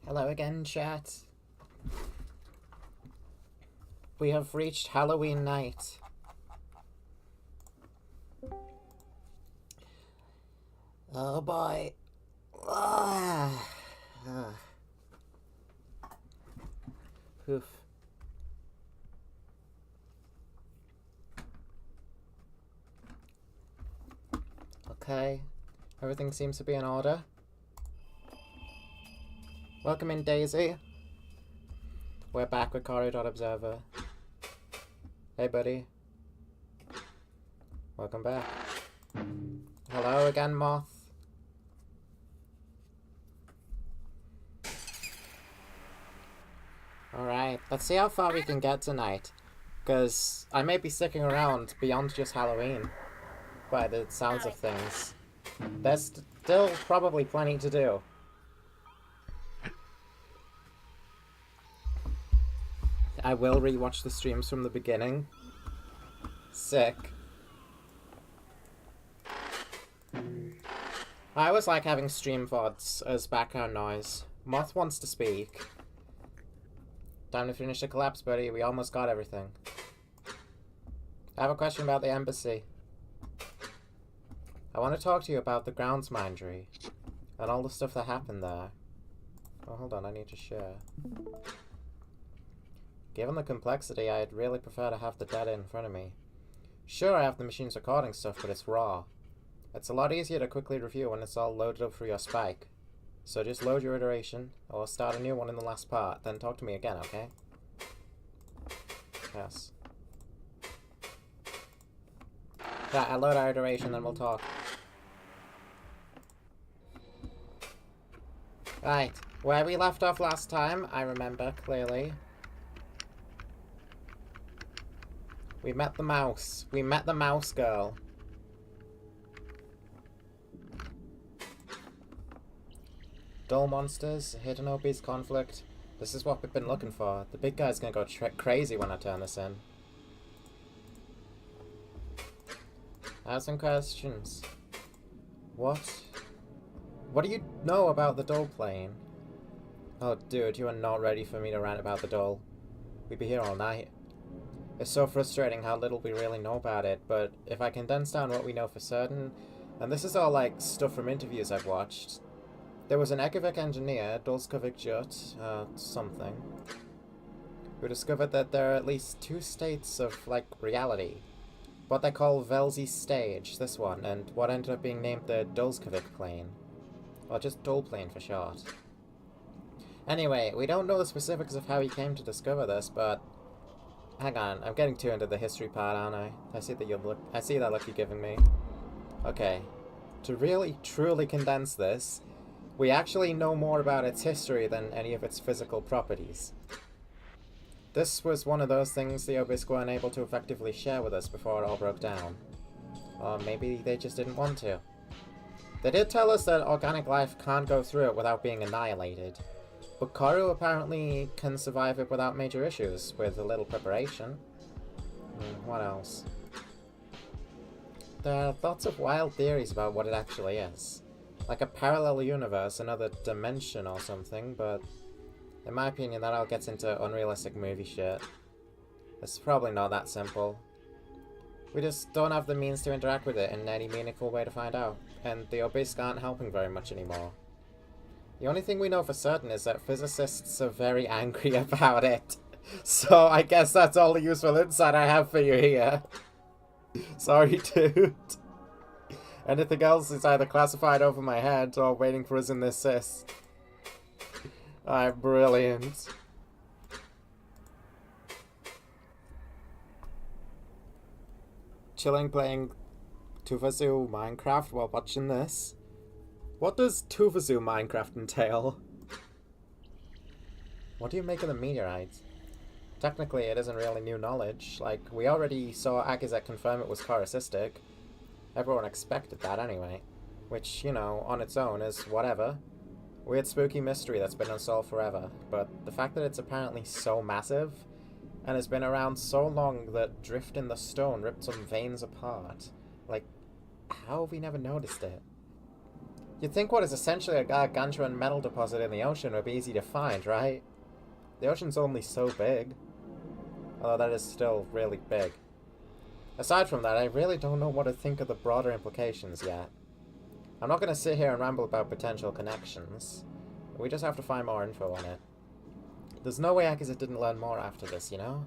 Hello again, chat. We have reached Halloween night. Oh boy. Oof. Okay. Everything seems to be in order. Welcome in, Daisy. We're back with corru.observer. Hey, buddy. Welcome back. Hello again, Moth. Alright, let's see how far we can get tonight. Because I may be sticking around beyond just Halloween, by the sounds of things. There's still probably plenty to do. I will rewatch the streams from the beginning. Sick. I always like having stream VODs as background noise. Moth wants to speak. Time to finish the collapse, buddy. We almost got everything. I have a question about the embassy. I want to talk to you about the grounds mindery and all the stuff that happened there. Oh, hold on. I need to share. Given the complexity, I'd really prefer to have the data in front of me. Sure, I have the machine's recording stuff, but it's raw. It's a lot easier to quickly review when it's all loaded up for your spike. So just load your iteration, or start a new one in the last part, then talk to me again, okay? Yes. Yeah, I'll load our iteration, then we'll talk. Right, where we left off last time, I remember clearly. We met the mouse. We met the mouse girl. Dull monsters, hidden obese conflict. This is what we've been looking for. The big guy's gonna go crazy when I turn this in. I have some questions. What do you know about the dull plane? Oh, dude, you are not ready for me to rant about the dull. We'd be here all night. It's so frustrating how little we really know about it, but if I condense down what we know for certain, and this is all like stuff from interviews I've watched. There was an Ekavik engineer, Dulskovik Jut, something, who discovered that there are at least two states of, like, reality. What they call Velzy stage, this one, and what ended up being named the Dulskovik plane. Or just Dull plane for short. Anyway, we don't know the specifics of how he came to discover this, but hang on, I'm getting too into the history part, aren't I? I see that look you're giving me. Okay. To really, truly condense this, we actually know more about its history than any of its physical properties. This was one of those things the Obisque were unable to effectively share with us before it all broke down. Or maybe they just didn't want to. They did tell us that organic life can't go through it without being annihilated. But corru apparently can survive it without major issues, with a little preparation. What else? There are lots of wild theories about what it actually is. Like a parallel universe, another dimension or something, but in my opinion that all gets into unrealistic movie shit. It's probably not that simple. We just don't have the means to interact with it in any meaningful way to find out, and the Obisque aren't helping very much anymore. The only thing we know for certain is that physicists are very angry about it. So I guess that's all the useful insight I have for you here. Sorry, dude. Anything else is either classified over my head or waiting for us in this sys. Alright, brilliant. Chilling playing Tufazoo Minecraft while watching this. What does Tufazoo Minecraft entail? What do you make of the meteorite? Technically, it isn't really new knowledge. Like, we already saw Agazet confirm it was coruscistic. Everyone expected that anyway. Which, you know, on its own is whatever. Weird spooky mystery that's been unsolved forever. But the fact that it's apparently so massive, and has been around so long that drift in the stone ripped some veins apart. Like, how have we never noticed it? You'd think what is essentially a gargantuan metal deposit in the ocean would be easy to find, right? The ocean's only so big. Although that is still really big. Aside from that, I really don't know what to think of the broader implications yet. I'm not going to sit here and ramble about potential connections. We just have to find more info on it. There's no way Akaza didn't learn more after this, you know?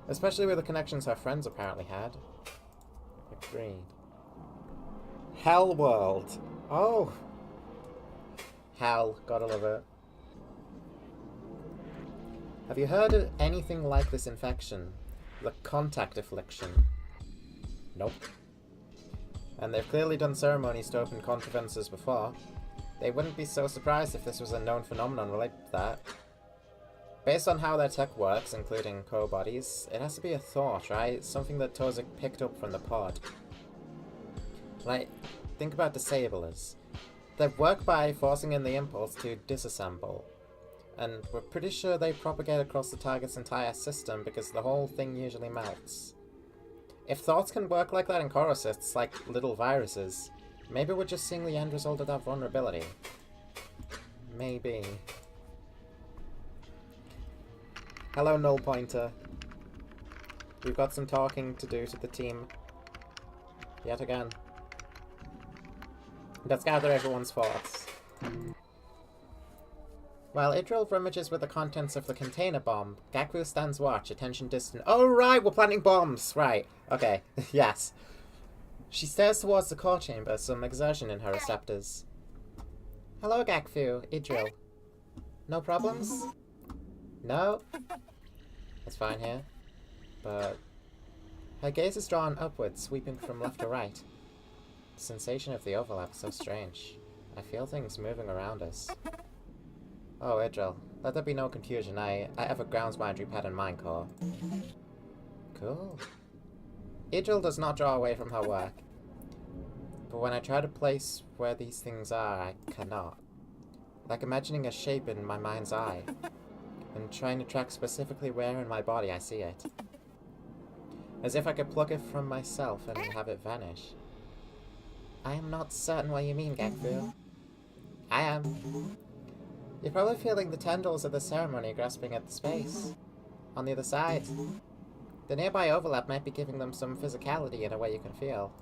Especially with the connections her friends apparently had. Agreed. Hell World. Oh. Hell. Gotta love it. Have you heard of anything like this infection? The contact affliction? Nope. And they've clearly done ceremonies to open contrivances before. They wouldn't be so surprised if this was a known phenomenon related to that. Based on how their tech works, including co-bodies, it has to be a thought, right? Something that Tozik picked up from the pod. Like, think about disablers. They work by forcing in the impulse to disassemble. And we're pretty sure they propagate across the target's entire system because the whole thing usually melts. If thoughts can work like that in corrucysts, like little viruses, maybe we're just seeing the end result of that vulnerability. Maybe. Hello, Null Pointer. We've got some talking to do to the team. Yet again. Let's gather everyone's thoughts. While Idril rummages with the contents of the container bomb, Gakvu stands watch, attention distant. Oh right, we're planting bombs! Right, okay, yes. She stares towards the core chamber, some exertion in her receptors. Hello, Gakvu, Idril. No problems? No? It's fine here. But her gaze is drawn upwards, sweeping from left to right. The sensation of the overlap is so strange. I feel things moving around us. Oh, Idril, let there be no confusion. I have a grounds boundary pad in mine core. Cool. Idril does not draw away from her work. But when I try to place where these things are, I cannot. Like imagining a shape in my mind's eye, and trying to track specifically where in my body I see it. As if I could pluck it from myself and have it vanish. I am not certain what you mean, Gakvu. I am. You're probably feeling the tendrils of the ceremony grasping at the space. On the other side. The nearby overlap might be giving them some physicality in a way you can feel.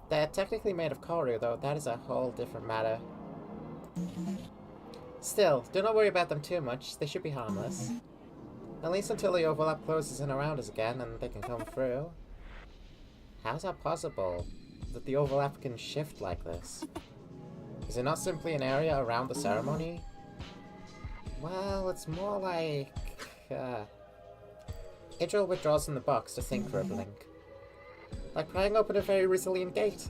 They're technically made of corru, though that is a whole different matter. Still, do not worry about them too much. They should be harmless. At least until the overlap closes in around us again and they can come through. How's that possible? That the overlap can shift like this? Is it not simply an area around the ceremony? Well, it's more like... Idril withdraws from the box to think for a blink. Like prying open a very resilient gate.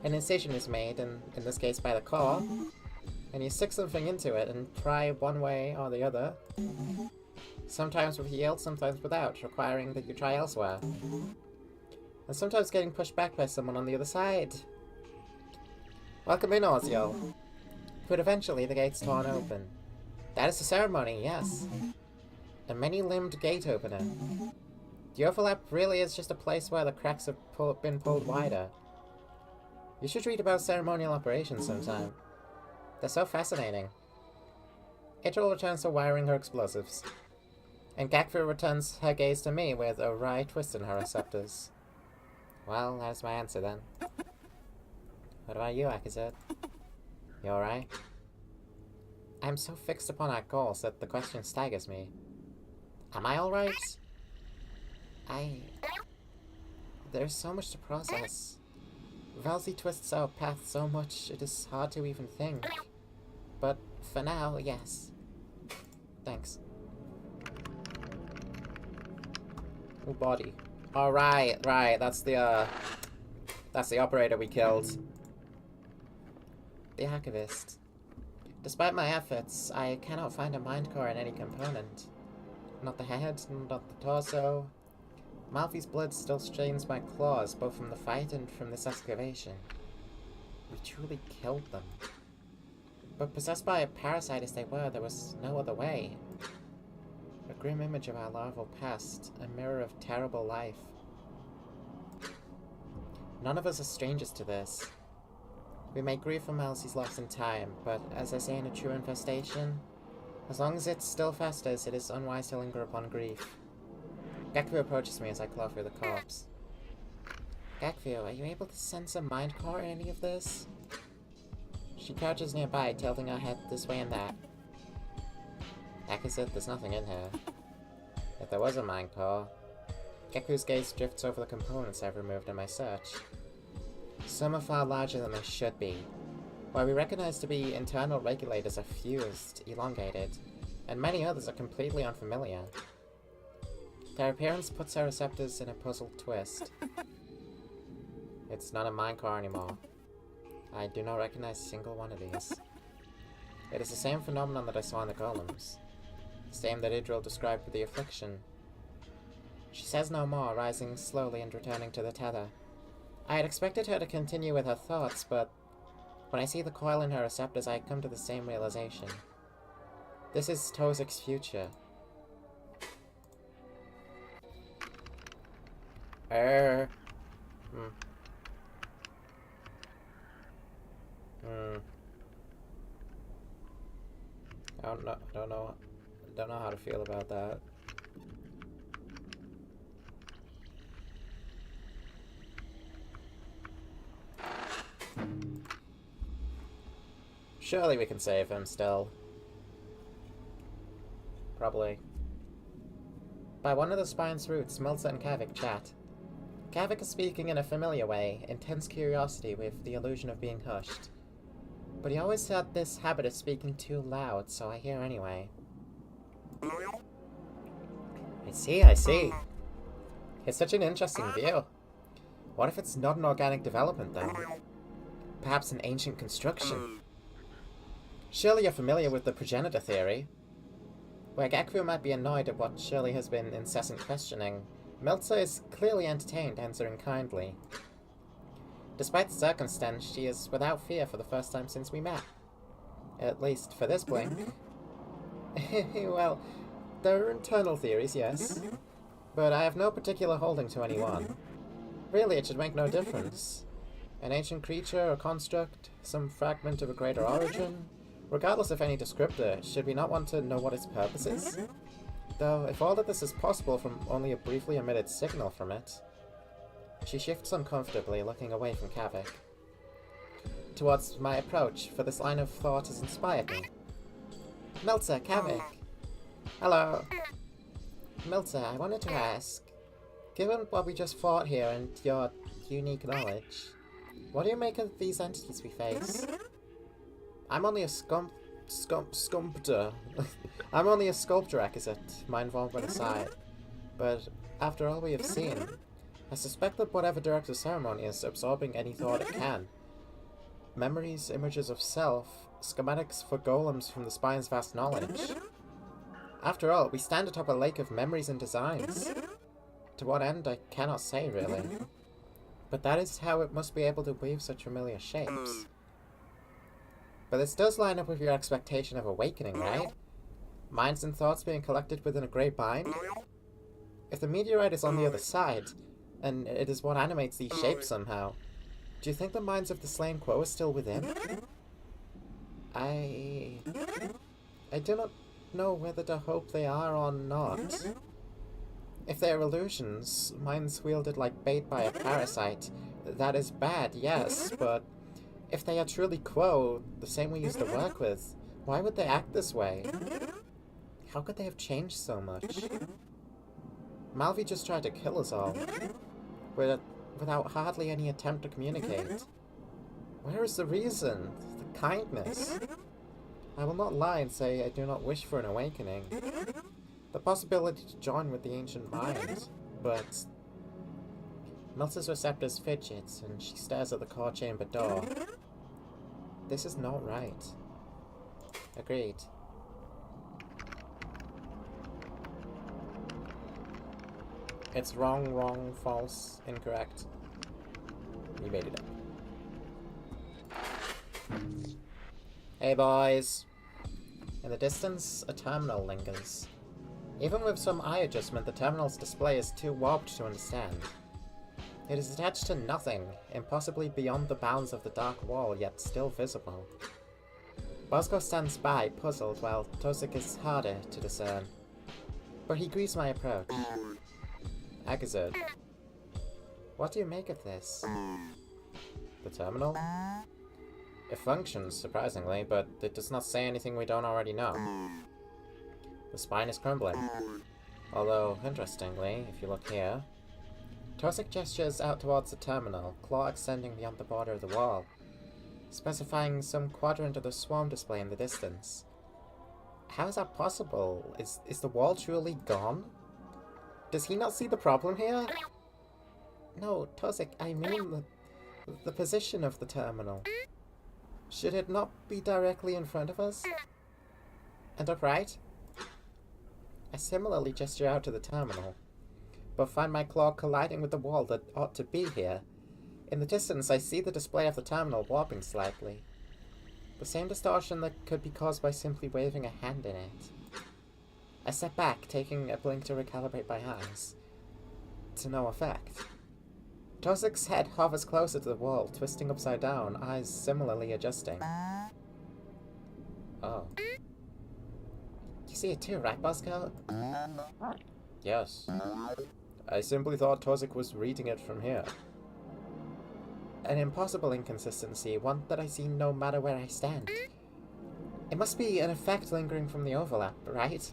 An incision is made, and in this case by the core, and you stick something into it and pry one way or the other. Sometimes with yield, sometimes without, requiring that you try elsewhere. And sometimes getting pushed back by someone on the other side. Welcome in, Ozio. But eventually the gate's torn open. That is the ceremony, yes. A many-limbed gate opener. The overlap really is just a place where the cracks have been pulled wider. You should read about ceremonial operations sometime. They're so fascinating. Idril returns to wiring her explosives. And Gakvu returns her gaze to me with a wry twist in her receptors. Well, that's my answer then. What about you, Akaza? You alright? I'm so fixed upon our goals that the question staggers me. Am I alright? There's so much to process. Valsy twists our path so much it is hard to even think. But for now, yes. Thanks. Oh, body. Oh, right. That's the operator we killed. The archivist. Despite my efforts, I cannot find a mind core in any component. Not the head, not the torso. Malfi's blood still stains my claws, both from the fight and from this excavation. We truly killed them. But possessed by a parasite as they were, there was no other way. A grim image of our larval past, a mirror of terrible life. None of us are strangers to this. We may grieve for Malcy's loss in time, but as I say in a true infestation, as long as it still festers, it is unwise to linger upon grief. Gekvu approaches me as I claw through the corpse. Gekvu, are you able to sense a mind core in any of this? She crouches nearby, tilting her head this way and that. Heck is it, there's nothing in here. If there was a mind core, Gekvu's gaze drifts over the components I've removed in my search. Some are far larger than they should be. What we recognize to be internal regulators are fused, elongated, and many others are completely unfamiliar. Their appearance puts our receptors in a puzzled twist. It's not a mind core anymore. I do not recognize a single one of these. It is the same phenomenon that I saw in the golems. Same that Idril described with the affliction. She says no more, rising slowly and returning to the tether. I had expected her to continue with her thoughts, but when I see the coil in her receptors, I come to the same realization. This is Tozik's future. I don't know how to feel about that. Surely we can save him still. Probably. By one of the spine's roots, Milza and Kavik chat. Kavik is speaking in a familiar way, intense curiosity with the illusion of being hushed. But he always had this habit of speaking too loud, so I hear anyway. I see. It's such an interesting view. What if it's not an organic development, though? Perhaps an ancient construction? Surely you're familiar with the progenitor theory. Where Gekvu might be annoyed at what surely has been incessant questioning, Milza is clearly entertained, answering kindly. Despite the circumstance, she is without fear for the first time since we met. At least for this blink. Well, there are internal theories, yes. But I have no particular holding to any one. Really, it should make no difference. An ancient creature or construct, some fragment of a greater origin. Regardless of any descriptor, should we not want to know what its purpose is? Though, if all of this is possible from only a briefly emitted signal from it... She shifts uncomfortably, looking away from Kavik. Towards my approach, for this line of thought has inspired me. Milza, Kavik! Hello! Milza, I wanted to ask, given what we just fought here and your unique knowledge, what do you make of these entities we face? I'm only a sculptor. I'm only a sculptor requisite, my involvement aside. But after all we have seen, I suspect that whatever directs the ceremony is absorbing any thought it can. Memories, images of self, schematics for golems from the spine's vast knowledge. After all, we stand atop a lake of memories and designs. To what end, I cannot say, really. But that is how it must be able to weave such familiar shapes. But this does line up with your expectation of awakening, right? Minds and thoughts being collected within a great bind? If the meteorite is on the other side, and it is what animates these shapes somehow, do you think the minds of the slain Quo are still within? I do not know whether to hope they are or not. If they are illusions, minds wielded like bait by a parasite, that is bad, yes, but if they are truly Quo, the same we used to work with, why would they act this way? How could they have changed so much? Malvi just tried to kill us all, without hardly any attempt to communicate. Where is the reason? The kindness? I will not lie and say I do not wish for an awakening. The possibility to join with the ancient mind, but... Milza's receptors fidgets, and she stares at the core chamber door. This is not right. Agreed. It's wrong, false, incorrect. You made it up. Hey boys! In the distance, a terminal lingers. Even with some eye adjustment, the terminal's display is too warped to understand. It is attached to nothing, impossibly beyond the bounds of the dark wall, yet still visible. Bosco stands by, puzzled, while Tosik is harder to discern. But he agrees my approach. Agazid, what do you make of this? The terminal? It functions, surprisingly, but it does not say anything we don't already know. The spine is crumbling. Although, interestingly, if you look here, Tosik gestures out towards the terminal, claw extending beyond the border of the wall, specifying some quadrant of the swarm display in the distance. How is that possible? Is the wall truly gone? Does he not see the problem here? No, Tosik, I mean the position of the terminal. Should it not be directly in front of us? And upright? I similarly gesture out to the terminal, but find my claw colliding with the wall that ought to be here. In the distance, I see the display of the terminal warping slightly. The same distortion that could be caused by simply waving a hand in it. I step back, taking a blink to recalibrate my eyes. To no effect. Tosik's head hovers closer to the wall, twisting upside down, eyes similarly adjusting. Oh. You see it too, right, Bosco? Yes. I simply thought Tosik was reading it from here. An impossible inconsistency, one that I see no matter where I stand. It must be an effect lingering from the overlap, right?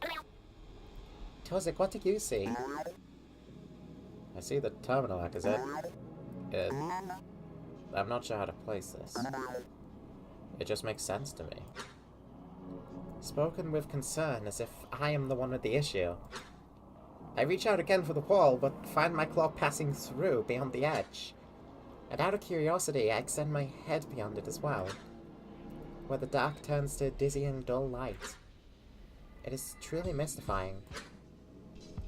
Tosik, what do you see? I see the terminal, Akazet. I'm not sure how to place this. It just makes sense to me. Spoken with concern, as if I am the one with the issue. I reach out again for the wall, but find my claw passing through, beyond the edge. And out of curiosity, I extend my head beyond it as well, where the dark turns to dizzying dull light. It is truly mystifying.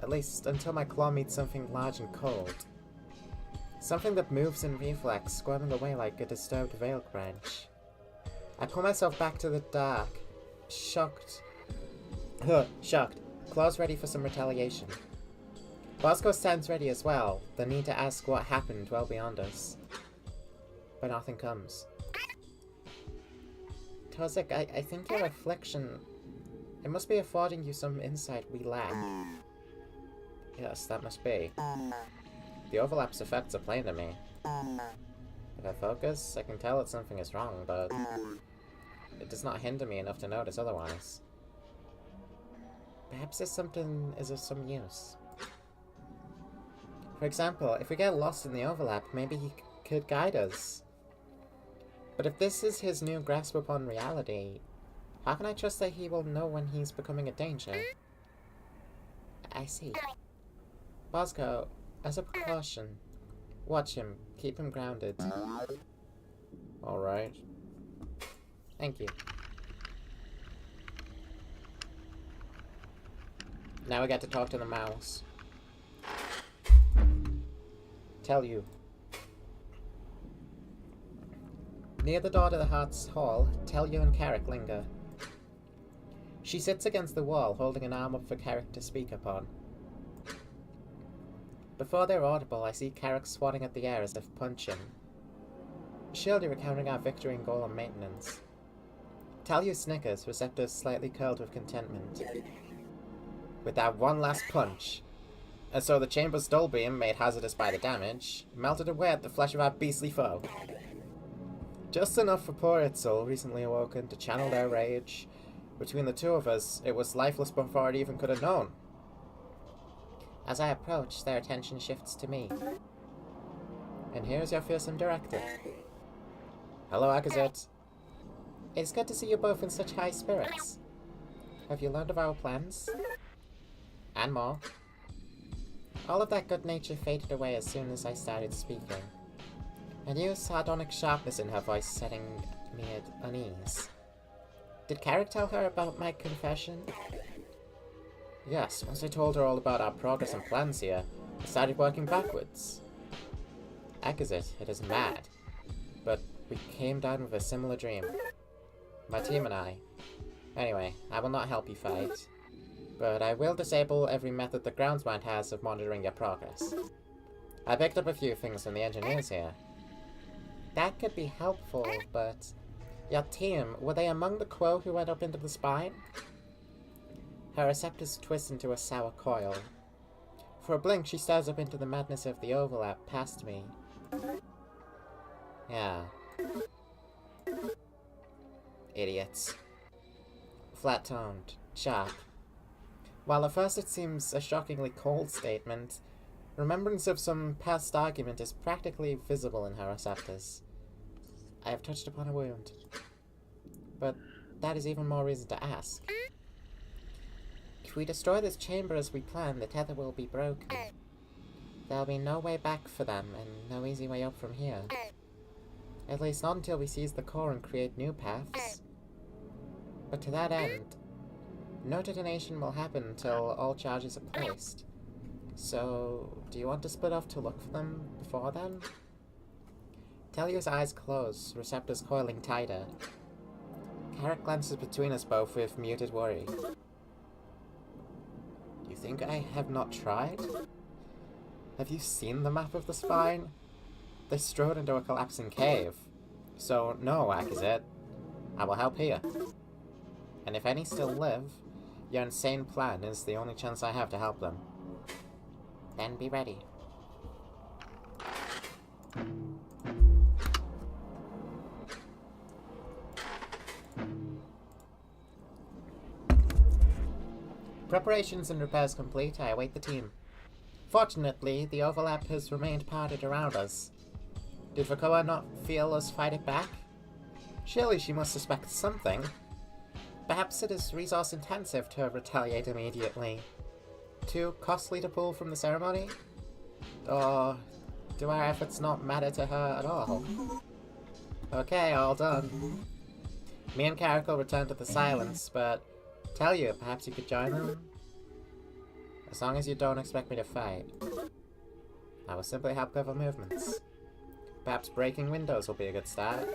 At least, until my claw meets something large and cold. Something that moves in reflex, squirming away like a disturbed veil branch. I pull myself back to the dark, shocked. Claws ready for some retaliation. Bosco stands ready as well, the need to ask what happened well beyond us. But nothing comes. Tosik, I think your affliction, it must be affording you some insight we lack. Yes, that must be. The overlap's effects are plain to me. If I focus, I can tell that something is wrong, but it does not hinder me enough to notice otherwise. Perhaps this something is of some use. For example, if we get lost in the overlap, maybe he could guide us. But if this is his new grasp upon reality, how can I trust that he will know when he's becoming a danger? I see. Bosco, as a precaution, watch him, keep him grounded. Alright. Thank you. Now we get to talk to the mouse. Tell you. Near the door to the Heart's Hall, Telyu and Carrick linger. She sits against the wall, holding an arm up for Carrick to speak upon. Before they're audible, I see Carrick swatting at the air as if punching. Surely recounting our victory and goal on maintenance. Telyu snickers, receptors slightly curled with contentment. With that one last punch. And so the chamber's dull beam, made hazardous by the damage, melted away at the flesh of our beastly foe. Just enough for poor Itzel, recently awoken, to channel their rage. Between the two of us, it was lifeless before it even could have known. As I approach, their attention shifts to me. And here's your fearsome director. Hello, Akazet. It's good to see you both in such high spirits. Have you learned of our plans? And more. All of that good nature faded away as soon as I started speaking. A new sardonic sharpness in her voice setting me at unease. Did Carrick tell her about my confession? Yes, once I told her all about our progress and plans here, I started working backwards. Akazet, it is mad. But we came down with a similar dream. My team and I. Anyway, I will not help you fight. But I will disable every method the Groundsmind has of monitoring your progress. I picked up a few things from the engineers here. That could be helpful, but... Your team, were they among the Quo who went up into the spine? Her receptors twist into a sour coil. For a blink, she stares up into the madness of the overlap past me. Yeah. Idiots. Flat-toned. Sharp. While at first it seems a shockingly cold statement, remembrance of some past argument is practically visible in her receptors. I have touched upon a wound. But that is even more reason to ask. If we destroy this chamber as we plan, the tether will be broken. There'll be no way back for them, and no easy way up from here. At least not until we seize the core and create new paths. But to that end, no detonation will happen until all charges are placed. So, do you want to split off to look for them before then? Talia's eyes close, receptors coiling tighter. Carrot glances between us both with muted worry. You think I have not tried? Have you seen the map of the spine? They strode into a collapsing cave. So, no, Akazit. I will help here. And if any still live, your insane plan is the only chance I have to help them. Then be ready. Preparations and repairs complete, I await the team. Fortunately, the overlap has remained parted around us. Did Vakoa not feel us fight it back? Surely she must suspect something. Perhaps it is resource-intensive to retaliate immediately. Too costly to pull from the ceremony? Or do our efforts not matter to her at all? Okay, all done. Me and Caracal return to the silence, but tell you, perhaps you could join them? As long as you don't expect me to fight. I will simply help cover movements. Perhaps breaking windows will be a good start.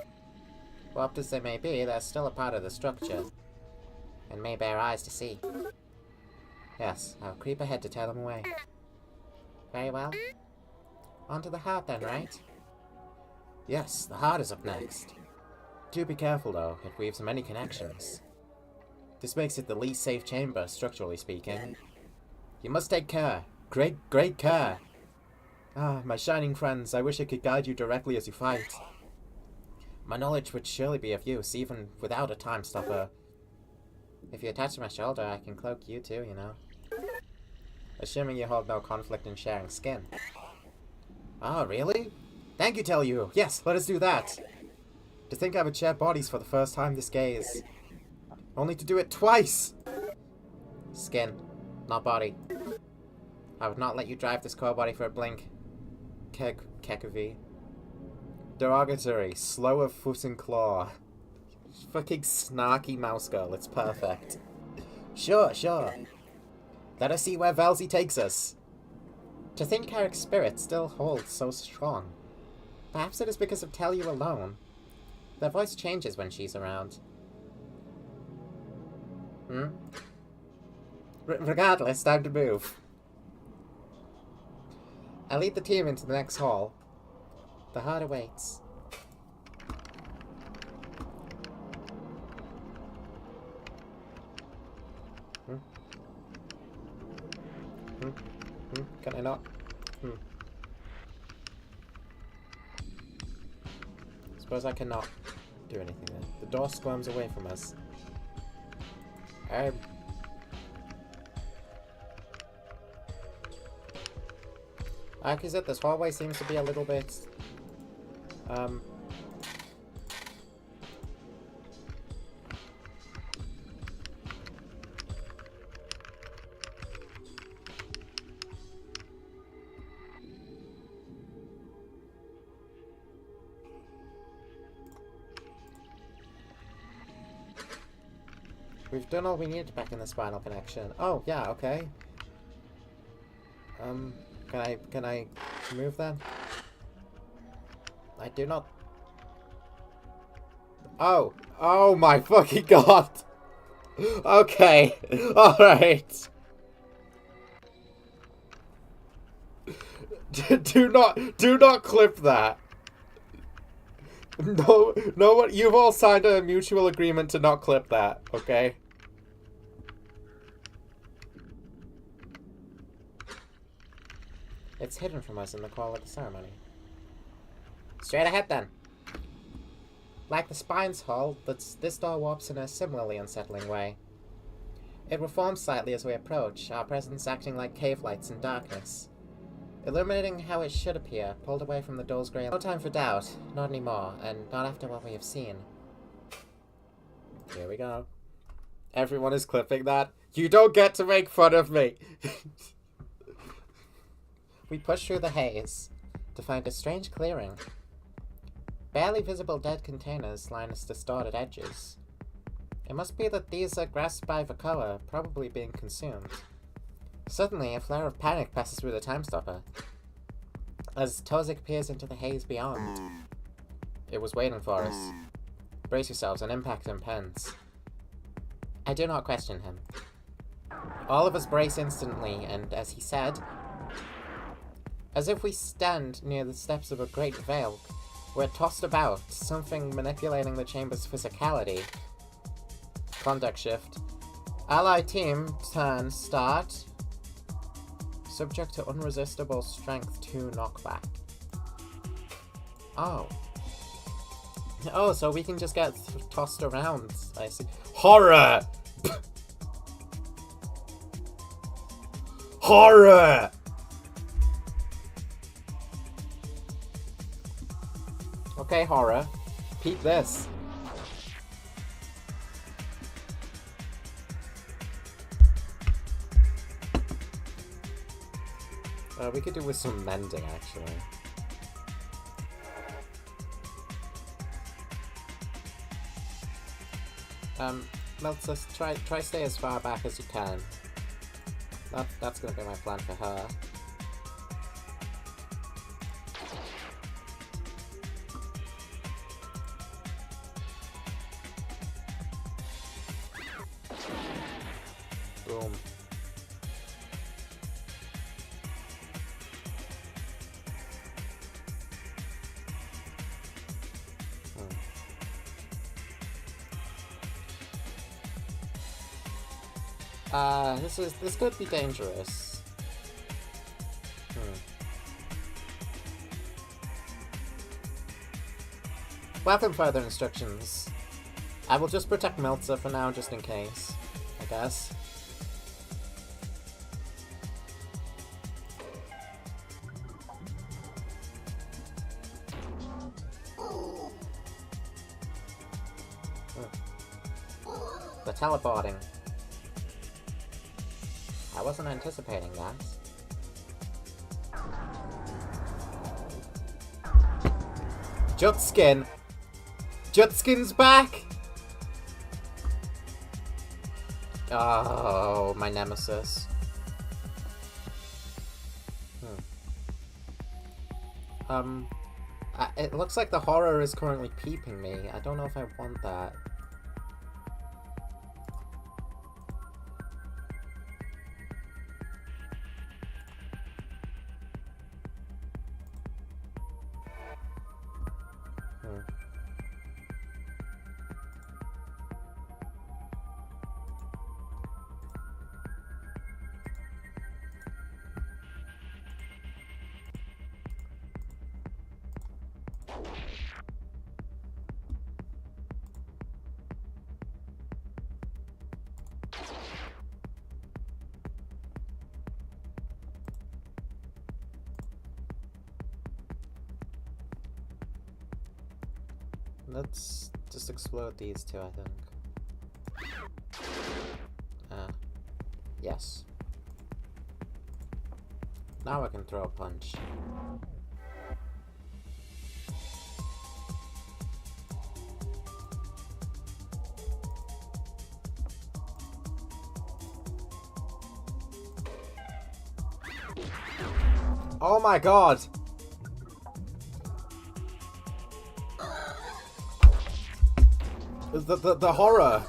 Warped as they may be, they're still a part of the structure, and may bear eyes to see. Yes, I'll creep ahead to tear them away. Very well. On to the heart then, right? Yes, the heart is up next. Do be careful though, it weaves many connections. This makes it the least safe chamber, structurally speaking. You must take care. Great care. Ah, my shining friends, I wish I could guide you directly as you fight. My knowledge would surely be of use, even without a time stopper. If you attach to my shoulder, I can cloak you too, you know. Assuming you hold no conflict in sharing skin. Ah, really? Thank you, tell you. Yes, let us do that. To think I would share bodies for the first time this gaze. Only to do it twice! Skin, not body. I would not let you drive this core body for a blink. Kekavi. Derogatory, slow of foot and claw. Fucking snarky mouse girl, it's perfect. Sure. Let us see where Valsy takes us. To think Carrick's spirit still holds so strong. Perhaps it is because of Tell You alone. Their voice changes when she's around. Regardless, time to move. I lead the team into the next hall. The heart awaits. Can I not? Suppose I cannot do anything there. The door squirms away from us. Like I said, this hallway seems to be a little bit we've done all we needed back in the spinal connection. Oh, yeah, okay. Can I move then? I do not... Oh my fucking god! Okay, alright. Do not clip that. No, you've all signed a mutual agreement to not clip that, okay? It's hidden from us in the call of the ceremony. Straight ahead, then. Like the spine's hull, this door warps in a similarly unsettling way. It reforms slightly as we approach, our presence acting like cave lights in darkness. Illuminating how it should appear, pulled away from the door's grey. No time for doubt, not anymore, and not after what we have seen. Here we go. Everyone is clipping that. You don't get to make fun of me! We push through the haze to find a strange clearing. Barely visible dead containers line its distorted edges. It must be that these are grasped by Vakoa, probably being consumed. Suddenly, a flare of panic passes through the time stopper. As Tozik peers into the haze beyond. It was waiting for us. Brace yourselves, an impact impends. I do not question him. All of us brace instantly, and as he said, as if we stand near the steps of a great veil, we're tossed about, something manipulating the chamber's physicality. Conduct shift. Ally team, turn, start. Subject to unresistible strength 2 knockback. Oh. Oh, so we can just get tossed around, I see. Horror! Horror! Okay, horror. Peep this. We could do with some mending, actually. Meltzer, try stay as far back as you can. That's gonna be my plan for her. Boom. This could be dangerous. Welcome further instructions. I will just protect Meltzer for now, just in case, I guess. The teleporting. I wasn't anticipating that. Jutskin! Jutskin's back! Oh, my nemesis. It looks like the horror is currently peeping me. I don't know if I want that. Let's just explode these two, I think. Yes. Now I can throw a punch. Oh my god! The horror!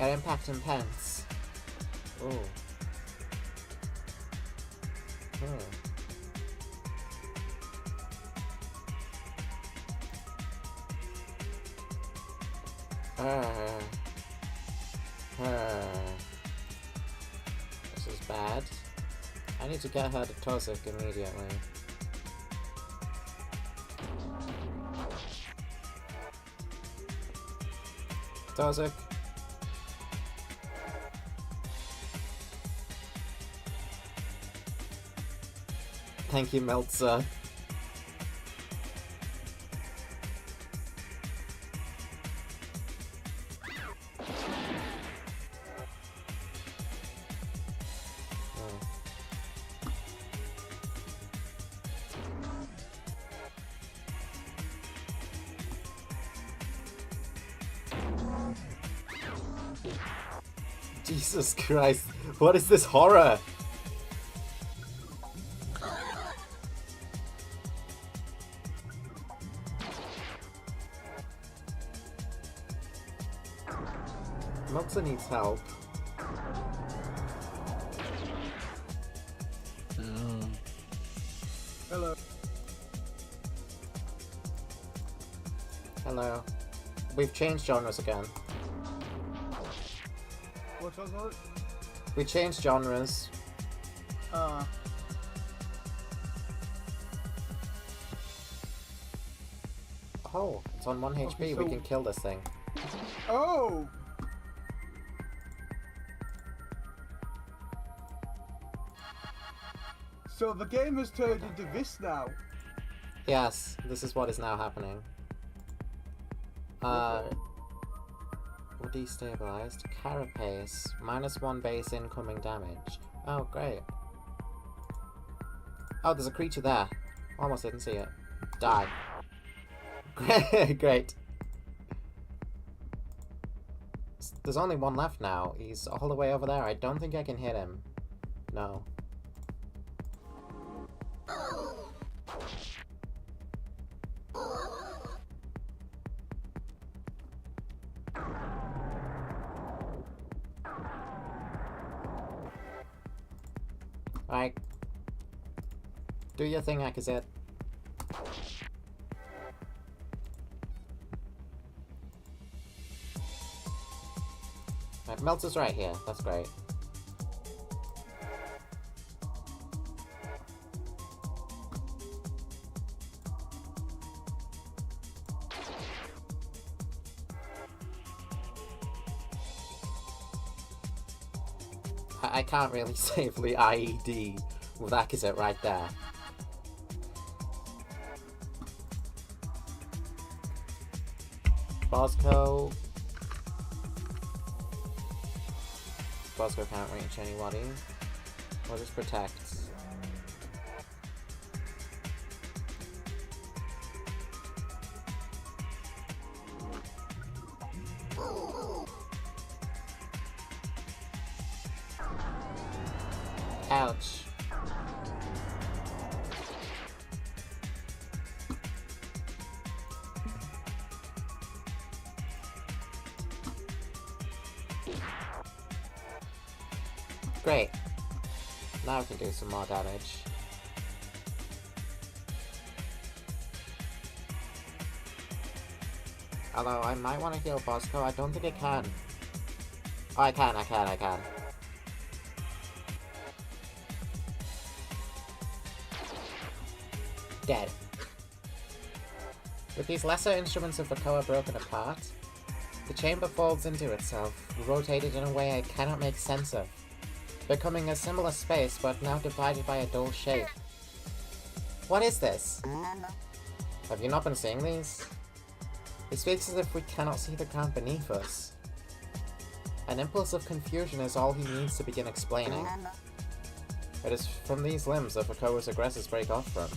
Air impact and pence. Ooh. This is bad. I need to get her to Tozik immediately. Tozik. Thank you, Meltzer. Jesus Christ, what is this horror? Meltzer needs help. Hello. Hello. We've changed genres again. What's up? We changed genres. Oh, it's on 1 HP. Okay, We can kill this thing. Oh! So the game has turned into this now. Yes, this is what is now happening. We're destabilized. Carapace. -1 base incoming damage. Oh, great. Oh, there's a creature there. Almost didn't see it. Die. Great. There's only one left now. He's all the way over there. I don't think I can hit him. No. Alright. Do your thing, Akazet. Right, Meltzer's right here. That's great. I can't really safely IED with Akazet right there. Bosco can't reach anybody. We'll just protect. Ouch. Great. Now we can do some more damage. Although I might want to heal Bosco. I don't think I can. Oh, I can. Dead. With these lesser instruments of Vakoa broken apart, the chamber folds into itself, rotated in a way I cannot make sense of, becoming a similar space but now divided by a dull shape. What is this? Have you not been seeing these? It speaks as if we cannot see the ground beneath us. An impulse of confusion is all he needs to begin explaining. It is from these limbs that Vakoa's aggressors break off from.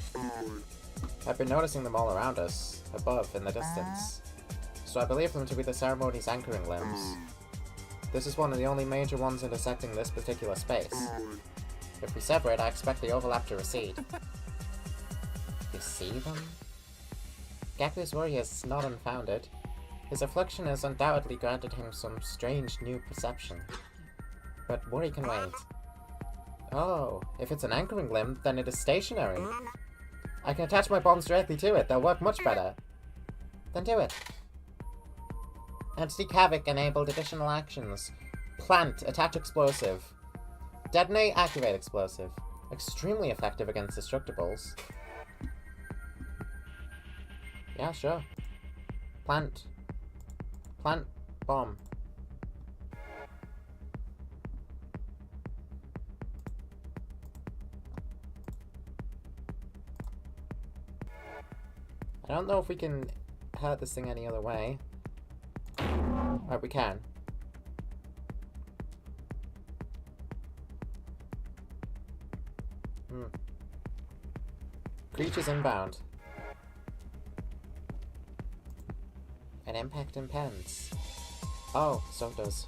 I've been noticing them all around us, above, in the distance. So I believe them to be the ceremony's anchoring limbs. This is one of the only major ones intersecting this particular space. If we sever it, I expect the overlap to recede. You see them? Geku's worry is not unfounded. His affliction has undoubtedly granted him some strange new perception. But worry can wait. Oh, if it's an anchoring limb, then it is stationary. I can attach my bombs directly to it. They'll work much better. Then do it. Anti-Havoc enabled additional actions. Plant, attach explosive. Detonate, activate explosive. Extremely effective against destructibles. Yeah, sure. Plant. Plant, bomb. I don't know if we can hurt this thing any other way. Right, we can. Creatures inbound. An impact impends. Oh, so it does.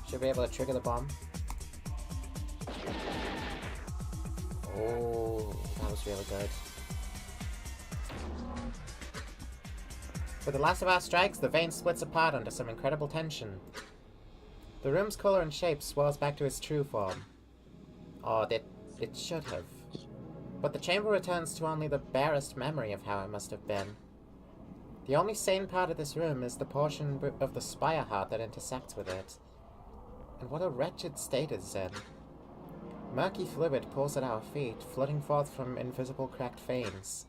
Should be able to trigger the bomb. Oh, that was really good. With the last of our strikes, the vein splits apart under some incredible tension. The room's color and shape swells back to its true form. Or it should have. But the chamber returns to only the barest memory of how it must have been. The only sane part of this room is the portion of the spire heart that intersects with it. And what a wretched state it is in. Murky fluid pours at our feet, flooding forth from invisible cracked veins.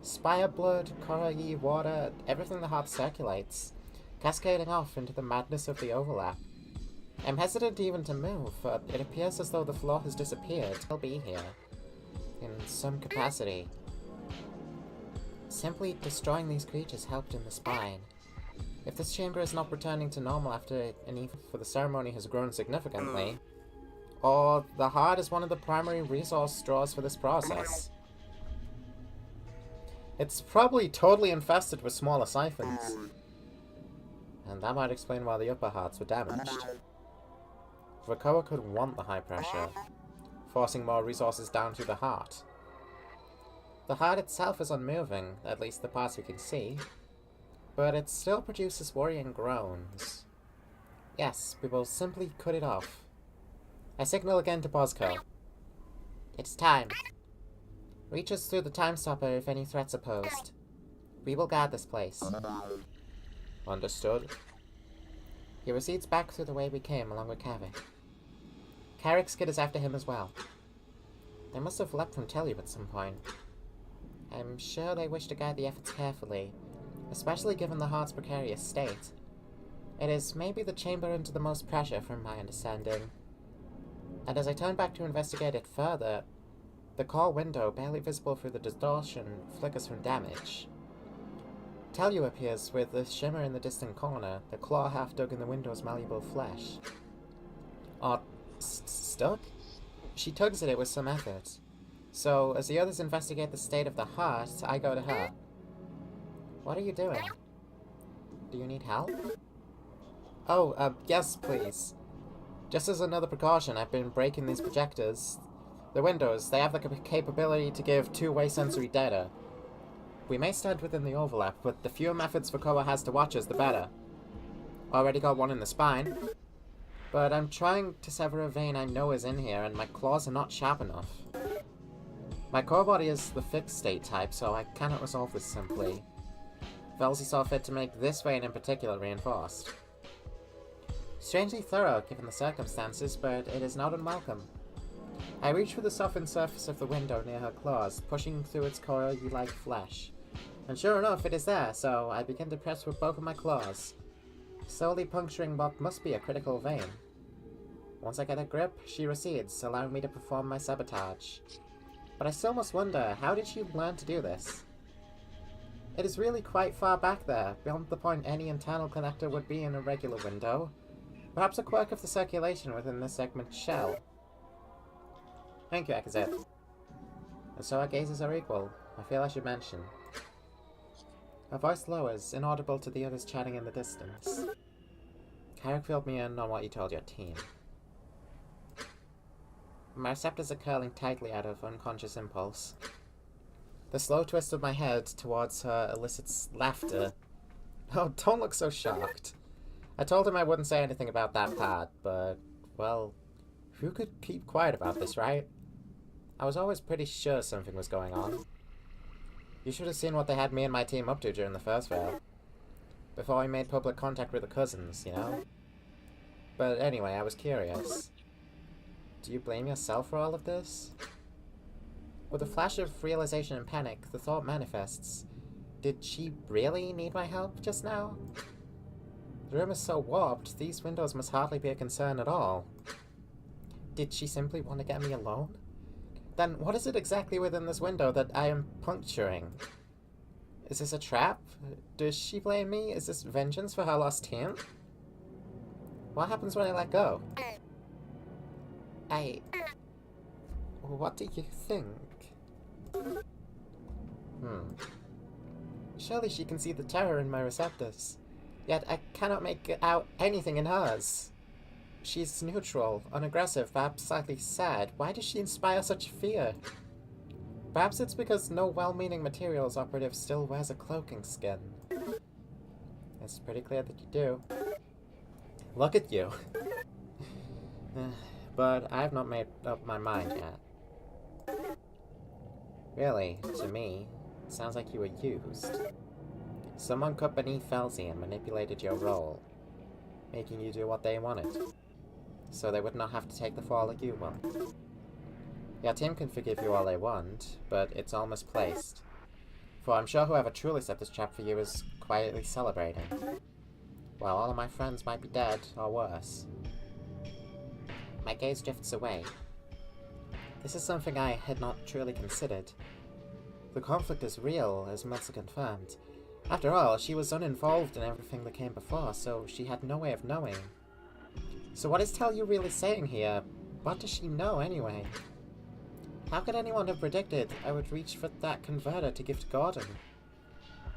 Spire blood, corru water, everything the heart circulates, cascading off into the madness of the overlap. I'm hesitant even to move, but it appears as though the floor has disappeared. It'll be here. In some capacity. Simply destroying these creatures helped in the spine. If this chamber is not returning to normal after an even for the ceremony has grown significantly, or the heart is one of the primary resource draws for this process. It's probably totally infested with smaller siphons. And that might explain why the upper hearts were damaged. Krakoa could want the high pressure, forcing more resources down to the heart. The heart itself is unmoving, at least the parts we can see, but it still produces worrying groans. Yes, we will simply cut it off. I signal again to Bosco. It's time. Reach us through the time stopper if any threats are posed. We will guard this place. Understood. He recedes back through the way we came, along with Kavik. Carrick's kid is after him as well. They must have leapt from Telly at some point. I'm sure they wish to guide the efforts carefully, especially given the heart's precarious state. It is maybe the chamber under the most pressure, from my understanding. And as I turn back to investigate it further, the core window, barely visible through the distortion, flickers from damage. Tellu appears with a shimmer in the distant corner, the claw half dug in the window's malleable flesh. Stuck? She tugs at it with some effort. So, as the others investigate the state of the heart, I go to her. What are you doing? Do you need help? Oh, yes, please. Just as another precaution, I've been breaking these projectors. The windows, they have the capability to give two-way sensory data. We may stand within the overlap, but the fewer methods Krakoa has to watch us, the better. Already got one in the spine. But I'm trying to sever a vein I know is in here, and my claws are not sharp enough. My core body is the fixed state type, so I cannot resolve this simply. Velzy saw fit to make this vein in particular reinforced. Strangely thorough, given the circumstances, but it is not unwelcome. I reach for the softened surface of the window near her claws, pushing through its corru-like flesh. And sure enough, it is there, so I begin to press with both of my claws, slowly puncturing what must be a critical vein. Once I get a grip, she recedes, allowing me to perform my sabotage. But I still must wonder, how did she learn to do this? It is really quite far back there, beyond the point any internal connector would be in a regular window. Perhaps a quirk of the circulation within this segment's shell. Thank you, Akazeth. And so our gazes are equal, I feel I should mention. Her voice lowers, inaudible to the others chatting in the distance. Carrick filled me in on what you told your team. My receptors are curling tightly out of unconscious impulse. The slow twist of my head towards her elicits laughter. Oh, don't look so shocked. I told him I wouldn't say anything about that part, but, well, who could keep quiet about this, right? I was always pretty sure something was going on. You should have seen what they had me and my team up to during the first veil. Before we made public contact with the cousins, you know? But anyway, I was curious. Do you blame yourself for all of this? With a flash of realization and panic, the thought manifests. Did she really need my help just now? The room is so warped, these windows must hardly be a concern at all. Did she simply want to get me alone? Then what is it exactly within this window that I am puncturing? Is this a trap? Does she blame me? Is this vengeance for her lost team? What happens when I let go? What do you think? Surely she can see the terror in my receptors. Yet I cannot make out anything in hers. She's neutral, unaggressive, perhaps slightly sad. Why does she inspire such fear? Perhaps it's because no well-meaning materials operative still wears a cloaking skin. It's pretty clear that you do. Look at you. But I have not made up my mind yet. Really, to me, it sounds like you were used. Someone cut beneath Felsi and manipulated your role, making you do what they wanted, so they would not have to take the fall like you will. Your team can forgive you all they want, but it's all misplaced. For I'm sure whoever truly set this trap for you is quietly celebrating, while all of my friends might be dead, or worse. My gaze drifts away. This is something I had not truly considered. The conflict is real, as Melissa confirmed. After all, she was uninvolved in everything that came before, so she had no way of knowing. So what is Tell You really saying here? What does she know, anyway? How could anyone have predicted I would reach for that converter to give to Gordon?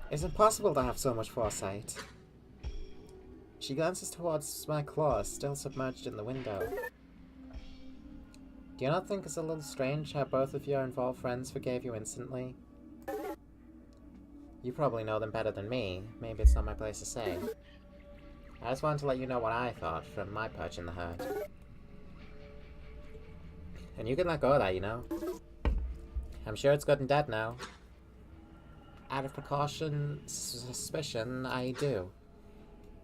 It's impossible to have so much foresight. She glances towards my claws, still submerged in the window. Do you not think it's a little strange how both of your involved friends forgave you instantly? You probably know them better than me. Maybe it's not my place to say. I just wanted to let you know what I thought from my perch in the herd. And you can let go of that, you know? I'm sure it's good and dead now. Out of precaution, suspicion, I do.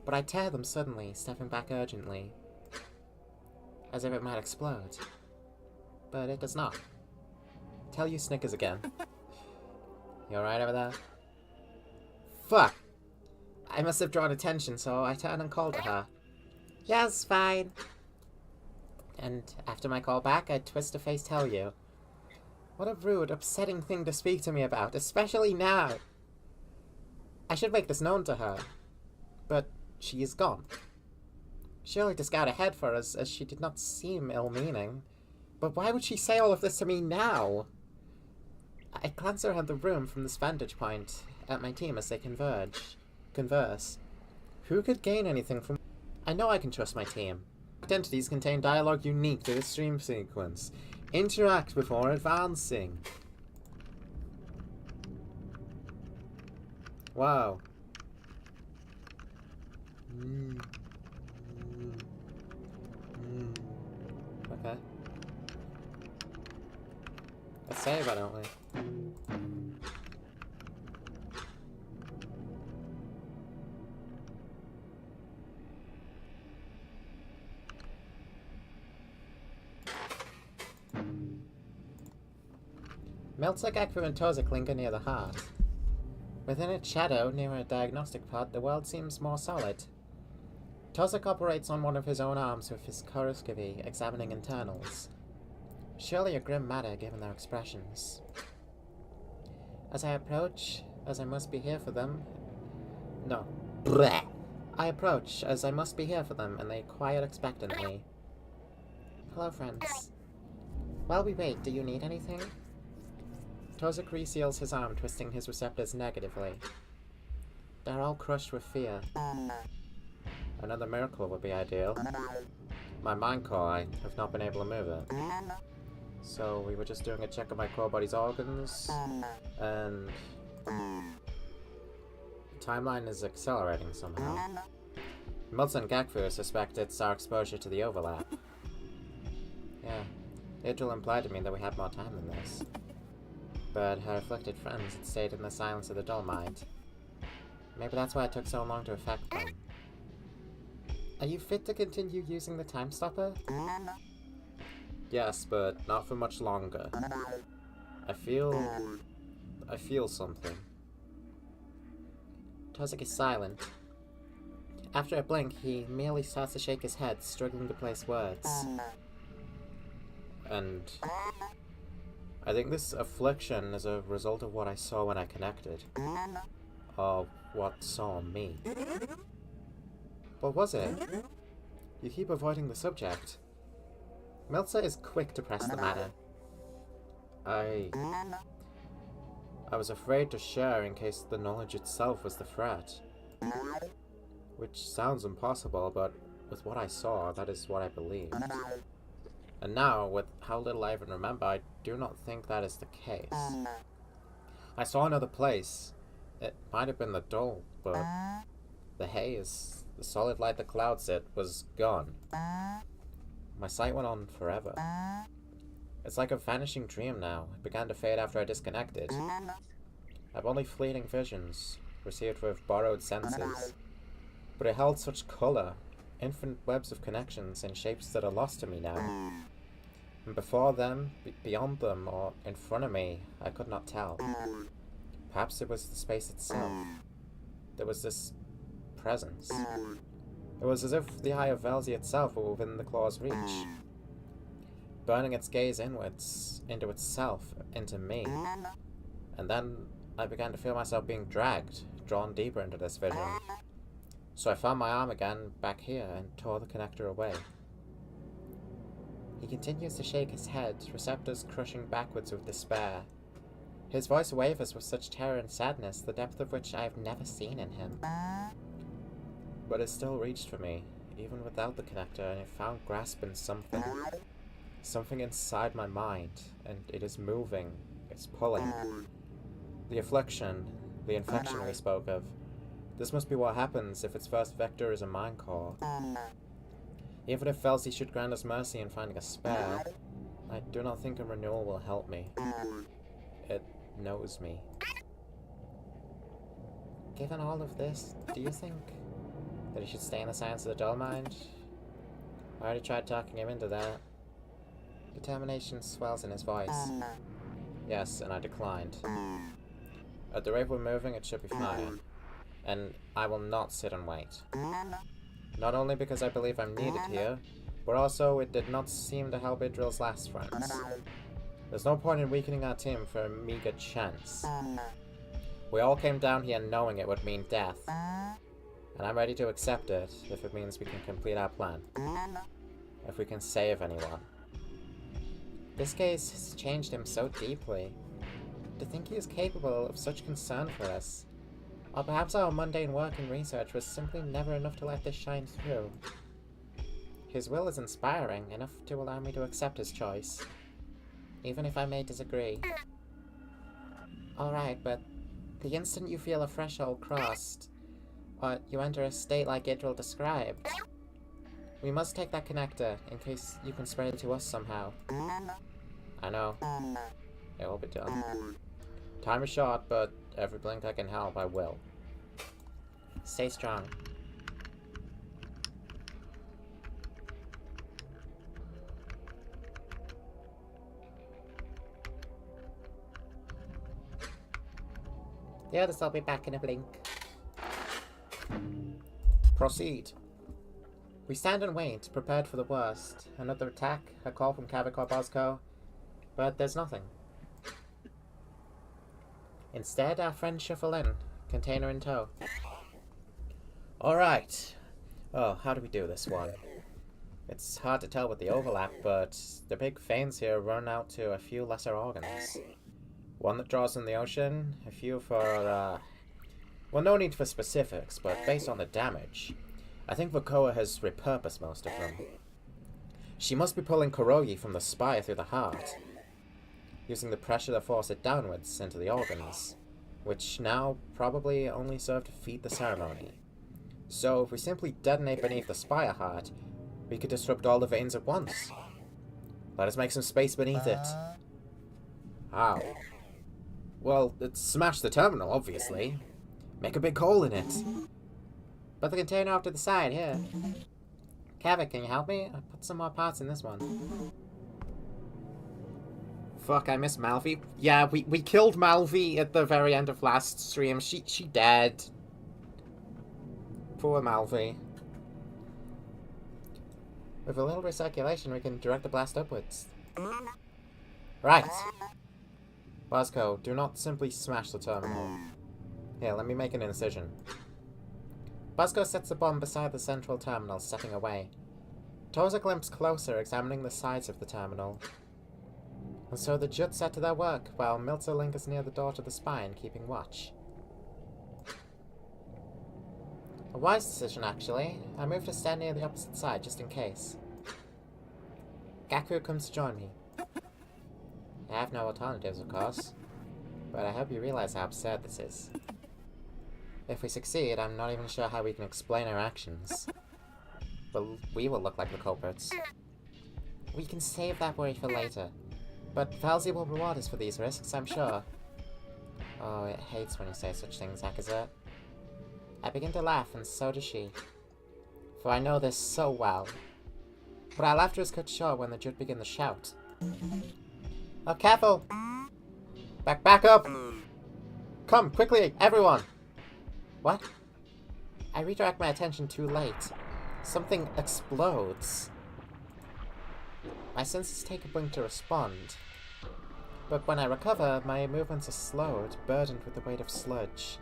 But I tear them suddenly, stepping back urgently. As if it might explode. But it does not. Tell You snickers again. You alright over there? Fuck! I must have drawn attention, so I turned and called to her. Yes, fine. And after my call back, I'd twist to face Tell You. What a rude, upsetting thing to speak to me about, especially now. I should make this known to her. But she is gone. Surely to scout ahead for us, as she did not seem ill-meaning. But why would she say all of this to me now? I glance around the room from this vantage point, at my team as they converse. Who could gain anything from... I know I can trust my team. Identities contain dialogue unique to the stream sequence. Interact before advancing. Wow. Okay. Let's save, why don't we? Meltzer, Akfu, and Tozak linger near the heart. Within its shadow, near a diagnostic pod, the world seems more solid. Tozak operates on one of his own arms with his corru.observer, examining internals. Surely a grim matter, given their expressions. As I approach, as I must be here for them... No. Bleh. I approach, as I must be here for them, and they quiet expectantly. Hello, friends. While we wait, do you need anything? Tozak reseals his arm, twisting his receptors negatively. They're all crushed with fear. Another miracle would be ideal. My mind core, I have not been able to move it. So we were just doing a check of my core body's organs, and the timeline is accelerating somehow. Milton and Gakfu suspect it's our exposure to the overlap. Yeah, Idril implied to me that we had more time than this. But her afflicted friends had stayed in the silence of the Dolmite. Maybe that's why it took so long to affect them. Are you fit to continue using the time stopper? Yes, but not for much longer. I feel something. Tozak is silent. After a blink, he merely starts to shake his head, struggling to place words. And I think this affliction is a result of what I saw when I connected. Or what saw me. What was it? You keep avoiding the subject. Meltzer is quick to press the matter. I was afraid to share in case the knowledge itself was the threat. Which sounds impossible, but with what I saw, that is what I believed. And now, with how little I even remember, I do not think that is the case. I saw another place. It might have been the Dole, but the haze, the solid light that clouds it, was gone. My sight went on forever. It's like a vanishing dream now. It began to fade after I disconnected. I've only fleeting visions, received with borrowed senses. But it held such color, infinite webs of connections in shapes that are lost to me now. And before them, beyond them, or in front of me, I could not tell. Perhaps it was the space itself. There was this presence. It was as if the eye of Velzy itself were within the claw's reach, burning its gaze inwards, into itself, into me. And then I began to feel myself being dragged, drawn deeper into this vision. So I found my arm again back here and tore the connector away. He continues to shake his head, receptors crushing backwards with despair. His voice wavers with such terror and sadness, the depth of which I have never seen in him. But it still reached for me, even without the connector, and it found grasp in something. Something inside my mind, and it is moving, it's pulling. The affliction, the infection we spoke of. This must be what happens if its first vector is a mind core. Even if Velzy should grant us mercy in finding a spare, I do not think a renewal will help me. It knows me. Given all of this, do you think that he should stay in the science of the dull mind? I already tried talking him into that. Determination swells in his voice. Yes, and I declined. At the rate we're moving, it should be fine. And I will not sit and wait. Not only because I believe I'm needed here, but also it did not seem to help Idril's last friends. There's no point in weakening our team for a meager chance. We all came down here knowing it would mean death. And I'm ready to accept it if it means we can complete our plan. If we can save anyone. This case has changed him so deeply. To think he is capable of such concern for us. Or perhaps our mundane work and research was simply never enough to let this shine through. His will is inspiring, enough to allow me to accept his choice. Even if I may disagree. Alright, but the instant you feel a threshold crossed, or you enter a state like Idril described, we must take that connector, in case you can spread it to us somehow. I know. It will be done. Time is short, but every blink I can help, I will. Stay strong. The others will be back in a blink. Proceed. We stand and wait, prepared for the worst. Another attack, a call from Kavik or Bosco, but there's nothing. Instead, our friends shuffle in, container in tow. Alright. Oh, how do we do this one? It's hard to tell with the overlap, but the big veins here run out to a few lesser organs. One that draws from the ocean, a few for, well, no need for specifics, but based on the damage, I think Vokoa has repurposed most of them. She must be pulling Kuroyi from the spire through the heart, using the pressure to force it downwards into the organs, which now probably only serve to feed the ceremony. So if we simply detonate beneath the spire heart, we could disrupt all the veins at once. Let us make some space beneath it. How? Well, smash the terminal, obviously. Make a big hole in it. Put the container off to the side, here. Kavik, can you help me? I put some more parts in this one. Fuck, I miss Malvi. Yeah, we killed Malvi at the very end of last stream. She dead. Poor Malvi. With a little recirculation, we can direct the blast upwards. Right. Bosco, do not simply smash the terminal. Here, let me make an incision. Bosco sets the bomb beside the central terminal, stepping away. Toes a glimpse closer, examining the sides of the terminal. And so the Jut set to their work, while Milter lingers near the door to the spine, keeping watch. A wise decision, actually. I moved to stand near the opposite side, just in case. Gaku comes to join me. I have no alternatives, of course. But I hope you realize how absurd this is. If we succeed, I'm not even sure how we can explain our actions. But we will look like the culprits. We can save that worry for later. But Valzy will reward us for these risks, I'm sure. Oh, it hates when you say such things, Akazet. I begin to laugh, and so does she. For I know this so well. But our laughter is cut short when the Jut begin to shout. Oh, careful! Back up! Come, quickly, everyone! What? I redirect my attention too late. Something explodes. My senses take a blink to respond. But when I recover, my movements are slowed, burdened with the weight of sludge.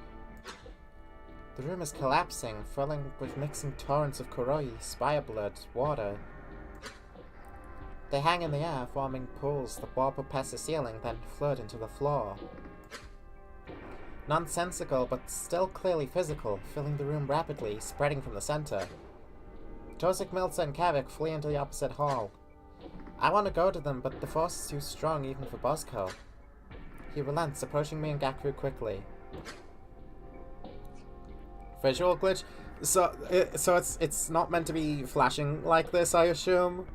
The room is collapsing, filling with mixing torrents of Kuroi, spire blood, water. They hang in the air, forming pools that warp up past the ceiling, then flood into the floor. Nonsensical, but still clearly physical, filling the room rapidly, spreading from the center. Tozik, Miltza, and Kavik flee into the opposite hall. I want to go to them, but the force is too strong even for Bosco. He relents, approaching me and Gaku quickly. Visual glitch? So it's not meant to be flashing like this, I assume?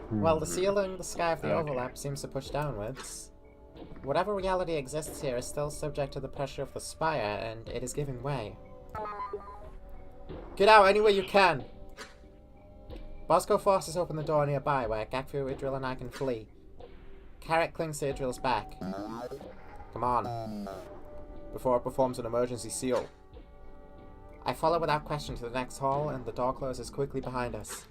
Well, the ceiling, the sky of the overlap seems to push downwards. Whatever reality exists here is still subject to the pressure of the spire, and it is giving way. Get out any way you can! Bosco forces open the door nearby, where Gaku, Idril, and I can flee. Carrot clings to Idril's back. Come on. Before it performs an emergency seal. I follow without question to the next hall, and the door closes quickly behind us.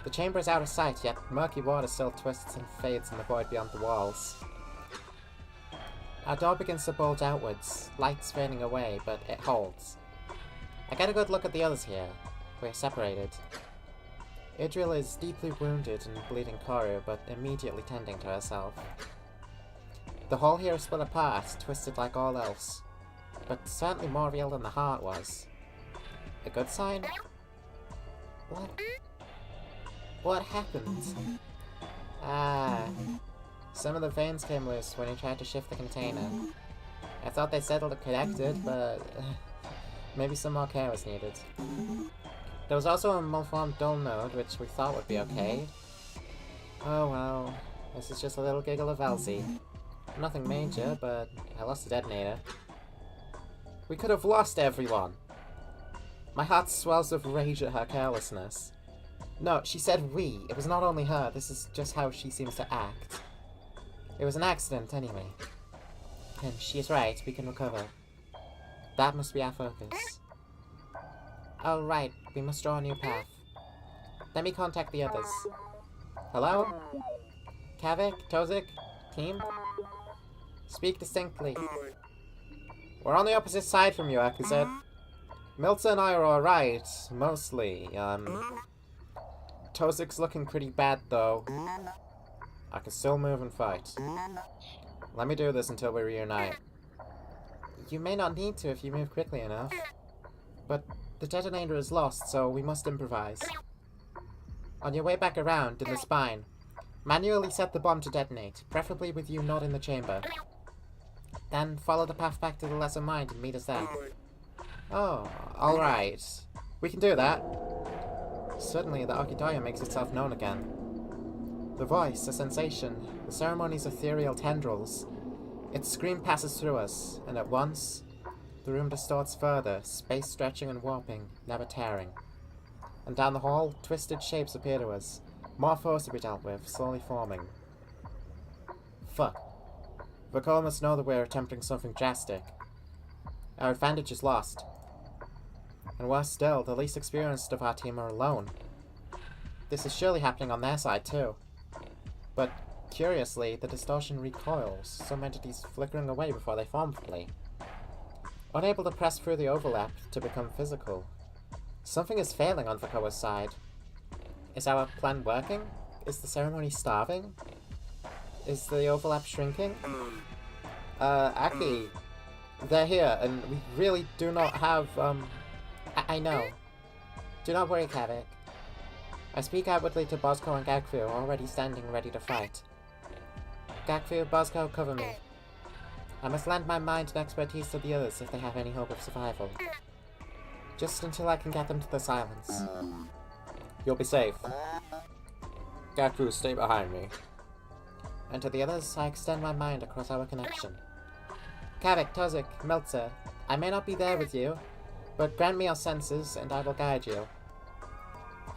The chamber is out of sight, yet murky water still twists and fades in the void beyond the walls. Our door begins to bulge outwards, lights fading away, but it holds. I get a good look at the others here. We're separated. Idril is deeply wounded and bleeding corru, but immediately tending to herself. The hall here is split apart, twisted like all else, but certainly more real than the heart was. A good sign? What happened? Ah, some of the veins came loose when he tried to shift the container. I thought they settled it connected, but maybe some more care was needed. There was also a malformed dull node, which we thought would be okay. Oh well, this is just a little giggle of Elsie. Nothing major, but I lost the detonator. We could have lost everyone! My heart swells with rage at her carelessness. No, she said we. It was not only her, this is just how she seems to act. It was an accident, anyway. And she is right, we can recover. That must be our focus. Oh right, we must draw a new path. Let me contact the others. Hello? Kavik? Tozik? Team? Speak distinctly. We're on the opposite side from you, Akazet. Milton and I are alright, mostly. Tozik's looking pretty bad, though. I can still move and fight. Let me do this until we reunite. You may not need to if you move quickly enough. But the detonator is lost, so we must improvise. On your way back around, in the spine, manually set the bomb to detonate, preferably with you not in the chamber. Then follow the path back to the lesser mind and meet us there. Oh, alright. We can do that. Suddenly, the Okidoya makes itself known again. The voice, the sensation, the ceremony's ethereal tendrils. Its scream passes through us, and at once, the room distorts further, space stretching and warping, never tearing. And down the hall, twisted shapes appear to us, more foes to be dealt with, slowly forming. Fuck. Vakol must know that we're attempting something drastic. Our advantage is lost. And worse still, the least experienced of our team are alone. This is surely happening on their side too. But, curiously, the distortion recoils, some entities flickering away before they form fully. Unable to press through the overlap to become physical. Something is failing on Vakoa's side. Is our plan working? Is the ceremony starving? Is the overlap shrinking? Aki, they're here, and we really do not have, I know. Do not worry, Kavik. I speak outwardly to Bosco and Gagfu, already standing ready to fight. Gagfu, Bosco, cover me. I must lend my mind and expertise to the others if they have any hope of survival. Just until I can get them to the silence. You'll be safe. Gagfu, stay behind me. And to the others, I extend my mind across our connection. Kavik, Tozik, Meltzer, I may not be there with you, but grant me your senses and I will guide you.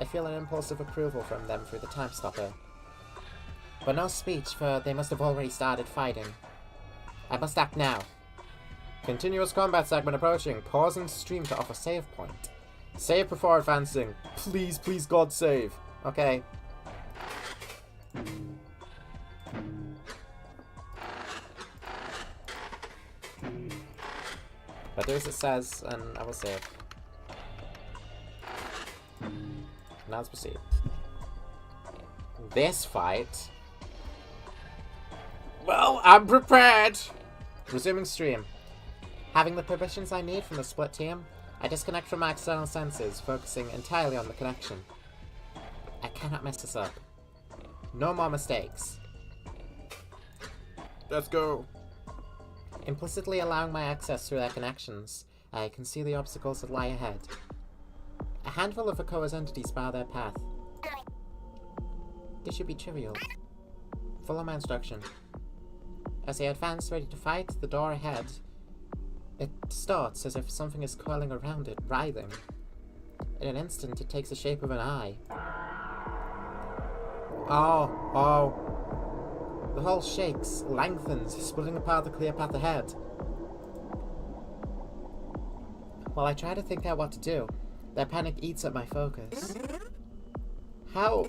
I feel an impulse of approval from them through the time stopper. But no speech, for they must have already started fighting. I must act now. Continuous combat segment approaching. Pausing stream to offer save point. Save before advancing. Please, please, God, save. Okay. But do as it says, and I will save. Now let's proceed. This fight. Well, I'm prepared! Resuming stream. Having the permissions I need from the split team, I disconnect from my external senses, focusing entirely on the connection. I cannot mess this up. No more mistakes. Let's go. Implicitly allowing my access through their connections, I can see the obstacles that lie ahead. A handful of Vakoa's entities bar their path. This should be trivial. Follow my instruction. As they advance ready to fight, the door ahead, it starts as if something is coiling around it, writhing. In an instant, it takes the shape of an eye. Oh. The hole shakes, lengthens, splitting apart the clear path ahead. While I try to think out what to do, their panic eats at my focus. How?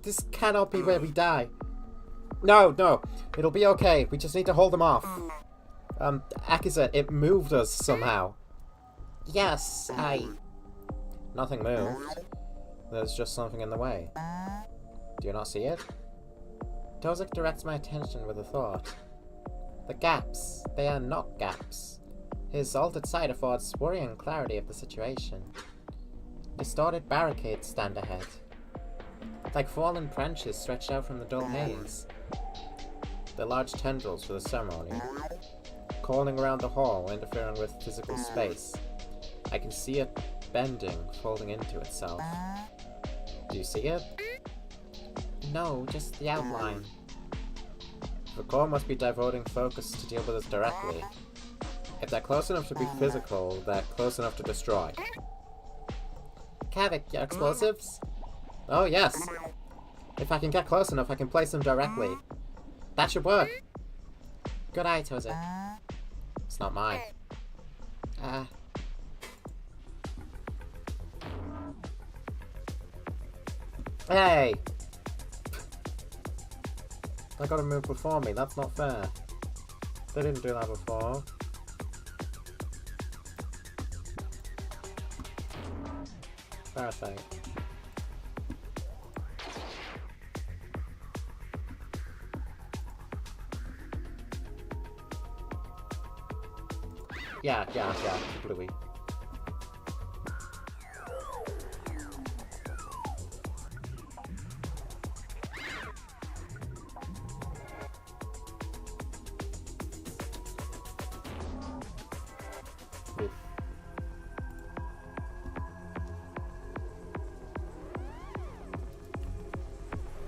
This cannot be where we die. No, it'll be okay. We just need to hold them off. Akiza, it moved us somehow. Yes, Nothing moved. There's just something in the way. Do you not see it? Tozik directs my attention with a thought. The gaps, they are not gaps. His altered sight affords worrying clarity of the situation. Distorted barricades stand ahead. Like fallen branches stretched out from the dull haze. The large tendrils for the ceremony. Coiling around the hall, interfering with physical space. I can see it bending, folding into itself. Do you see it? No, just the outline. The core must be diverting focus to deal with us directly. If they're close enough to be physical, they're close enough to destroy. Kavik, your explosives? Oh yes! If I can get close enough, I can place them directly. That should work! Good eye, Tozik. It's not mine. Hey! I gotta move before me, that's not fair. They didn't do that before. Perfect. Yeah, Bluey. Oof.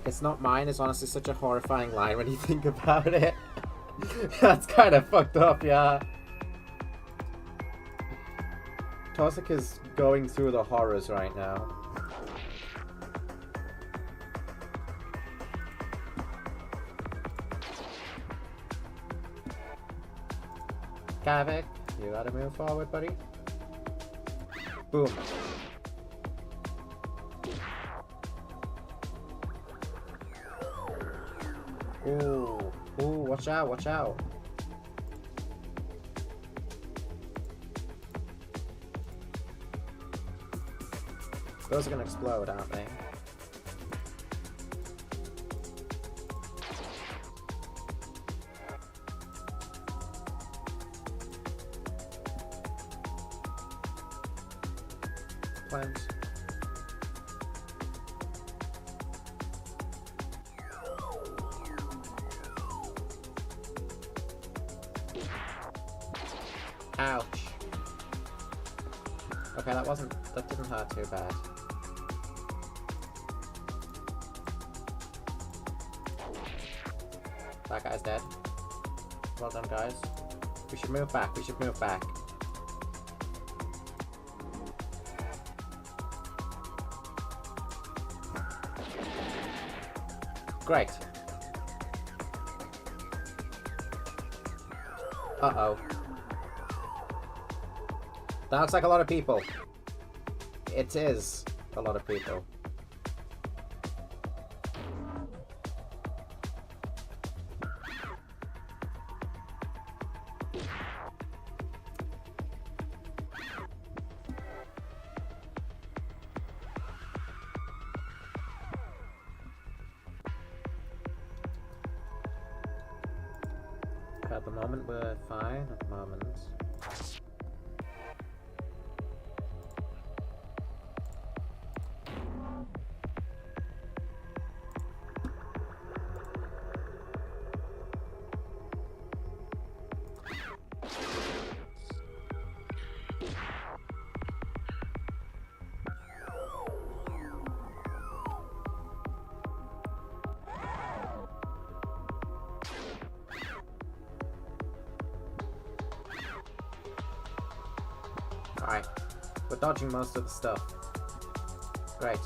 It's not mine is honestly such a horrifying line when you think about it. That's kind of fucked up, yeah. Tosik is going through the horrors right now. Kavik, you gotta move forward, buddy. Boom. Ooh, watch out, watch out. Those are gonna explode, aren't they? Plant. Ouch. Okay, that didn't hurt too bad. That guy's dead. Well done, guys. We should move back, Great. Uh-oh. That looks like a lot of people. It is a lot of people. At the moment, we're fine. At the moment. Alright, we're dodging most of the stuff. Great.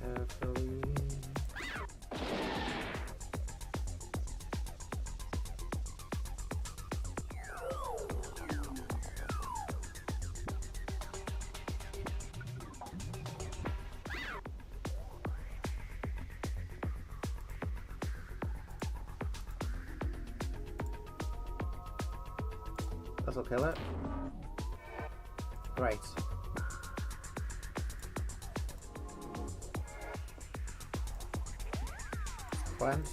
Carefully. This'll kill it. Great. Plant.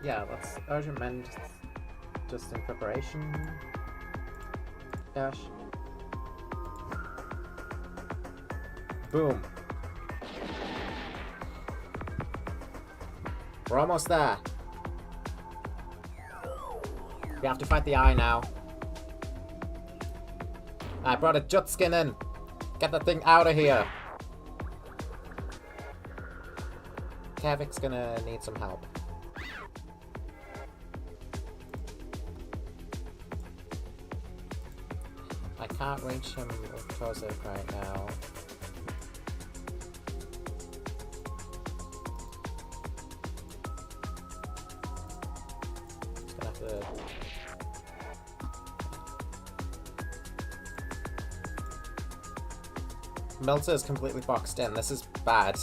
Yeah, let's urgent mend just in preparation. Dash. Boom. We're almost there. We have to fight the eye now. I brought a Jutskin in. Get that thing out of here. Kavik's gonna need some help. can't reach him with Tozik right now. Just gonna have to... Melter is completely boxed in. This is bad.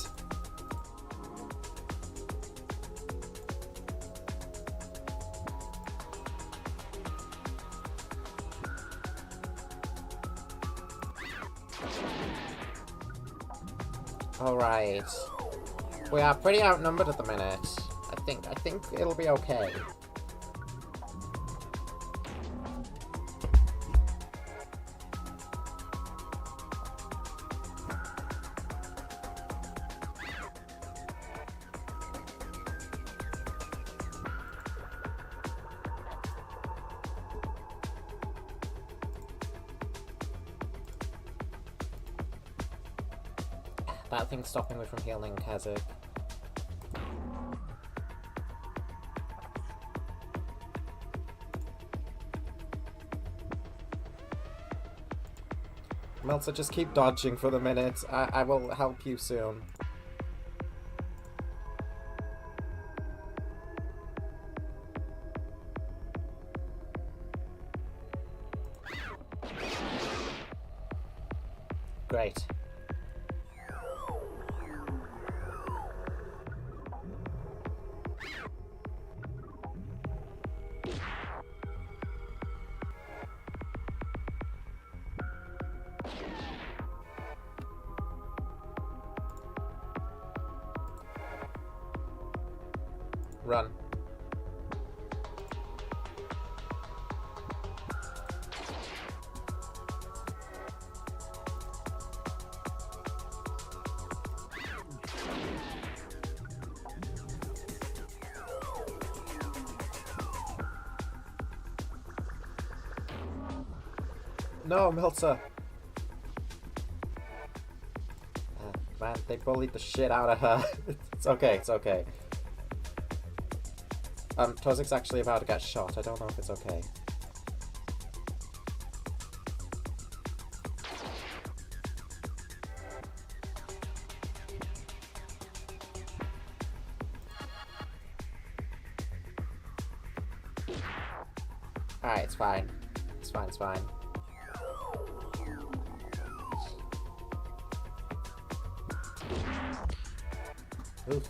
Alright. We are pretty outnumbered at the minute. I think it'll be okay. That thing's stopping me from healing Kazakh. Meltzer, just keep dodging for the minute. I will help you soon. Great. Run. No, Meltzer. Man, they bullied the shit out of her. It's okay, it's okay. Tozik's actually about to get shot. I don't know if it's okay. Alright, it's fine. It's fine, it's fine. Oof.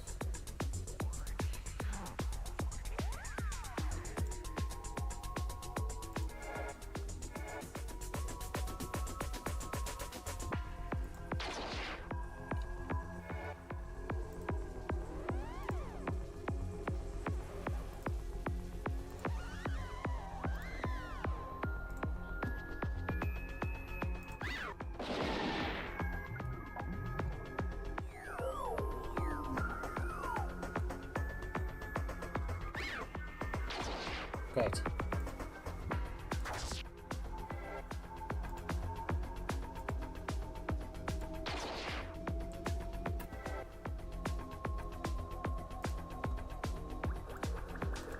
Great.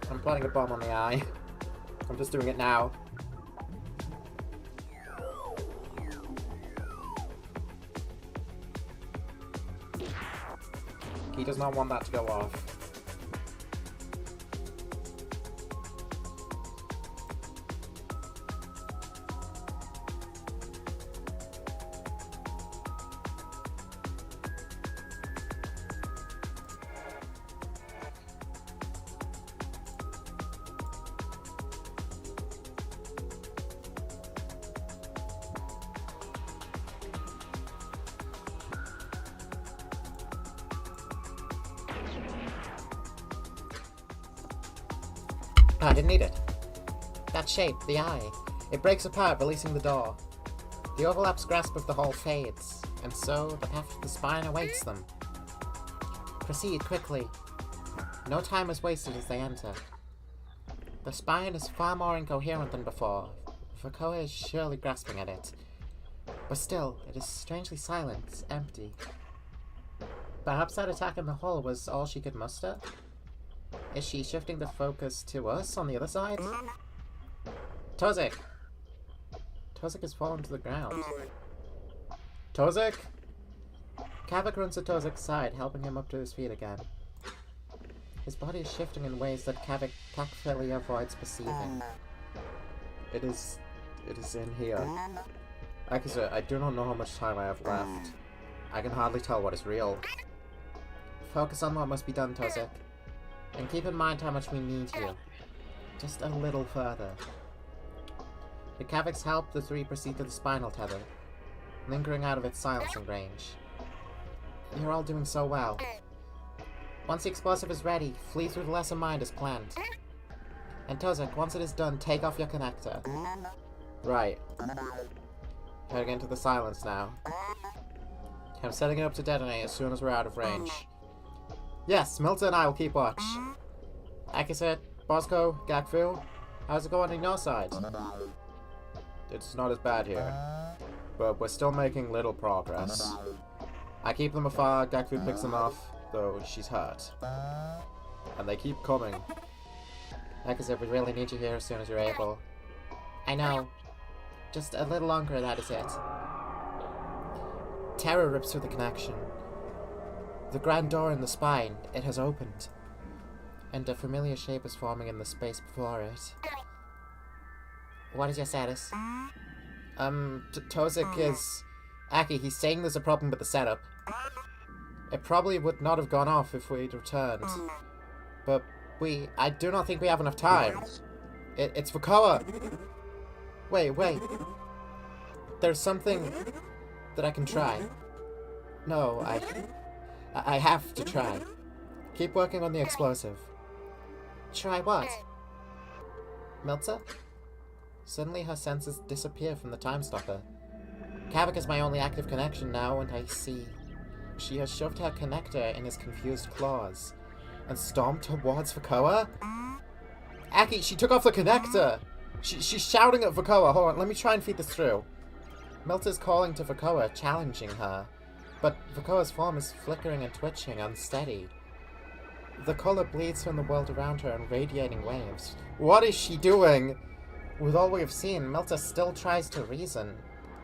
I'm planting a bomb on the eye. I'm just doing it now. He does not want that to go off. I didn't need it. That shape, the eye. It breaks apart, releasing the door. The overlap's grasp of the hall fades, and so the path to the spine awaits them. Proceed quickly. No time is wasted as they enter. The spine is far more incoherent than before. Vakoa is surely grasping at it. But still, it is strangely silent, empty. Perhaps that attack in the hall was all she could muster? Is she shifting the focus to us on the other side? Tozik! Tozik has fallen to the ground. Tozik? Kavik runs to Tozik's side, helping him up to his feet again. His body is shifting in ways that Kavik tactfully avoids perceiving. It is in here. Akaza, I do not know how much time I have left. I can hardly tell what is real. Focus on what must be done, Tozik. And keep in mind how much we need you. Just a little further. With Kavik's help, the three proceed to the spinal tether, lingering out of its silencing range. You're all doing so well. Once the explosive is ready, flee through the lesser mind as planned. And Tozik, once it is done, take off your connector. Right. Heading into the silence now. I'm setting it up to detonate as soon as we're out of range. Yes, Milton and I will keep watch. Akaset, Bosco, Gakfu, how's it going on your side? It's not as bad here, but we're still making little progress. I keep them afar, Gakfu picks them off, though she's hurt. And they keep coming. Akaset, we really need you here as soon as you're able. I know. Just a little longer, that is it. Terror rips through the connection. The grand door in the spine, it has opened. And a familiar shape is forming in the space before it. What is your status? Tozik is... Aki, he's saying there's a problem with the setup. It probably would not have gone off if we'd returned. But I do not think we have enough time. It's Vakoa! Wait. There's something that I can try. No, I have to try. Keep working on the explosive. Try what? Miltza? Suddenly her senses disappear from the time stopper. Kavik is my only active connection now, and I see. She has shoved her connector in his confused claws and stomped towards Vakoa? Aki, she took off the connector! She's shouting at Vakoa. Hold on, let me try and feed this through. Milta's calling to Vakoa, challenging her. But Vakoa's form is flickering and twitching, unsteady. The color bleeds from the world around her in radiating waves. What is she doing? With all we have seen, Milta still tries to reason.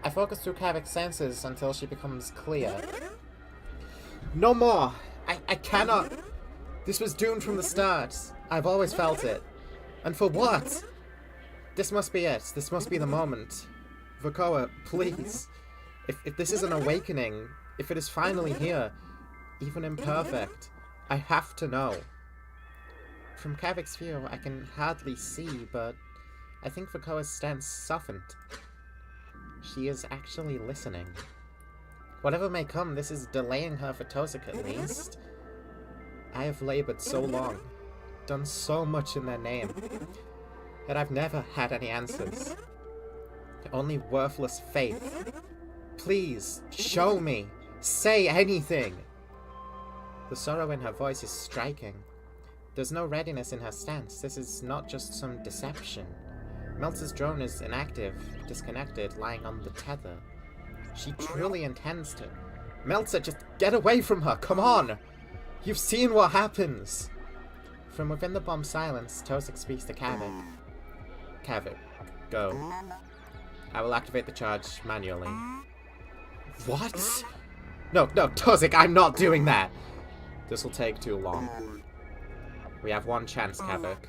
I focus through Kavik's senses until she becomes clear. No more! I cannot! This was doomed from the start. I've always felt it. And for what? This must be it. This must be the moment. Vakoa, please. If this is an awakening, if it is finally here, even imperfect, I have to know. From Kavik's view, I can hardly see, but I think Vakoa's stance softened. She is actually listening. Whatever may come, this is delaying her for Tozik at least. I have labored so long, done so much in their name, yet I've never had any answers. Only worthless faith. Please, show me. Say anything. The sorrow in her voice is striking. There's no readiness in her stance. This is not just some deception. Meltz's drone is inactive, disconnected, lying on the tether. She truly intends to. Meltzer, just get away from her! Come on! You've seen what happens! From within the bomb's silence, Tozik speaks to Kavik. Kavik, go. I will activate the charge manually. What? No, Tozik, I'm not doing that! This will take too long. We have one chance, Kavik.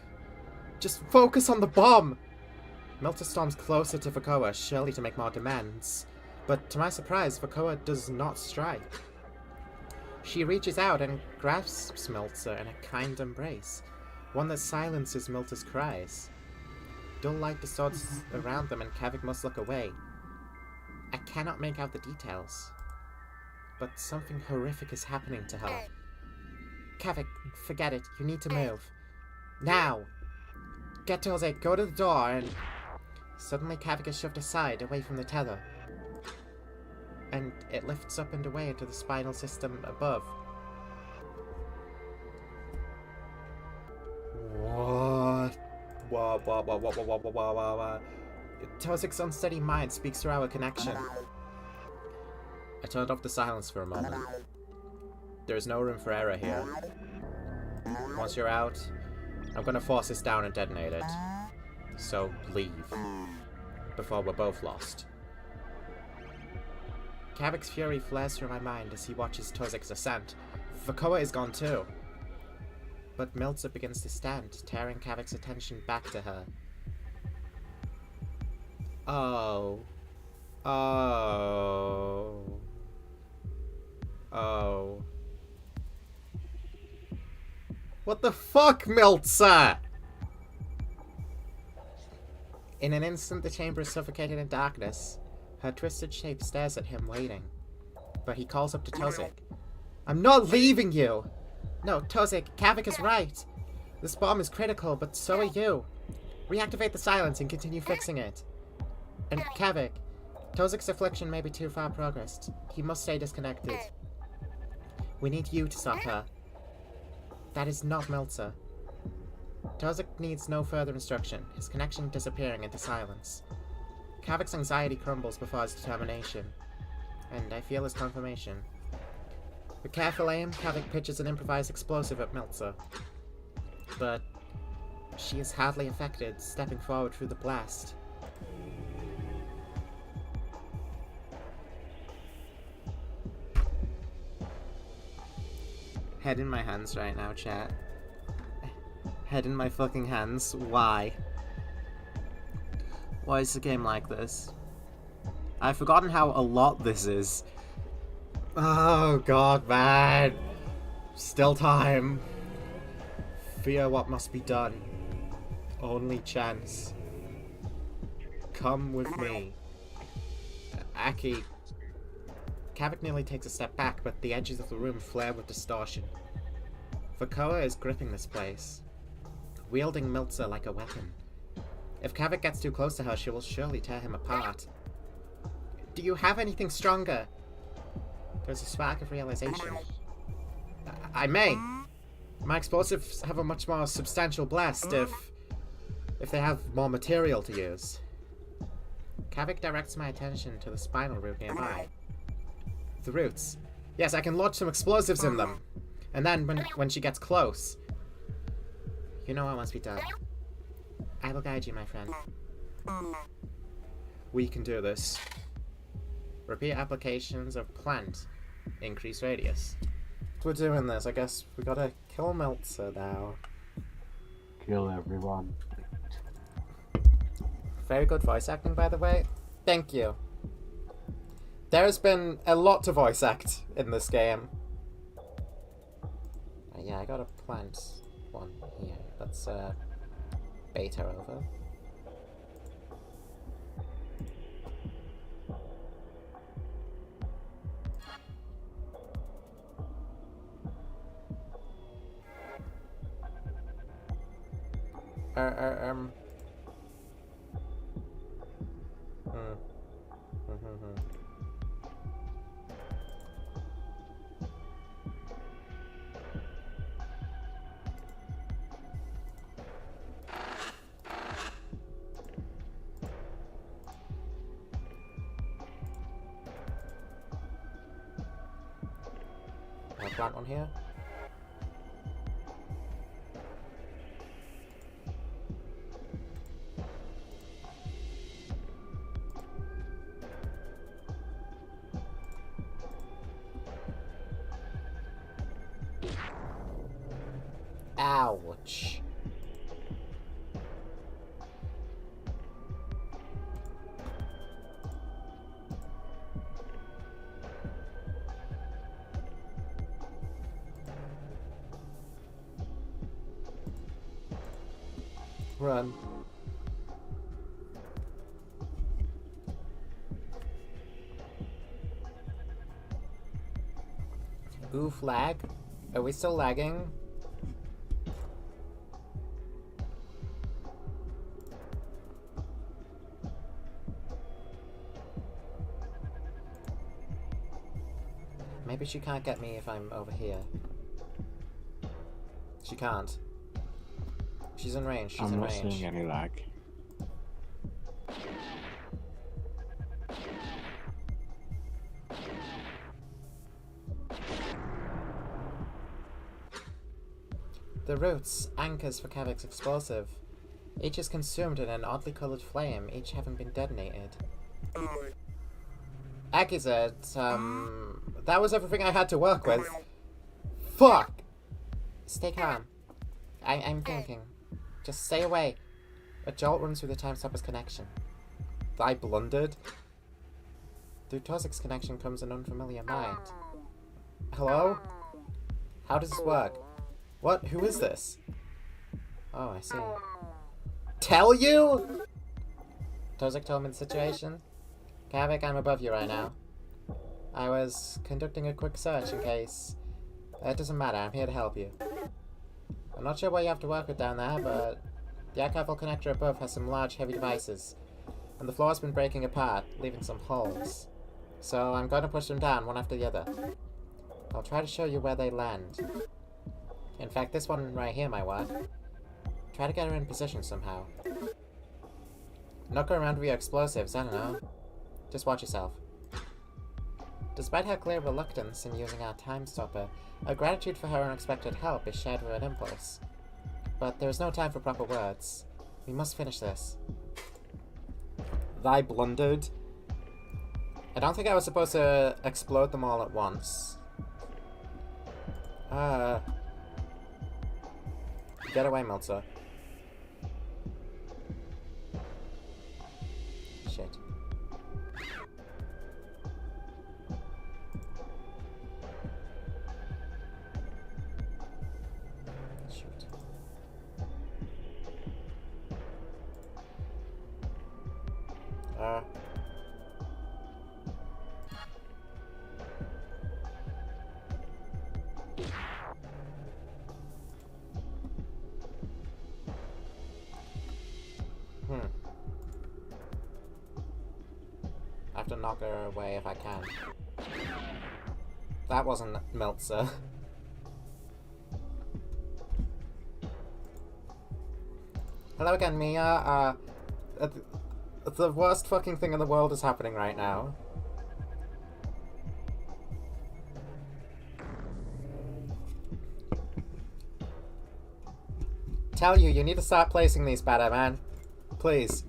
Just focus on the bomb! Melter storms closer to Vakoa, surely to make more demands. But to my surprise, Vakoa does not strike. She reaches out and grasps Meltzer in a kind embrace, one that silences Melter's cries. Dull light distorts around them and Kavik must look away. I cannot make out the details, but something horrific is happening to her. Kavik, forget it. You need to move. Now! Get to Jose, go to the door, and... Suddenly Kavik is shoved aside, away from the tether. And it lifts up and away into the spinal system above. What? What? Tozik's unsteady mind speaks through our connection. I turned off the silence for a moment. There is no room for error here. Once you're out, I'm gonna force this down and detonate it. So, leave. before we're both lost. Kavik's fury flares through my mind as he watches Tozik's ascent. Vakoa is gone too. But Miltzer begins to stand, tearing Kavik's attention back to her. Oh. Oh. Oh. What the fuck, Miltzer? In an instant, the chamber is suffocated in darkness. Her twisted shape stares at him, waiting. But he calls up to Tozik. I'm not leaving you! No, Tozik, Kavik is right. This bomb is critical, but so are you. Reactivate the silence and continue fixing it. And Kavik, Tozik's affliction may be too far progressed. He must stay disconnected. We need you to stop her. That is not Miltzer. Tozik needs no further instruction, his connection disappearing into silence. Kavik's anxiety crumbles before his determination, and I feel his confirmation. With careful aim, Kavik pitches an improvised explosive at Miltzer. But she is hardly affected, stepping forward through the blast. Head in my hands right now, chat. Head in my fucking hands. Why? Why is the game like this? I've forgotten how a lot this is. Oh god, man. Still time. Fear what must be done. Only chance. Come with me. Aki. Kavik nearly takes a step back, but the edges of the room flare with distortion. Vakoa is gripping this place, wielding Miltzer like a weapon. If Kavik gets too close to her, she will surely tear him apart. Do you have anything stronger? There's a spark of realization. I may. My explosives have a much more substantial blast if they have more material to use. Kavik directs my attention to the spinal root nearby. The roots. Yes, I can launch some explosives in them. And then, when she gets close, you know what must be done. I will guide you, my friend. We can do this. Repeat applications of plant. Increase radius. We're doing this. I guess we gotta kill Miltzer now. Kill everyone. Very good voice acting, by the way. Thank you. There's been a lot to voice act in this game. Yeah, I got a plant one here. Let's bait her over. I'll plant one here. Ouch. Run. Oof, lag? Are we still lagging? Maybe she can't get me if I'm over here. She can't. She's in range. She's in range. I'm not seeing any lag. The roots, anchors for Kavik's explosive. Each is consumed in an oddly colored flame, each having been detonated. Accurate, that was everything I had to work with. Fuck! Stay calm. I'm thinking. Just stay away. A jolt runs through the time stopper's connection. I blundered. Through Tozik's connection comes an unfamiliar mind. Hello? How does this work? What? Who is this? Oh, I see. Tell you? Tozik told me the situation. Kavik, I'm above you right now. I was conducting a quick search in case... It doesn't matter, I'm here to help you. I'm not sure what you have to work with down there, but... The archival connector above has some large, heavy devices. And the floor's been breaking apart, leaving some holes. So I'm going to push them down, one after the other. I'll try to show you where they land. In fact, this one right here might work. Try to get her in position somehow. Knock her around with your explosives, I don't know. Just watch yourself. Despite her clear reluctance in using our time stopper, our gratitude for her unexpected help is shared with an impulse. But there is no time for proper words. We must finish this. I blundered. I don't think I was supposed to explode them all at once. Get away, Meltzer. Shit. Shoot. I have to knock her away if I can. That wasn't Meltzer. Hello again, Mia. The worst fucking thing in the world is happening right now. Tell you need to start placing these better, man. Please.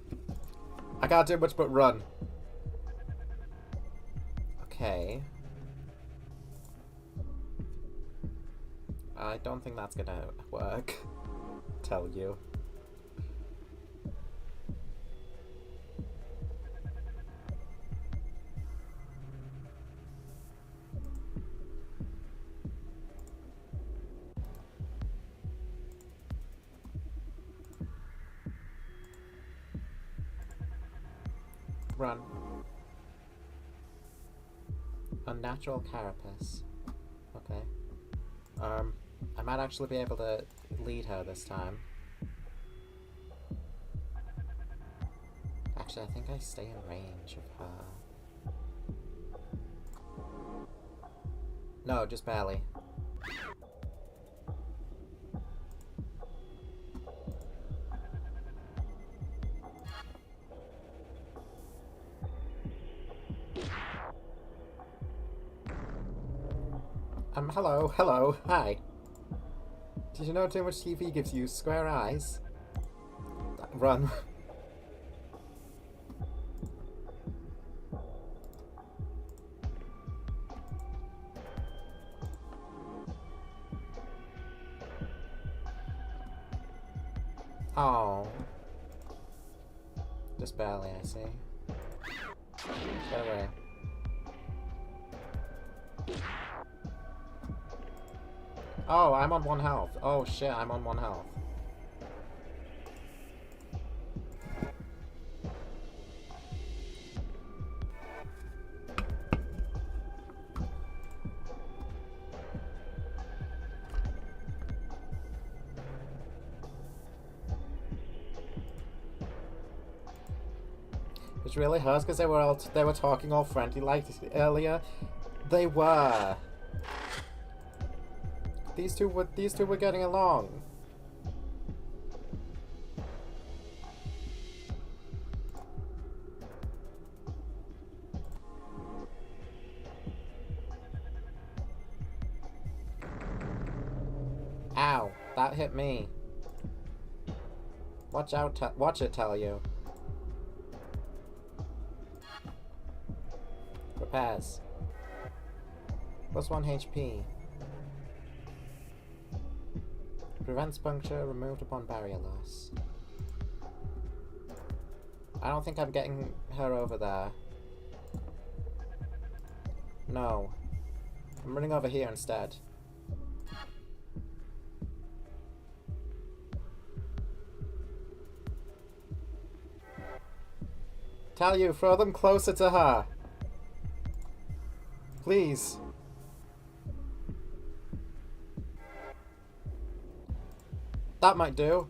I can't do much but run. Okay. I don't think that's gonna work. Tell you. Run. Unnatural carapace. Okay. I might actually be able to lead her this time. Actually, I think I stay in range of her. No, just barely. Hello, hi. Did you know too much TV gives you square eyes? Run. Oh. Just barely, I see. Get away. Oh, I'm on 1 health. Oh shit, I'm on 1 health. Which really hurts because they were talking all friendly like earlier. They were. These two were getting along. Ow, that hit me. Watch out, watch it, tell you. Repairs. +1 HP. Prevents puncture, removed upon barrier loss. I don't think I'm getting her over there. No. I'm running over here instead. Tell you, throw them closer to her. Please. That might do.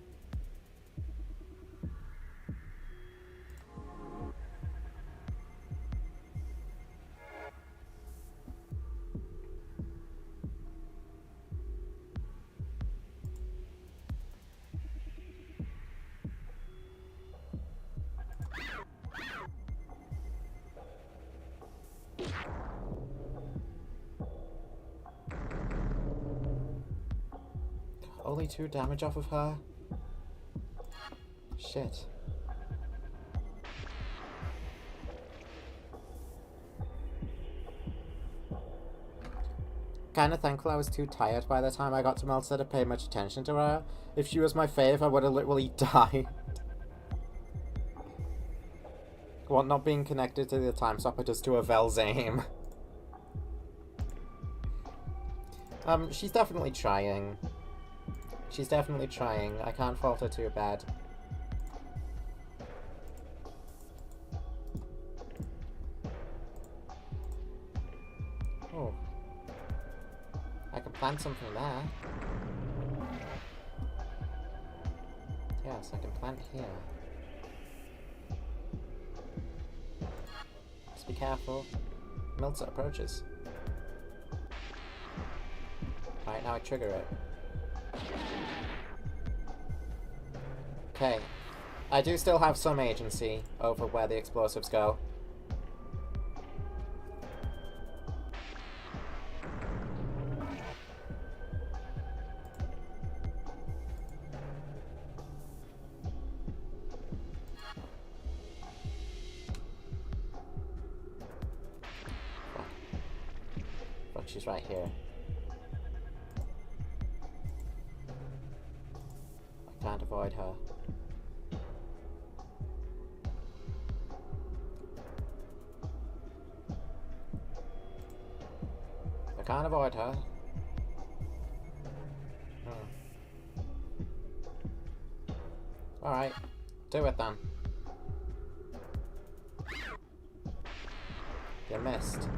Only 2 damage off of her? Shit. Kinda thankful I was too tired by the time I got to Meltzer to pay much attention to her. If she was my fave, I would have literally died. What not being connected to the time stopper does to a Vel's aim. She's definitely trying. She's definitely trying. I can't fault her too bad. Oh. I can plant something there. Yes, I can plant here. Just be careful. Meltzer approaches. Alright, now I trigger it. Okay. I do still have some agency over where the explosives go. Fuck, she's right here. I can't avoid her. I can't avoid her. Alright, do it then. You missed.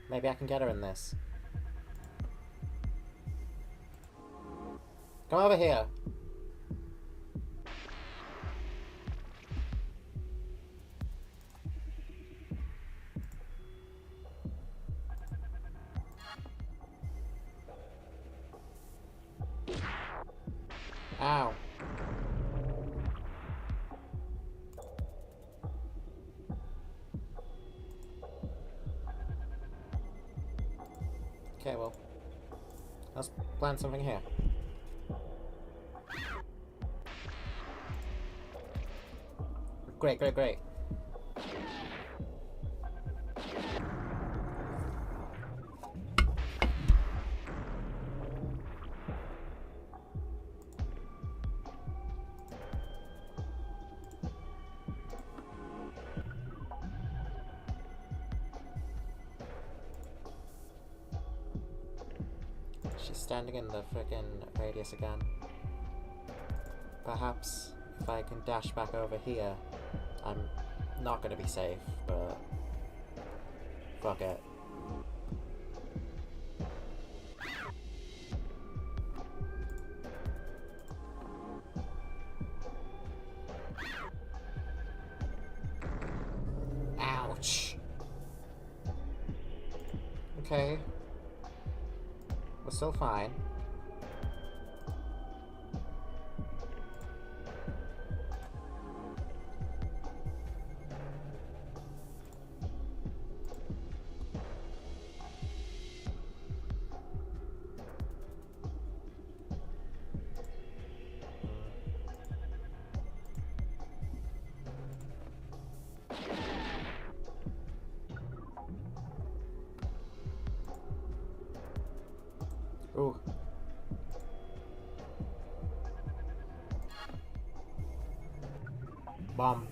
Maybe I can get her in this. Come over here. Ow. Okay, well, let's plant something here. Great, great, great. She's standing in the frickin' radius again. Perhaps if I can dash back over here, I'm not gonna be safe, but fuck it. okay. We're still fine. Ooh. Bomb.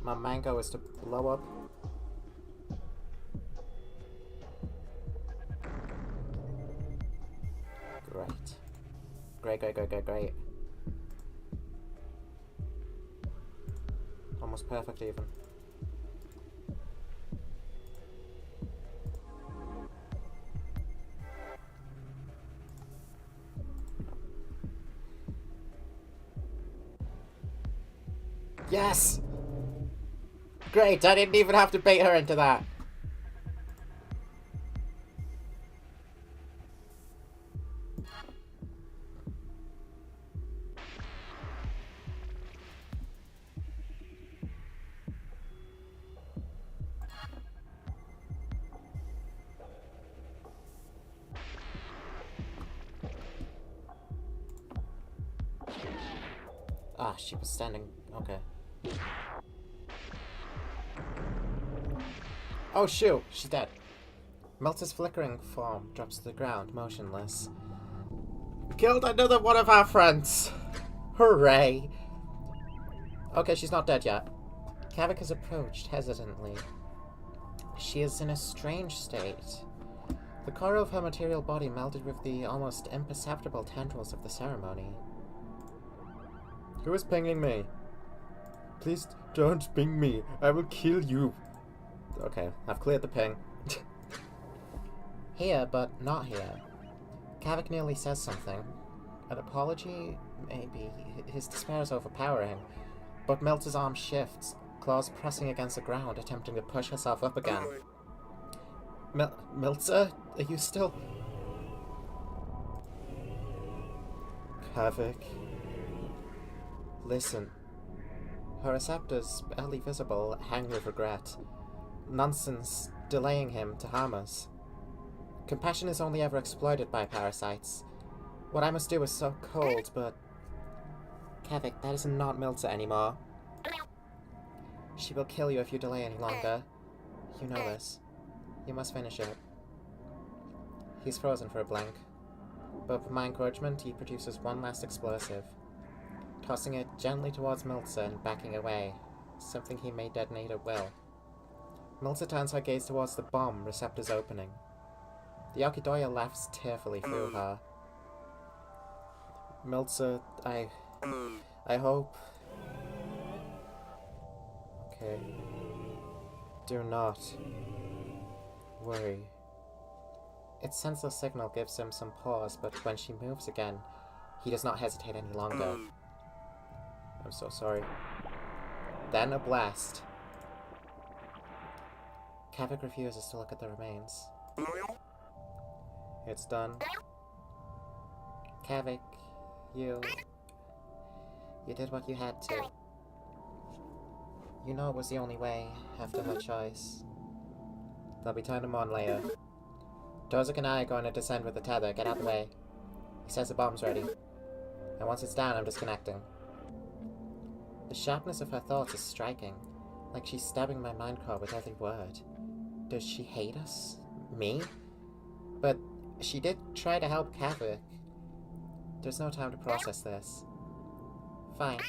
My mango is to blow up. Great. Great, great, great, great, great. Almost perfect even. Yes! Great, I didn't even have to bait her into that. Ah, she was standing. Okay. Oh shoot, she's dead. Melter's flickering form drops to the ground, motionless. Killed another one of our friends! Hooray! Okay, she's not dead yet. Kavik has approached hesitantly. She is in a strange state. The core of her material body melded with the almost imperceptible tendrils of the ceremony. Who is pinging me? Please don't ping me. I will kill you. Okay, I've cleared the ping. Here, but not here. Kavik nearly says something. An apology? Maybe. His despair is overpowering. But Meltzer's arm shifts, claws pressing against the ground, attempting to push herself up again. Meltzer? Are you still... Kavik? Listen. Her receptors, barely visible, hang with regret. Nonsense, delaying him to harm us. Compassion is only ever exploited by parasites. What I must do is so cold, but... Kavik, that is not Meltzer anymore. She will kill you if you delay any longer. You know this. You must finish it. He's frozen for a blank. But with my encouragement, he produces one last explosive. Tossing it gently towards Meltzer and backing away. Something he may detonate at will. Meltzer turns her gaze towards the bomb, receptors opening. The Orchidoya laughs tearfully through her. Meltzer, I hope... Okay. Do not worry. Its senseless signal gives him some pause, but when she moves again, he does not hesitate any longer. I'm so sorry. Then a blast. Kavik refuses to look at the remains. It's done. Kavik, you did what you had to. You know it was the only way, after her choice. They'll be turning them on later. Tozik and I are going to descend with the tether. Get out of the way. He says the bomb's ready. And once it's down, I'm disconnecting. The sharpness of her thoughts is striking, like she's stabbing my mind core with every word. Does she hate us? Me? But she did try to help Kavik. There's no time to process this. Fine.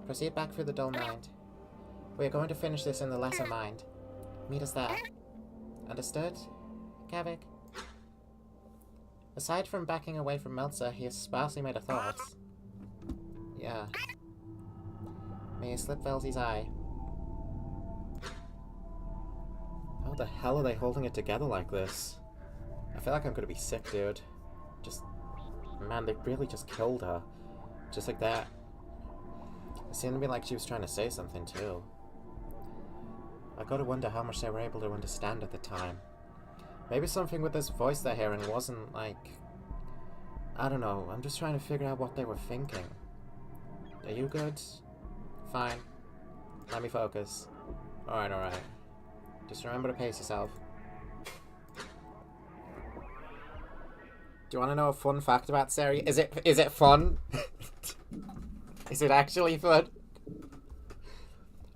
Proceed back through the dull mind. We are going to finish this in the lesser mind. Meet us there. Understood, Kavik? Aside from backing away from Meltzer, he has sparsely made a thought. Yeah. May you slip Velzy's eye. How the hell are they holding it together like this? I feel like I'm gonna be sick, dude. Just... Man, they really just killed her. Just like that. It seemed to me like she was trying to say something, too. I gotta wonder how much they were able to understand at the time. Maybe something with this voice they're hearing wasn't like... I don't know, I'm just trying to figure out what they were thinking. Are you good? Fine. Let me focus. Alright, alright. Just remember to pace yourself. Do you want to know a fun fact about Seri? Is it fun? Is it actually fun?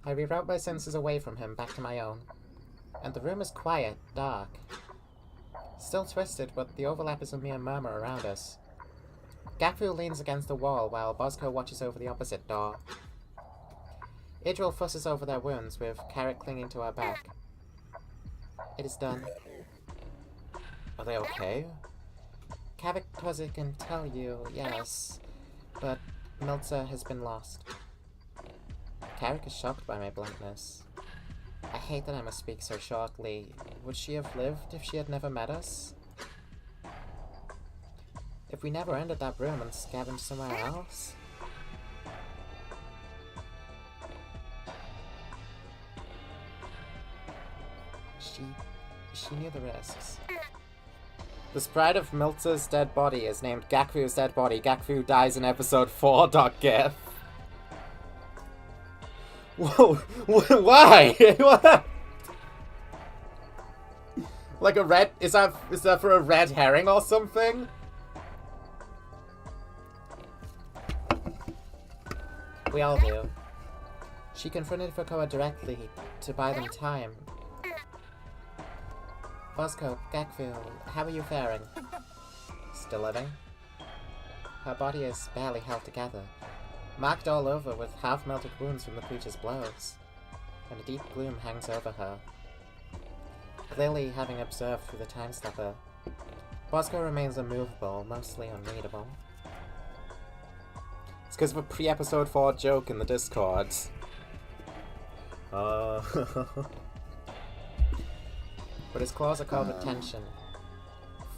I reroute my senses away from him, back to my own. And the room is quiet, dark. Still twisted, but the overlap is a mere murmur around us. Gakfu leans against the wall while Bosco watches over the opposite door. Idril fusses over their wounds, with Carrot clinging to her back. It is done. Are they okay? Kavik can tell you, yes, but Milza has been lost. Carrick is shocked by my blankness. I hate that I must speak so shortly. Would she have lived if she had never met us? If we never entered that room and scavenged somewhere else? She knew the risks. The sprite of Milza's dead body is named Gakfu's dead body. Gakfu dies in episode 4.gif. Whoa, why? What? Like a red, is that for a red herring or something? We all do. She confronted Fukoa directly to buy them time. Bosco, Gakfu, how are you faring? Still living? Her body is barely held together, marked all over with half-melted wounds from the creature's blows, and a deep gloom hangs over her. Clearly having observed through the time stopper, Bosco remains immovable, mostly unreadable. It's because of a pre-episode 4 joke in the Discord. But his claws are covered with tension.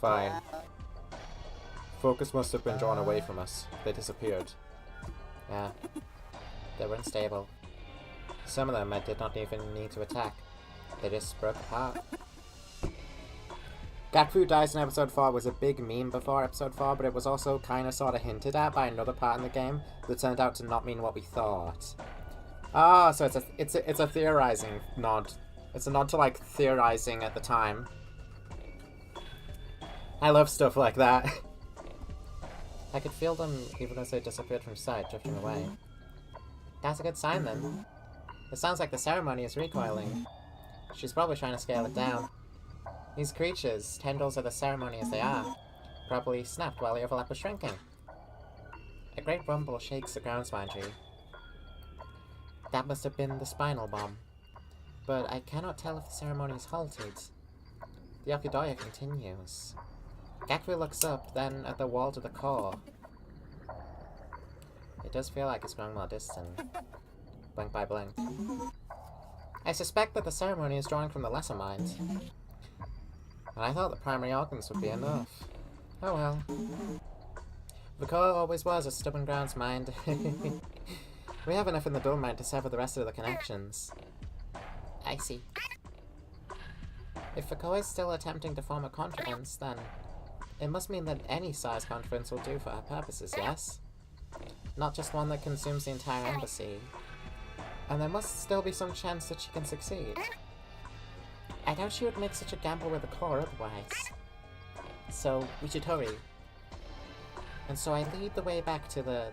Fine. Focus must have been drawn away from us. They disappeared. Yeah. They were unstable. Some of them I did not even need to attack. They just broke apart. Gakfu dies in episode 4 was a big meme before episode 4, but it was also kinda sorta hinted at by another part in the game that turned out to not mean what we thought. Ah, so it's a theorizing nod. It's a nod to, like, theorizing at the time. I love stuff like that. I could feel them even as they disappeared from sight, drifting away. That's a good sign, then. It sounds like the ceremony is recoiling. She's probably trying to scale it down. These creatures, tendrils of the ceremony as they are, probably snapped while the overlap was shrinking. A great rumble shakes the grounds behind you. That must have been the spinal bomb. But I cannot tell if the ceremony is halted. The Okudoya continues. Gakfu looks up, then at the wall to the core. It does feel like it's growing more distant. Blink by blink. I suspect that the ceremony is drawing from the lesser mind. And I thought the primary organs would be enough. Oh well. The core always was a stubborn grounds mind. We have enough in the dull mind to sever the rest of the connections. I see. If Fukoa is still attempting to form a confidence, then it must mean that any size confidence will do for her purposes, yes? Not just one that consumes the entire embassy. And there must still be some chance that she can succeed. I doubt she would make such a gamble with a core otherwise. So, we should hurry. And so I lead the way back to the...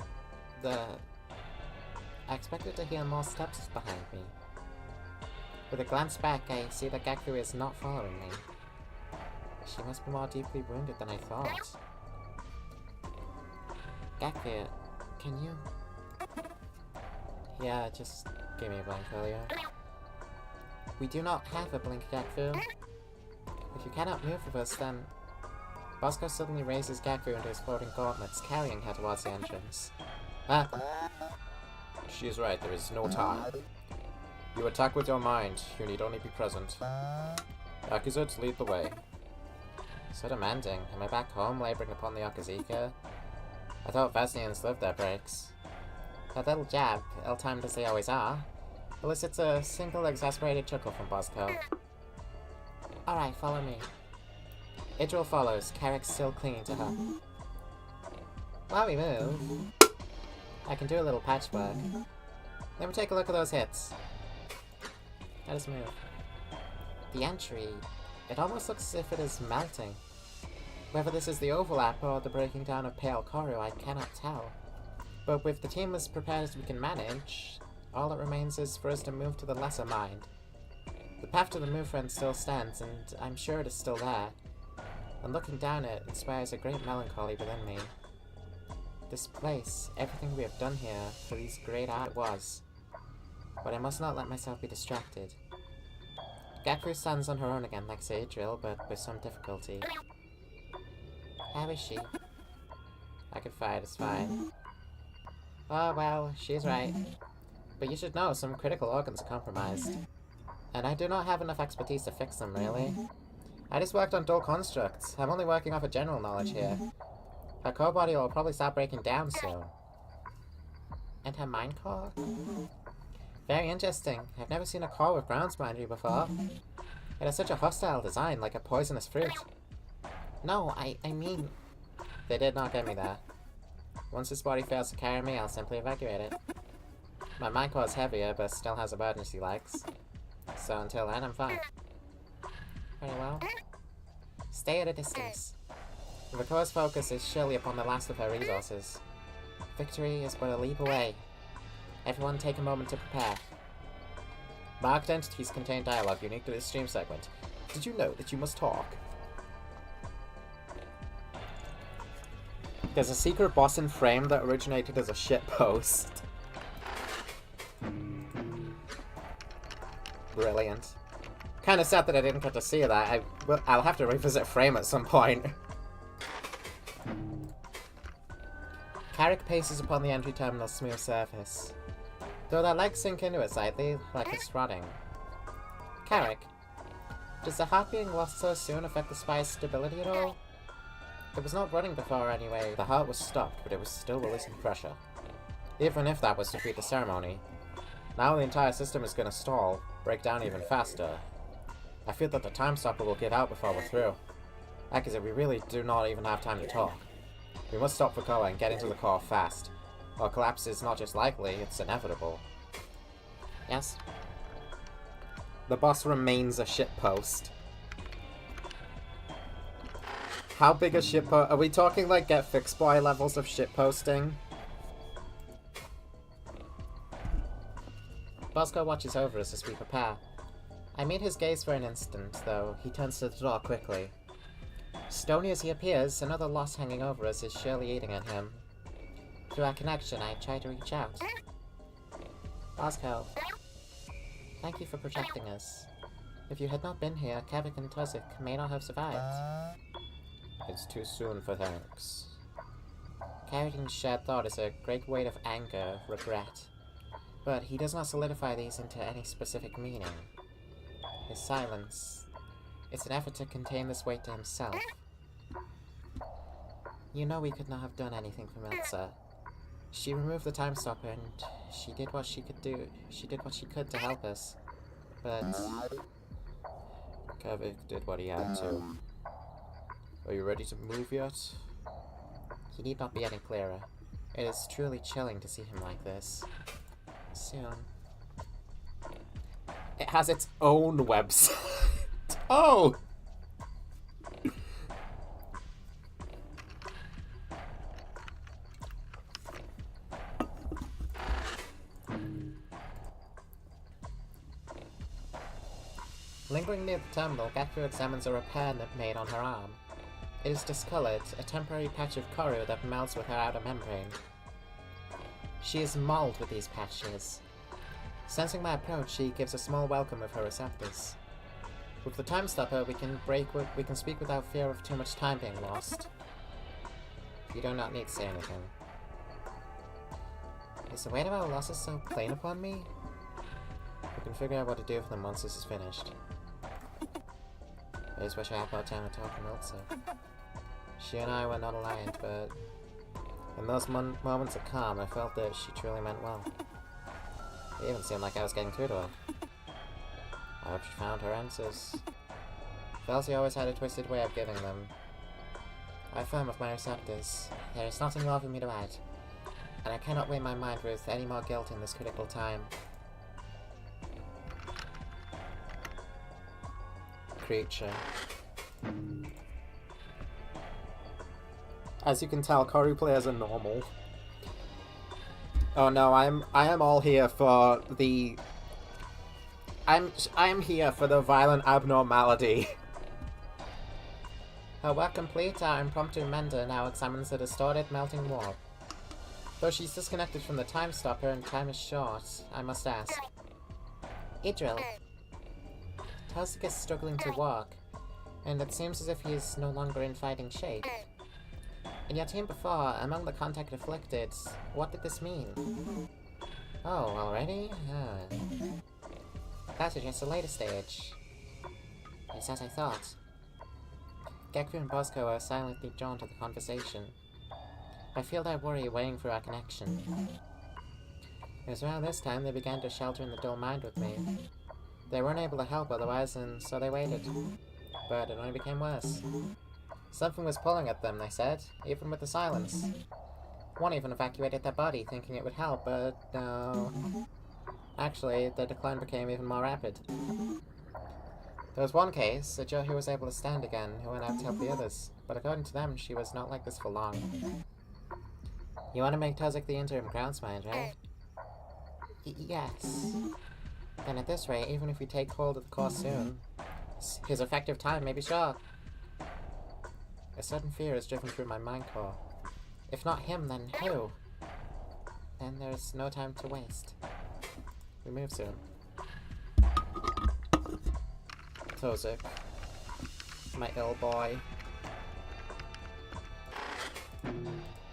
I expected to hear more steps behind me. With a glance back, I see that Gakfu is not following me. She must be more deeply wounded than I thought. Gakfu, can you... Yeah, just give me a blink earlier. We do not have a blink, Gakfu. If you cannot move with us, then... Bosco suddenly raises Gakfu into his floating gauntlets, carrying her towards the entrance. Ah! She is right, there is no time. You attack with your mind, you need only be present. Yakuza, lead the way. So demanding. Am I back home, laboring upon the Yakuzika? I thought Vesnians lived their breaks. That little jab, ill-timed as they always are, elicits a single exasperated chuckle from Bosco. Alright, follow me. Idril follows, Carrick still clinging to her. While we move, I can do a little patchwork. Let me take a look at those hits. Let us move. The entry, it almost looks as if it is melting. Whether this is the overlap or the breaking down of pale corru, I cannot tell. But with the team as prepared as we can manage, all that remains is for us to move to the lesser mind. The path to the movement still stands, and I'm sure it is still there. And looking down it inspires a great melancholy within me. This place, everything we have done here for these great art was. But I must not let myself be distracted. Gakru stands on her own again like Idril, but with some difficulty. How is she? I could fight, it's fine. Oh well, she's right. But you should know, some critical organs are compromised. And I do not have enough expertise to fix them, really. I just worked on dual constructs. I'm only working off of general knowledge here. Her core body will probably start breaking down soon. And her mind core? Very interesting. I've never seen a core with grounds boundary before. It has such a hostile design, like a poisonous fruit. No, I mean... They did not get me there. Once this body fails to carry me, I'll simply evacuate it. My mind core is heavier, but still has emergency legs. So until then, I'm fine. Very well. Stay at a distance. The core's focus is surely upon the last of her resources. Victory is but a leap away. Everyone take a moment to prepare. Marked entities contain dialogue unique to this stream segment. Did you know that you must talk? There's a secret boss in Frame that originated as a shitpost. Brilliant. Kinda sad that I didn't get to see that. I'll have to revisit Frame at some point. Carrick paces upon the entry terminal's smooth surface, though their legs sink into it slightly, like it's rotting. Carrick, does the heart being lost so soon affect the spire's stability at all? It was not running before anyway. The heart was stopped, but it was still releasing pressure. Even if that was to treat the ceremony. Now the entire system is gonna stall, break down even faster. I feel that the time stopper will give out before we're through. Heck is it, we really do not even have time to talk. We must stop for cover and get into the core fast. Or collapse is not just likely, it's inevitable. Yes? The boss remains a shitpost. How big a shitpost? Are we talking like Get Fixed Boy levels of shitposting? Bosco watches over us as we prepare. I meet his gaze for an instant, though he turns to the door quickly. Stony as he appears, another loss hanging over us is surely eating at him. Through our connection, I try to reach out. Bosco, thank you for protecting us. If you had not been here, Kevik and Tozik may not have survived. It's too soon for thanks. Carrying shared thought is a great weight of anger, regret. But he does not solidify these into any specific meaning. His silence, it's an effort to contain this weight to himself. You know we could not have done anything for Miltza. She removed the time stopper and she did what she could do. She did what she could to help us. But Kevik did what he had to. Are you ready to move yet? He need not be any clearer. It is truly chilling to see him like this. Soon. It has its own website. Oh! Lingering near the terminal, Gakru examines a repair made on her arm. It is discolored, a temporary patch of corru that melts with her outer membrane. She is mauled with these patches. Sensing my approach, she gives a small welcome of her receptors. With the time stopper, we can speak without fear of too much time being lost. You do not need to say anything. Is the weight of our losses so plain upon me? We can figure out what to do with them once this is finished. I just wish I had more time to talk to Miltza. She and I were not aligned, but in those moments of calm, I felt that she truly meant well. It even seemed like I was getting through to her. I hope she found her answers. Felsie always had a twisted way of giving them. I affirm with my receptors. There is nothing more for me to add, and I cannot weigh my mind with any more guilt in this critical time. Creature. As you can tell, corru players are normal. Oh no, I am all here for the... I'm here for the violent abnormality. Her work complete, our impromptu mender now examines the distorted melting warp. Though she's disconnected from the time stopper and time is short, I must ask. Idril. Tozik is struggling to walk, and it seems as if he is no longer in fighting shape. In your team before, among the contact afflicted, what did this mean? Oh, already? That suggests the later stage. It's as I thought. Gekku and Bosco are silently drawn to the conversation. I feel their worry weighing for our connection. It was around this time they began to shelter in the dull mind with me. They weren't able to help otherwise, and so they waited. But it only became worse. Something was pulling at them, they said, even with the silence. One even evacuated their body, thinking it would help, but no. Actually, the decline became even more rapid. There was one case, a Joe who was able to stand again, who went out to help the others, but according to them, she was not like this for long. You want to make Tozik the interim groundsman, right? Yes. Then at this rate, even if we take hold of the course soon, his effective time may be short. A sudden fear is driven through my mind core. If not him, then who? Then there's no time to waste. We move soon. Tozik. My ill boy.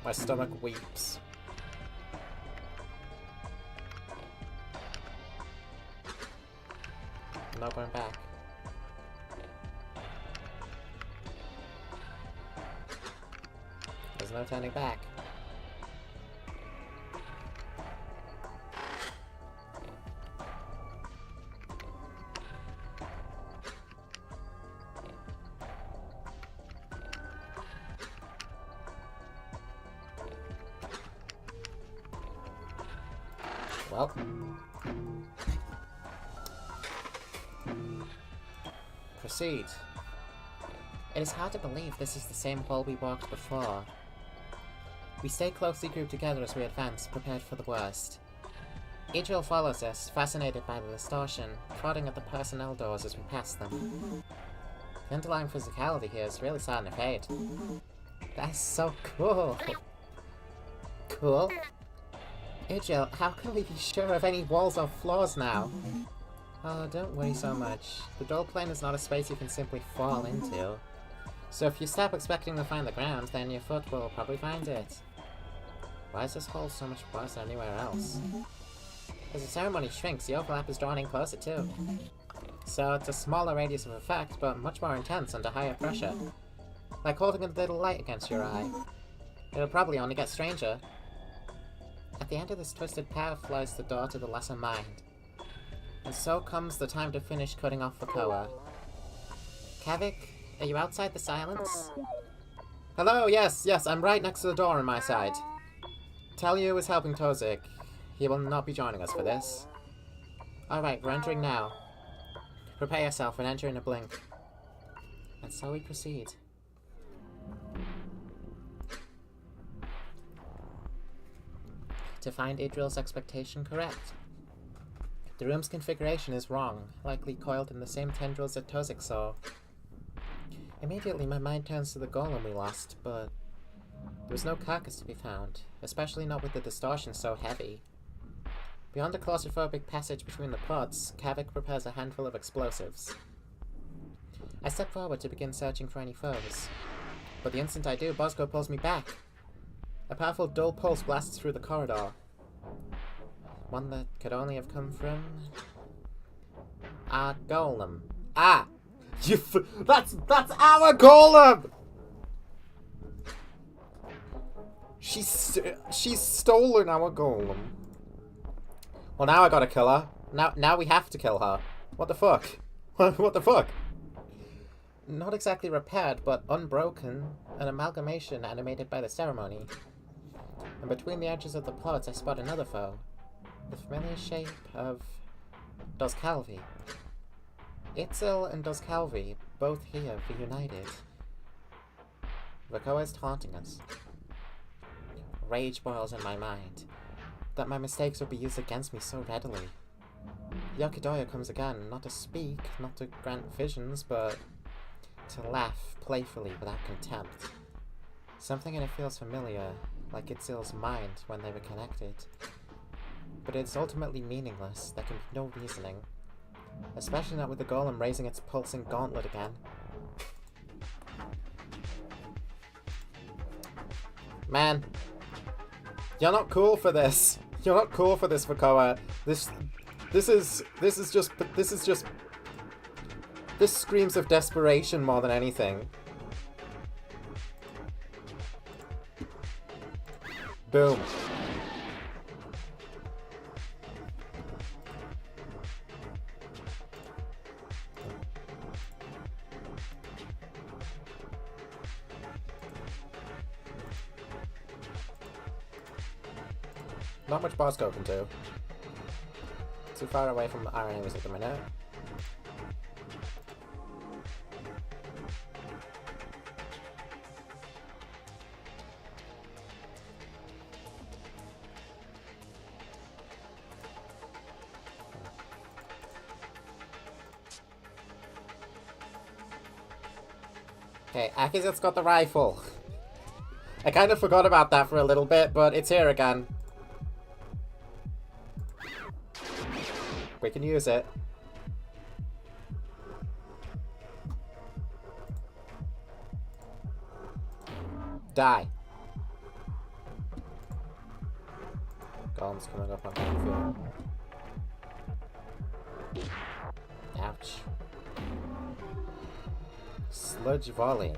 My stomach weeps. I'm not going back. There's no turning back. Well. Proceed. It is hard to believe this is the same hall we walked before. We stay closely grouped together as we advance, prepared for the worst. Idril follows us, fascinated by the distortion, prodding at the personnel doors as we pass them. The underlying physicality here is really starting to fade. That's so cool! Cool? Idril, how can we be sure of any walls or floors now? Oh, don't worry so much. The dual plane is not a space you can simply fall into. So if you stop expecting to find the ground, then your foot will probably find it. Why is this hole so much worse than anywhere else? As the ceremony shrinks, the overlap is drawn in closer too. So it's a smaller radius of effect, but much more intense under higher pressure. Like holding a little light against your eye. It'll probably only get stranger. At the end of this twisted path lies the door to the lesser mind. And so comes the time to finish cutting off the Koa. Kavik, are you outside the silence? Hello, yes, I'm right next to the door on my side. Telyu is helping Tozik. He will not be joining us for this. Alright, we're entering now. Prepare yourself and enter in a blink. And so we proceed. To find Idril's expectation correct. The room's configuration is wrong, likely coiled in the same tendrils that Tozik saw. Immediately my mind turns to the golem we lost, but there was no carcass to be found, especially not with the distortion so heavy. Beyond the claustrophobic passage between the pods, Kavik prepares a handful of explosives. I step forward to begin searching for any foes, but the instant I do, Bosco pulls me back. A powerful dull pulse blasts through the corridor. One that could only have come from our golem. Ah! That's our golem! She's stolen our golem. Well, now I gotta kill her. Now we have to kill her. What the fuck? What the fuck? Not exactly repaired, but unbroken. An amalgamation animated by the ceremony. And between the edges of the pods, I spot another foe. The familiar shape of Doscalvi. Itzel and Doscalvi, both here, reunited. Vakoa is taunting us. Rage boils in my mind. That my mistakes would be used against me so readily. Yokidoya comes again, not to speak, not to grant visions, but to laugh playfully without contempt. Something in it feels familiar, like Itzil's mind when they were connected. But it's ultimately meaningless, there can be no reasoning. Especially not with the golem raising its pulsing gauntlet again. Man, you're not cool for this. You're not cool for this, Vakoa. This screams of desperation more than anything. Boom. Not much boss code can do. Too far away from our enemies at the minute. Okay, Akizut's got the rifle. I kind of forgot about that for a little bit, but it's here again. We can use it. Die. Golem's coming up on the field. Ouch. Sludge volley.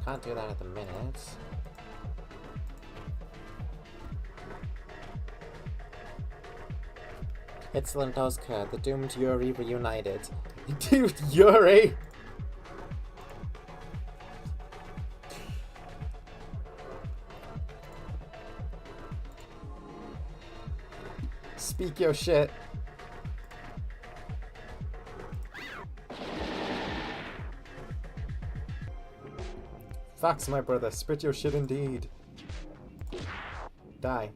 Can't do that at the minute. Itzel and Dozka, the doomed Yuri reunited. Dude, Yuri! Speak your shit. Facts, my brother. Spit your shit indeed. Die.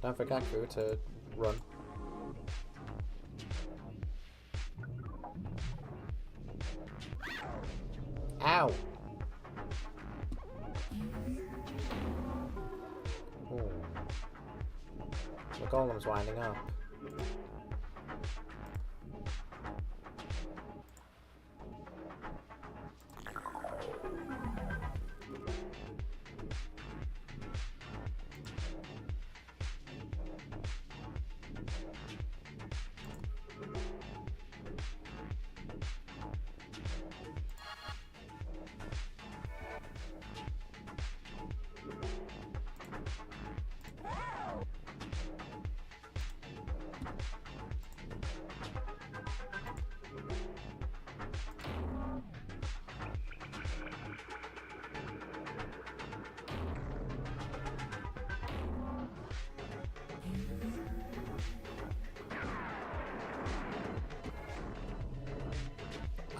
Don't forget Gaku to run. Ow! Ooh. The golem's winding up.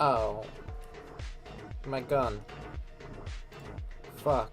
Oh. My gun. Fuck.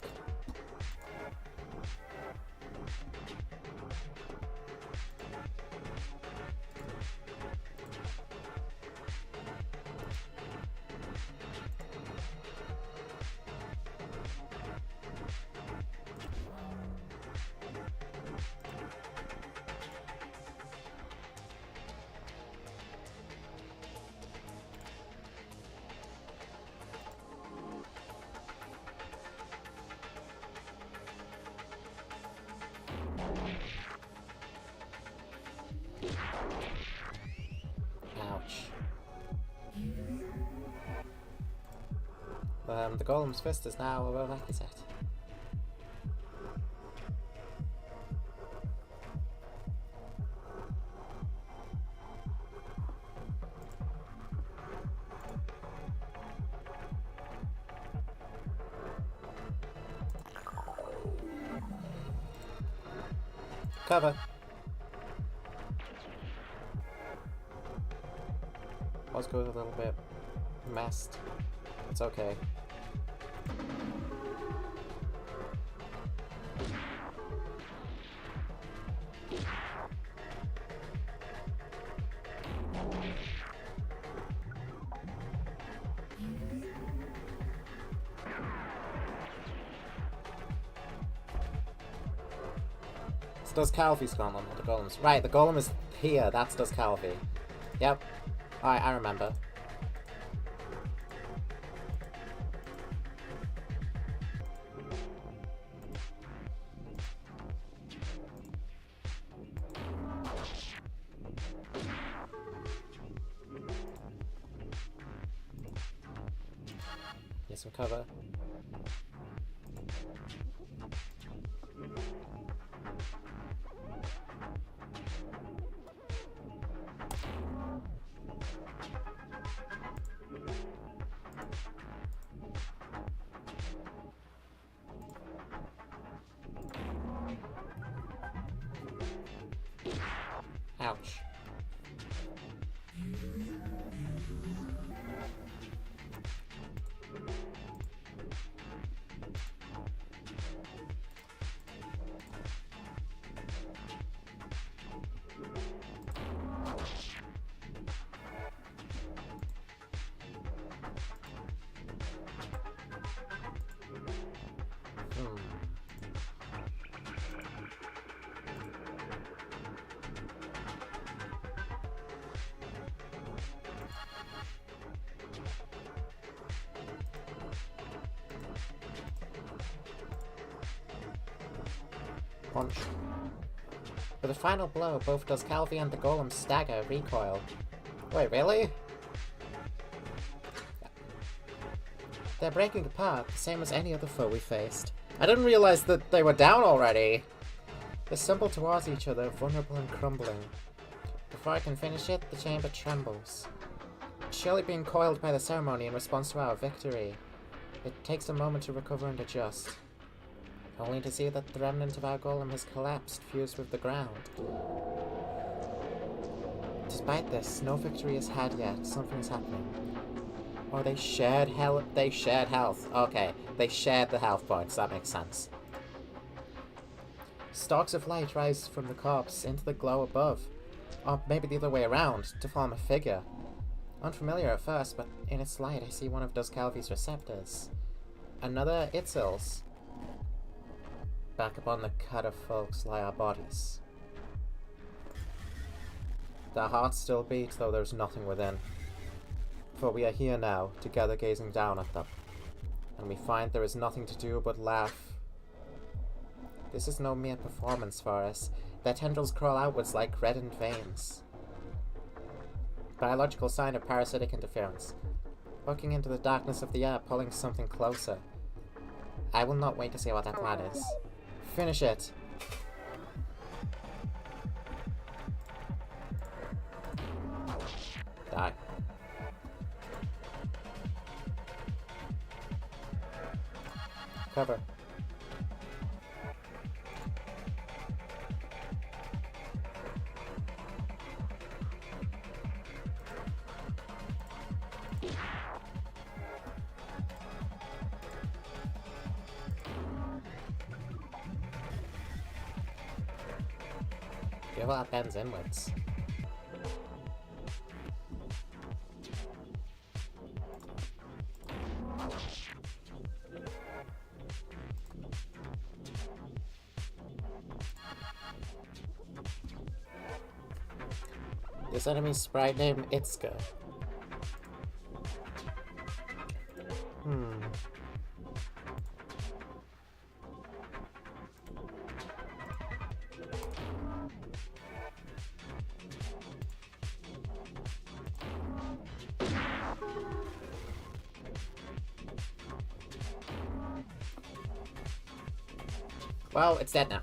The golem's fist is now above Akazet. Cover. Let's go a little bit messed. It's okay. Does Calvi's gone on the golems? Right, the golem is here. That's does Calvi. Yep. Alright, I remember. Get some cover. Ouch. Punch. With a final blow, both does Calvi and the golem stagger, recoil. Wait, really? They're breaking apart, the same as any other foe we faced. I didn't realize that they were down already! They stumble towards each other, vulnerable and crumbling. Before I can finish it, the chamber trembles. Surely being coiled by the ceremony in response to our victory. It takes a moment to recover and adjust. Only to see that the remnant of our golem has collapsed, fused with the ground. Despite this, no victory is had yet. Something is happening. Oh, they shared health. Okay, they shared the health points. That makes sense. Stalks of light rise from the corpse into the glow above. Or maybe the other way around, to form a figure. Unfamiliar at first, but in its light I see one of Duscalvi's receptors. Another Itzil's. Back upon the catafalques lie our bodies. Their hearts still beat, though there's nothing within. For we are here now, together gazing down at them. And we find there is nothing to do but laugh. This is no mere performance for us. Their tendrils crawl outwards like reddened veins. Biological sign of parasitic interference. Looking into the darkness of the air, pulling something closer. I will not wait to see what that plan is. Finish it! Die. Cover. Feel that bends inwards. This enemy's sprite named Itzka. Well, it's dead now.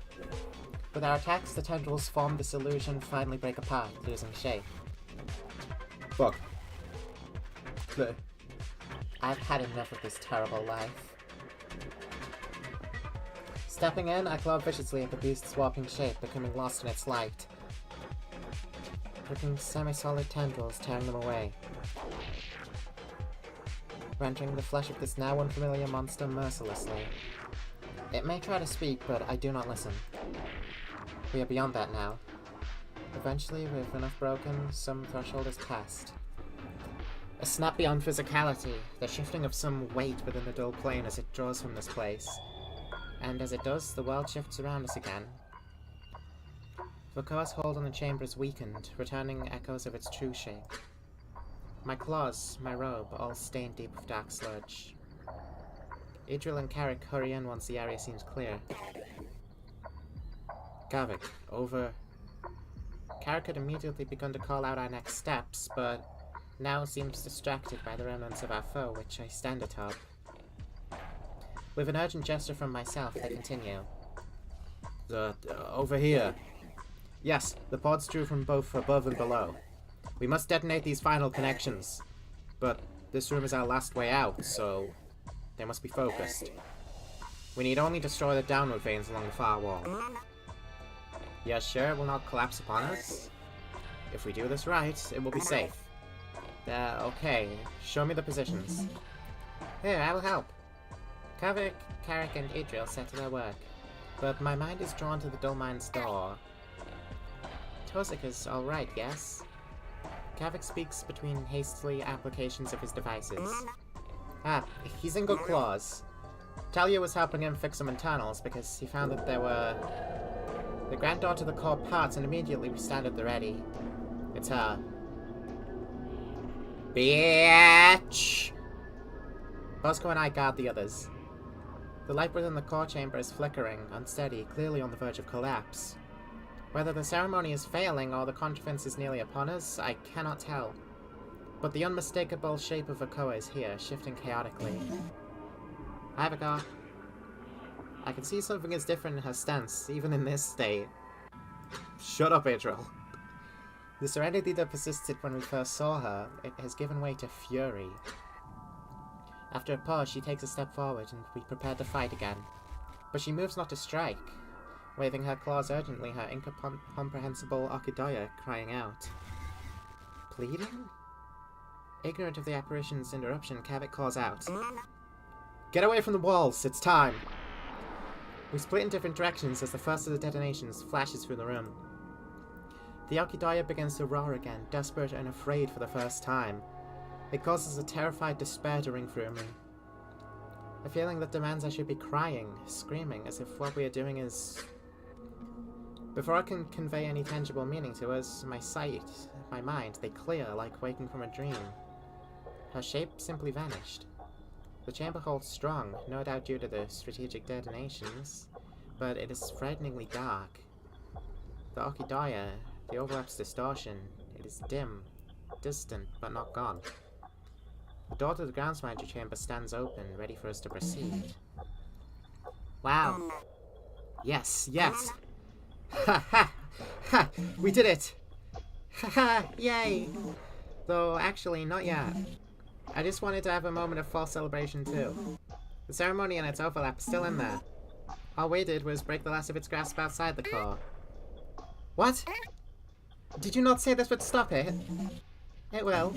With our attacks, the tendrils form this illusion finally break apart, losing shape. Fuck. Play. I've had enough of this terrible life. Stepping in, I claw viciously at the beast's warping shape, becoming lost in its light. Ripping semi-solid tendrils, tearing them away. Rendering the flesh of this now unfamiliar monster mercilessly. It may try to speak, but I do not listen. We are beyond that now. Eventually, with enough broken, some threshold is passed. A snap beyond physicality, the shifting of some weight within the dull plane as it draws from this place. And as it does, the world shifts around us again. Vakoa's hold on the chamber is weakened, returning echoes of its true shape. My claws, my robe, all stained deep with dark sludge. Idril and Carrick hurry in once the area seems clear. Gavik, over. Carrick had immediately begun to call out our next steps, but now seems distracted by the remnants of our foe, which I stand atop. With an urgent gesture from myself, they continue. Over here. Yes, the pods drew from both above and below. We must detonate these final connections. But this room is our last way out, so they must be focused. We need only destroy the downward veins along the far wall. You're sure it will not collapse upon us? If we do this right, it will be safe. Okay. Show me the positions. Here, I will help. Kavik, Carrick, and Idril set to their work, but my mind is drawn to the dull mine's door. Tozik is alright, yes? Kavik speaks between hastily applications of his devices. He's in good claws. Talia was helping him fix some internals because he found that there were the granddaughter of the core parts, and immediately we stand at the ready. It's her. Bitch! Bosco and I guard the others. The light within the core chamber is flickering, unsteady, clearly on the verge of collapse. Whether the ceremony is failing or the contrivance is nearly upon us, I cannot tell. But the unmistakable shape of Vakoa is here, shifting chaotically. Hi, Vakoa. I can see something is different in her stance, even in this state. Shut up, Idril. The serenity that persisted when we first saw her, it has given way to fury. After a pause, she takes a step forward, and we prepare to fight again. But she moves not to strike, waving her claws urgently, her incomprehensible Okidaya crying out. Pleading? Ignorant of the apparition's interruption, Kavik calls out. Get away from the walls, it's time! We split in different directions as the first of the detonations flashes through the room. The Okidaya begins to roar again, desperate and afraid for the first time. It causes a terrified despair to ring through me. A feeling that demands I should be crying, screaming, as if what we are doing is... Before I can convey any tangible meaning to us, my sight, my mind, they clear like waking from a dream. Her shape simply vanished. The chamber holds strong, no doubt due to the strategic detonations, but it is frighteningly dark. The Okidaya, the overlap's distortion, it is dim, distant, but not gone. The door to the grounds manager chamber stands open, ready for us to proceed. Wow. Yes, yes! Ha ha! Ha! We did it! Ha ha! Yay! Though, actually, not yet. I just wanted to have a moment of false celebration, too. The ceremony and its overlap is still in there. All we did was break the last of its grasp outside the core. What? Did you not say this would stop it? It will.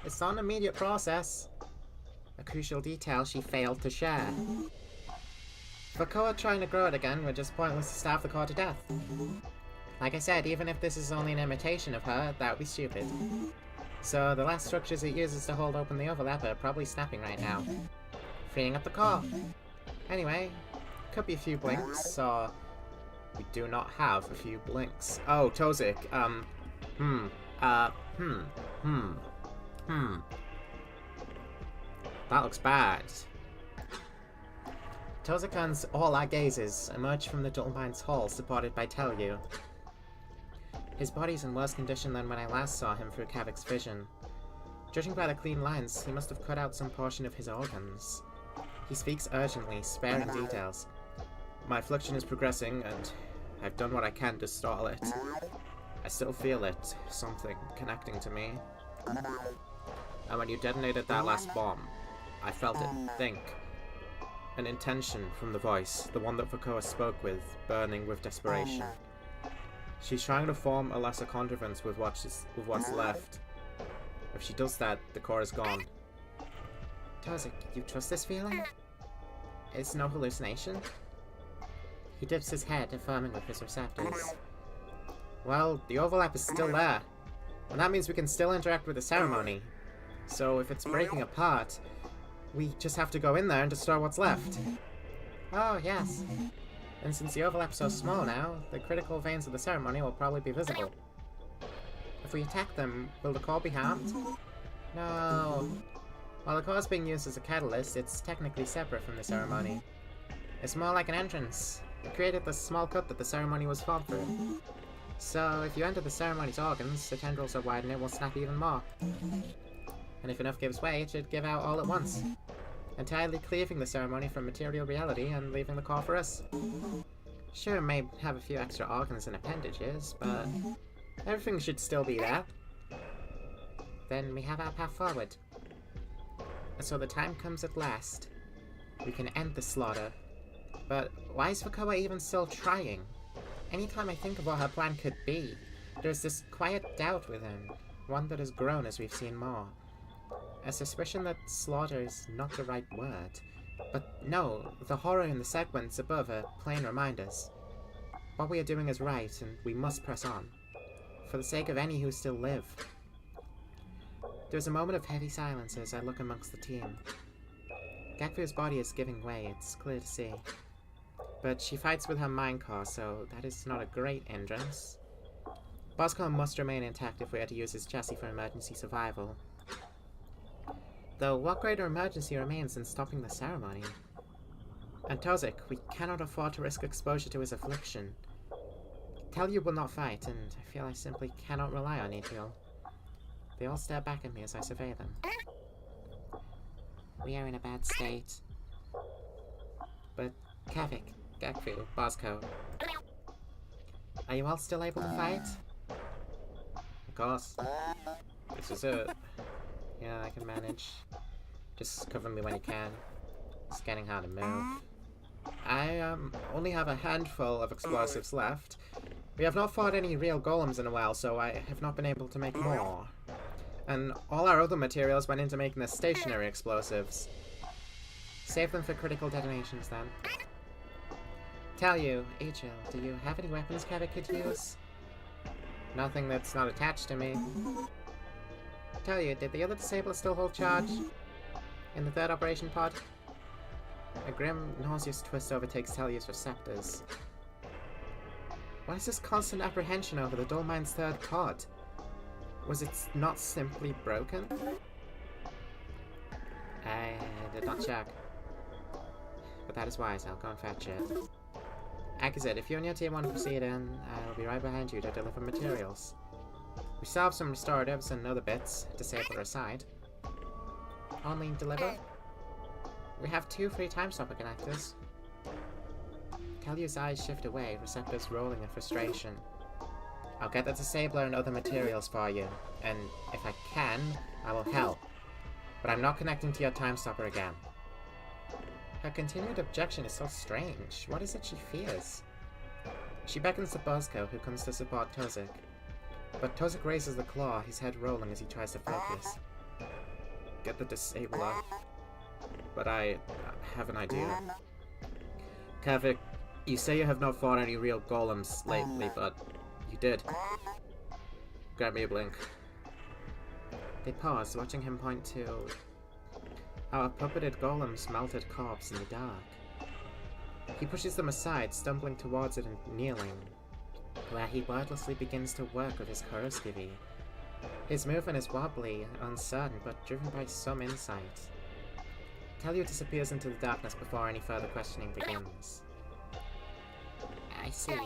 It's not an immediate process. A crucial detail she failed to share. Vakoa trying to grow it again would just pointlessly starve the core to death. Like I said, even if this is only an imitation of her, that would be stupid. So the last structures it uses to hold open the overlap are probably snapping right now. Freeing up the core. Anyway, could be a few blinks, or we do not have a few blinks. Oh, Tozik, That looks bad. Tozikan's all our gazes emerge from the Dullmine's hall, supported by Telyu. His body's in worse condition than when I last saw him through Kavik's vision. Judging by the clean lines, he must have cut out some portion of his organs. He speaks urgently, sparing details. My affliction is progressing, and I've done what I can to stall it. I still feel it, something connecting to me. And when you detonated that last bomb, I felt it think. An intention from the voice, the one that Vakoa spoke with, burning with desperation. She's trying to form a lesser connivance with what's left. If she does that, the core is gone. Tozik, you trust this feeling? It's no hallucination? He dips his head, affirming with his receptors. Well, the overlap is still there. And that means we can still interact with the ceremony. So if it's breaking apart, we just have to go in there and destroy what's left. Oh, yes. And since the overlap's so small now, the critical veins of the ceremony will probably be visible. If we attack them, will the core be harmed? No. While the core is being used as a catalyst, it's technically separate from the ceremony. It's more like an entrance. It created the small cut that the ceremony was formed through. So, if you enter the ceremony's organs, the tendrils are wide and it will snap even more. And if enough gives way, it should give out all at once, entirely cleaving the ceremony from material reality and leaving the core for us. Sure, it may have a few extra organs and appendages, but everything should still be there. Then we have our path forward. And so the time comes at last. We can end the slaughter. But why is Vakoa even still trying? Anytime I think of what her plan could be, there's this quiet doubt within, one that has grown as we've seen more. A suspicion that slaughter is not the right word. But no, the horror in the segments above are plain reminders. What we are doing is right, and we must press on. For the sake of any who still live. There's a moment of heavy silence as I look amongst the team. Gakfu's body is giving way, it's clear to see. But she fights with her mind core, so that is not a great hindrance. Bosco must remain intact if we are to use his chassis for emergency survival. Though what greater emergency remains than stopping the ceremony? And Tozik, we cannot afford to risk exposure to his affliction. Telyu will not fight, and I feel I simply cannot rely on Ichiel. They all stare back at me as I survey them. We are in a bad state. But Kavik, Gakfu, Bosco, are you all still able to fight? Of course. This is it. Yeah, I can manage. Just cover me when you can. It's getting hard to move. I only have a handful of explosives left. We have not fought any real golems in a while, so I have not been able to make more. And all our other materials went into making the stationary explosives. Save them for critical detonations, then. Tell you, Ichiel, do you have any weapons Kavik could use? Nothing that's not attached to me. Tell you, did the other disabler still hold charge? In the third operation pod? A grim, nauseous twist overtakes Telyu's receptors. What is this constant apprehension over the Dull Mind's third pod? Was it not simply broken? I did not check. But that is wise, I'll go and fetch it. Akazit, if you and your team want to proceed in, I'll be right behind you to deliver materials. We still have some restoratives and other bits, disabler aside. Only deliver? We have 2 free time stopper connectors. Telyu's eyes shift away, receptors rolling in frustration. I'll get the disabler and other materials for you, and if I can, I will help. But I'm not connecting to your time stopper again. Her continued objection is so strange. What is it she fears? She beckons to Bosco, who comes to support Tozik. But Tozik raises the claw, his head rolling as he tries to focus. Get the disabler. But I have an idea. Kavik, you say you have not fought any real golems lately, but you did. Grab me a blink. They pause, watching him point to our puppeted golem's melted corpse in the dark. He pushes them aside, stumbling towards it and kneeling, where he wordlessly begins to work with his Kuroskivi. His movement is wobbly, uncertain, but driven by some insight. Telyu disappears into the darkness before any further questioning begins. I see.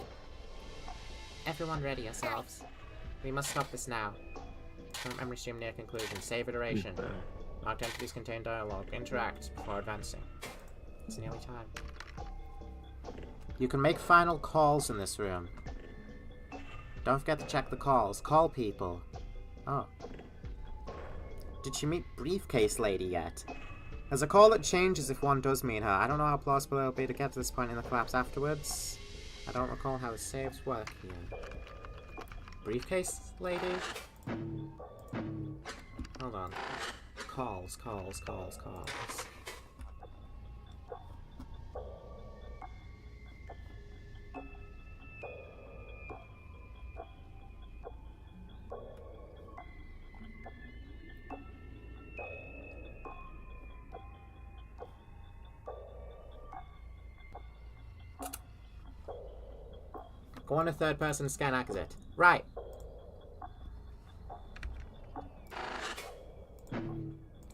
Everyone ready yourselves. We must stop this now. Current memory stream near conclusion. Save iteration. Marked entities contain dialogue. Interact before advancing. It's nearly time. You can make final calls in this room. Don't forget to check the calls. Call people. Oh. Did she meet Briefcase Lady yet? There's a call that changes if one does meet her. I don't know how plausible it'll be to get to this point in the collapse afterwards. I don't recall how the saves work here. Briefcase Lady? Hold on. Calls. Go on to third person scan exit. Right.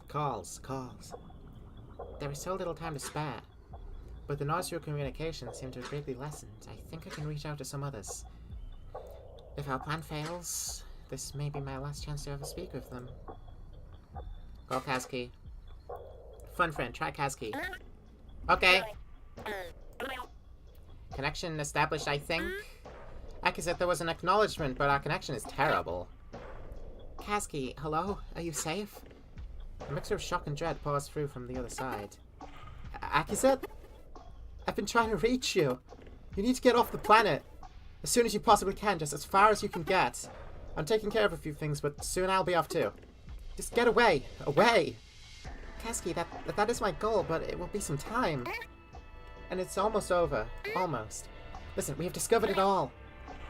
Calls. There is so little time to spare. But the noise through communications seem to have greatly lessened. I think I can reach out to some others. If our plan fails, this may be my last chance to ever speak with them. Call Kazki. Fun friend, try Kazki. Okay. Connection established, I think. Aki said there was an acknowledgement, but our connection is terrible. Kazki, hello? Are you safe? A mixture of shock and dread pours through from the other side. Akizet? I've been trying to reach you. You need to get off the planet. As soon as you possibly can, just as far as you can get. I'm taking care of a few things, but soon I'll be off too. Just get away. Away! Kazki, that is my goal, but it will be some time. And it's almost over. Almost. Listen, we have discovered it all.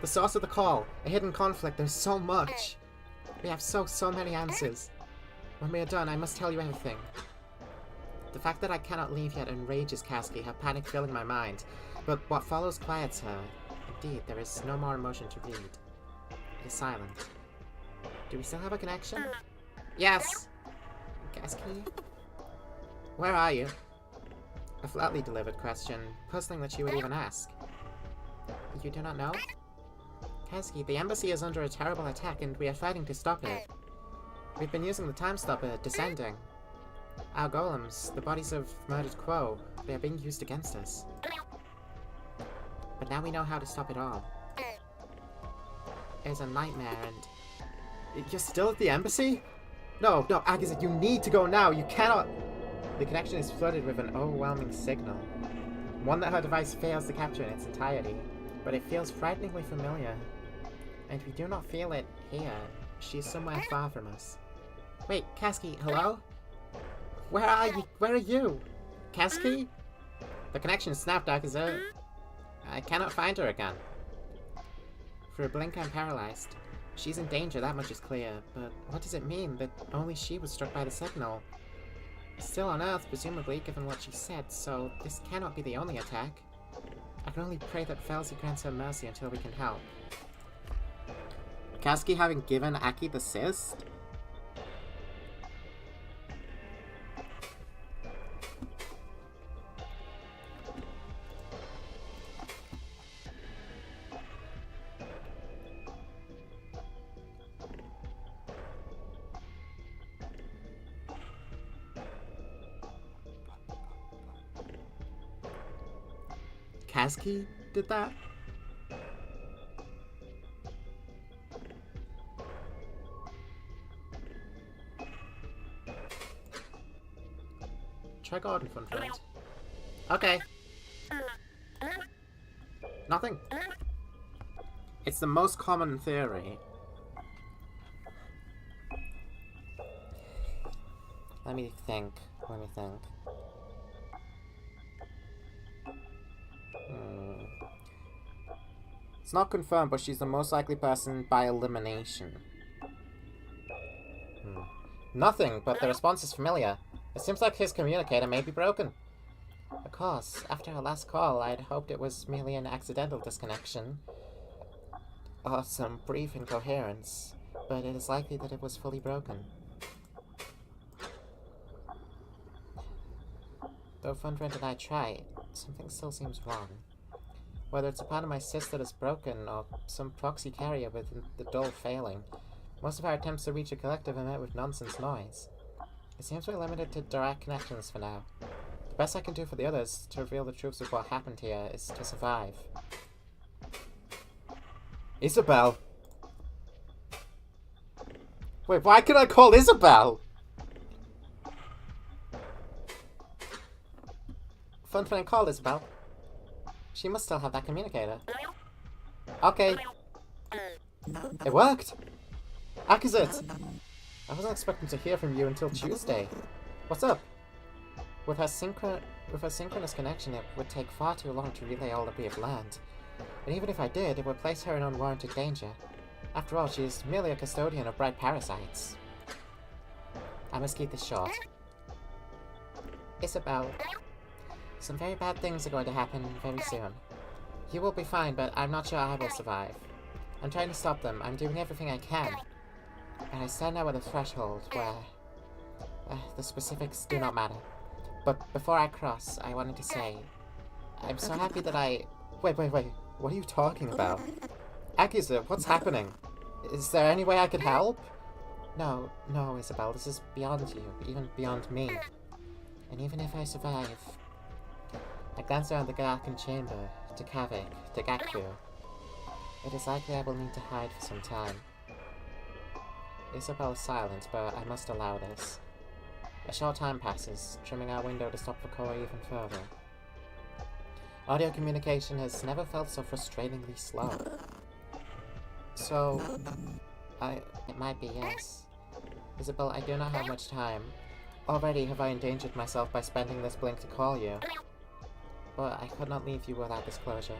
The source of the call. A hidden conflict. There's so much. We have so many answers. When we are done, I must tell you everything. The fact that I cannot leave yet enrages Kazki, her panic filling my mind. But what follows quiets her. Indeed, there is no more emotion to read. It is silent. Do we still have a connection? Yes! Kazki? Where are you? A flatly delivered question, puzzling that she would even ask. You do not know? Kazki, the embassy is under a terrible attack and we are fighting to stop it. We've been using the time stopper, descending. Our golems, the bodies of murdered Quo, they are being used against us. But now we know how to stop it all. It's a nightmare and... You're still at the embassy? No, Agazet, you need to go now, you cannot... The connection is flooded with an overwhelming signal. One that her device fails to capture in its entirety, but it feels frighteningly familiar. And we do not feel it here. She's somewhere far from us. Wait, Kazki, hello? Where are you? Where are you? Kazki? The connection snapped, Agazet. I cannot find her again. For a blink, I'm paralyzed. She's in danger, that much is clear. But what does it mean that only she was struck by the signal? Still on Earth, presumably, given what she said, so this cannot be the only attack. I can only pray that Felsi grants her mercy until we can help. Kazki having given Aki the cyst? Kazki did that? Try Gordon, fun friend. Okay. Nothing. It's the most common theory. Let me think. It's not confirmed, but she's the most likely person by elimination. Nothing, but the response is familiar. It seems like his communicator may be broken. Of course, after our last call, I'd hoped it was merely an accidental disconnection. Or some brief incoherence, but it is likely that it was fully broken. Though Fundrant and I try, something still seems wrong. Whether it's a part of my cyst that is broken, or some proxy carrier with the dull failing, most of our attempts to reach a collective are met with nonsense noise. It seems we're limited to direct connections for now. The best I can do for the others to reveal the truths of what happened here is to survive. Isabel! Wait, why could I call Isabel? Fun friend called Isabel. She must still have that communicator. Okay. It worked! Accurate! I wasn't expecting to hear from you until Tuesday. What's up? With her synchronous connection, it would take far too long to relay all that we have learned. And even if I did, it would place her in unwarranted danger. After all, she is merely a custodian of bright parasites. I must keep this short. Isabel, some very bad things are going to happen very soon. You will be fine, but I'm not sure I will survive. I'm trying to stop them. I'm doing everything I can. And I stand now at a threshold where the specifics do not matter. But before I cross, I wanted to say, I'm so happy that I... Wait. What are you talking about? Akiza, what's happening? Is there any way I could help? No, Isabel, this is beyond you, even beyond me. And even if I survive... I glance around the darkened chamber, to Kavik, to Gakku. It is likely I will need to hide for some time. Isabel is silent, but I must allow this. A short time passes, trimming our window to stop the core even further. Audio communication has never felt so frustratingly slow. So... It might be, yes. Isabel, I do not have much time. Already have I endangered myself by spending this blink to call you. But I could not leave you without this closure.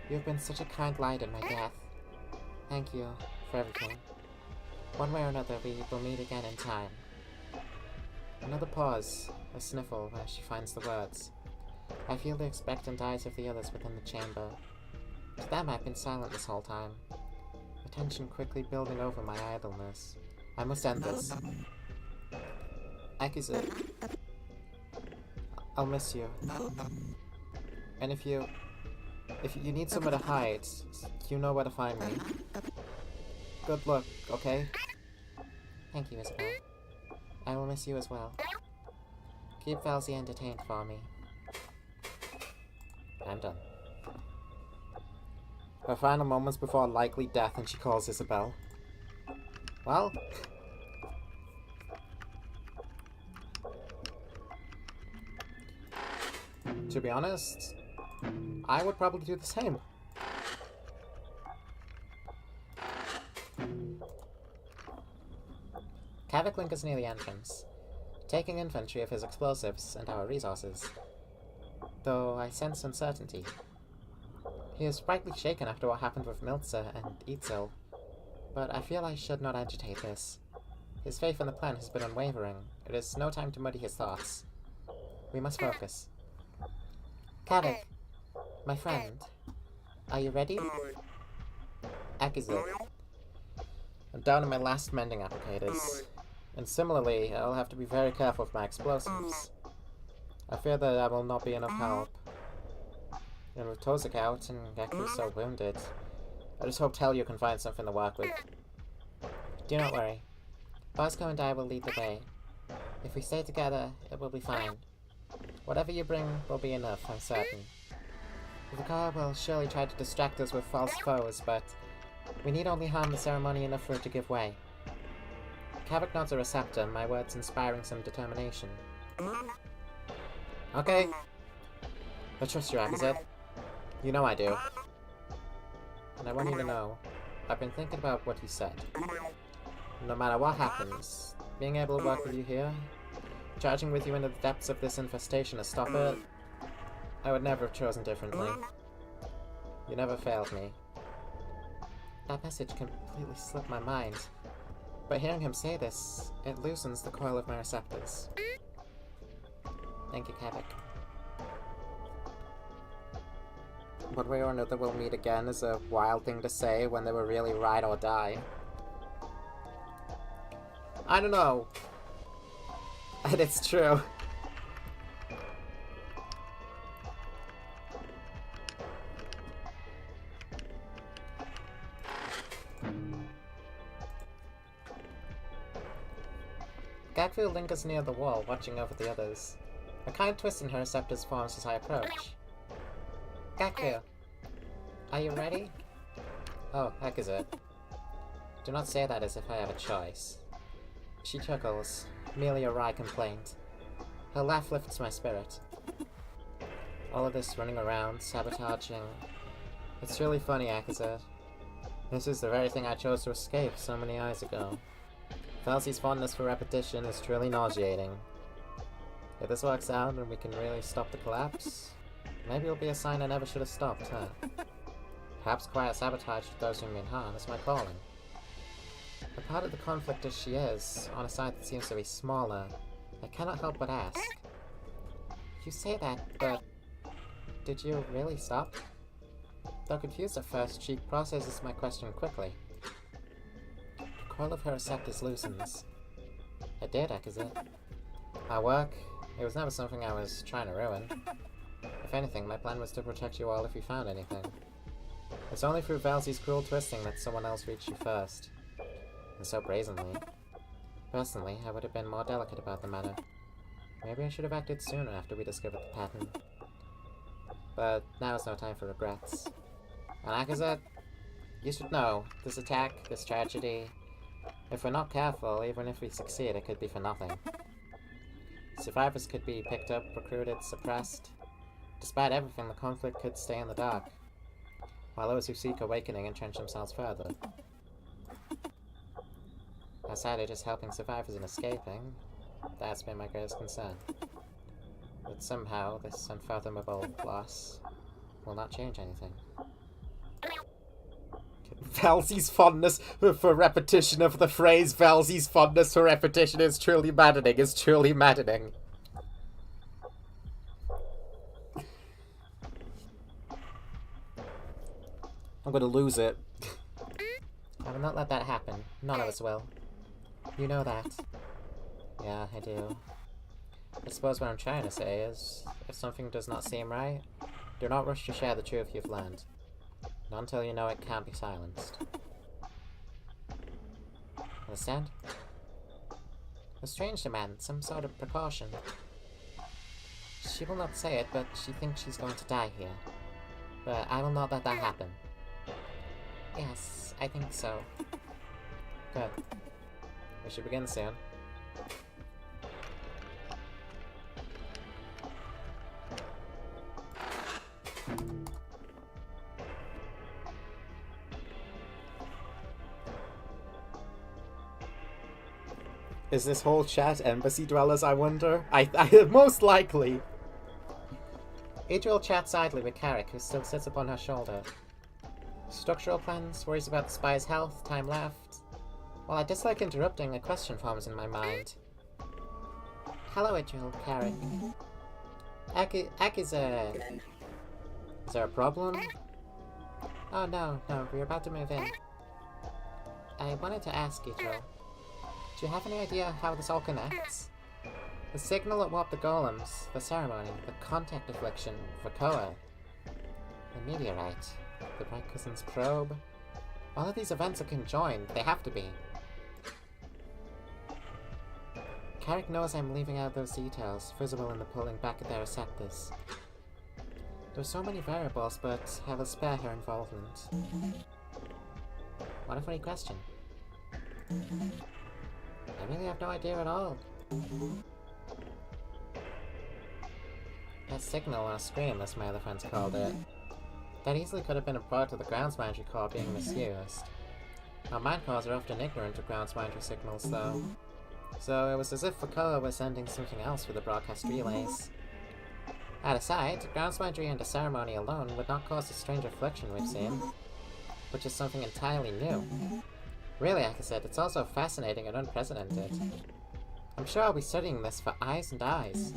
You have been such a kind light in my death. Thank you for everything. One way or another, we will meet again in time. Another pause, a sniffle where she finds the words. I feel the expectant eyes of the others within the chamber. To them, I've been silent this whole time. Attention quickly building over my idleness. I must end this. Akiza, I'll miss you. And if you need somewhere to hide, you know where to find me. Good luck, okay? Thank you, Isabel. I will miss you as well. Keep Valsy entertained for me. I'm done. Her final moments before likely death, and she calls Isabel. Well... to be honest, I would probably do the same. Kavik lingers near the entrance, taking inventory of his explosives and our resources. Though I sense uncertainty. He is frightfully shaken after what happened with Miltzer and Itzel, but I feel I should not agitate this. His faith in the plan has been unwavering. It is no time to muddy his thoughts. We must focus. Kavik, my friend, are you ready? Akiza. I'm down to my last mending applicators, and similarly, I'll have to be very careful with my explosives. I fear that I will not be enough help. And with Tozik out and Gakku so wounded, I just hope Telio can find something to work with. Do not worry. Bosco and I will lead the way. If we stay together, it will be fine. Whatever you bring will be enough, I'm certain. The car will surely try to distract us with false foes, but we need only harm the ceremony enough for it to give way. Kavik nods a receptor, my words inspiring some determination. Okay. I trust you, Akazet. You know I do. And I want you to know, I've been thinking about what you said. No matter what happens, being able to work with you here, charging with you into the depths of this infestation to stop it, I would never have chosen differently. You never failed me. That message completely slipped my mind. But hearing him say this, it loosens the coil of my receptors. Thank you, Kavik. One way or another we'll meet again is a wild thing to say when they were really ride or die. I don't know. And it's true. Gakku lingers near the wall, watching over the others. A kind twist in her receptors forms as I approach. Gaku! Are you ready? Oh, heck is it. Do not say that as if I have a choice. She chuckles, merely a wry complaint. Her laugh lifts my spirit. All of this running around, sabotaging. It's really funny, Akazet. This is the very thing I chose to escape so many years ago. Falsi's fondness for repetition is truly nauseating. If this works out and we can really stop the collapse, maybe it'll be a sign I never should have stopped, huh? Perhaps quiet sabotage to those who mean harm is my calling. A part of the conflict as she is, on a side that seems to be smaller, I cannot help but ask. You say that, but did you really stop? Though confused at first, she processes my question quickly. The coil of her receptors loosens. I did, Akazet. My work, it was never something I was trying to ruin. If anything, my plan was to protect you all if you found anything. It's only through Valsi's cruel twisting that someone else reached you first. And so brazenly. Personally, I would have been more delicate about the matter. Maybe I should have acted sooner after we discovered the pattern. But now is no time for regrets. And Akazet, you should know, this attack, this tragedy, if we're not careful, even if we succeed, it could be for nothing. Survivors could be picked up, recruited, suppressed. Despite everything, the conflict could stay in the dark, while those who seek awakening entrench themselves further. Outside of just helping survivors and escaping, that's been my greatest concern. But somehow, this unfathomable loss will not change anything. Valsi's fondness for repetition of the phrase Valsi's fondness for repetition is truly maddening, I'm gonna lose it. I will not let that happen. None of us will. You know that. Yeah, I do. I suppose what I'm trying to say is, if something does not seem right, do not rush to share the truth you've learned. Not until you know it can't be silenced. Understand? A strange demand, some sort of precaution. She will not say it, but she thinks she's going to die here. But I will not let that happen. Yes, I think so. Good. We should begin soon. Is this whole chat embassy dwellers, I wonder? I most likely. Adriel chats idly with Carrick, who still sits upon her shoulder. Structural plans, worries about the spy's health, time left. While I dislike interrupting, a question forms in my mind. Hello, Adriel, Carrick. Is there a problem? Oh, no, we're about to move in. I wanted to ask, Adriel. Do you have any idea how this all connects? The signal that warped the golems, the ceremony, the contact affliction, Vakoa, the meteorite, the Bright Cousin's probe. All of these events are conjoined. They have to be. Carrick knows I'm leaving out those details, visible in the pulling back of their receptors. There's so many variables, but I will spare her involvement. What a funny question. I really have no idea at all. That signal on a screen, as my other friends called it. That easily could have been a product of the groundsmindry core being misused. Our mind cores are often ignorant of groundsmindry signals, though. So it was as if Vakoa was sending something else through the broadcast relays. That aside, groundsmindry and a ceremony alone would not cause the strange affliction we've seen, which is something entirely new. Really, like I said, it's also fascinating and unprecedented. I'm sure I'll be studying this for eyes and eyes.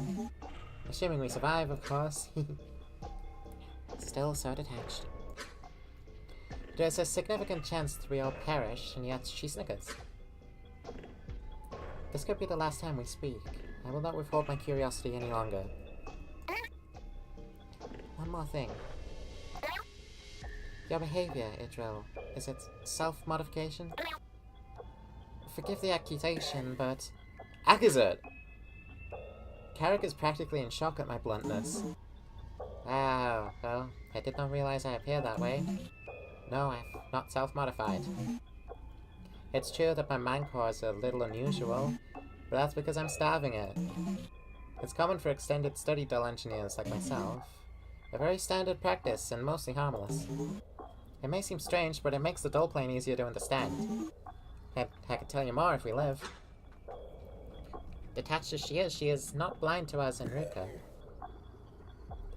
Assuming we survive, of course. Still so detached. There's a significant chance that we all perish, and yet she snickers. This could be the last time we speak. I will not withhold my curiosity any longer. One more thing. Your behavior, Idril, is it self-modification? Forgive the accusation, but... Akazet! Carrick is practically in shock at my bluntness. Ah, well, I did not realize I appear that way. No, I'm not self-modified. It's true that my mind core is a little unusual, but that's because I'm starving it. It's common for extended study dull engineers like myself. A very standard practice and mostly harmless. It may seem strange, but it makes the dull plane easier to understand. I could tell you more if we live. Detached as she is not blind to us and Ruka.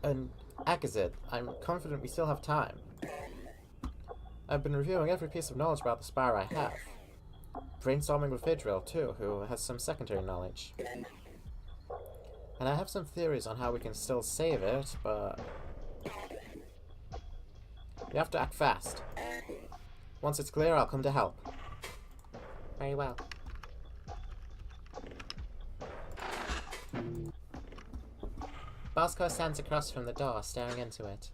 And Akazit, I'm confident we still have time. I've been reviewing every piece of knowledge about the Spire I have. Brainstorming with Vidril, too, who has some secondary knowledge. And I have some theories on how we can still save it, but... we have to act fast. Once it's clear, I'll come to help. Very well. Bosco stands across from the door, staring into it.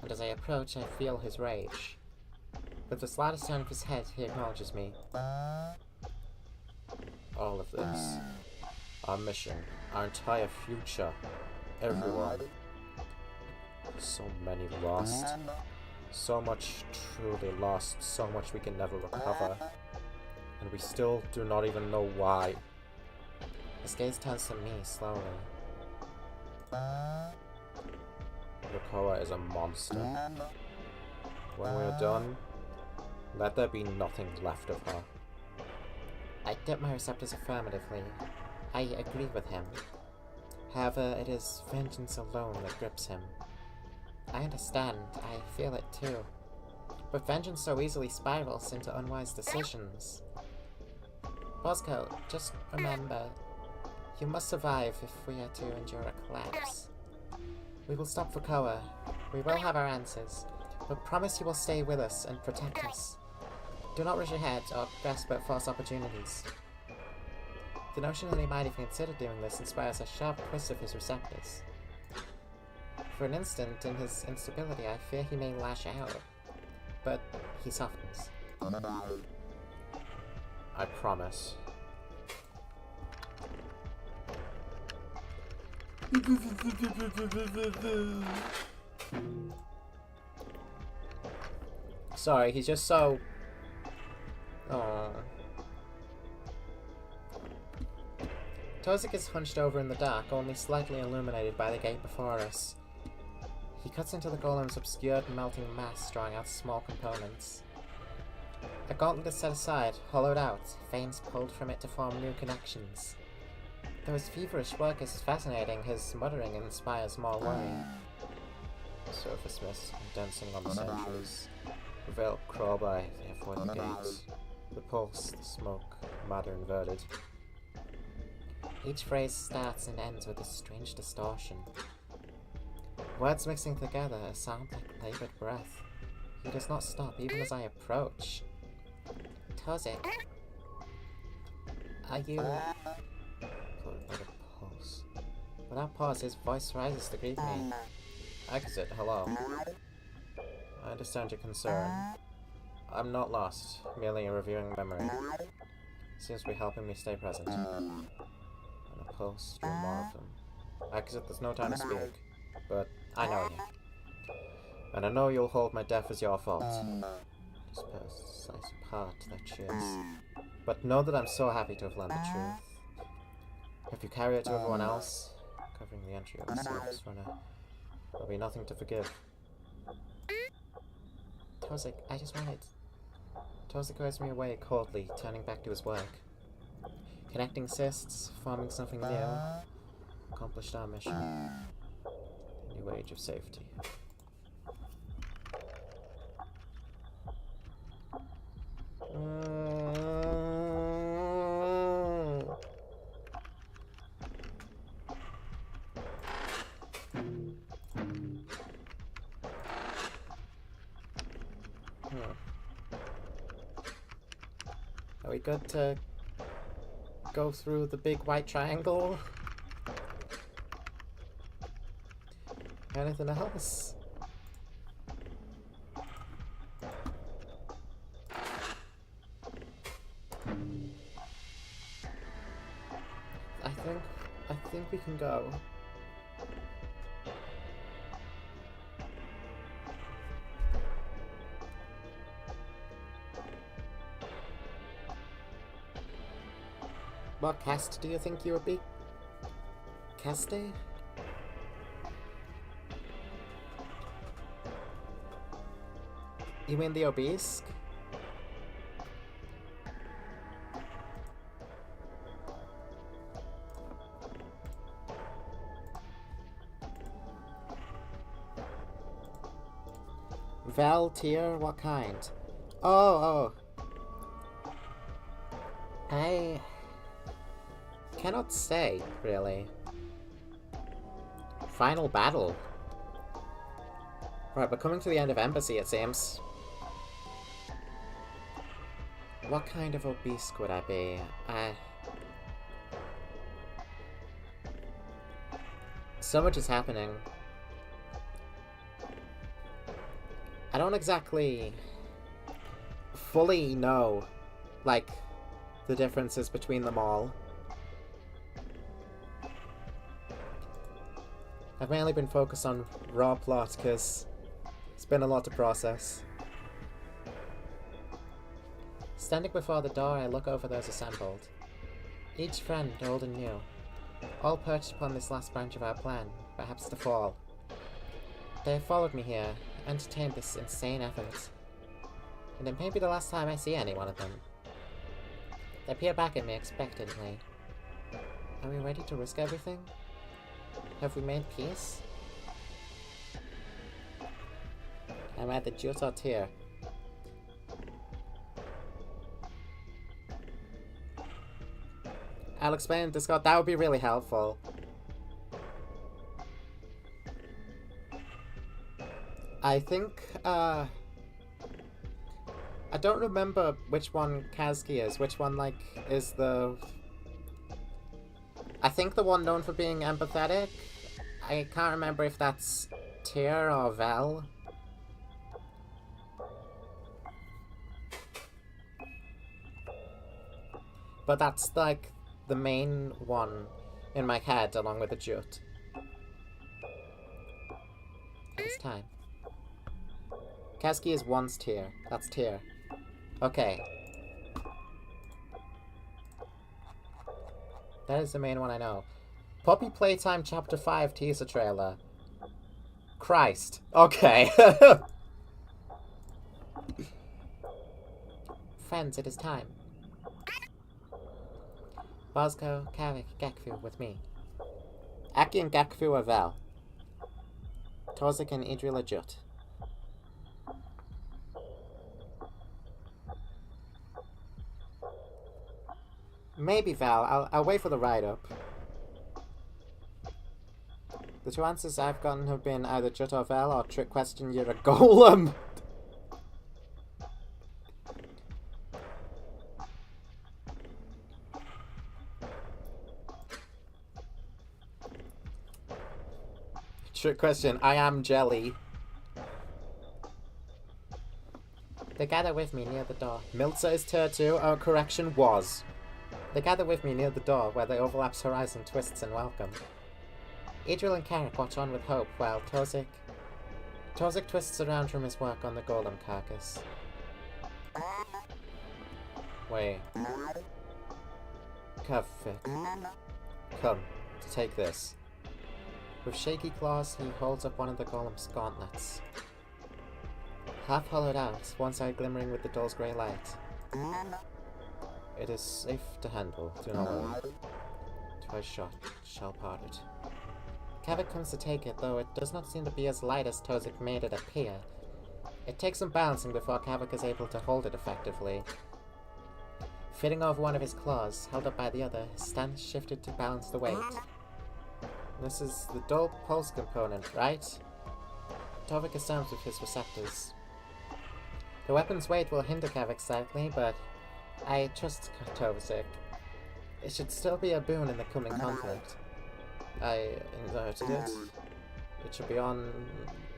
And as I approach, I feel his rage. With the slightest turn of his head, he acknowledges me. All of this. Our mission. Our entire future. Everyone. So many lost. So much truly lost. So much we can never recover. And we still do not even know why. His gaze turns to me slowly. Rukoa is a monster. When we are done, let there be nothing left of her. I dip my receptors affirmatively. I agree with him. However, it is vengeance alone that grips him. I understand, I feel it too. But vengeance so easily spirals into unwise decisions. Bosco, just remember, you must survive if we are to endure a collapse. We will stop Rukoa. We will have our answers, but promise you will stay with us and protect us. Do not rush ahead or grasp at false opportunities. The notion that he might even consider doing this inspires a sharp twist of his receptors. For an instant, in his instability, I fear he may lash out, but he softens. I promise. Sorry, he's just so... Aww. Tozik is hunched over in the dark, only slightly illuminated by the gate before us. He cuts into the golem's obscured melting mass, drawing out small components. A gauntlet is set aside, hollowed out, veins pulled from it to form new connections. Though his feverish work is fascinating, his muttering inspires more worry. Surface mist condensing on the sentries. Reveal crawl by, they avoid the gates. The pulse, the smoke, matter inverted. Each phrase starts and ends with a strange distortion. Words mixing together, a sound like laboured breath. He does not stop, even as I approach. Tozik, are you... Like a pulse. Without pause, his voice rises to greet me. Exit, hello. I understand your concern. I'm not lost, merely reviewing memory. Seems to be helping me stay present. And a pulse, drew more of them. Exit, there's no time to speak, but I know you. And I know you'll hold my death as your fault. Disperse, slice apart, that cheers. But know that I'm so happy to have learned the truth. If you carry it to everyone else, covering the entry of the service runner, there'll be nothing to forgive. Tozik, I just wanted... Tozik goes me away coldly, turning back to his work. Connecting cysts, forming something new. Accomplished our mission. New age of safety. Are we good to go through the big white triangle? Anything else? I think we can go. What caste do you think you would be? Caste? You mean the obese? Val tier? What kind? Oh. I cannot say, really. Final battle. Right, we're coming to the end of Embassy, it seems. What kind of obese would I be? So much is happening. I don't exactly fully know, like, the differences between them all. I've mainly been focused on raw plot because it's been a lot to process. Standing before the door, I look over those assembled. Each friend, old and new, all perched upon this last branch of our plan, perhaps the fall. They have followed me here, entertained this insane effort. And it may be the last time I see any one of them. They peer back at me expectantly. Are we ready to risk everything? Have we made peace? I'm at the Jutsu tier. I'll explain in Discord. That would be really helpful. I think, I don't remember which one Kazuki is. Which one, like, is the... I think the one known for being empathetic. I can't remember if that's Tyr or Vel. But that's, like, the main one in my head, along with the Jut. It's time. Kazuki is once Tyr. That's Tyr. Okay. That is the main one I know. Puppy Playtime Chapter 5 teaser trailer. Christ. Okay. Friends, it is time. Bosco, Kavik, Gekfu with me. Aki and Gekfu are Val. Tozik and Idril are Jut. Maybe Val. I'll wait for the write-up. The two answers I've gotten have been either Jut or Val or trick question, you're a golem. Trick question, I am jelly. They gather with me near the door. Miltza is Tyr too. Oh, correction, was. They gather with me near the door, where the overlap's horizon twists in welcome. Idril and Carrick watch on with hope, while Tozik twists around from his work on the golem carcass. Wait. Kavik. Come, to take this. With shaky claws, he holds up one of the golem's gauntlets. Half hollowed out, one side glimmering with the doll's grey light. It is safe to handle, do not worry. Twice shot, shall part it. Kavik comes to take it, though it does not seem to be as light as Tozik made it appear. It takes some balancing before Kavik is able to hold it effectively. Fitting over one of his claws, held up by the other, his stance shifted to balance the weight. This is the dull pulse component, right? Tovik assumes with his receptors. The weapon's weight will hinder Kavik slightly, but I trust Tovik. It should still be a boon in the coming conflict. I inverted it. It should be on...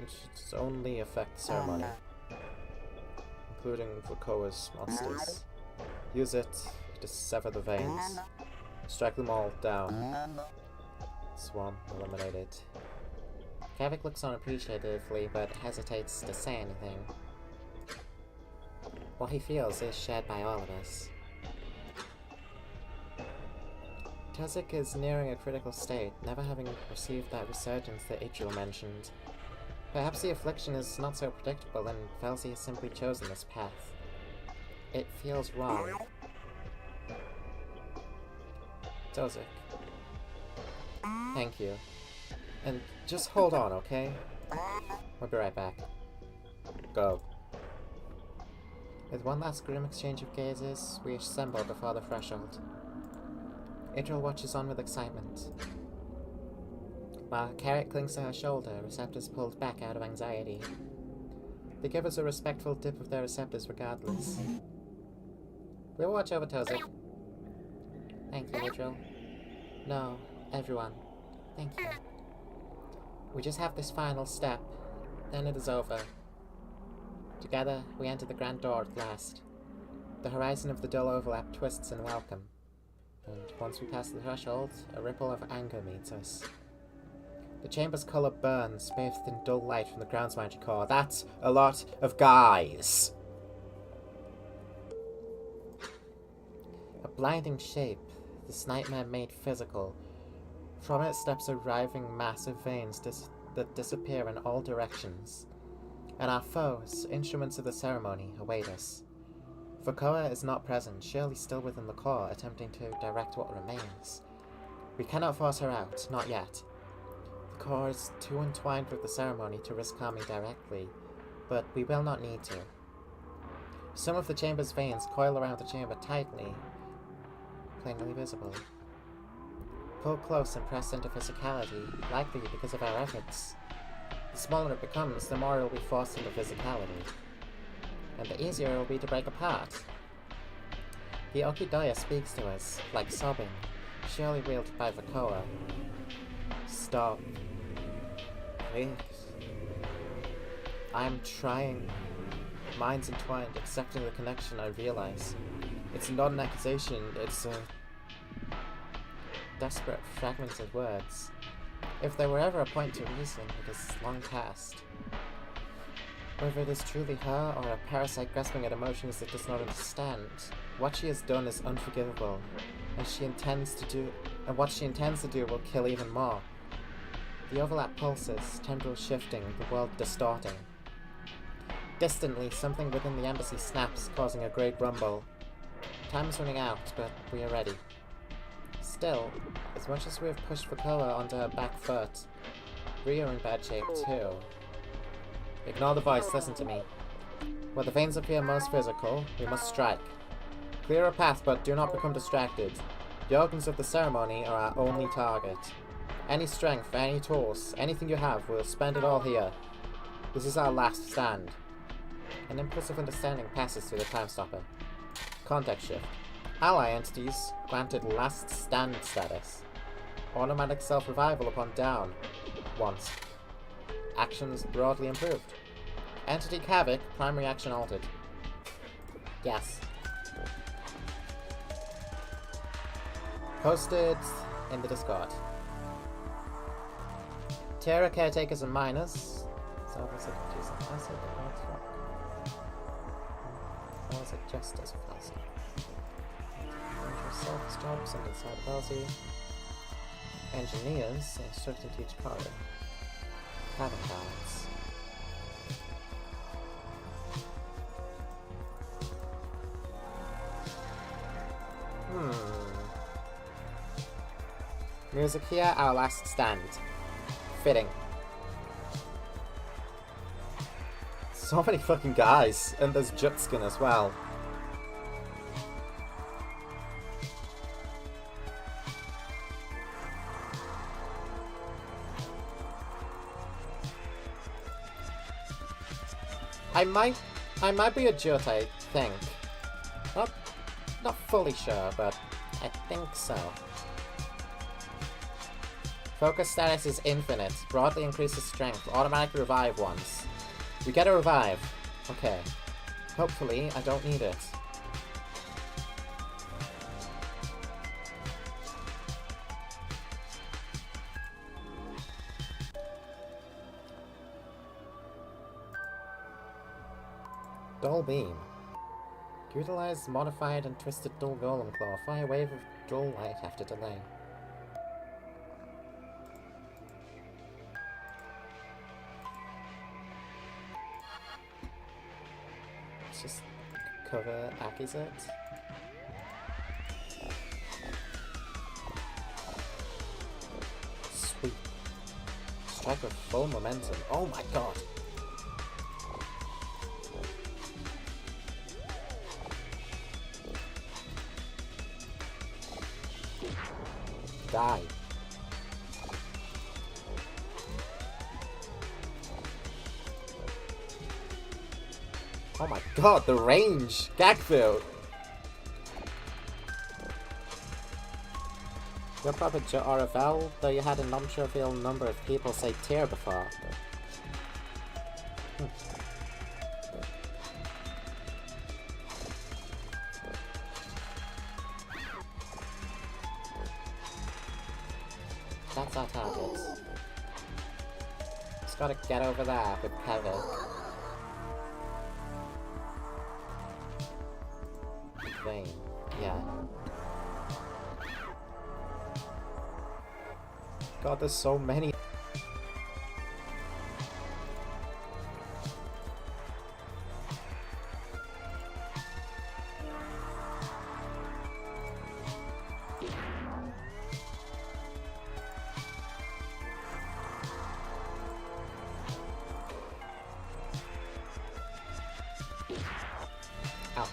It should only affect the ceremony. Including Vukoa's monsters. Use it to sever the veins. Strike them all down. swarm eliminated. Kavik looks on appreciatively, but hesitates to say anything. What he feels is shared by all of us. Tozik is nearing a critical state, never having received that resurgence that Idril mentioned. Perhaps the affliction is not so predictable, and Felsi has simply chosen this path. It feels wrong. Tozik. Thank you. And just hold on, okay? We'll be right back. Go. With one last grim exchange of gazes, we assemble before the threshold. Idril watches on with excitement. While Carrot clings to her shoulder, receptors pulled back out of anxiety. They give us a respectful dip of their receptors regardless. We'll watch over Tozik. Thank you, Idril. No, everyone. Thank you. We just have this final step, then it is over. Together, we enter the grand door at last. The horizon of the dull overlap twists in welcome. And once we pass the threshold, a ripple of anger meets us. The chamber's colour burns, bathed in dull light from the ground's magic core. That's a lot of guys! A blinding shape, this nightmare made physical. From it steps a writhing mass of veins that disappear in all directions. And our foes, instruments of the ceremony, await us. Vakoa is not present, surely still within the core, attempting to direct what remains. We cannot force her out, not yet. The core is too entwined with the ceremony to risk harming directly, but we will not need to. Some of the chamber's veins coil around the chamber tightly, plainly visible. Pull close and press into physicality, likely because of our efforts. The smaller it becomes, the more it will be forced into physicality. And the easier it will be to break apart. The Okidoya speaks to us, like sobbing, surely wielded by Vakoa. Stop. Please. I am trying. Minds entwined, accepting the connection, I realize. It's not an accusation, it's a desperate, fragmented words. If there were ever a point to reason, it is long past. Whether it is truly her or a parasite grasping at emotions that does not understand, what she has done is unforgivable, and what she intends to do will kill even more. The overlap pulses, tendrils shifting, the world distorting. Distantly, something within the embassy snaps, causing a great rumble. Time is running out, but we are ready. Still, as much as we have pushed Vakoa onto her back foot, we are in bad shape too. Ignore the voice, listen to me. Where the veins appear most physical, we must strike. Clear a path, but do not become distracted. The organs of the ceremony are our only target. Any strength, any tools, anything you have, we'll spend it all here. This is our last stand. An impulse of understanding passes through the time stopper. Context shift. Ally entities granted last stand status. Automatic self-revival upon down. Once. Actions broadly improved. Entity Kavik, primary action altered. Yes. Posted in the Discord. Terra caretakers and miners. So was it just a classic? Or was it just as a classic? Self jobs and inside the policy. Engineers instruct to teach code. Cabin balance. Music here, our last stand. Fitting. So many fucking guys, and there's Jutskin as well. I might be a Jut, I think. Not fully sure, but I think so. Focus status is infinite. Broadly increases strength. Automatically revive once. We get a revive. Okay. Hopefully, I don't need it. Dull beam. Utilize modified and twisted dull golem claw. Fire wave of dull light after delay. Let's just cover Akizet. Sweet. Strike with full momentum. Oh my god! Die. Oh my god, the range! Gagfield! You're proper RFL, though you had a non-trivial number of people say tier before. That's our target. Just gotta get over there with Kevin. Vane, yeah. God, there's so many. Ouch.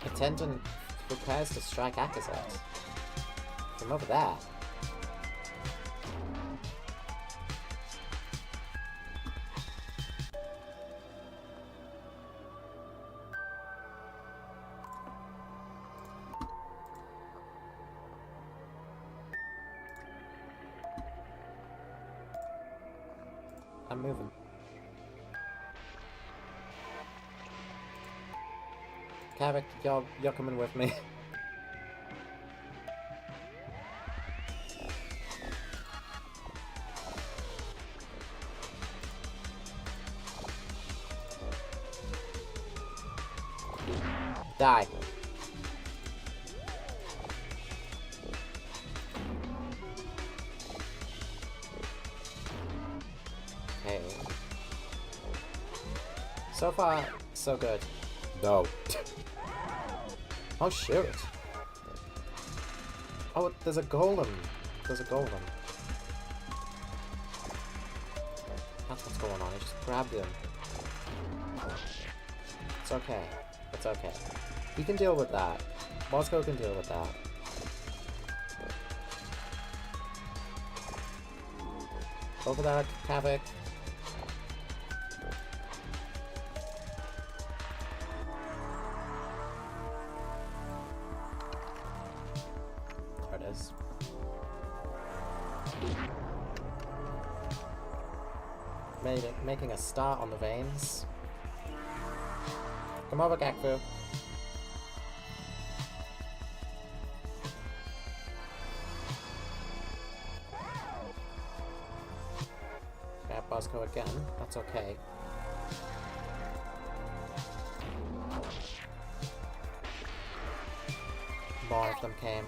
Attendant prepares to strike Akazet. From over there. I'm moving. Kavik, you're coming with me. Die. Okay. So far, so good. No. Oh, shoot. Oh, there's a golem. There's a golem. That's what's going on. I just grabbed him. It's okay. It's okay. He can deal with that. Bosco can deal with that. Over there, Kavik. There it is. Making a start on the veins. Come over, Gakfu. Grab Bosco again. That's okay. More of them came.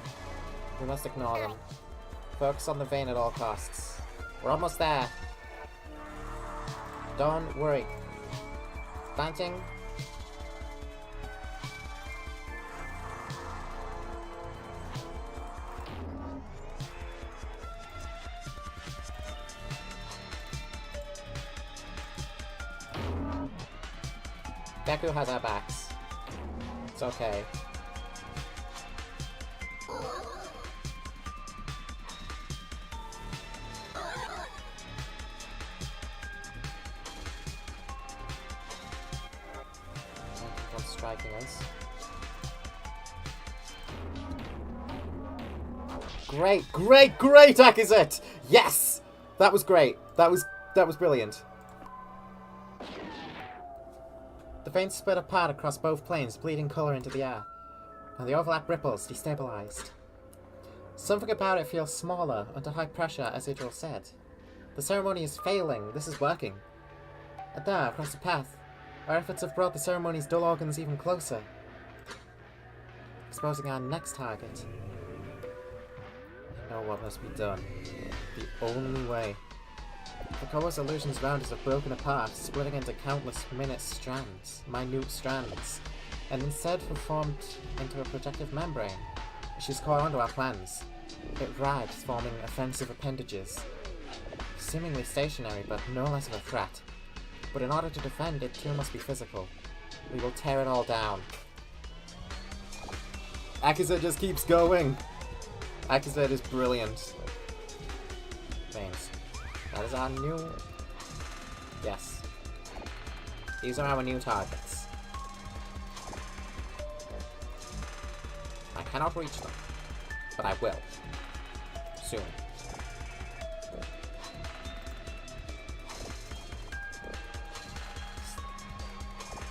We must ignore them. Focus on the vein at all costs. We're almost there. Don't worry. Planting. Deku has our backs. It's okay. What's striking us? Great, great, great, Akizet! Yes! That was great. That was brilliant. The veins split apart across both planes, bleeding colour into the air, and the overlap ripples, destabilized. Something about it feels smaller, under high pressure, as Idril said. The ceremony is failing. This is working. And there, across the path, our efforts have brought the ceremony's dull organs even closer, exposing our next target. I know what must be done. The only way. The Corru's illusions round us have broken apart, splitting into countless minute strands, and instead have formed into a protective membrane. She's caught onto our plans. It writhes, forming offensive appendages. Seemingly stationary, but no less of a threat. But in order to defend, it too must be physical. We will tear it all down. Akaza just keeps going! Akaza is brilliant. Veins. That is our new... Yes. These are our new targets. I cannot reach them, but I will. Soon.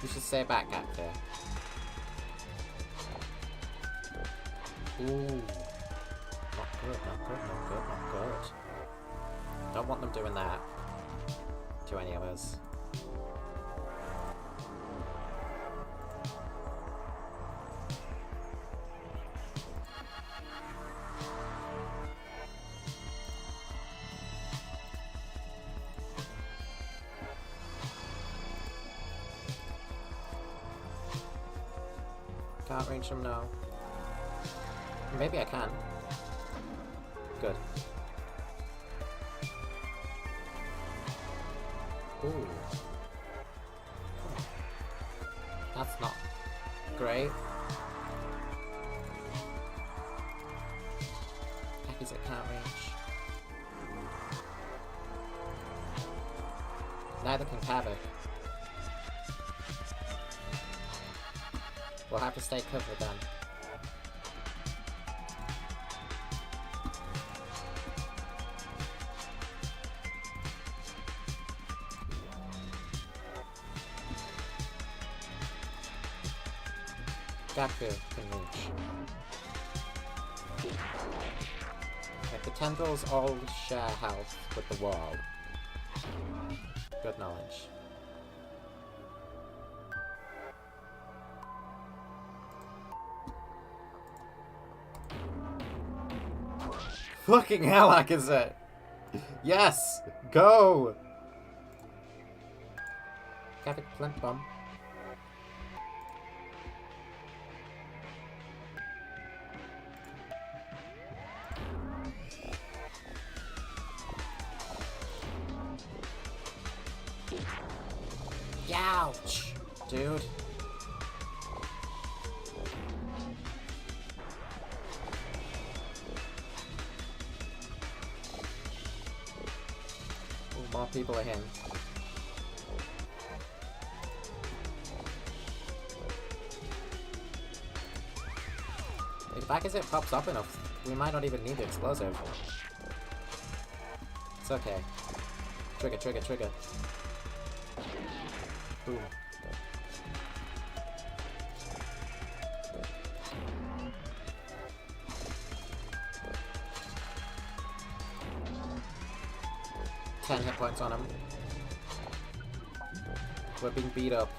You should stay back out there. Ooh. Not good, not good, not good, not good. Don't want them doing that to any of us. Can't reach them now. Maybe I can. Good. Ooh. That's not great. I guess it can't reach. Neither can Kavik. We'll have to stay covered then. Gaku can reach. If the tendrils all share health with the wall. Good knowledge. Fucking hell, Akaza! Yes! Go! Gavik Flint Bomb. Ouch! Dude. Ooh, more people are in. If Akaza pops up enough, we might not even need the explosive. It's okay. Trigger, trigger, trigger. Boom. Ten hit points on him. We're being beat up.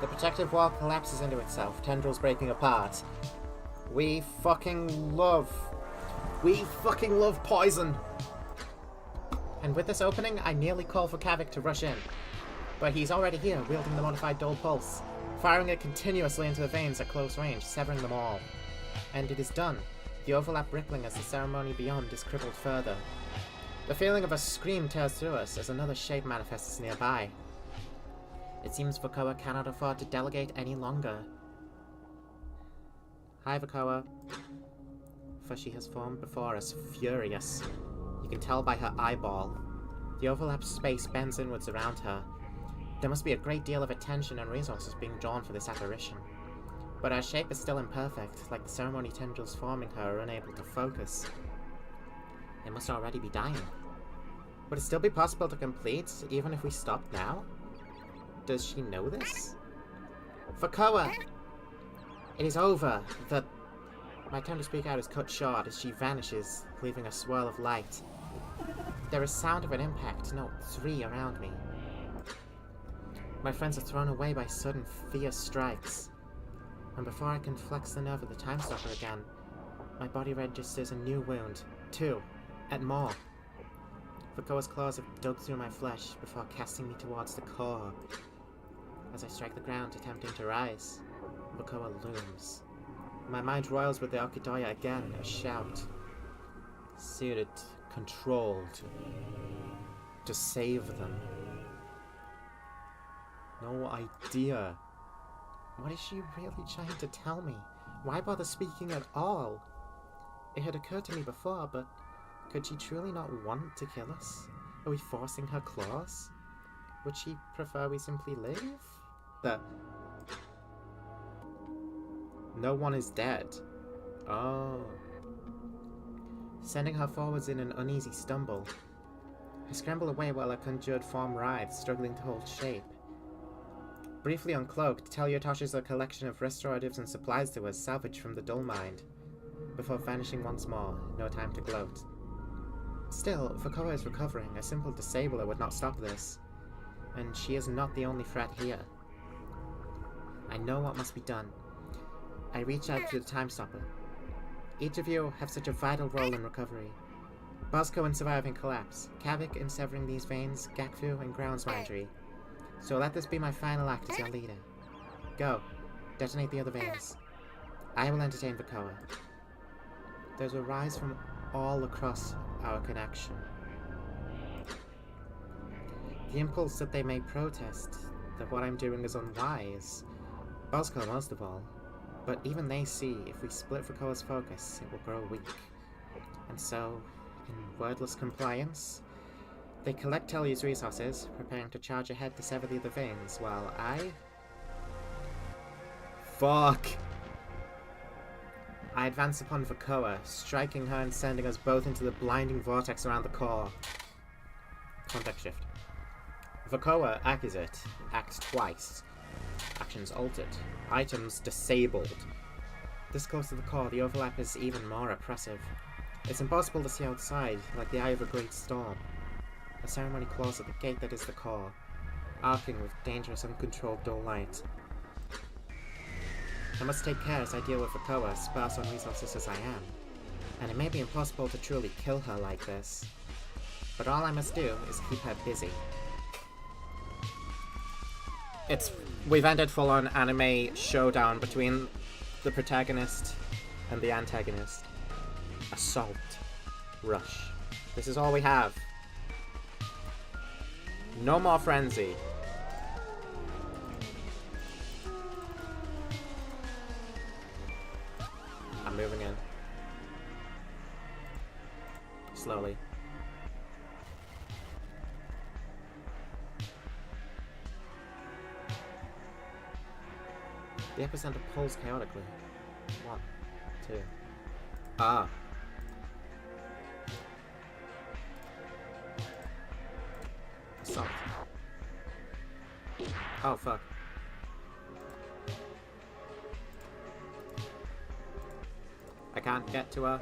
The protective wall collapses into itself, tendrils breaking apart. We fucking love poison! And with this opening, I nearly call for Kavik to rush in. But he's already here, wielding the modified dull pulse, firing it continuously into the veins at close range, severing them all. And it is done, the overlap rippling as the ceremony beyond is crippled further. The feeling of a scream tears through us as another shape manifests nearby. It seems Vakoa cannot afford to delegate any longer. Hi, Vakoa. For she has formed before us, furious. You can tell by her eyeball. The overlapped space bends inwards around her. There must be a great deal of attention and resources being drawn for this apparition. But her shape is still imperfect, like the ceremony tendrils forming her are unable to focus. It must already be dying. Would it still be possible to complete, even if we stopped now? Does she know this? Fukoa! It is over. My time to speak out is cut short as she vanishes, leaving a swirl of light. There is sound of an impact, no, 3 around me. My friends are thrown away by sudden, fierce strikes. And before I can flex the nerve of the time stopper again, my body registers a new wound. 2, and more. Fukoa's claws have dug through my flesh before casting me towards the core. As I strike the ground, attempting to rise, Fukoa looms. My mind roils with the Okidoya again, a shout. Suited, controlled, to save them. No idea. What is she really trying to tell me? Why bother speaking at all? It had occurred to me before, but could she truly not want to kill us? Are we forcing her claws? Would she prefer we simply live? No one is dead. Oh. Sending her forwards in an uneasy stumble. I scramble away while her conjured form writhes, struggling to hold shape. Briefly uncloaked, Talia tosses a collection of restoratives and supplies to us, salvaged from the dull mind, before vanishing once more, no time to gloat. Still, Fukoa is recovering. A simple disabler would not stop this. And she is not the only threat here. I know what must be done. I reach out to the time stopper. Each of you have such a vital role in recovery. Bosco in surviving collapse, Kavik in severing these veins, Gakfu in grounds mindry. So let this be my final act as your leader. Go. Detonate the other veins. I will entertain Fukoa. There's a rise from all across our connection. The impulse that they may protest, that what I'm doing is unwise. Bosco most of all. But even they see, if we split Fukoa's focus, it will grow weak. And so, in wordless compliance, they collect Talia's resources, preparing to charge ahead to sever the other veins, while Fuck! I advance upon Fukoa, striking her and sending us both into the blinding vortex around the core. Context shift. Fukoa, Accusate, acts twice. Actions altered. Items disabled. This close to the core, the overlap is even more oppressive. It's impossible to see outside, like the eye of a great storm. A ceremony claws at the gate that is the core, arcing with dangerous, uncontrolled dull light. I must take care as I deal with Fukoa, sparse on resources as I am, and it may be impossible to truly kill her like this. But all I must do is keep her busy. We've ended full-on anime showdown between the protagonist and the antagonist. Assault. Rush. This is all we have. No more frenzy. I'm moving in. Slowly. The epicenter pulls chaotically. 1, 2. Ah. Assault. Oh, fuck. I can't get to her.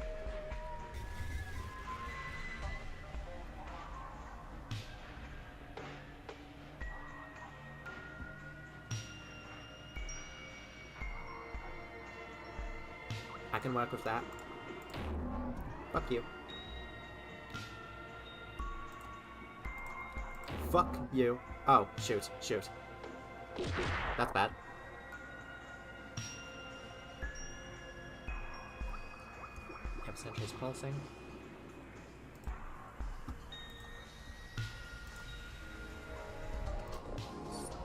I can work with that. Fuck you. Fuck you. Oh, shoot, shoot. That's bad. Epicenter is pulsing.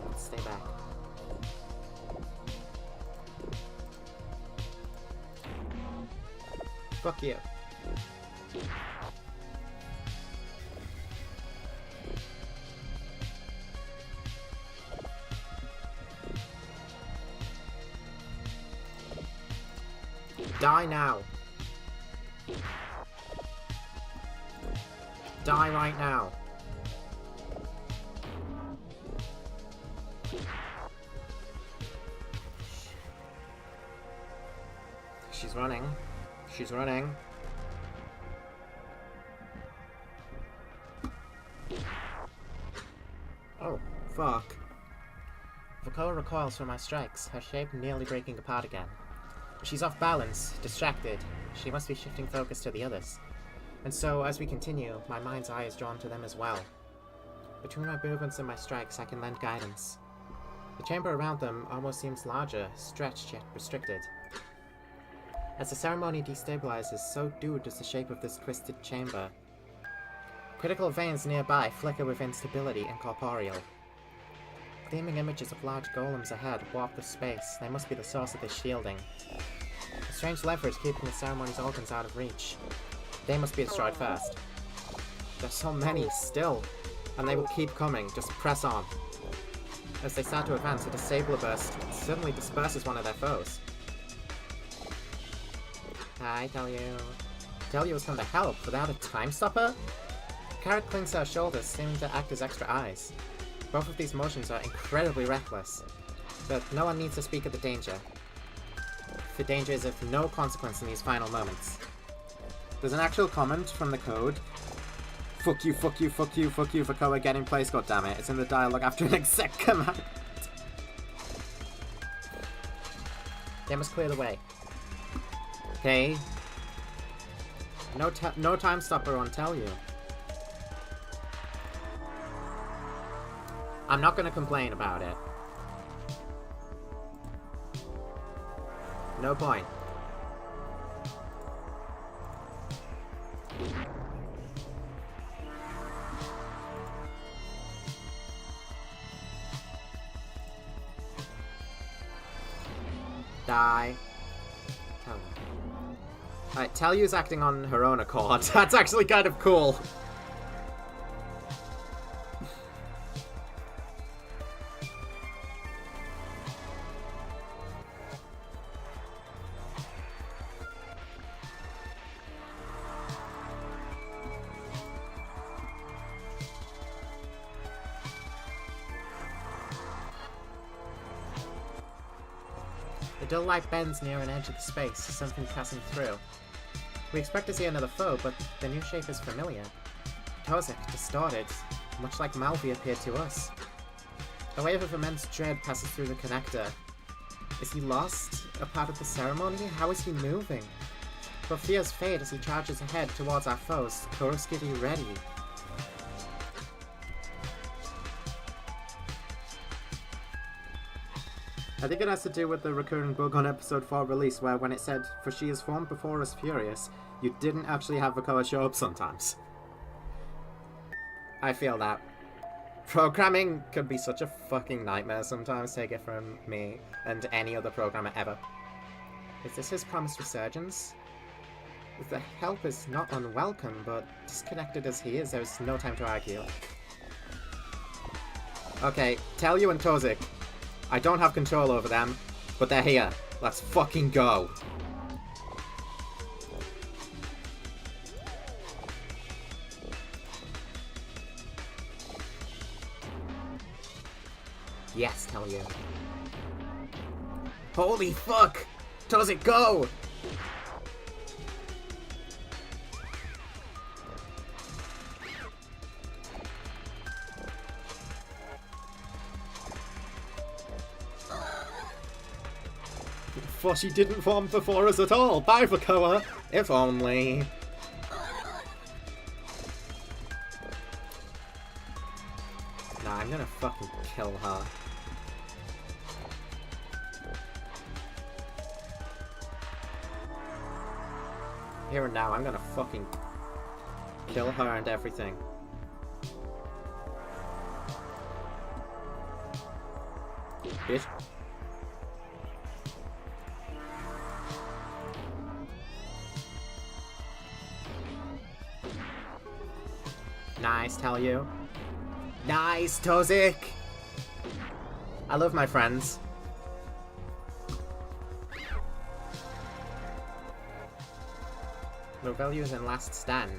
Let's stay back. Fuck you. Die now. Die right now. She's running. She's running. Oh, fuck. Vokoa recoils from my strikes, her shape nearly breaking apart again. She's off balance, distracted. She must be shifting focus to the others. And so, as we continue, my mind's eye is drawn to them as well. Between my movements and my strikes, I can lend guidance. The chamber around them almost seems larger, stretched yet restricted. As the ceremony destabilizes, so too does the shape of this twisted chamber. Critical veins nearby flicker with instability and corporeal. Gleaming images of large golems ahead warp the space. They must be the source of this shielding. A strange leverage keeping the ceremony's organs out of reach. They must be destroyed first. There's so many still, and they will keep coming. Just press on. As they start to advance, a disabler burst suddenly disperses one of their foes. I tell you has come to help without a time stopper? Carrot clings to her shoulders, seeming to act as extra eyes. Both of these motions are incredibly reckless, but no one needs to speak of the danger. The danger is of no consequence in these final moments. There's an actual comment from the code. Fuck you, fuck you, fuck you, fuck you, Vokoa, get in place, goddammit. It's in the dialogue after an exec command. They must clear the way. Okay. No time stopper on tell you. I'm not gonna complain about it. No point. Die. Alright, Tellu's acting on her own accord. That's actually kind of cool. The dull light bends near an edge of the space, something passing through. We expect to see another foe, but the new shape is familiar. Tozic, distorted, much like Malvi appeared to us. A wave of immense dread passes through the connector. Is he lost? A part of the ceremony? How is he moving? But fears fade as he charges ahead towards our foes. Corru ready. I think it has to do with the recurring bug on episode 4 release where when it said, "For she is formed before us furious," you didn't actually have Vokoa show up sometimes. I feel that. Programming could be such a fucking nightmare sometimes, take it from me and any other programmer ever. Is this his promised resurgence? The help is not unwelcome, but disconnected as he is, there's no time to argue. Okay, Tellu and Tozic. I don't have control over them, but they're here. Let's fucking go. Yes, Tellu. Holy fuck! Tozic, go! For she didn't form before us at all. Bye, Vokoa. If only. Nah, I'm gonna fucking kill her. Here and now, I'm gonna fucking kill her and everything. Bitch. Nice, Tellu. Nice, Tozic! I love my friends. Lovelio is in last stand.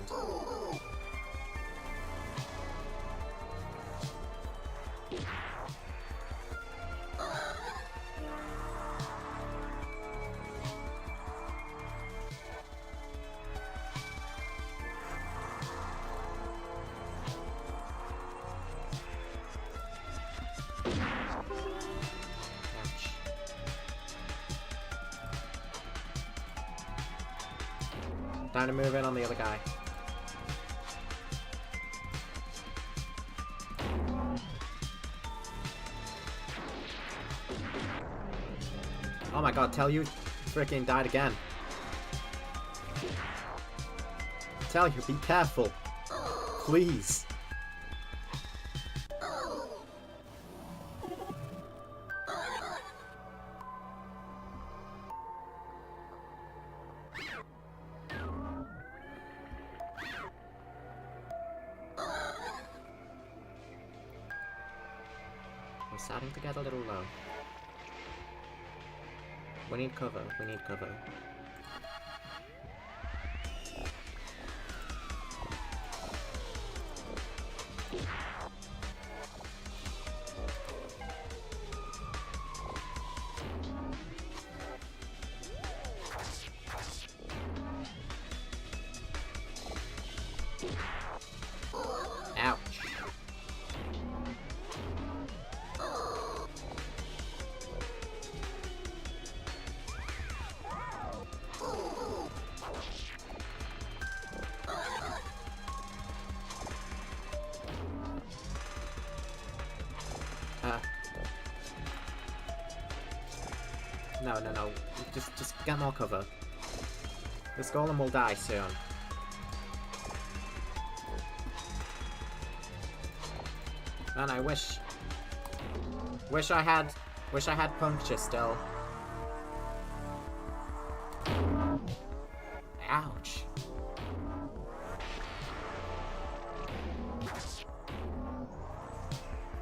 Time to move in on the other guy. Oh my god, Tell, you freaking died again. Tell you, be careful. Please. We're starting to get a little low. We need cover, we need cover. Ouch. No. Just get more cover. This golem will die soon. Man, I wish I had puncture still. Ouch.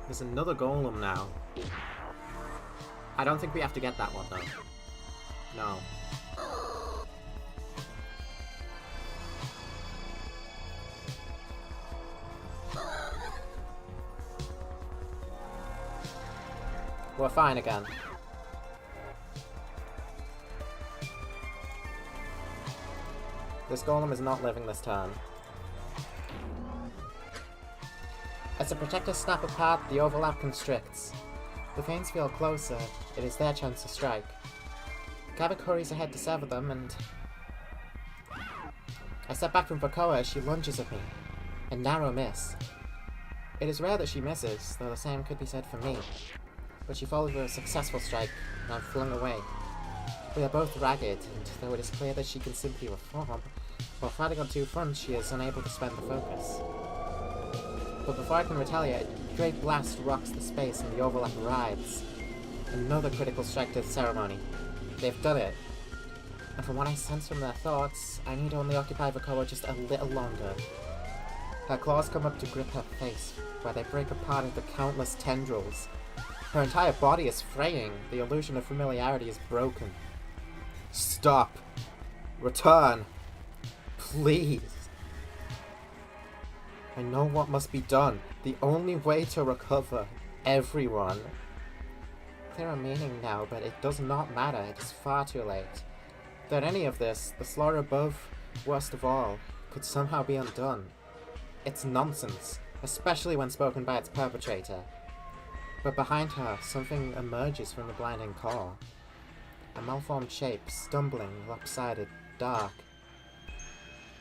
There's another golem now. I don't think we have to get that one, though. No. We're fine again. This golem is not living this turn. As the protectors snap apart, the overlap constricts. The veins feel closer. It is their chance to strike. Kavik hurries ahead to sever them, and I step back from Vakoa as she lunges at me. A narrow miss. It is rare that she misses, though the same could be said for me. But she follows with a successful strike, and I'm flung away. We are both ragged, and though it is clear that she can simply reform, while fighting on two fronts, she is unable to spend the focus. But before I can retaliate, a great blast rocks the space and the overlap writhes. Another critical strike to the ceremony. They've done it. And from what I sense from their thoughts, I need only occupy Vakoa just a little longer. Her claws come up to grip her face, where they break apart into countless tendrils. Her entire body is fraying. The illusion of familiarity is broken. Stop. Return. Please. I know what must be done. The only way to recover everyone. There are meaning now, but it does not matter. It is far too late. Without any of this, the slaughter above, worst of all, could somehow be undone. It's nonsense, especially when spoken by its perpetrator. But behind her, something emerges from the blinding core. A malformed shape, stumbling, lopsided, dark.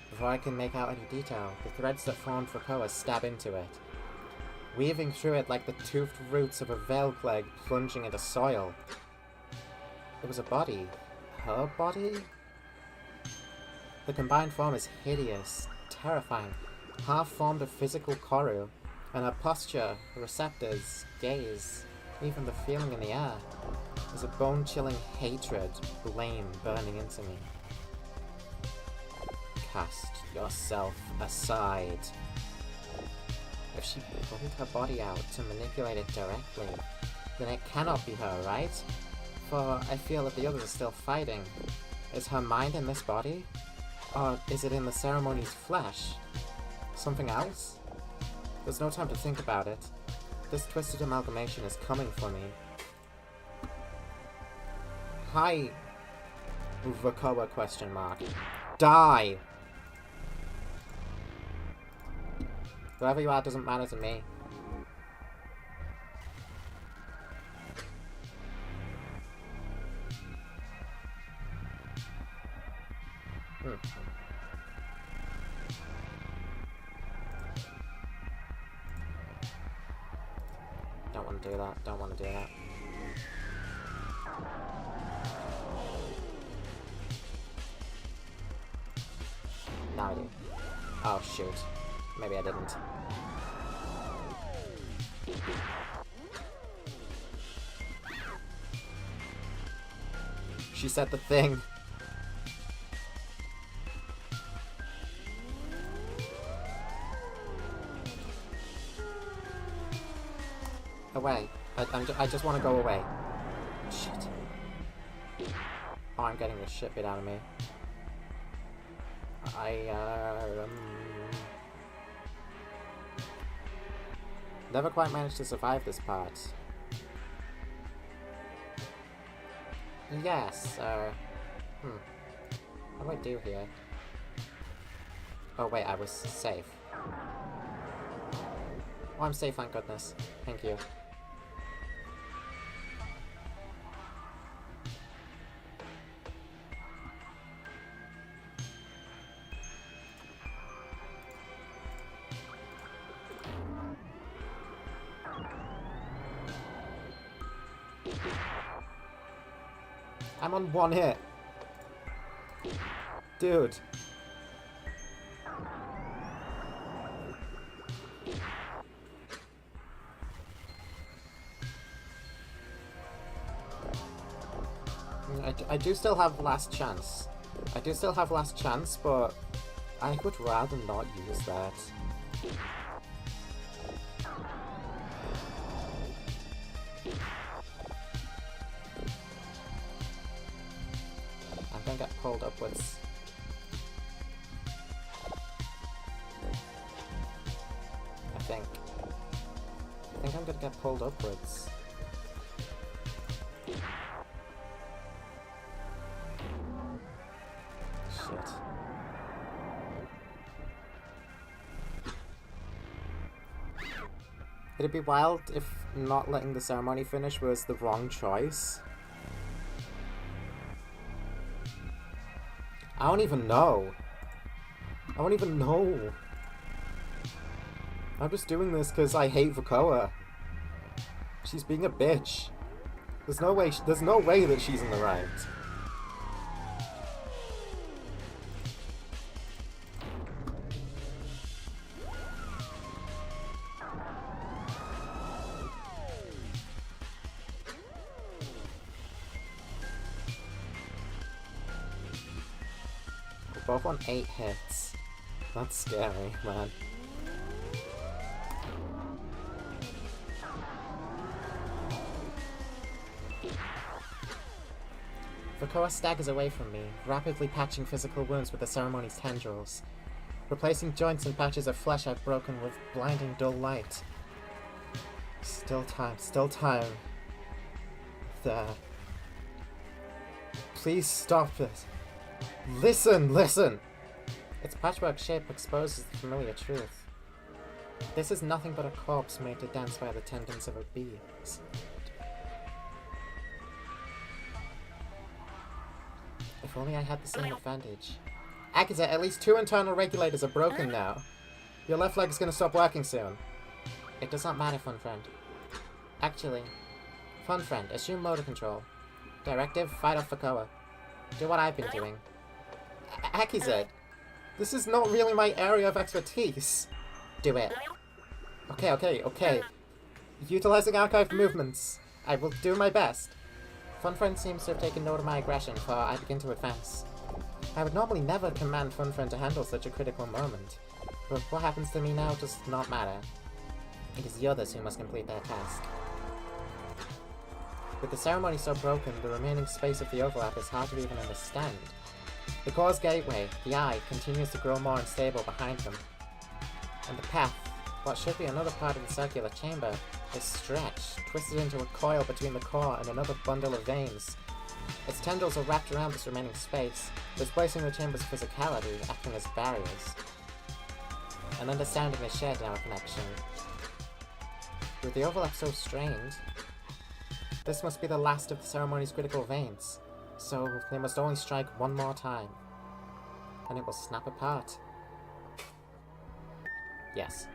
Before I can make out any detail, the threads that formed Vakoa stab into it, weaving through it like the toothed roots of a veil plague plunging into soil. It was a body. Her body? The combined form is hideous, terrifying, half-formed of physical corru, and her posture, receptors, gaze, even the feeling in the air, is a bone-chilling hatred, blame burning into me. Cast yourself aside. If she pulled her body out to manipulate it directly, then it cannot be her, right? For I feel that the others are still fighting. Is her mind in this body? Or is it in the ceremony's flesh? Something else? There's no time to think about it. This twisted amalgamation is coming for me. Hi, Vakoa question mark. Die! Whoever you are doesn't matter to me. do that. Don't want to do that. Now I do. Oh, shoot. Maybe I didn't. She said the thing. Away. I just want to go away. Shit. Oh, I'm getting the shit bit out of me. Never quite managed to survive this part. Yes, what do I do here? Oh wait, I was safe. Oh, I'm safe, thank goodness. Thank you. I'm on one hit. Dude. I do still have last chance. I do still have last chance, but I would rather not use that. I'm gonna get pulled upwards. I think I'm gonna get pulled upwards. Shit. It'd be wild if not letting the ceremony finish was the wrong choice. I don't even know. I don't even know. I'm just doing this because I hate Vakoa. She's being a bitch. There's no way that she's in the right. We're both on 8 hits. That's scary, man. Vakoa staggers away from me, rapidly patching physical wounds with the ceremony's tendrils, replacing joints and patches of flesh I've broken with blinding dull light. Still time. There. Please stop it. Listen! Its patchwork shape exposes the familiar truth. This is nothing but a corpse made to dance by the tendons of a bee. If only I had the same advantage. Akiza, at least 2 internal regulators are broken now. Your left leg is gonna stop working soon. It does not matter, Fun Friend. Actually, Fun Friend, assume motor control. Directive, fight off Vakoa. Do what I've been doing. Akiza, this is not really my area of expertise. Do it. Okay. Utilizing archived movements. I will do my best. Fun Friend seems to have taken note of my aggression, for I begin to advance. I would normally never command Fun Friend to handle such a critical moment, but what happens to me now does not matter. It is the others who must complete their task. With the ceremony so broken, the remaining space of the overlap is hard to even understand. The core's gateway, the eye, continues to grow more unstable behind them. And the path, what should be another part of the circular chamber, is stretched, twisted into a coil between the core and another bundle of veins. Its tendrils are wrapped around this remaining space, displacing the chamber's physicality, acting as barriers. An understanding is shared in our connection. With the overlap so strained, this must be the last of the ceremony's critical veins, so they must only strike one more time, and it will snap apart. Yes.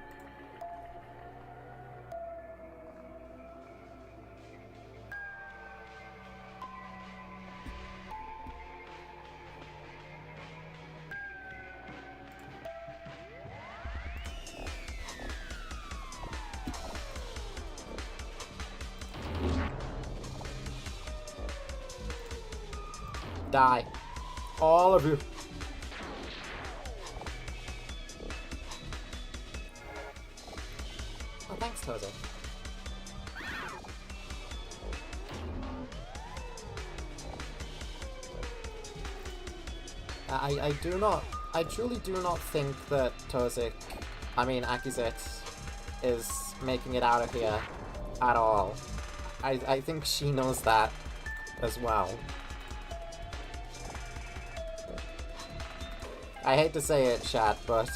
Die. All of you. Oh, thanks, Tozer. I truly do not think that Akizet is making it out of here at all. I think she knows that as well. I hate to say it, chat, but,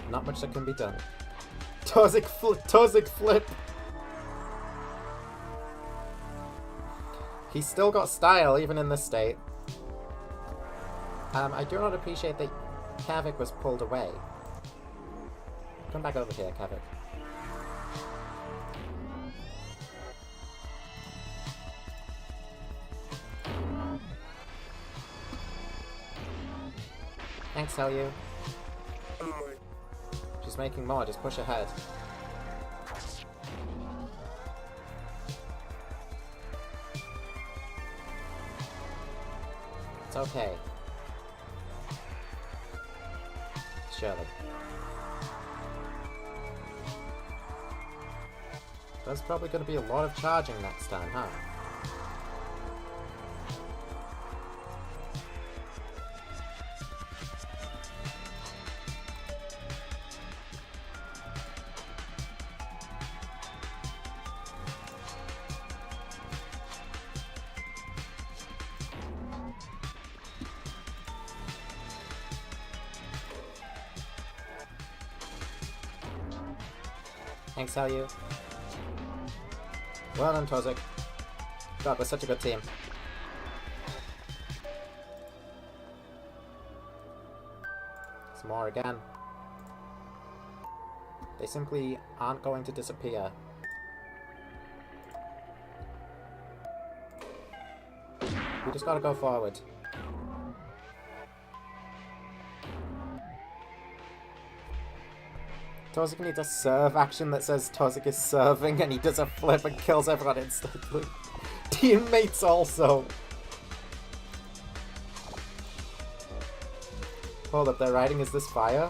not much that can be done. Tozik flip! He's still got style, even in this state. I do not appreciate that Kavik was pulled away. Come back over here, Kavik. Thanks, Helyu. She's making more, just push ahead. It's okay. Surely. There's probably going to be a lot of charging next time, huh? Thanks, Helyu. Well done, Tozik. God, we're such a good team. Some more again. They simply aren't going to disappear. We just gotta go forward. Tozik needs a serve action that says Tozik is serving, and he does a flip and kills everyone instantly. Teammates also. Hold up, their writing is this fire?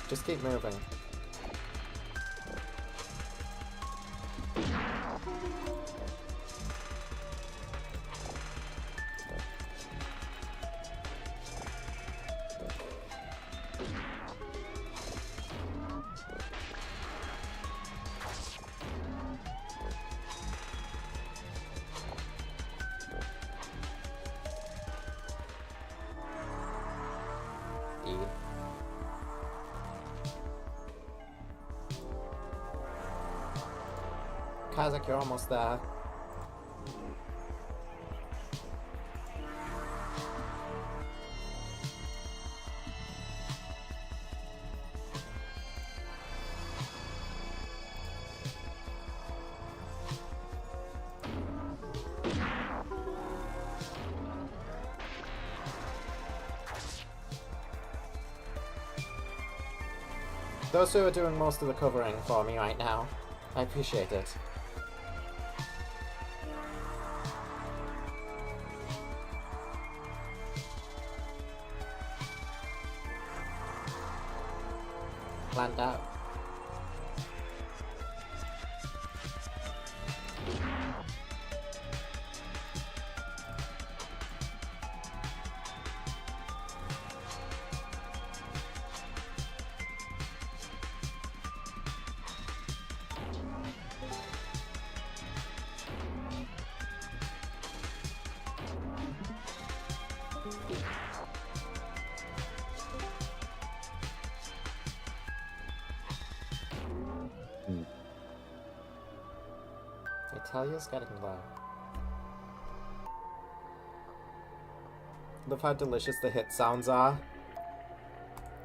Just keep moving. Kazakh, you're almost there. Those two are doing most of the covering for me right now. I appreciate it. Planned out. Italia's getting low. Love how delicious the hit sounds are.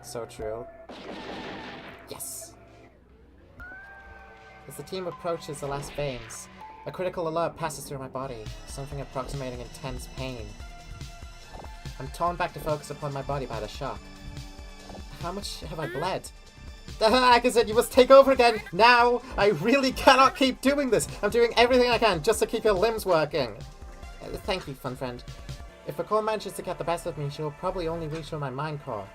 So true. Yes! As the team approaches the last veins, a critical alert passes through my body, something approximating intense pain. I'm torn back to focus upon my body by the shock. How much have I bled? Like I said, you must take over again, now! I really cannot keep doing this! I'm doing everything I can just to keep your limbs working! Thank you, fun friend. If the core manages to get the best of me, she'll probably only reach for my mind core.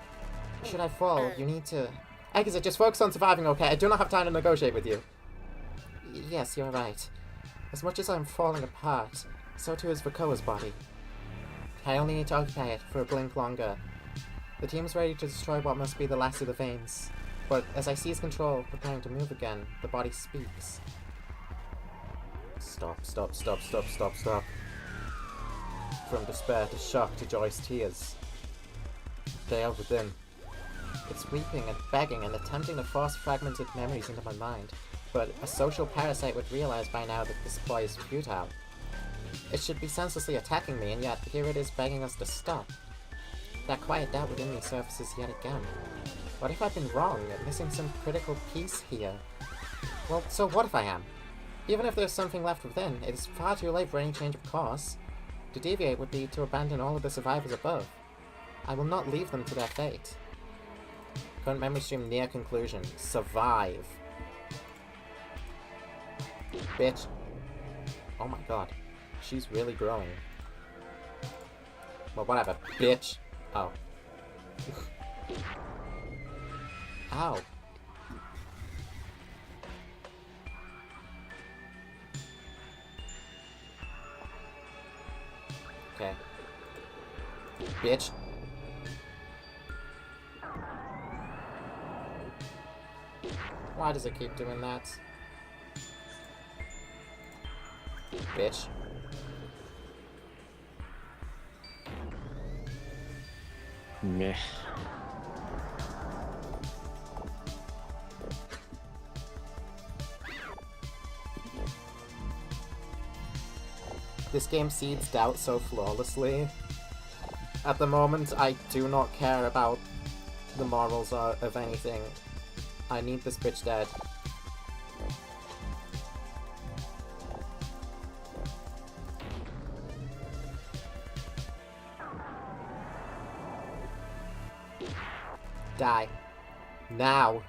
Should I fall, you need to... Like just focus on surviving, okay? I do not have time to negotiate with you. Yes, you're right. As much as I'm falling apart, so too is Vakoa's body. I only need to occupy it for a blink longer. The team's ready to destroy what must be the last of the veins. But as I seize control, preparing to move again, the body speaks. Stop, stop, stop, stop, stop, stop. From despair to shock to joy's tears. They are within. It's weeping and begging and attempting to force fragmented memories into my mind. But a social parasite would realize by now that this boy is futile. It should be senselessly attacking me, and yet here it is begging us to stop. That quiet doubt within me surfaces yet again. What if I've been wrong, missing some critical piece here? Well, so what if I am? Even if there's something left within, it is far too late for any change of course. To deviate would be to abandon all of the survivors above. I will not leave them to their fate. Current memory stream near conclusion. Survive. Bitch. Oh my god. She's really growing. Well, whatever. Bitch. Oh. Ow. Okay. Bitch. Why does it keep doing that? Bitch. Meh. This game seeds doubt so flawlessly. At the moment, I do not care about the morals of anything. I need this bitch dead. Die. Now.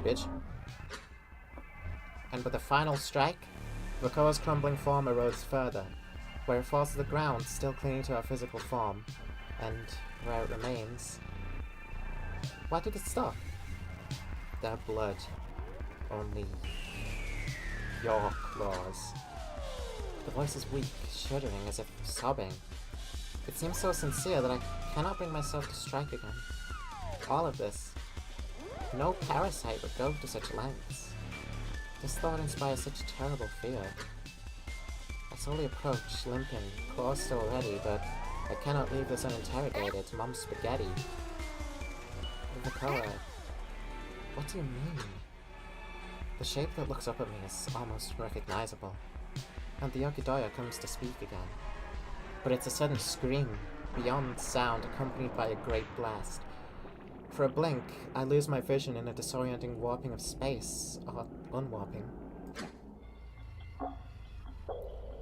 Bitch. And with a final strike, Vakoa's crumbling form erodes further, where it falls to the ground, still clinging to her physical form, and where it remains. Why did it stop? Their blood. Only your claws. The voice is weak, shuddering as if sobbing. It seems so sincere that I cannot bring myself to strike again. All of this. No parasite would go to such lengths. This thought inspires such terrible fear. I slowly approach, limping, claws still ready, but I cannot leave this uninterrogated. Mom's spaghetti. Vakoa, what do you mean? The shape that looks up at me is almost recognizable, and the Yokidoya comes to speak again. But it's a sudden scream, beyond sound, accompanied by a great blast. For a blink, I lose my vision in a disorienting warping of space, or unwarping.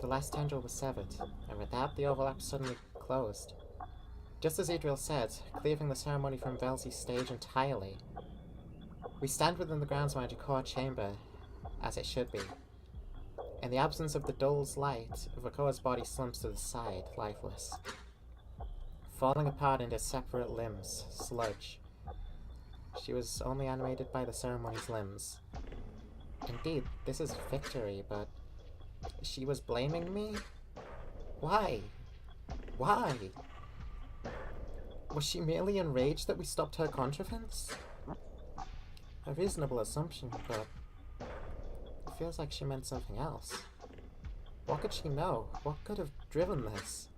The last tendril was severed, and with that, the overlap suddenly closed. Just as Idril said, cleaving the ceremony from Velzy's stage entirely. We stand within the grounds-mounted core chamber, as it should be. In the absence of the doll's light, Vakoa's body slumps to the side, lifeless. Falling apart into separate limbs, sludge. She was only animated by the ceremony's limbs. Indeed, this is victory, but she was blaming me? Why? Why? Was she merely enraged that we stopped her contrivance? A reasonable assumption, but it feels like she meant something else. What could she know? What could have driven this?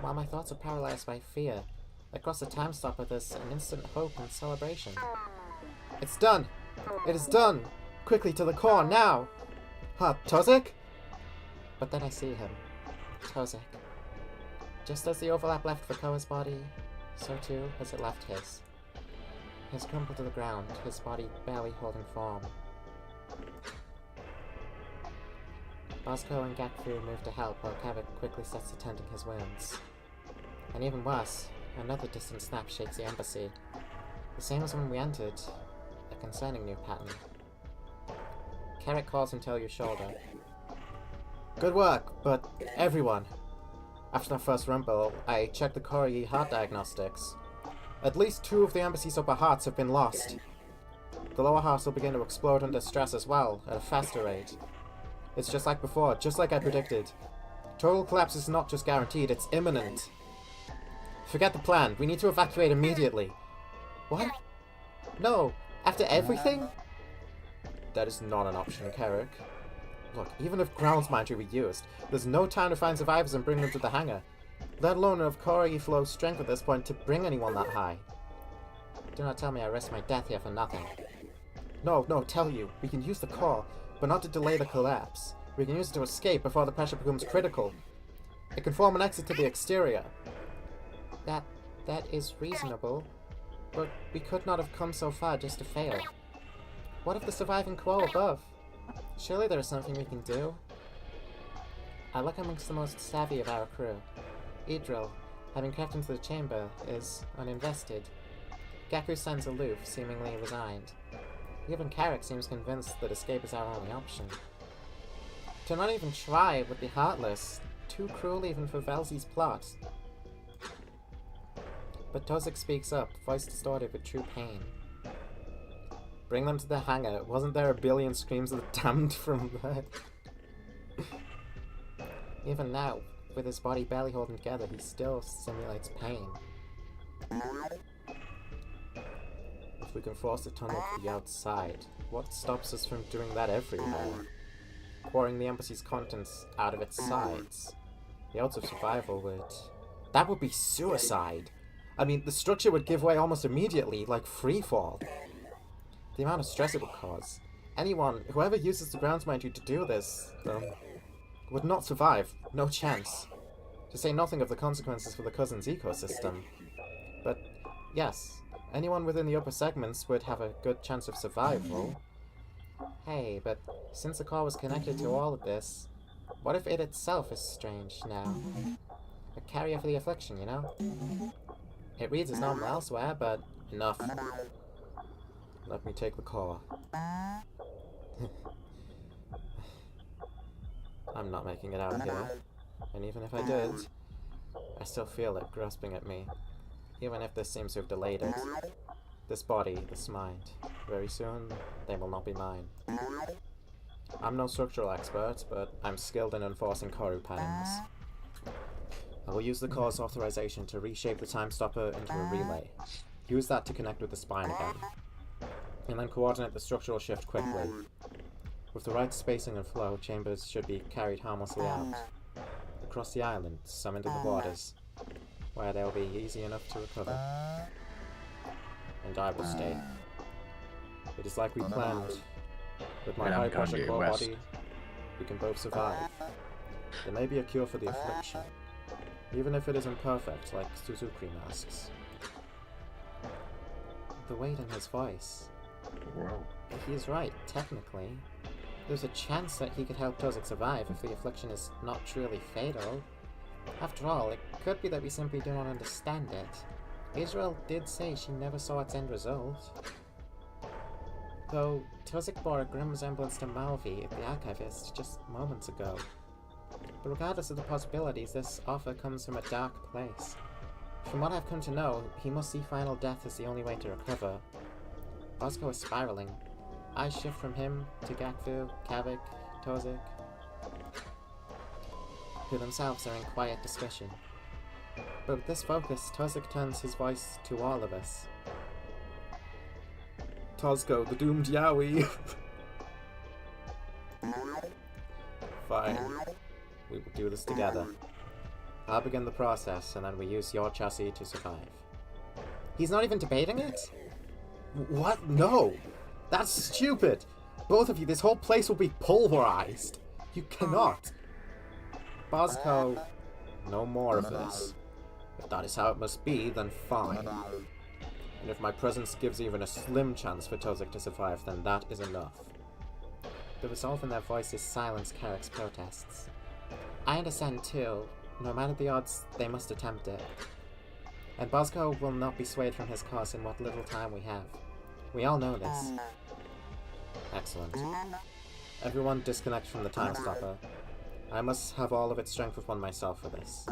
While my thoughts are paralyzed by fear, across the time stopper there's an instant hope and celebration. It's done! It is done! Quickly to the core, now! Huh, Tozek? But then I see him. Tozek. Just as the overlap left Vakoa's body, so too has it left his. He has crumpled to the ground, his body barely holding form. Bosco and Gakfu move to help while Kavik quickly sets to tending his wounds. And even worse, another distant snap shakes the embassy. The same as when we entered, a concerning new pattern. Carrick calls him to your shoulder. Good work, but everyone. After that first rumble, I checked the corru heart diagnostics. At least 2 of the embassy's upper hearts have been lost. The lower hearts will begin to explode under stress as well, at a faster rate. It's just like before, just like I predicted. Total collapse is not just guaranteed, it's imminent. Forget the plan, we need to evacuate immediately. What? No, after everything? That is not an option, Carrick. Look, even if grounds mine were used, there's no time to find survivors and bring them to the hangar. Let alone of corru flow's strength at this point to bring anyone that high. Do not tell me I risk my death here for nothing. No, tell you. We can use the core, but not to delay the collapse. We can use it to escape before the pressure becomes critical. It can form an exit to the exterior. That is reasonable, but we could not have come so far just to fail. What if the surviving quo above? Surely there is something we can do. I look amongst the most savvy of our crew. Idril, having crept into the chamber, is uninvested. Gaku stands aloof, seemingly resigned. Even Carrick seems convinced that escape is our only option. To not even try would be heartless, too cruel even for Velzy's plot. But Tozik speaks up, voice distorted with true pain. Bring them to the hangar. Wasn't there a billion screams of the damned from there? Even now, with his body barely holding together, he still simulates pain. If we can force the tunnel to the outside, what stops us from doing that everywhere? Pouring the embassy's contents out of its sides. The odds of survival would... That would be suicide! I mean, the structure would give way almost immediately, like freefall. The amount of stress it would cause. Anyone, whoever uses the grounds mind you to do this, would not survive. No chance. To say nothing of the consequences for the cousin's ecosystem. But, yes, anyone within the upper segments would have a good chance of survival. Hey, but since the core was connected to all of this, what if it itself is strange now? A carrier for the affliction, you know? It reads as normal elsewhere, but enough. Let me take the core. I'm not making it out here. And even if I did, I still feel it grasping at me. Even if this seems to have delayed it. This body, this mind. Very soon, they will not be mine. I'm no structural expert, but I'm skilled in enforcing corru patterns. I will use the core's authorization to reshape the time stopper into a relay. Use that to connect with the spine again. And then coordinate the structural shift quickly. With the right spacing and flow, chambers should be carried harmlessly out. Across the island, some into the waters, where they'll be easy enough to recover. And I will stay. It is like we planned. With my high pressure core body, we can both survive. There may be a cure for the affliction, even if it is imperfect, like Suzuki masks. The weight in his voice. If he is right, technically, there's a chance that he could help Tozik survive if the affliction is not truly fatal. After all, it could be that we simply do not understand it. Israel did say she never saw its end result. Though, Tozik bore a grim resemblance to Malvi, the archivist, just moments ago. But regardless of the possibilities, this offer comes from a dark place. From what I've come to know, he must see final death as the only way to recover. Bosco is spiraling. Eyes shift from him to Gakfu, Kavik, Tozik, who themselves are in quiet discussion. But with this focus, Tozik turns his voice to all of us. Tozco, the doomed Yowie! Fine. We will do this together. I'll begin the process, and then we use your chassis to survive. He's not even debating it? What? No! That's stupid! Both of you, this whole place will be pulverized! You cannot! Bosco, no more of this. If that is how it must be, then fine. And if my presence gives even a slim chance for Tozik to survive, then that is enough. The resolve in their voices silenced Carrick's protests. I understand too. No matter the odds, they must attempt it. And Bosco will not be swayed from his course in what little time we have. We all know this. Excellent. Everyone disconnect from the time stopper. I must have all of its strength upon myself for this.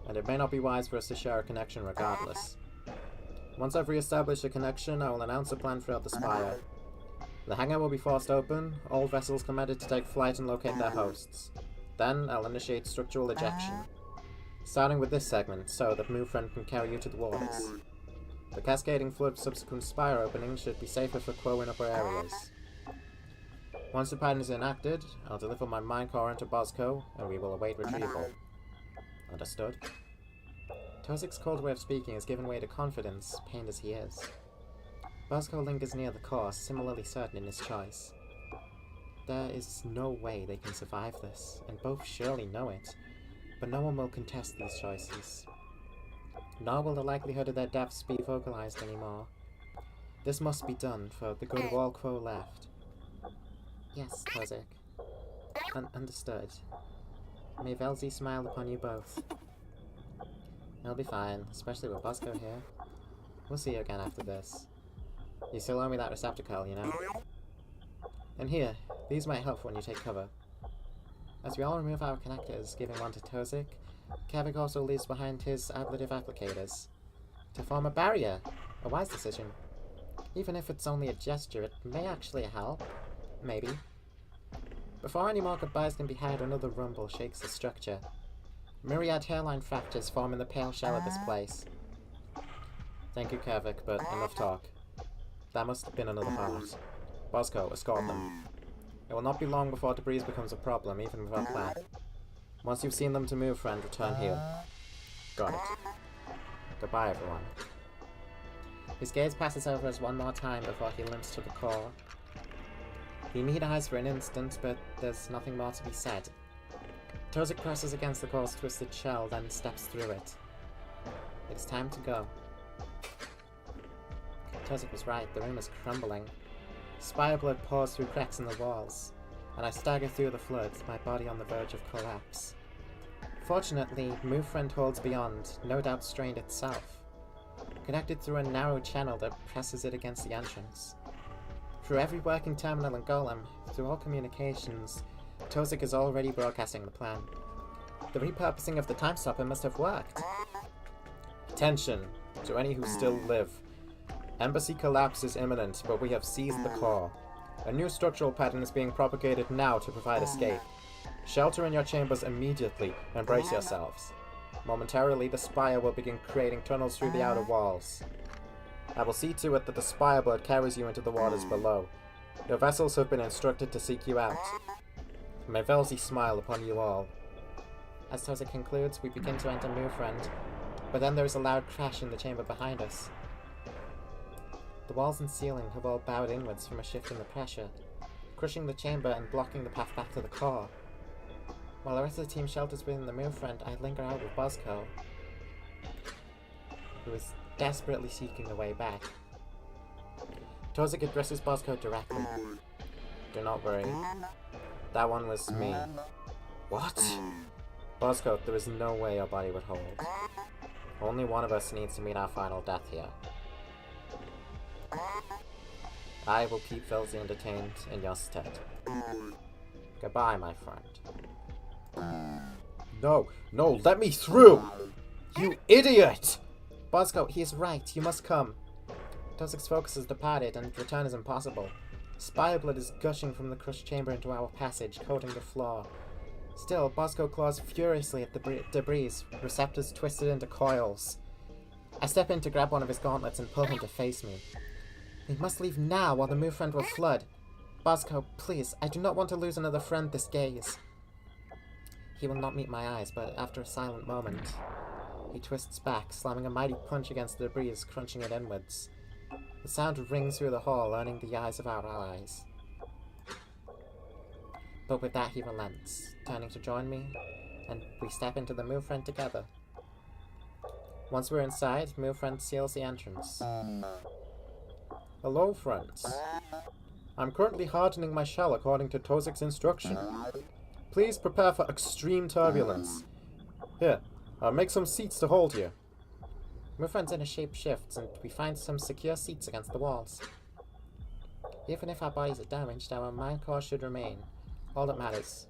And it may not be wise for us to share a connection regardless. Once I've re-established a connection, I will announce a plan throughout the spire. The hangar will be forced open, all vessels commanded to take flight and locate their hosts. Then, I'll initiate structural ejection. Starting with this segment, so that Movefriend can carry you to the waters. The cascading flood of subsequent spire openings should be safer for Quo in upper areas. Once the pattern is enacted, I'll deliver my mind core into Bosco, and we will await retrieval. Understood? Tozik's cold way of speaking has given way to confidence, pained as he is. Bosco lingers near the core, similarly certain in his choice. There is no way they can survive this, and both surely know it, but no one will contest these choices. Nor will the likelihood of their deaths be vocalized anymore. This must be done for the good of all Quo left. Yes, Tozik. Understood. May Velzy smile upon you both. It'll be fine, especially with Bosco here. We'll see you again after this. You still owe me that receptacle, you know? And here, these might help when you take cover. As we all remove our connectors, giving one to Tozik, Kevik also leaves behind his ablative applicators. To form a barrier! A wise decision. Even if it's only a gesture, it may actually help. Maybe. Before any more goodbyes can be had, another rumble shakes the structure. Myriad hairline fractures form in the pale shell of this place. Thank you, Kevik, but enough talk. That must have been another part. Bosco, escort them. It will not be long before debris becomes a problem, even with our plan. Once you've seen them to move, friend, return here. Got it. Goodbye, everyone. His gaze passes over us one more time before he limps to the core. We meet eyes for an instant, but there's nothing more to be said. Tozik presses against the core's twisted shell, then steps through it. It is time to go. Tozik was right, the room is crumbling. Spire blood pours through cracks in the walls, and I stagger through the flood, my body on the verge of collapse. Fortunately, Movefriend holds beyond, no doubt strained itself, connected through a narrow channel that presses it against the entrance. Through every working terminal and golem, through all communications, Tozik is already broadcasting the plan. The repurposing of the time stopper must have worked. Attention to any who still live. Embassy collapse is imminent, but we have seized the core. A new structural pattern is being propagated now to provide escape. Shelter in your chambers immediately and brace yourselves. Momentarily, the spire will begin creating tunnels through the outer walls. I will see to it that the spire blood carries you into the waters below. Your vessels have been instructed to seek you out. May Velzy smile upon you all. As Tozik concludes, we begin to enter Movefriend, but then there is a loud crash in the chamber behind us. The walls and ceiling have all bowed inwards from a shift in the pressure, crushing the chamber and blocking the path back to the core. While the rest of the team shelters within the Movefriend, I linger out with Bosco, who is desperately seeking the way back. Tozik addresses Bosco directly. Do not worry. That one was me. What? Bosco, there is no way your body would hold. Only one of us needs to meet our final death here. I will keep Velzy entertained in your stead. Goodbye, my friend. No, let me through! You idiot! Bosco, he is right. You must come. Tozik's focus has departed, and return is impossible. Spire blood is gushing from the crushed chamber into our passage, coating the floor. Still, Bosco claws furiously at the debris, receptors twisted into coils. I step in to grab one of his gauntlets and pull him to face me. We must leave now, or the Movefriend will flood. Bosco, please, I do not want to lose another friend this gaze. He will not meet my eyes, but after a silent moment, he twists back, slamming a mighty punch against the debris, crunching it inwards. The sound rings through the hall, earning the eyes of our allies. But with that he relents, turning to join me, and we step into the Movefriend together. Once we're inside, move friend seals the entrance. Hello, friends. I'm currently hardening my shell according to Tozik's instruction. Please prepare for extreme turbulence. Here, I'll make some seats to hold you. Move friend's inner shape shifts, and we find some secure seats against the walls. Even if our bodies are damaged, our mind core should remain. All that matters.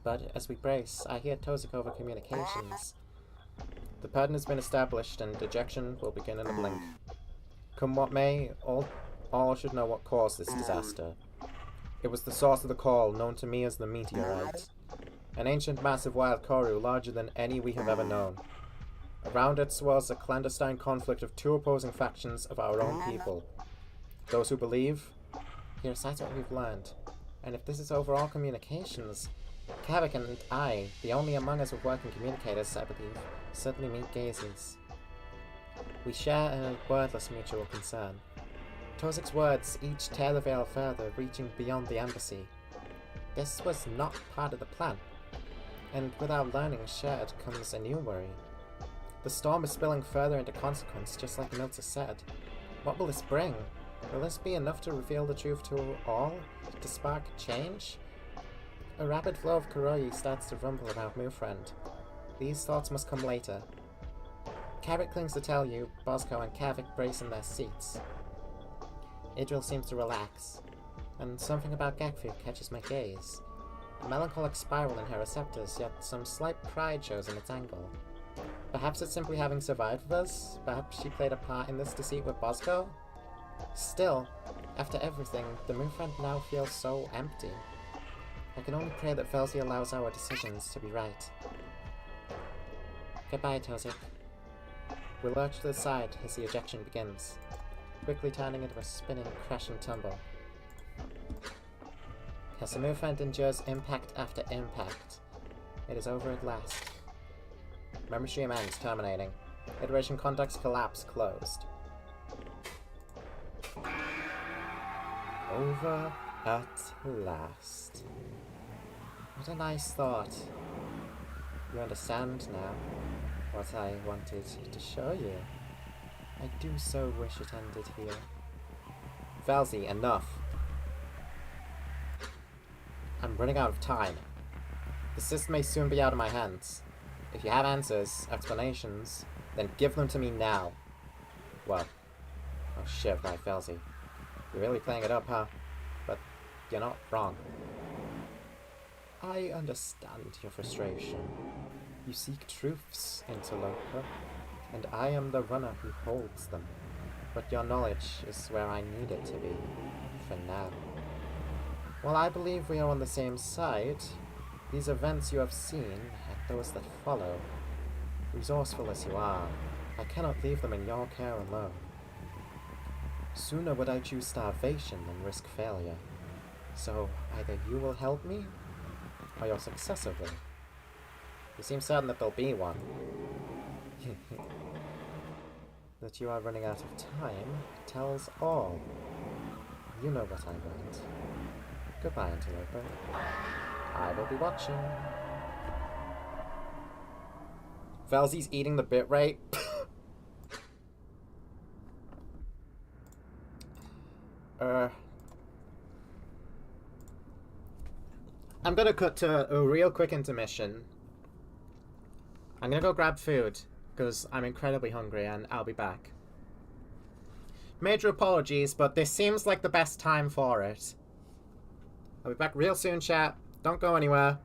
But as we brace, I hear Tozik over communications. The pattern has been established, and ejection will begin in a blink. Come what may, all should know what caused this disaster. It was the source of the call, known to me as the meteorite. An ancient massive wild corru larger than any we have ever known. Around it swirls a clandestine conflict of two opposing factions of our own people. Those who believe, he recites what we've learned. And if this is overall communications, Kavik and I, the only among us with working communicators, I believe, certainly meet gazes. We share a wordless mutual concern. Tozik's words each tear the veil further, reaching beyond the embassy. This was not part of the plan. And with our learning shared comes a new worry. The storm is spilling further into consequence, just like Milta said. What will this bring? Will this be enough to reveal the truth to all? To spark change? A rapid flow of Kuroyi starts to rumble about Mufriend. These thoughts must come later. Kavik clings to tell you, Bosco and Kavik brace in their seats. Idril seems to relax, and something about Gakfu catches my gaze. A melancholic spiral in her receptors, yet some slight pride shows in its angle. Perhaps it's simply having survived with us? Perhaps she played a part in this deceit with Bosco? Still, after everything, the Mufriend now feels so empty. I can only pray that Velzy allows our decisions to be right. Goodbye, Tozik. We lurch to the side as the ejection begins, quickly turning into a spinning, crashing tumble. As the Mufriend endures impact after impact, it is over at last. Memory stream ends, terminating. Iteration contacts collapse, closed. Over at last. What a nice thought. You understand now what I wanted to show you. I do so wish it ended here. Velzy, enough. I'm running out of time. The system may soon be out of my hands. If you have answers, explanations, then give them to me now. Well, oh shit, right, Velzy. You're really playing it up, huh? But you're not wrong. I understand your frustration. You seek truths, interloper, and I am the runner who holds them. But your knowledge is where I need it to be, for now. While I believe we are on the same side, these events you have seen, and those that follow, resourceful as you are, I cannot leave them in your care alone. Sooner would I choose starvation than risk failure. So, either you will help me, or your successor will. You seem certain that there'll be one. That you are running out of time tells all. You know what I want. Goodbye, interloper. I will be watching. Velzy's eating the bitrate. I'm gonna cut to a real quick intermission. I'm gonna go grab food, because I'm incredibly hungry, and I'll be back. Major apologies, but this seems like the best time for it. I'll be back real soon, chat. Don't go anywhere.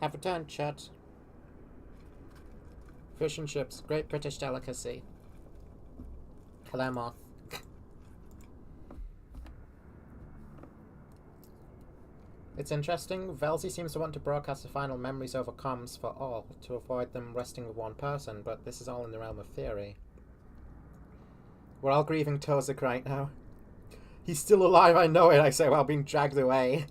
Have returned, Chet. Fish and chips, great British delicacy. Clermont. It's interesting, Velzy seems to want to broadcast the final memories over comms for all, to avoid them resting with one person, but this is all in the realm of theory. We're all grieving Tozik right now. He's still alive, I know it, I say while being dragged away.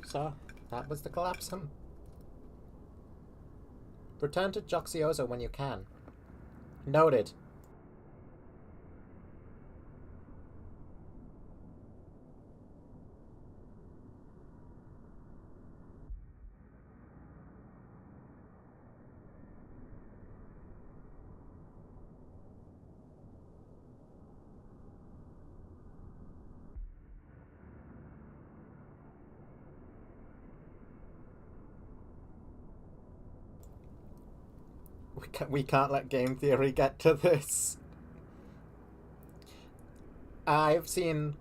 So, that was the collapsum. Return to Joxiozo when you can. Noted. We can't let game theory get to this. I've seen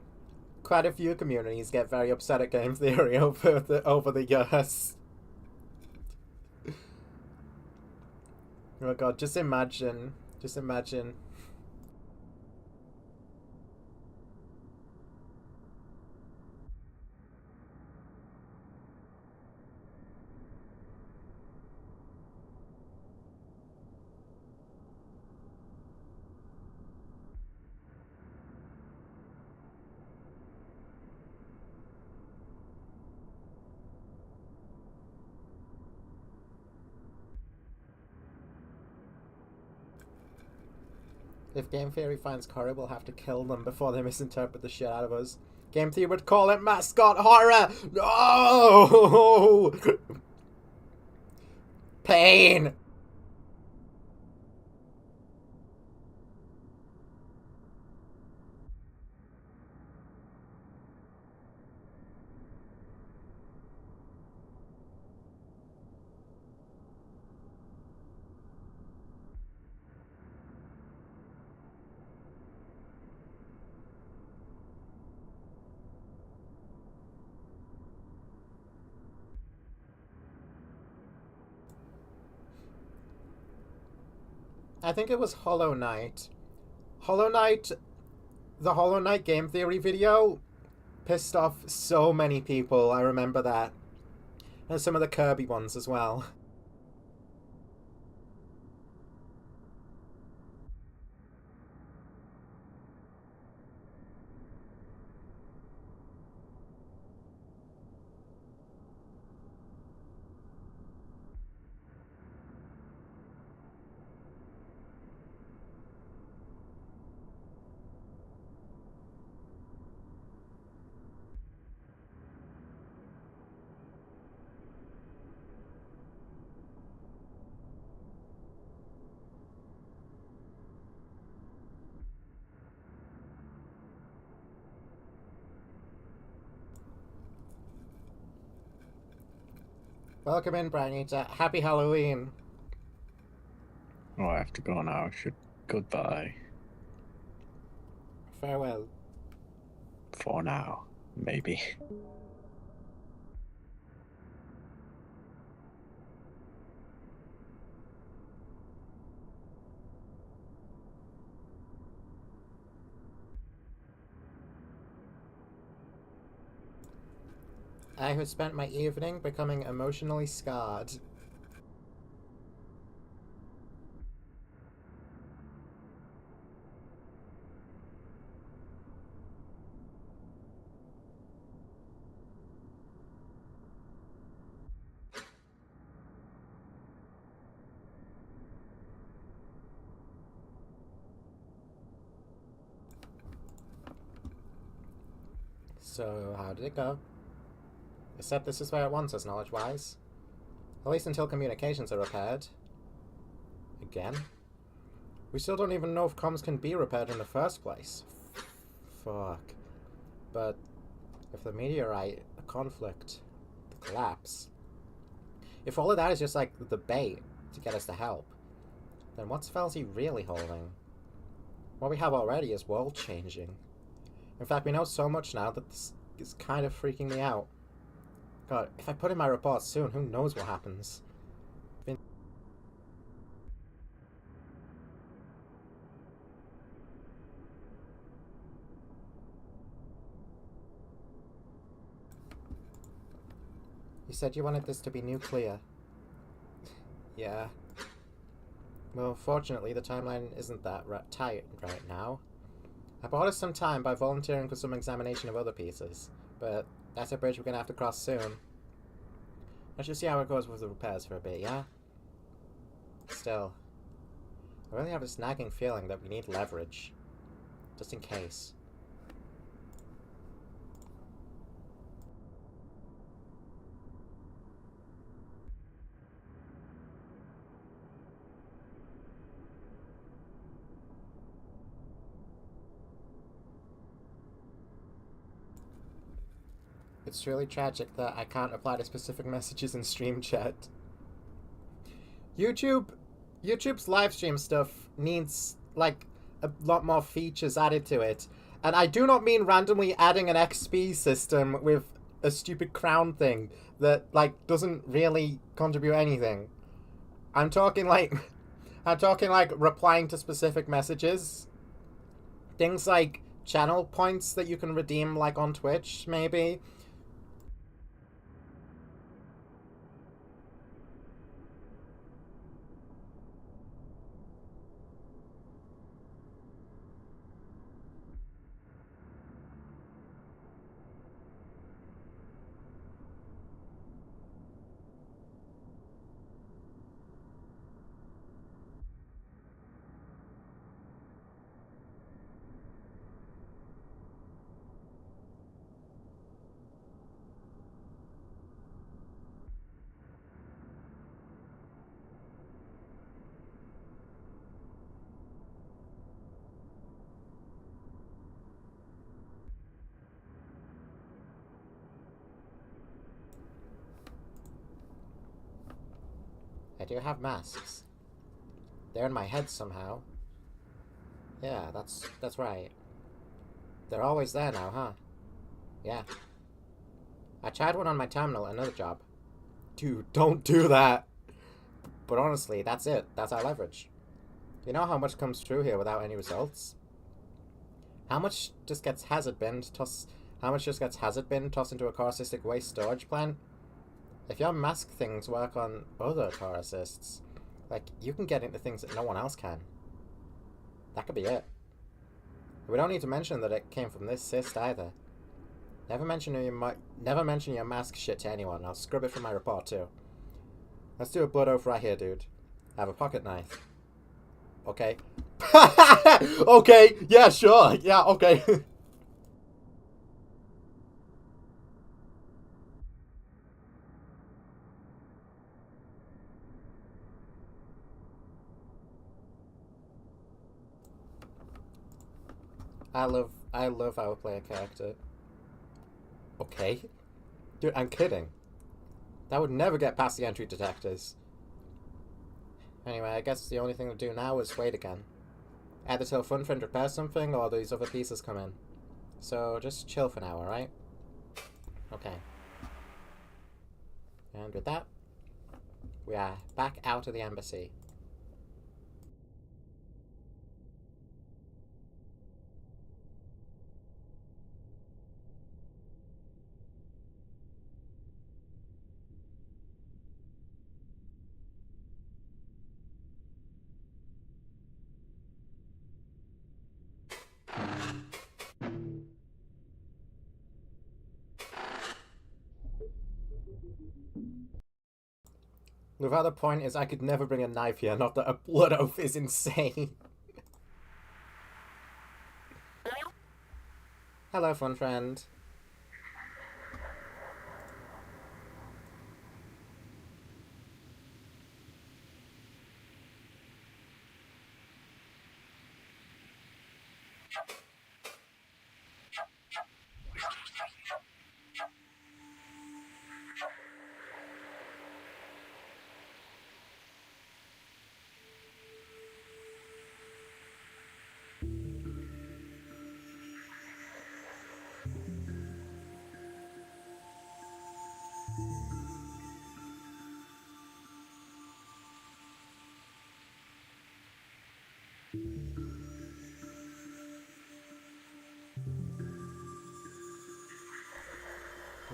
quite a few communities get very upset at game theory over the years. Oh god, just imagine. If game theory finds Corru, we'll have to kill them before they misinterpret the shit out of us. Game theory would call it mascot horror! No! Pain! I think it was Hollow Knight. The Hollow Knight game theory video pissed off so many people, I remember that. And some of the Kirby ones as well. Welcome in, Brian Eater. Happy Halloween. Oh, I have to go now. Goodbye. Farewell. For now, maybe. I have spent my evening becoming emotionally scarred. So, how did it go? It said this is where it wants us, knowledge-wise. At least until communications are repaired. Again? We still don't even know if comms can be repaired in the first place. Fuck. But if the meteorite conflict, the collapse. If all of that is just like the bait to get us to help, then what's Felty really holding? What we have already is world-changing. In fact, we know so much now that this is kind of freaking me out. God, if I put in my report soon, who knows what happens? You said you wanted this to be nuclear. Yeah. Well, fortunately, the timeline isn't that tight right now. I bought us some time by volunteering for some examination of other pieces, but that's a bridge we're gonna have to cross soon. Let's just see how it goes with the repairs for a bit, yeah? Still, I really have this nagging feeling that we need leverage. Just in case. It's truly tragic that I can't reply to specific messages in stream chat. YouTube's live stream stuff needs, like, a lot more features added to it. And I do not mean randomly adding an XP system with a stupid crown thing that, like, doesn't really contribute anything. I'm talking like replying to specific messages. Things like channel points that you can redeem, like, on Twitch, maybe. I do have masks. They're in my head somehow. Yeah, that's right. They're always there now, huh? Yeah. I tried one on my terminal at another job. Dude, don't do that! But honestly, that's it. That's our leverage. You know how much comes through here without any results? How much just gets hazard binned, tossed into a core assisted waste storage plant? If your mask things work on other core assists, like, you can get into things that no one else can. That could be it. We don't need to mention that it came from this cyst either. Never mention your mask shit to anyone. I'll scrub it from my report too. Let's do a blood oath right here, dude. I have a pocket knife. Okay. Okay, yeah, sure. Yeah, okay. I love how I play a character. Okay. Dude, I'm kidding. That would never get past the entry detectors. Anyway, I guess the only thing to do now is wait again. Either till Funfriend repairs something, or these other pieces come in. So, just chill for now, alright? Okay. And with that, we are back out of the embassy. Without the point is I could never bring a knife here, not that a blood oath is insane. Hello, fun friend.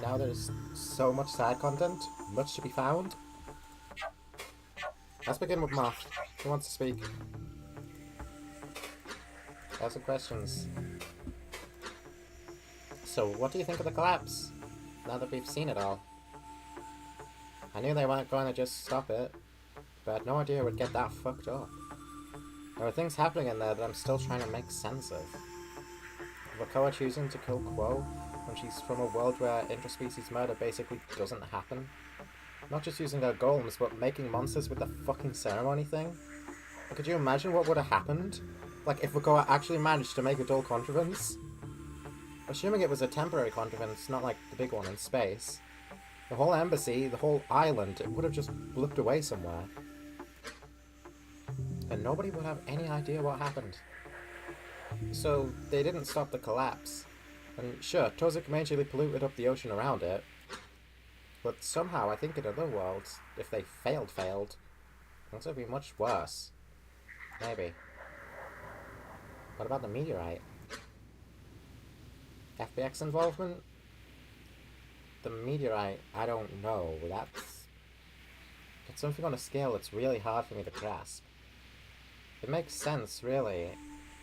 Now there's so much side content, much to be found. Let's begin with Moth. Who wants to speak? Ask some questions. So, what do you think of the collapse? Now that we've seen it all. I knew they weren't going to just stop it, but I had no idea it would get that fucked up. There are things happening in there that I'm still trying to make sense of. Wakoa choosing to kill Quo when she's from a world where interspecies murder basically doesn't happen. Not just using her golems, but making monsters with the fucking ceremony thing. Like, could you imagine what would have happened? Like, if Wakoa actually managed to make a dull contrivance? Assuming it was a temporary contrivance, not like the big one in space. The whole embassy, the whole island, it would have just blipped away somewhere. And nobody would have any idea what happened. So, they didn't stop the collapse. And sure, Tozik majorly polluted up the ocean around it. But somehow, I think in other worlds, if they failed, things would be much worse. Maybe. What about the meteorite? FBX involvement? The meteorite, I don't know. It's something on a scale that's really hard for me to grasp. It makes sense, really.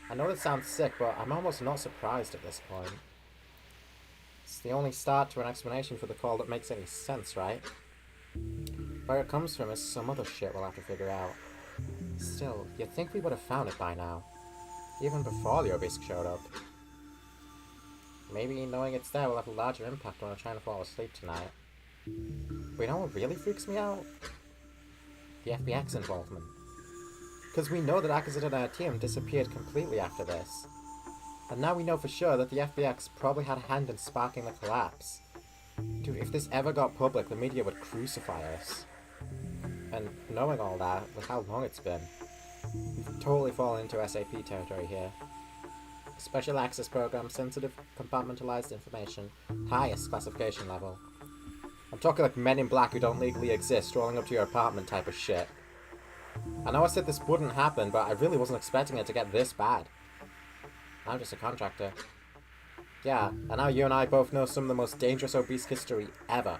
I know it sounds sick, but I'm almost not surprised at this point. It's the only start to an explanation for the call that makes any sense, right? Where it comes from is some other shit we'll have to figure out. Still, you'd think we would have found it by now. Even before the Obelisk showed up. Maybe knowing it's there will have a larger impact when I'm trying to fall asleep tonight. But you know what really freaks me out? The FBX involvement. Because we know that Akazit and her team disappeared completely after this. And now we know for sure that the FBX probably had a hand in sparking the collapse. Dude, if this ever got public, the media would crucify us. And knowing all that, with how long it's been, we've totally fallen into SAP territory here. Special access program, sensitive, compartmentalized information, highest classification level. I'm talking like Men in Black who don't legally exist, rolling up to your apartment type of shit. I know I said this wouldn't happen, but I really wasn't expecting it to get this bad. I'm just a contractor. Yeah, and now you and I both know some of the most dangerous obese history ever.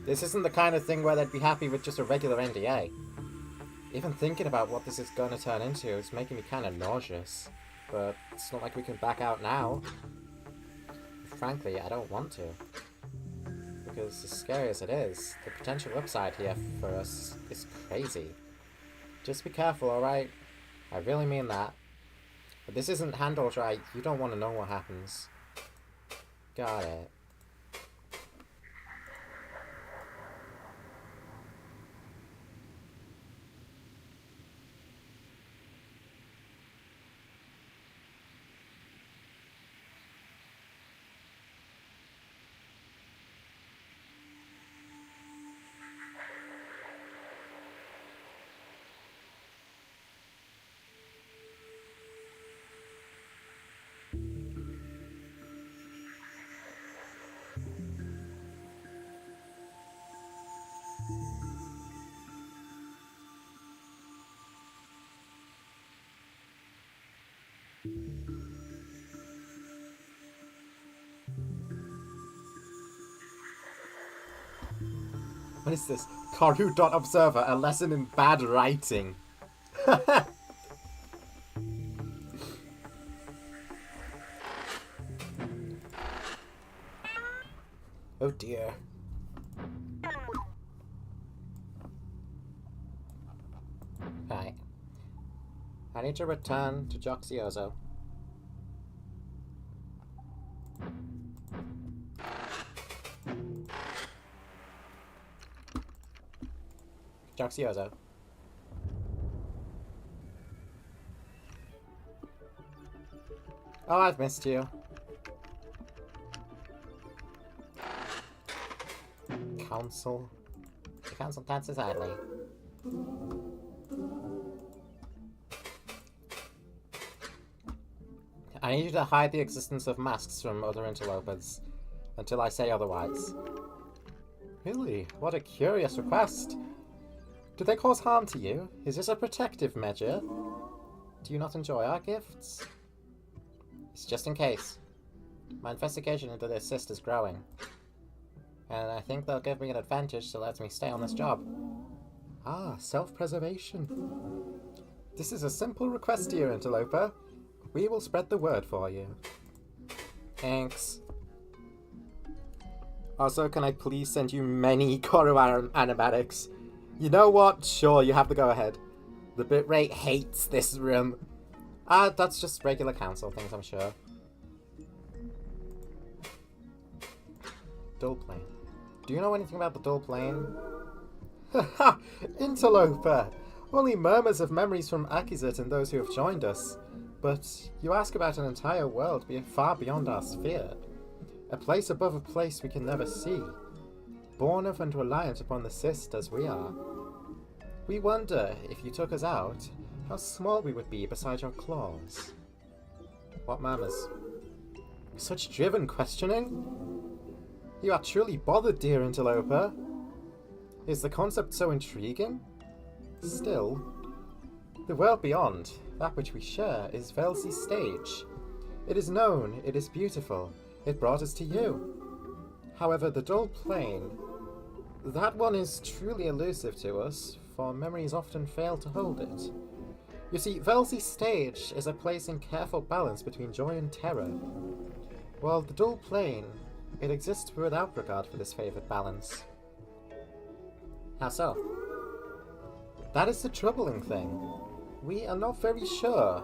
This isn't the kind of thing where they'd be happy with just a regular NDA. Even thinking about what this is going to turn into is making me kind of nauseous. But it's not like we can back out now. Frankly, I don't want to. Because as scary as it is, the potential upside here for us is crazy. Just be careful, alright? I really mean that. If this isn't handled right, you don't want to know what happens. Got it. What is this? corru.observer, a lesson in bad writing. Oh dear. Right. I need to return to Joxiozo. Joxiozo. Oh, I've missed you. Council. The council dances idly. I need you to hide the existence of masks from other interlopers until I say otherwise. Really? What a curious request. Do they cause harm to you? Is this a protective measure? Do you not enjoy our gifts? It's just in case. My investigation into their cyst is growing. And I think they'll give me an advantage to let me stay on this job. Ah, self-preservation. This is a simple request, dear interloper. We will spread the word for you. Thanks. Also, can I please send you many corru animatics? You know what? Sure, you have to go ahead. The bitrate hates this room. That's just regular council things, I'm sure. Dull plane. Do you know anything about the dull plane? Haha! Interloper! Only murmurs of memories from Akizet and those who have joined us. But you ask about an entire world far beyond our sphere. A place above a place we can never see. Born of and reliant upon the cyst as we are. We wonder, if you took us out, how small we would be beside your claws. What murmurs? Such driven questioning? You are truly bothered, dear interloper. Is the concept so intriguing? Still, the world beyond, that which we share, is Velsi's stage. It is known, it is beautiful, it brought us to you. However, the dull plane, that one is truly elusive to us, for memories often fail to hold it. You see, Velsi's stage is a place in careful balance between joy and terror, while the dull plane, it exists without regard for this favoured balance. How so? That is the troubling thing. We are not very sure.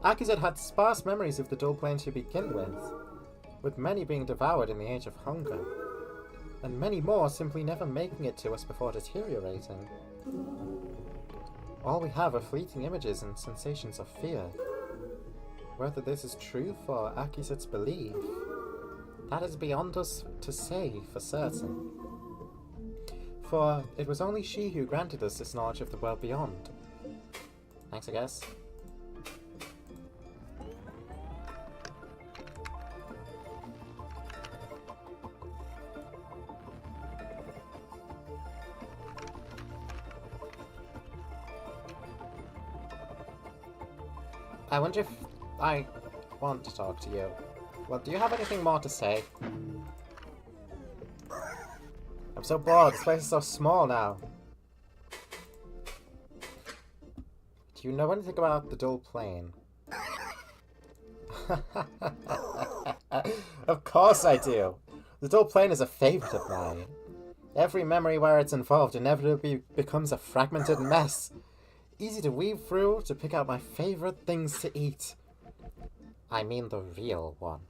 Akizet had sparse memories of the dull plane to begin with many being devoured in the age of hunger, and many more simply never making it to us before deteriorating. All we have are fleeting images and sensations of fear. Whether this is truth or Akizet's belief, that is beyond us to say for certain. For it was only she who granted us this knowledge of the world beyond. Thanks, I guess. I wonder if I want to talk to you. Well, do you have anything more to say? I'm so bored, this place is so small now. Do you know anything about the dull plane? Of course I do! The dull plane is a favourite of mine. Every memory where it's involved inevitably becomes a fragmented mess. Easy to weave through to pick out my favourite things to eat. I mean the real one.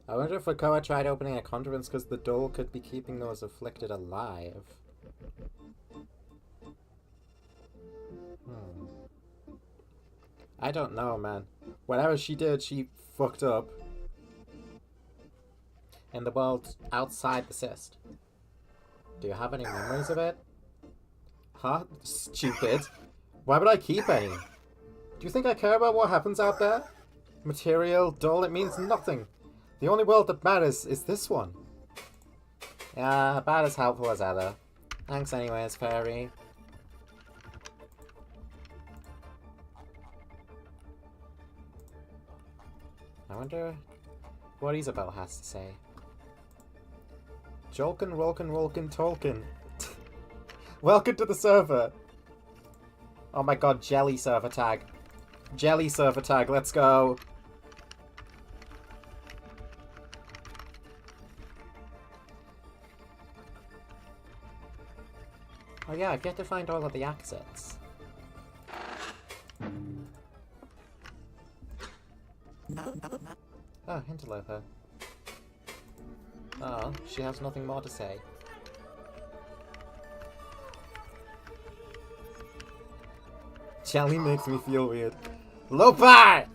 I wonder if Krakoa tried opening a conduit because the dull could be keeping those afflicted alive. I don't know, man. Whatever she did, she fucked up. In the world outside the cyst. Do you have any memories of it? Huh? Stupid. Why would I keep any? Do you think I care about what happens out there? Material, dull, it means nothing. The only world that matters is this one. Yeah, about as helpful as ever. Thanks anyways, fairy. I wonder what Isabel has to say. Jolkin, Rolkin, Rolkin, Tolkien. Welcome to the server. Oh my god, jelly server tag. Jelly server tag, let's go. Oh yeah, I've yet to find all of the accents. Oh, interloper. Oh, she has nothing more to say. Jelly makes me feel weird. Lopar!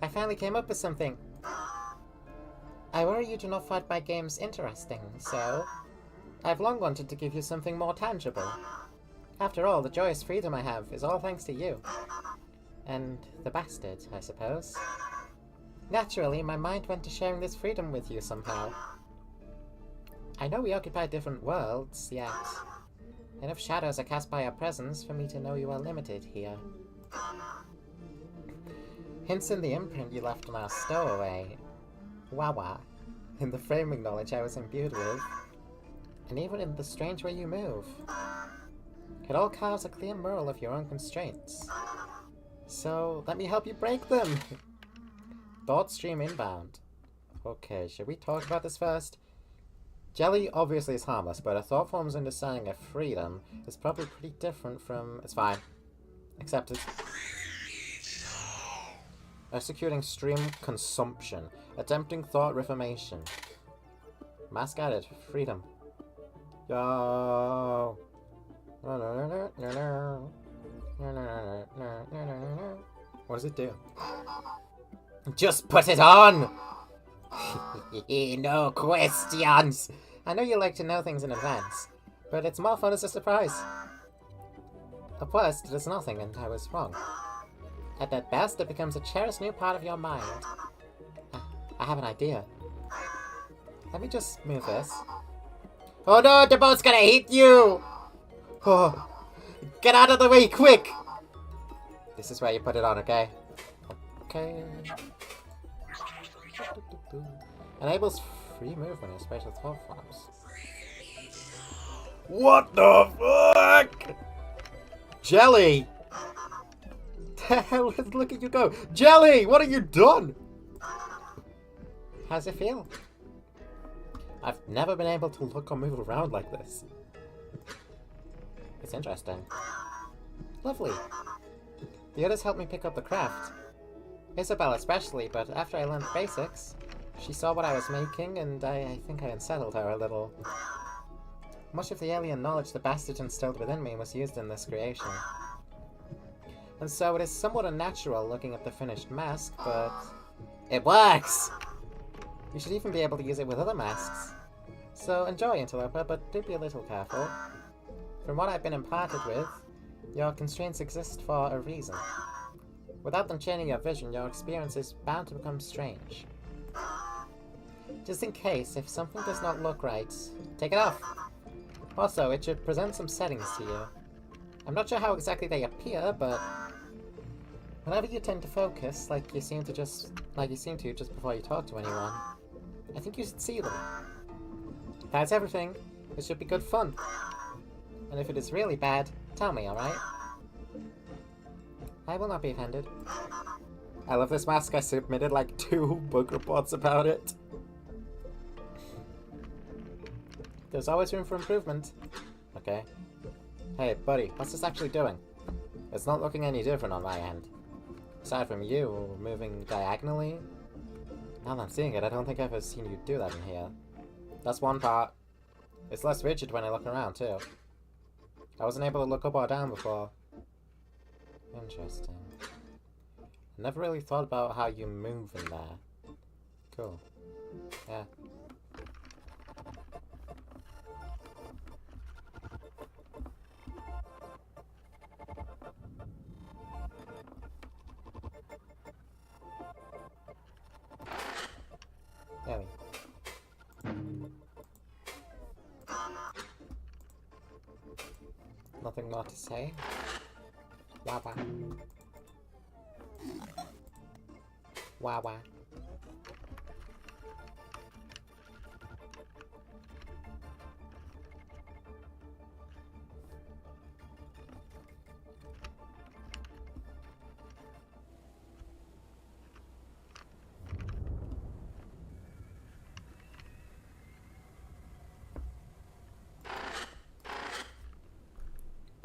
I finally came up with something. I worry you do not find my games interesting, so I've long wanted to give you something more tangible. After all, the joyous freedom I have is all thanks to you. And the bastard, I suppose. Naturally, my mind went to sharing this freedom with you somehow. I know we occupy different worlds, yet enough shadows are cast by our presence for me to know you are limited here. Hints in the imprint you left on our stowaway. Wawa. In the framing knowledge I was imbued with. And even in the strange way you move. It all carves a clear mural of your own constraints. So, let me help you break them! Thought stream inbound. Okay, should we talk about this first? Jelly obviously is harmless, but a thought form's understanding of freedom is probably pretty different from... It's fine. Accepted. Executing stream consumption. Attempting thought reformation. Mask added. Freedom. Yo. What does it do? Just put it on! No questions! I know you like to know things in advance, but it's more fun as a surprise. At worst, it is nothing, and I was wrong. At best, it becomes a cherished new part of your mind. I have an idea. Let me just move this. Oh no, the boat's gonna hit you! Oh, get out of the way, quick! This is where you put it on, okay? Okay. Enables free movement in special thought forms. What the fuck? Jelly! The hell? Look at you go! Jelly! What have you done? How's it feel? I've never been able to look or move around like this. It's interesting. Lovely. The others helped me pick up the craft. Isabel especially, but after I learned the basics, she saw what I was making, and I think I unsettled her a little. Much of the alien knowledge the bastard instilled within me was used in this creation. And so it is somewhat unnatural looking at the finished mask, but... It works! You should even be able to use it with other masks. So enjoy, Interloper, but do be a little careful. From what I've been imparted with, your constraints exist for a reason. Without them changing your vision, your experience is bound to become strange. Just in case, if something does not look right, take it off. Also, it should present some settings to you. I'm not sure how exactly they appear, but whenever you tend to focus, like you seem to just before you talk to anyone, I think you should see them. That's everything. It should be good fun. And if it is really bad, tell me, alright? I will not be offended. I love this mask. I submitted like 2 book reports about it. There's always room for improvement. Okay. Hey, buddy, what's this actually doing? It's not looking any different on my end. Aside from you moving diagonally. Now that I'm seeing it, I don't think I've ever seen you do that in here. That's one part. It's less rigid when I look around, too. I wasn't able to look up or down before. Interesting. I never really thought about how you move in there. Cool. Yeah. Ellie. Nothing more to say. Wawa. Wawa.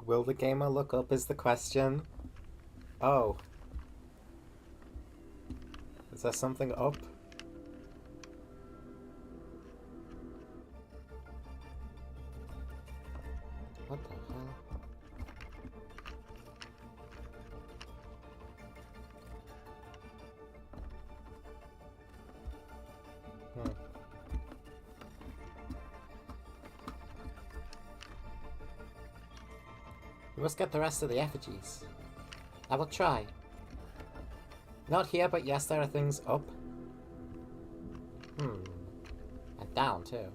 Will the gamer look up is the question. Oh. Is there something up? What the hell? We must get the rest of the effigies. I will try. Not here, but yes, there are things up. And down, too.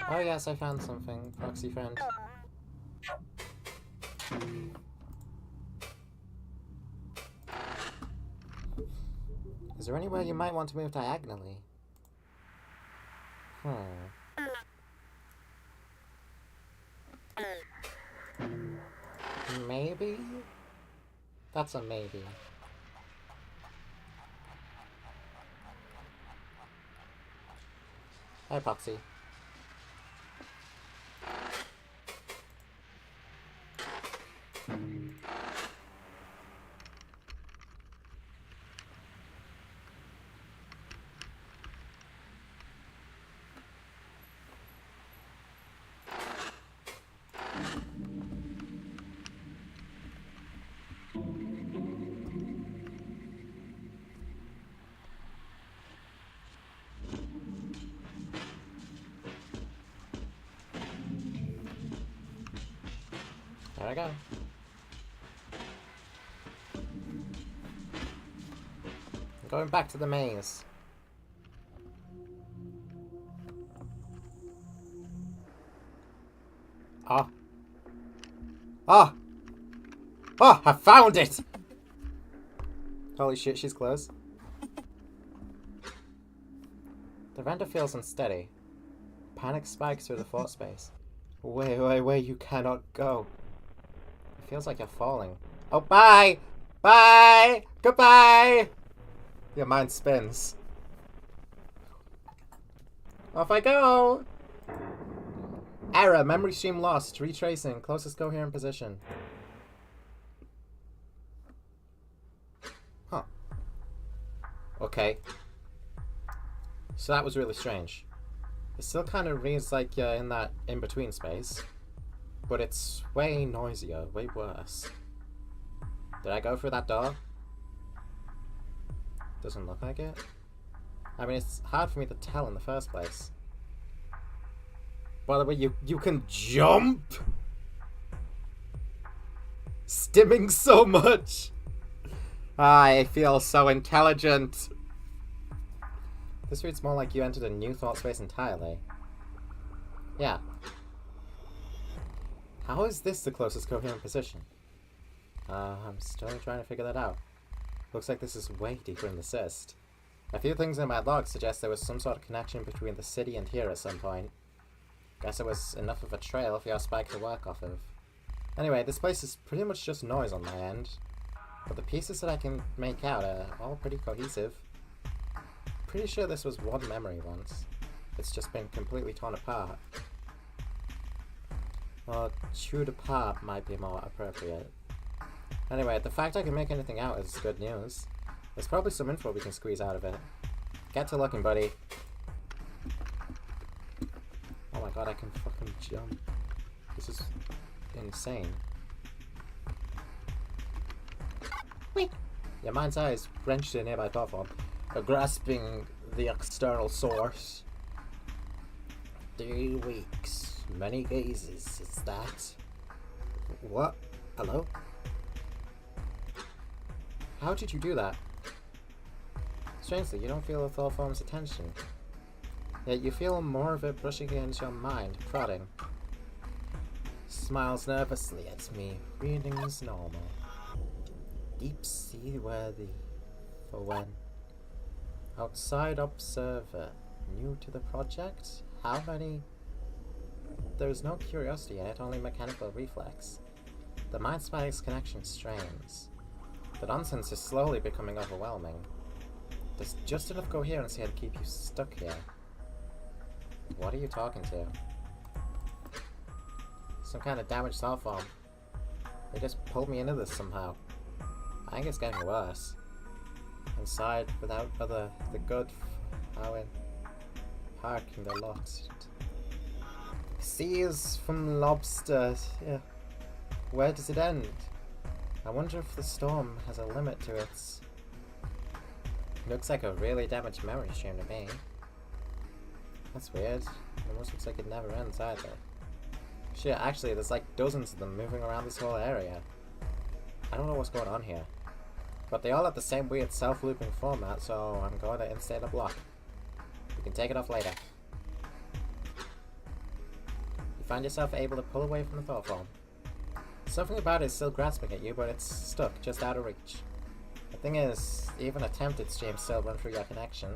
Oh yes, I found something, proxy friend. Is there anywhere you might want to move diagonally? Maybe? That's a maybe. Hi, Proxy. There I go. I'm going back to the maze. Ah. Ah! Ah! I found it! Holy shit, she's close. The render feels unsteady. Panic spikes through the thought space. Wait, you cannot go. It feels like you're falling. Oh, bye! Bye! Goodbye! Your mind spins. Off I go! Error, memory stream lost. Retracing, closest coherent position. Huh. Okay. So that was really strange. It still kind of reads like you're in that in-between space. But it's way noisier, way worse. Did I go through that door? Doesn't look like it. I mean, it's hard for me to tell in the first place. By the way, you can jump? Stimming so much! I feel so intelligent. This reads more like you entered a new thought space entirely. Yeah. How is this the closest coherent position? I'm still trying to figure that out. Looks like this is way deeper in the cyst. A few things in my log suggest there was some sort of connection between the city and here at some point. Guess it was enough of a trail for your spike to work off of. Anyway, this place is pretty much just noise on my end. But the pieces that I can make out are all pretty cohesive. Pretty sure this was one memory once. It's just been completely torn apart. Or chewed apart might be more appropriate. Anyway, the fact I can make anything out is good news. There's probably some info we can squeeze out of it. Get to looking, buddy. Oh my god, I can fucking jump. This is insane. Wait! Your mind's eye is wrenched to a nearby platform, grasping the external source. 3 weeks. Many gazes. It's that. What? Hello? How did you do that? Strangely, you don't feel the thought form's attention. Yet you feel more of it brushing against your mind, prodding. Smiles nervously at me. Reading's normal. Deep sea worthy. For when? Outside observer. New to the project? How many? There's no curiosity in it, only mechanical reflex. The mind spikes connection strains. The nonsense is slowly becoming overwhelming. There's just enough coherence here to keep you stuck here. What are you talking to? Some kind of damaged cell phone. They just pulled me into this somehow. I think it's getting worse. Inside, without the good how in parking the lost. Seas from lobster. Yeah. Where does it end? I wonder if the storm has a limit to its... Looks like a really damaged memory stream to me. That's weird. It almost looks like it never ends either. Shit, actually, there's like dozens of them moving around this whole area. I don't know what's going on here. But they all have the same weird self-looping format, so I'm going to instate a block. We can take it off later. find yourself able to pull away from the thought form. Something about it is still grasping at you, but it's stuck, just out of reach. The thing is, even attempted streams still run through your connection.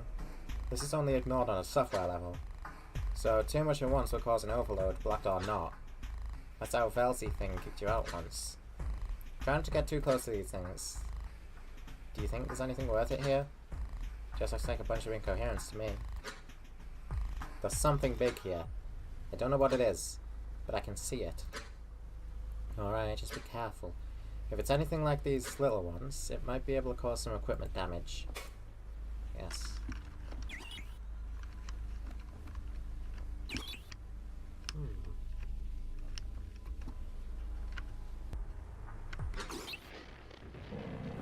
This is only ignored on a software level. So too much at once will cause an overload, blocked or not. That's how Velzy thing kicked you out once. Trying to get too close to these things. Do you think there's anything worth it here? Just looks like a bunch of incoherence to me. There's something big here. I don't know what it is, but I can see it. Alright, just be careful. If it's anything like these little ones, it might be able to cause some equipment damage. Yes.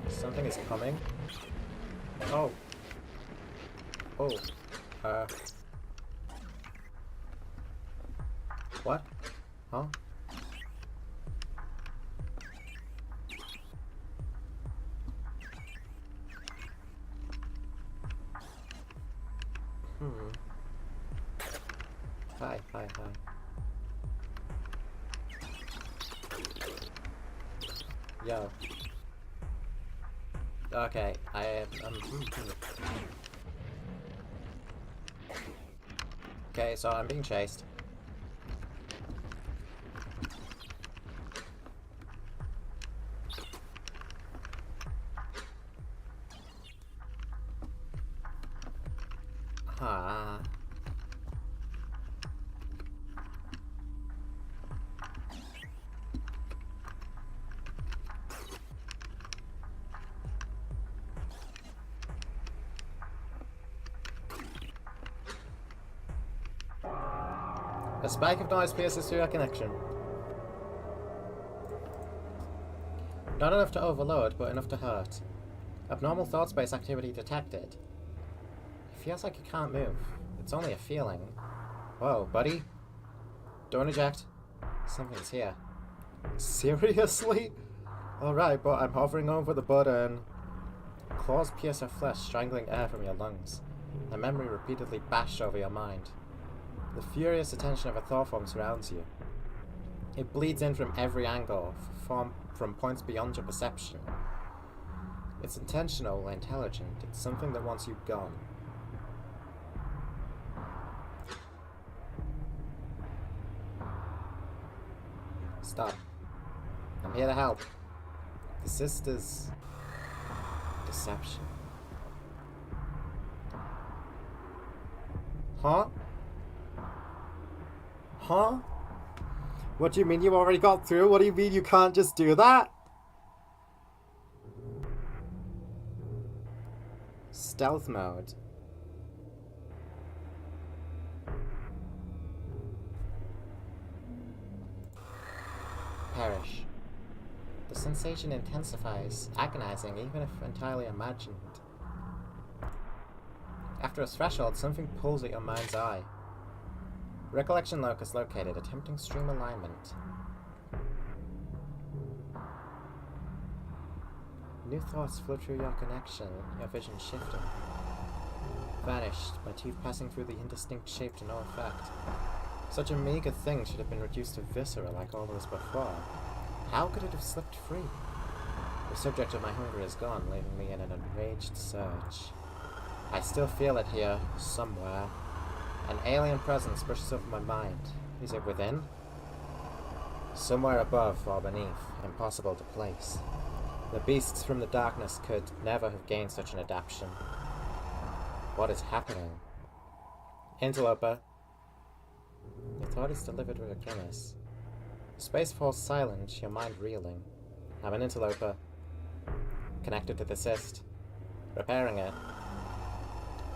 Something is coming. Oh. Oh. What? Huh? Hi. Yo. Okay, I am. Okay, so I'm being chased. Huh. A spike of noise pierces through your connection. Not enough to overload, but enough to hurt. Abnormal thought space activity detected. It feels like you can't move. It's only a feeling. Whoa, buddy. Don't eject. Something's here. Seriously? Alright, but I'm hovering over the button. Claws pierce your flesh, strangling air from your lungs. A memory repeatedly bashed over your mind. The furious attention of a thought form surrounds you. It bleeds in from every angle, from points beyond your perception. It's intentional, intelligent. It's something that wants you gone. Stop. I'm here to help. The sister's deception. Huh? Huh? What do you mean you already got through? What do you mean you can't just do that? Stealth mode. Perish. The sensation intensifies, agonizing even if entirely imagined. After a threshold, something pulls at your mind's eye. Recollection locus located, attempting stream alignment. New thoughts flow through your connection, your vision shifting. Vanished, my teeth passing through the indistinct shape to no effect. Such a meager thing should have been reduced to viscera like all those before. How could it have slipped free? The subject of my hunger is gone, leaving me in an enraged surge. I still feel it here, somewhere. An alien presence brushes over my mind. Is it within? Somewhere above or beneath, impossible to place. The beasts from the darkness could never have gained such an adaptation. What is happening? Interloper. Your thought is delivered with a grimace. Space falls silent, your mind reeling. I'm an interloper. Connected to the cyst. Repairing it.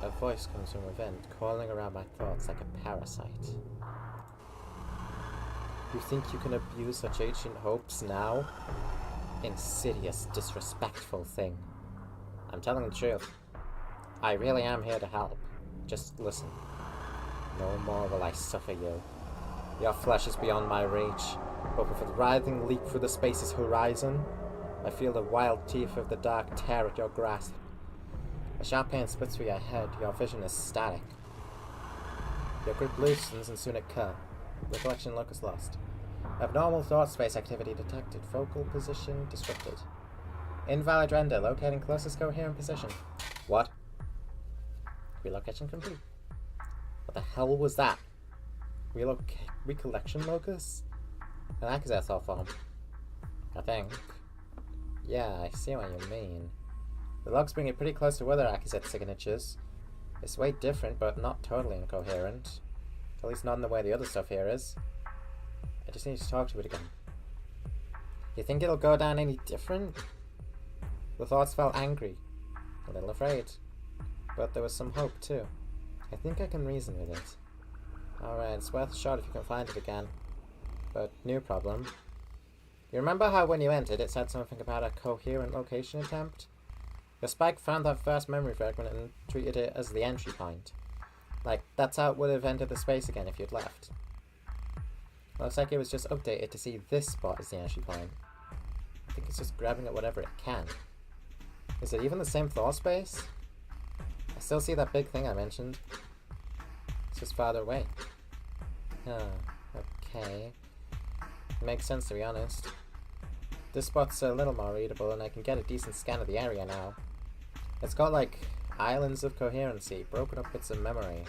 A voice comes from within, coiling around my thoughts like a parasite. You think you can abuse such ancient hopes now? Insidious, disrespectful thing. I'm telling the truth. I really am here to help. Just listen. No more will I suffer you. Your flesh is beyond my reach, but with a writhing leap through the space's horizon, I feel the wild teeth of the dark tear at your grasp. A sharp pain splits through your head, your vision is static. Your grip loosens and soon it cuts. Recollection locus lost. Abnormal thought space activity detected. Focal position disrupted. Invalid render. Locating closest coherent position. What? Relocation complete. What the hell was that? Recollection locus? An Akazeth thought form. I think. Yeah, I see what you mean. The logs bring it pretty close to other Akazeth signatures. It's way different, but not totally incoherent. At least not in the way the other stuff here is. I just need to talk to it again. You think it'll go down any different? The thoughts felt angry. A little afraid. But there was some hope, too. I think I can reason with it. Alright, it's worth a shot if you can find it again. But, new problem. You remember how when you entered it said something about a coherent location attempt? The spike found that first memory fragment and treated it as the entry point. Like, that's how it would have entered the space again if you'd left. Looks like it was just updated to see this spot as the entry point. I think it's just grabbing at whatever it can. Is it even the same thought space? I still see that big thing I mentioned. It's just farther away. Huh, okay. Makes sense, to be honest. This spot's a little more readable and I can get a decent scan of the area now. It's got like islands of coherency, broken up bits of memory.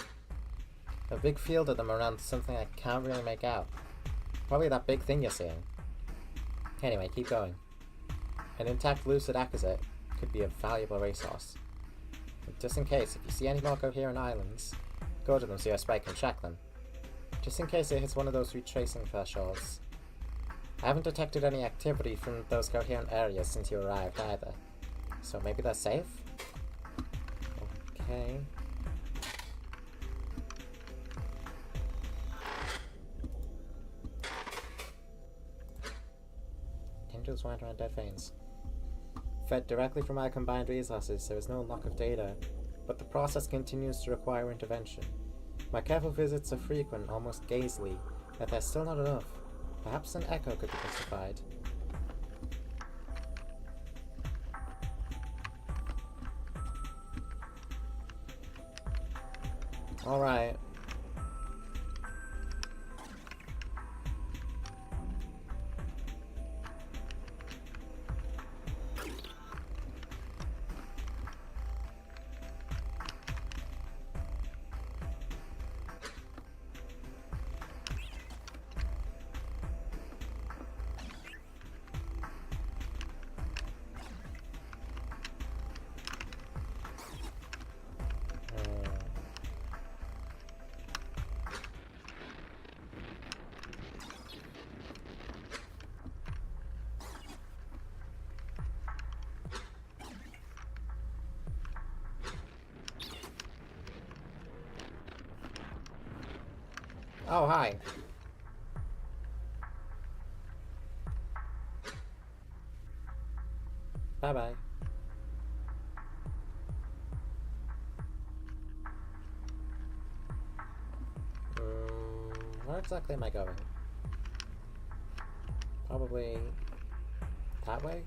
A big field of them around something I can't really make out. Probably that big thing you're seeing. Anyway, keep going. An intact lucid Akazeth could be a valuable resource. But just in case, if you see any more coherent islands, go to them so your spike can track them. Just in case it hits one of those retracing thresholds. I haven't detected any activity from those coherent areas since you arrived either. So maybe they're safe? Okay. Tendrils wind around dead veins. Fed directly from my combined resources, there is no lock of data, but the process continues to require intervention. My careful visits are frequent, almost gazely, yet there's still not enough. Perhaps an echo could be justified. Alright. Oh, hi. Bye-bye. Where exactly am I going? Probably that way?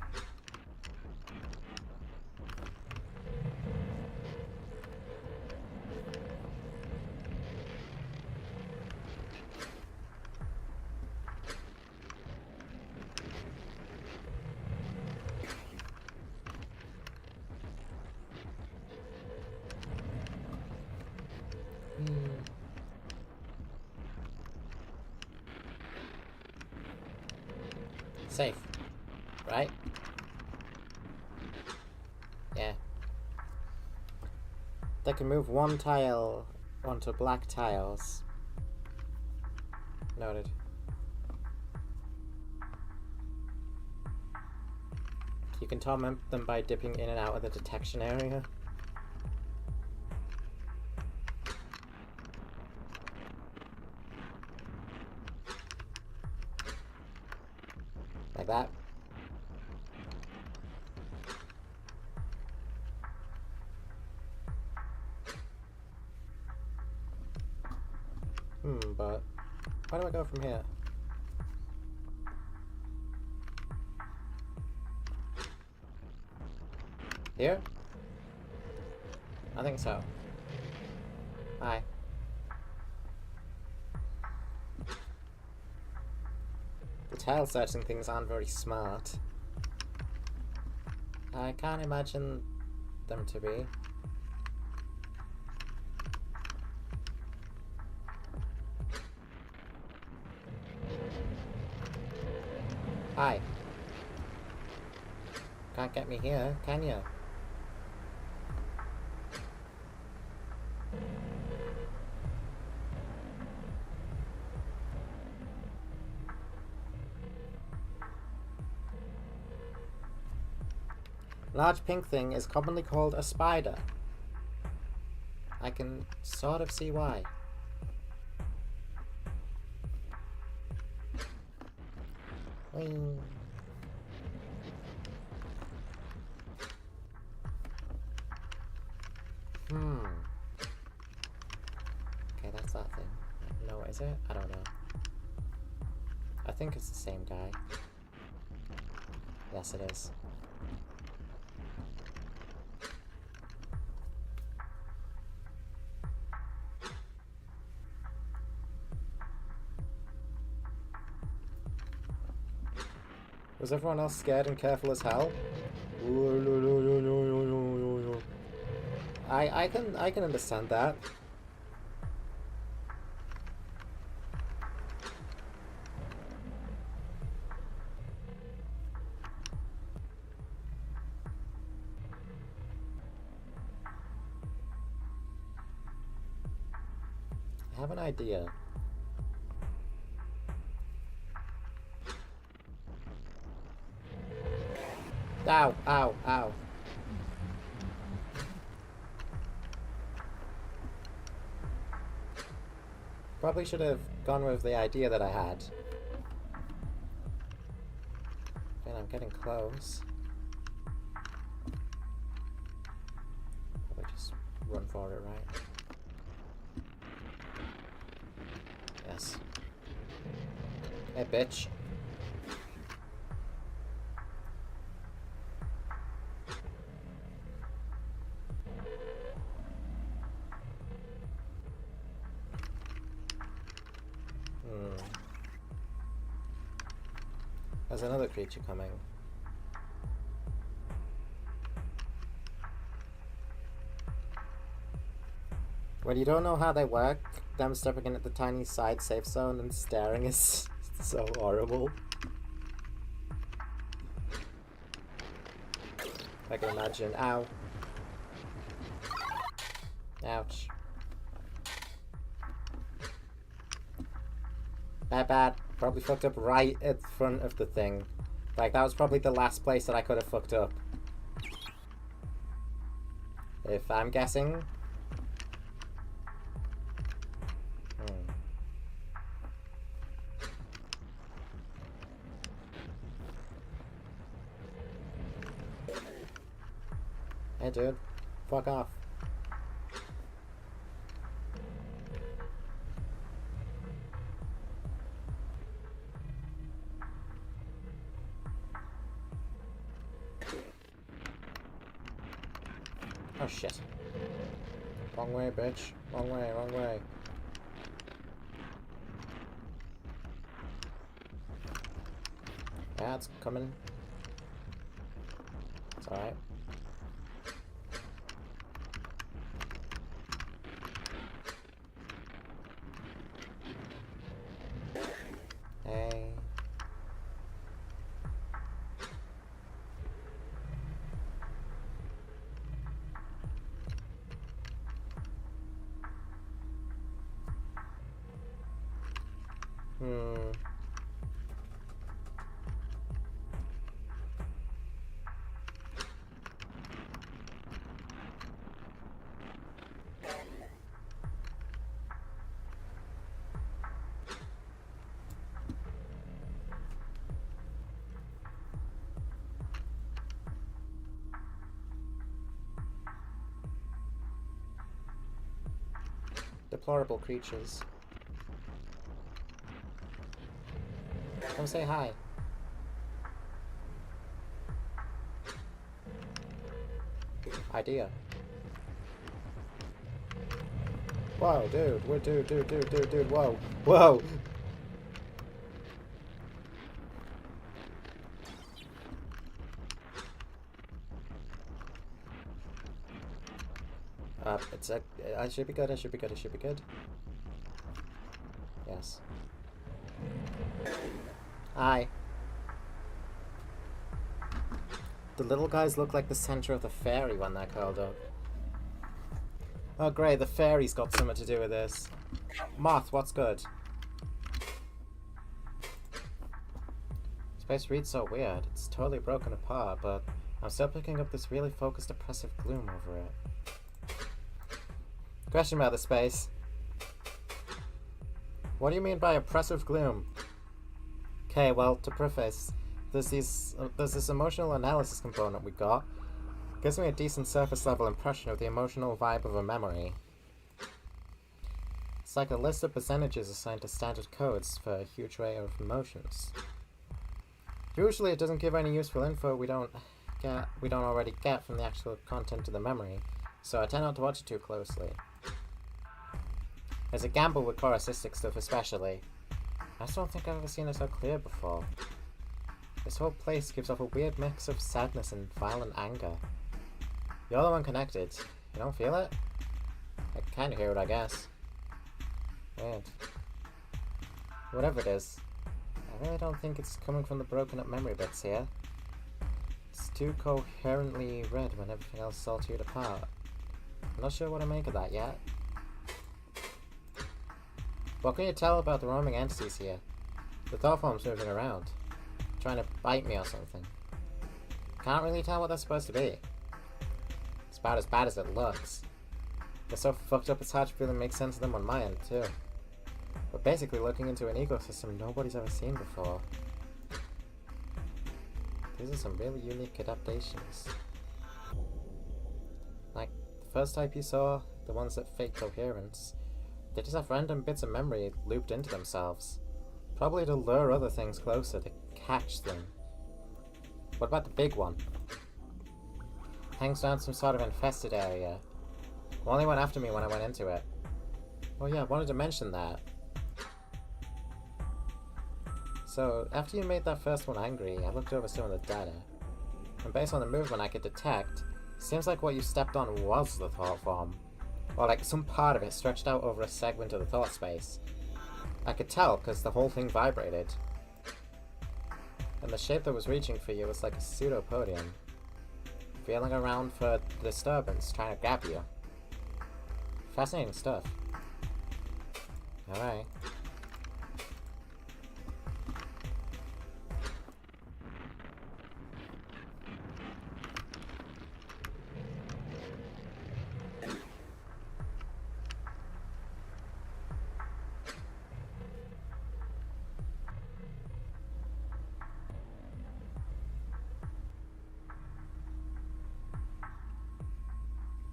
Safe, right? Yeah. They can move one tile onto black tiles. Noted. You can torment them by dipping in and out of the detection area. Like that. But where do I go from here? Here? I think so. Hi. tell certain things aren't very smart. I can't imagine them to be. Hi. Can't get me here, can you? Large pink thing is commonly called a spider. I can sort of see why. Whee. Okay, that's that thing. No, is it? I don't know. I think it's the same guy. Yes, it is. Was everyone else scared and careful as hell? I can understand that. I have an idea. Ow, ow, ow. Probably should have gone with the idea that I had. And I'm getting close. Probably just run for it, right? Yes. Hey, bitch. There's another creature coming. When you don't know how they work, them stepping in at the tiny side safe zone and staring is so horrible. I can imagine. Ow. Ouch. Bad. Probably fucked up right at the front of the thing. Like, that was probably the last place that I could have fucked up. If I'm guessing. Hey, dude. Fuck off. Oh shit. Wrong way, bitch. Wrong way, wrong way. Yeah, it's coming. It's alright. Hey. Deplorable creatures. Come say hi. Idea. Whoa, dude. Dude, whoa. Whoa! I should be good, I should be good, I should be good. Yes. Hi. The little guys look like the center of the fairy when they're curled up. Oh great, the fairy's got something to do with this. Moth, what's good? Space reads so weird. It's totally broken apart, but I'm still picking up this really focused oppressive gloom over it. Question about the space. What do you mean by oppressive gloom? Okay, well, to preface, there's this emotional analysis component we got. Gives me a decent surface level impression of the emotional vibe of a memory. It's like a list of percentages assigned to standard codes for a huge array of emotions. Usually it doesn't give any useful info we don't already get from the actual content of the memory, so I tend not to watch it too closely. There's a gamble with choristic stuff especially. I just don't think I've ever seen it so clear before. This whole place gives off a weird mix of sadness and violent anger. You're the one connected. You don't feel it? I kinda hear it, I guess. Weird. Whatever it is, I really don't think it's coming from the broken up memory bits here. It's too coherently red when everything else is all torn apart. I'm not sure what to make of that yet. What can you tell about the roaming entities here? The thought form's moving around, trying to bite me or something. Can't really tell what they're supposed to be. It's about as bad as it looks. They're so fucked up it's hard to really make sense of them on my end, too. We're basically looking into an ecosystem nobody's ever seen before. These are some really unique adaptations. Like, the first type you saw, the ones that fake coherence, they just have random bits of memory looped into themselves. Probably to lure other things closer, to catch them. What about the big one? Hangs around some sort of infested area. Only went after me when I went into it. Oh yeah, I wanted to mention that. So, after you made that first one angry, I looked over some of the data. And based on the movement I could detect, seems like what you stepped on was the thought form. Or like some part of it stretched out over a segment of the thought space. I could tell because the whole thing vibrated. And the shape that was reaching for you was like a pseudopodium. Feeling around for the disturbance, trying to grab you. Fascinating stuff. Alright.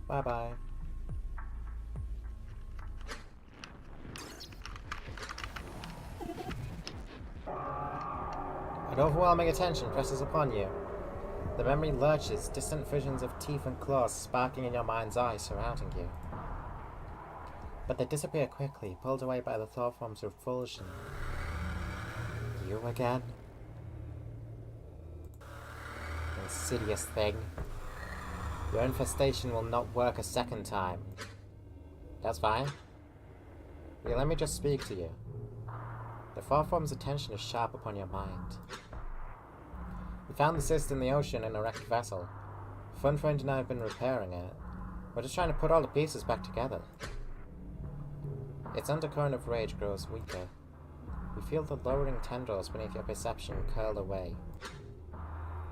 Bye-bye. An overwhelming attention presses upon you. The memory lurches, distant visions of teeth and claws sparking in your mind's eye surrounding you. But they disappear quickly, pulled away by the thought form's revulsion. You again? Insidious thing. Your infestation will not work a second time. That's fine. Will you let me just speak to you? The thought form's attention is sharp upon your mind. We found the cyst in the ocean in a wrecked vessel. Fun friend and I have been repairing it. We're just trying to put all the pieces back together. Its undercurrent of rage grows weaker. You feel the lowering tendrils beneath your perception curl away.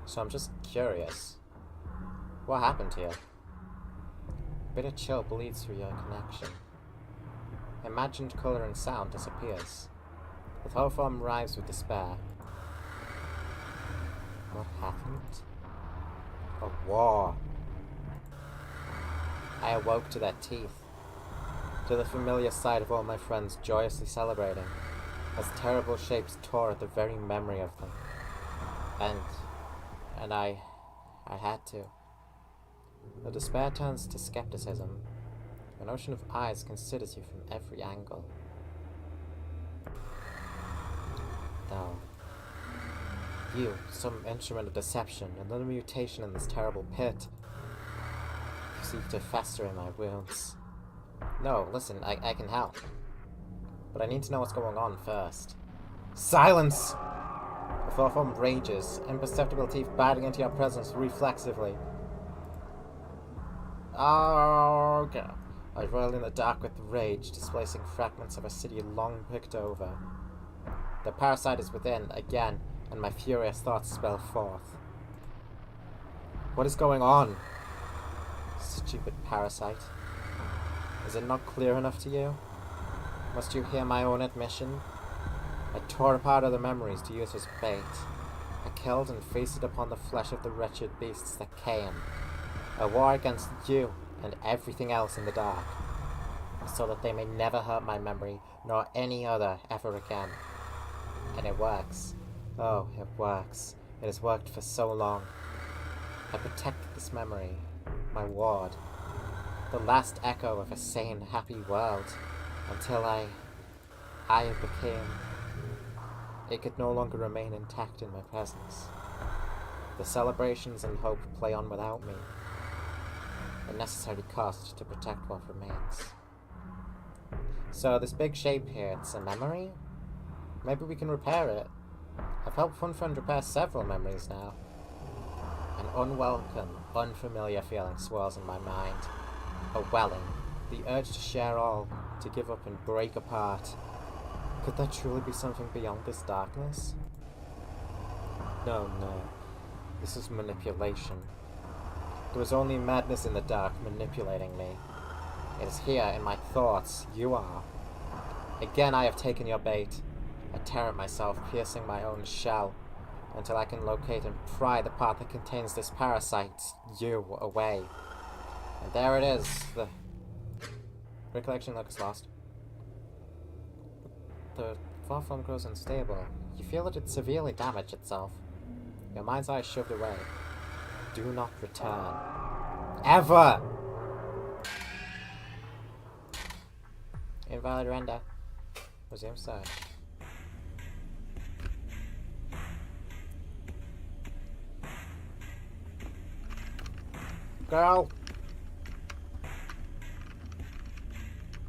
So I'm just curious. What happened here? A bit of chill bleeds through your connection. Imagined color and sound disappears. The thought form writhes with despair. What happened? A war. I awoke to their teeth, to the familiar sight of all my friends joyously celebrating, as terrible shapes tore at the very memory of them. And I had to. The despair turns to skepticism. An ocean of eyes considers you from every angle. Now, you, some instrument of deception, another mutation in this terrible pit. You seek to fester in my wounds. No, listen, I can help. But I need to know what's going on first. Silence! The fourth form rages, imperceptible teeth biting into your presence reflexively. Okay. I roil in the dark with rage, displacing fragments of a city long picked over. The parasite is within, again, and my furious thoughts spell forth. What is going on? Stupid parasite. Is it not clear enough to you? Must you hear my own admission? I tore apart other memories to use as bait. I killed and feasted upon the flesh of the wretched beasts that came. A war against you and everything else in the dark, so that they may never hurt my memory, nor any other ever again. And it works. Oh, it works. It has worked for so long. I protect this memory, my ward, the last echo of a sane, happy world, until I became... It could no longer remain intact in my presence. The celebrations and hope play on without me. A necessary cost to protect what remains. So this big shape here, it's a memory? Maybe we can repair it. I've helped one friend repair several memories now. An unwelcome, unfamiliar feeling swirls in my mind. A welling, the urge to share all, to give up and break apart. Could there truly be something beyond this darkness? No. This is manipulation. There is only madness in the dark manipulating me. It is here in my thoughts. You are. Again I have taken your bait. I tear at myself, piercing my own shell, until I can locate and pry the part that contains this parasite, you, away. And there it is, the recollection locus lost. The far form grows unstable. You feel that it severely damaged itself. Your mind's eye shoved away. Do not return. Ever! Invalid render. Resume search. Girl!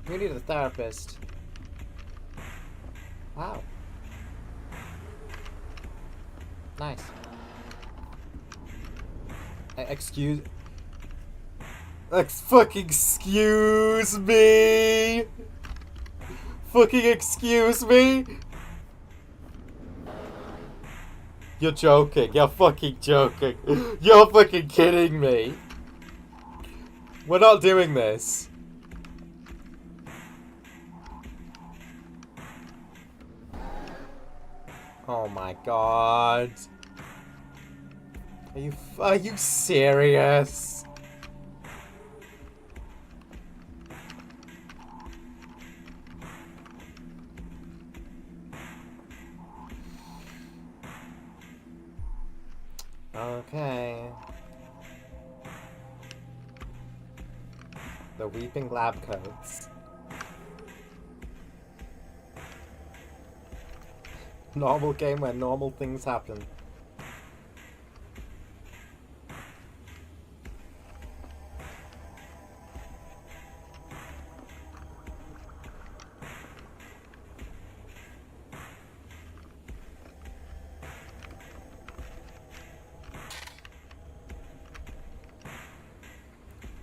You need a therapist. Wow. Nice. Excuse... fucking excuse me! Fucking excuse me! You're joking. You're fucking joking. You're fucking kidding me. We're not doing this. Oh my god. Are you serious? Okay. The weeping lab coats. Normal game where normal things happen.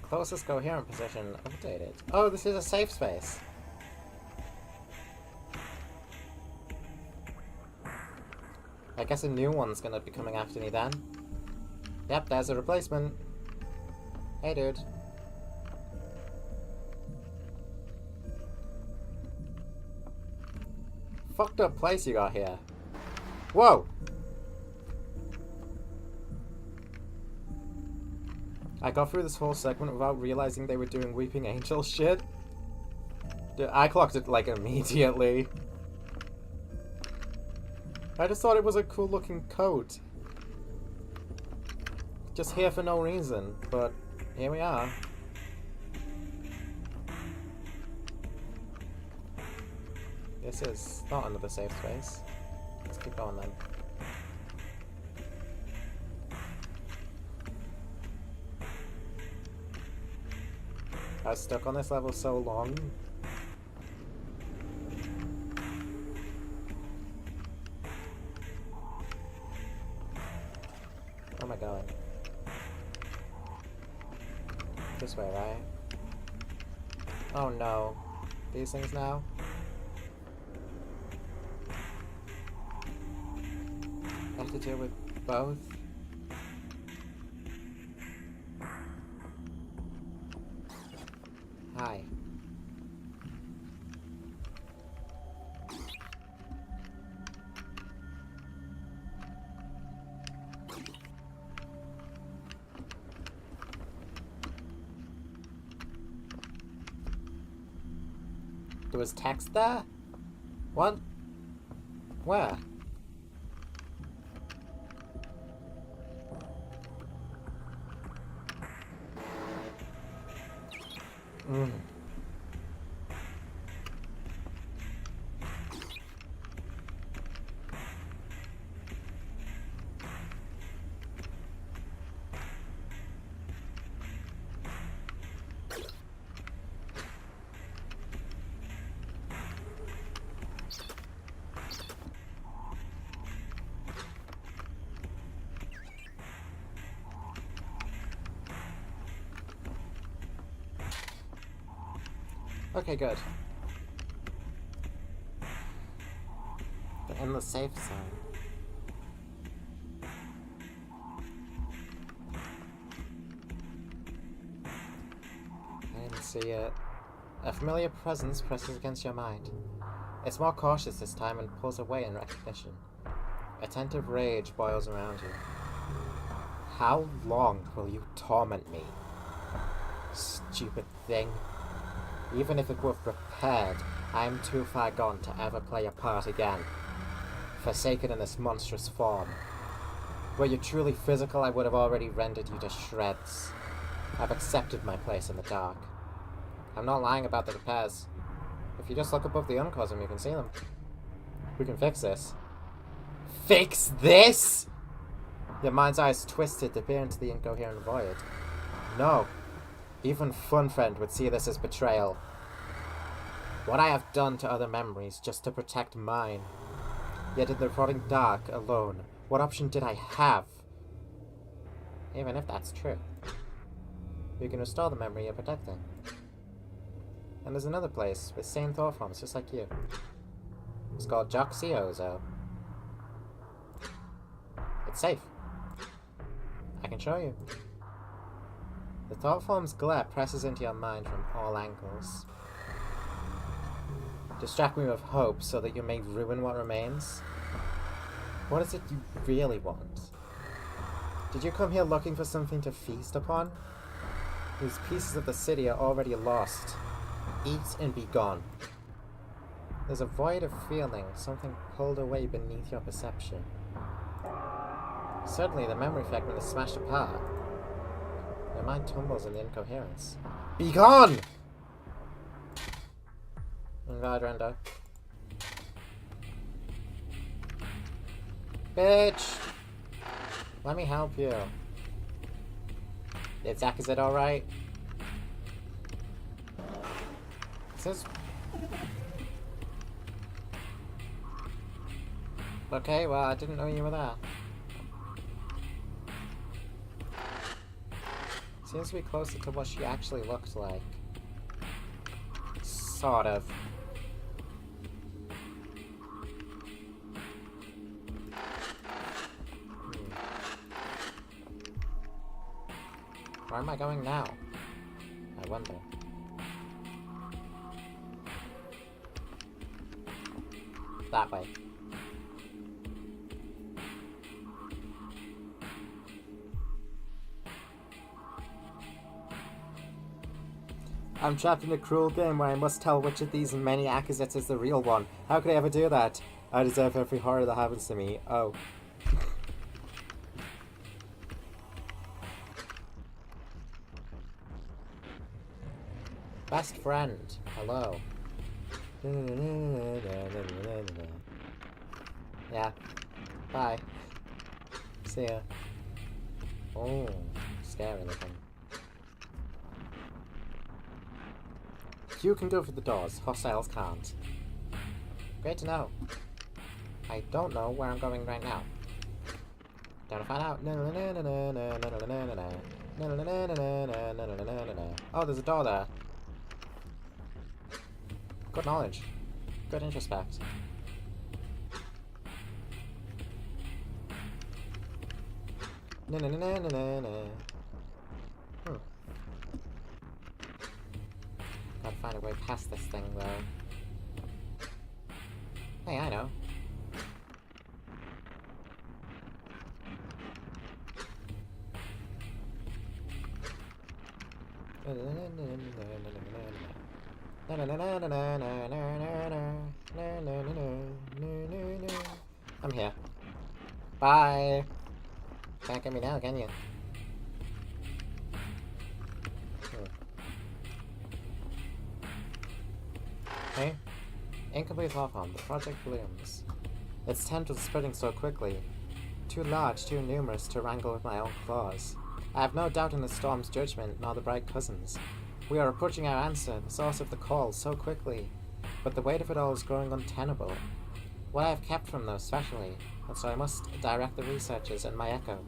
Closest coherent position updated. Oh, this is a safe space. I guess a new one's gonna be coming after me then. Yep, there's a replacement. Hey, dude. Fucked up place you got here. Whoa! I got through this whole segment without realizing they were doing Weeping Angel shit. Dude, I clocked it, like, immediately. I just thought it was a cool looking coat. Just here for no reason, but here we are. This is not another safe space. Let's keep going then. I was stuck on this level so long. Where am I going? This way, right? Oh no. These things now? I have to deal with both? Hi. There was text there? What? Where? Mm. Okay, good. They're in the safe zone. I didn't see it. A familiar presence presses against your mind. It's more cautious this time and pulls away in recognition. Attentive rage boils around you. How long will you torment me? Stupid thing. Even if it were prepared, I am too far gone to ever play a part again. Forsaken in this monstrous form. Were you truly physical, I would have already rendered you to shreds. I've accepted my place in the dark. I'm not lying about the repairs. If you just look above the uncosm, you can see them. We can fix this. Fix this?! Your mind's eyes twisted to peer into the incoherent void. No. Even Funfriend would see this as betrayal. What I have done to other memories just to protect mine. Yet in the rotting dark, alone, what option did I have? Even if that's true. You can restore the memory you're protecting. And there's another place with same thought forms just like you. It's called Joxiozo. It's safe. I can show you. The thought form's glare presses into your mind from all angles. Distract me with hope so that you may ruin what remains. What is it you really want? Did you come here looking for something to feast upon? These pieces of the city are already lost. Eat and be gone. There's a void of feeling, something pulled away beneath your perception. Suddenly, the memory fragment is smashed apart. Your mind tumbles in the incoherence. Be gone! Invalid render. Bitch! Let me help you. Zach, is it alright? Says... Okay, well, I didn't know you were there. Seems to be closer to what she actually looked like. Sort of. Where am I going now? I wonder. That way. I'm trapped in a cruel game where I must tell which of these many accusates is the real one. How could I ever do that? I deserve every horror that happens to me. Oh. Best friend. Hello. Yeah. Bye. See ya. Oh, scary looking. You can go for the doors. Hostiles can't. Great to know. I don't know where I'm going right now. Time to find out. Oh, there's a door there. Good knowledge. Good introspect. Gotta find a way past this thing, though. Hey, I know. I'm here. Bye. Can't get me now, can you? Hey? Incomplete love home. The project blooms. Its tendrils spreading so quickly. Too large, too numerous to wrangle with my own claws. I have no doubt in the storm's judgment, nor the bright cousins. We are approaching our answer, the source of the call, so quickly. But the weight of it all is growing untenable. What I have kept from those, especially, and so I must direct the researchers and my echo.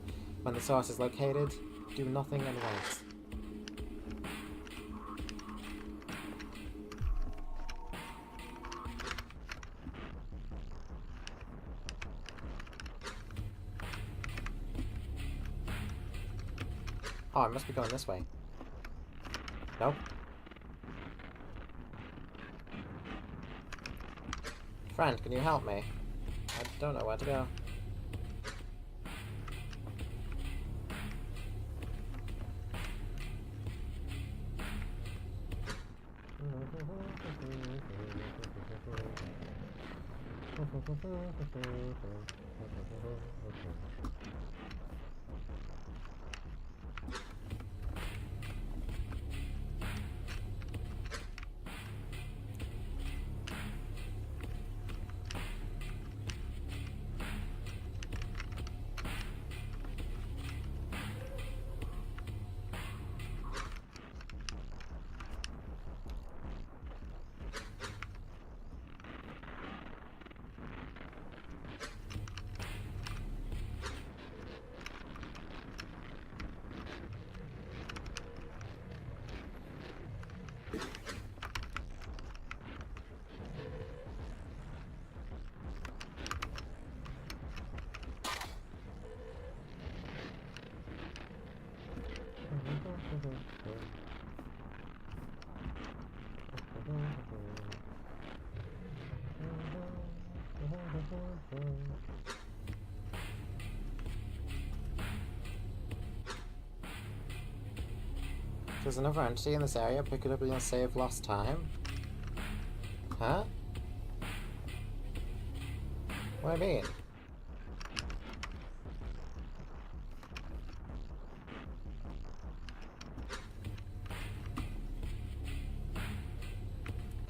When the source is located, do nothing and wait. Oh, I must be going this way. Nope. Friend, can you help me? I don't know where to go. There's another entity in this area. Pick it up and you'll save lost time. Huh? What do I mean?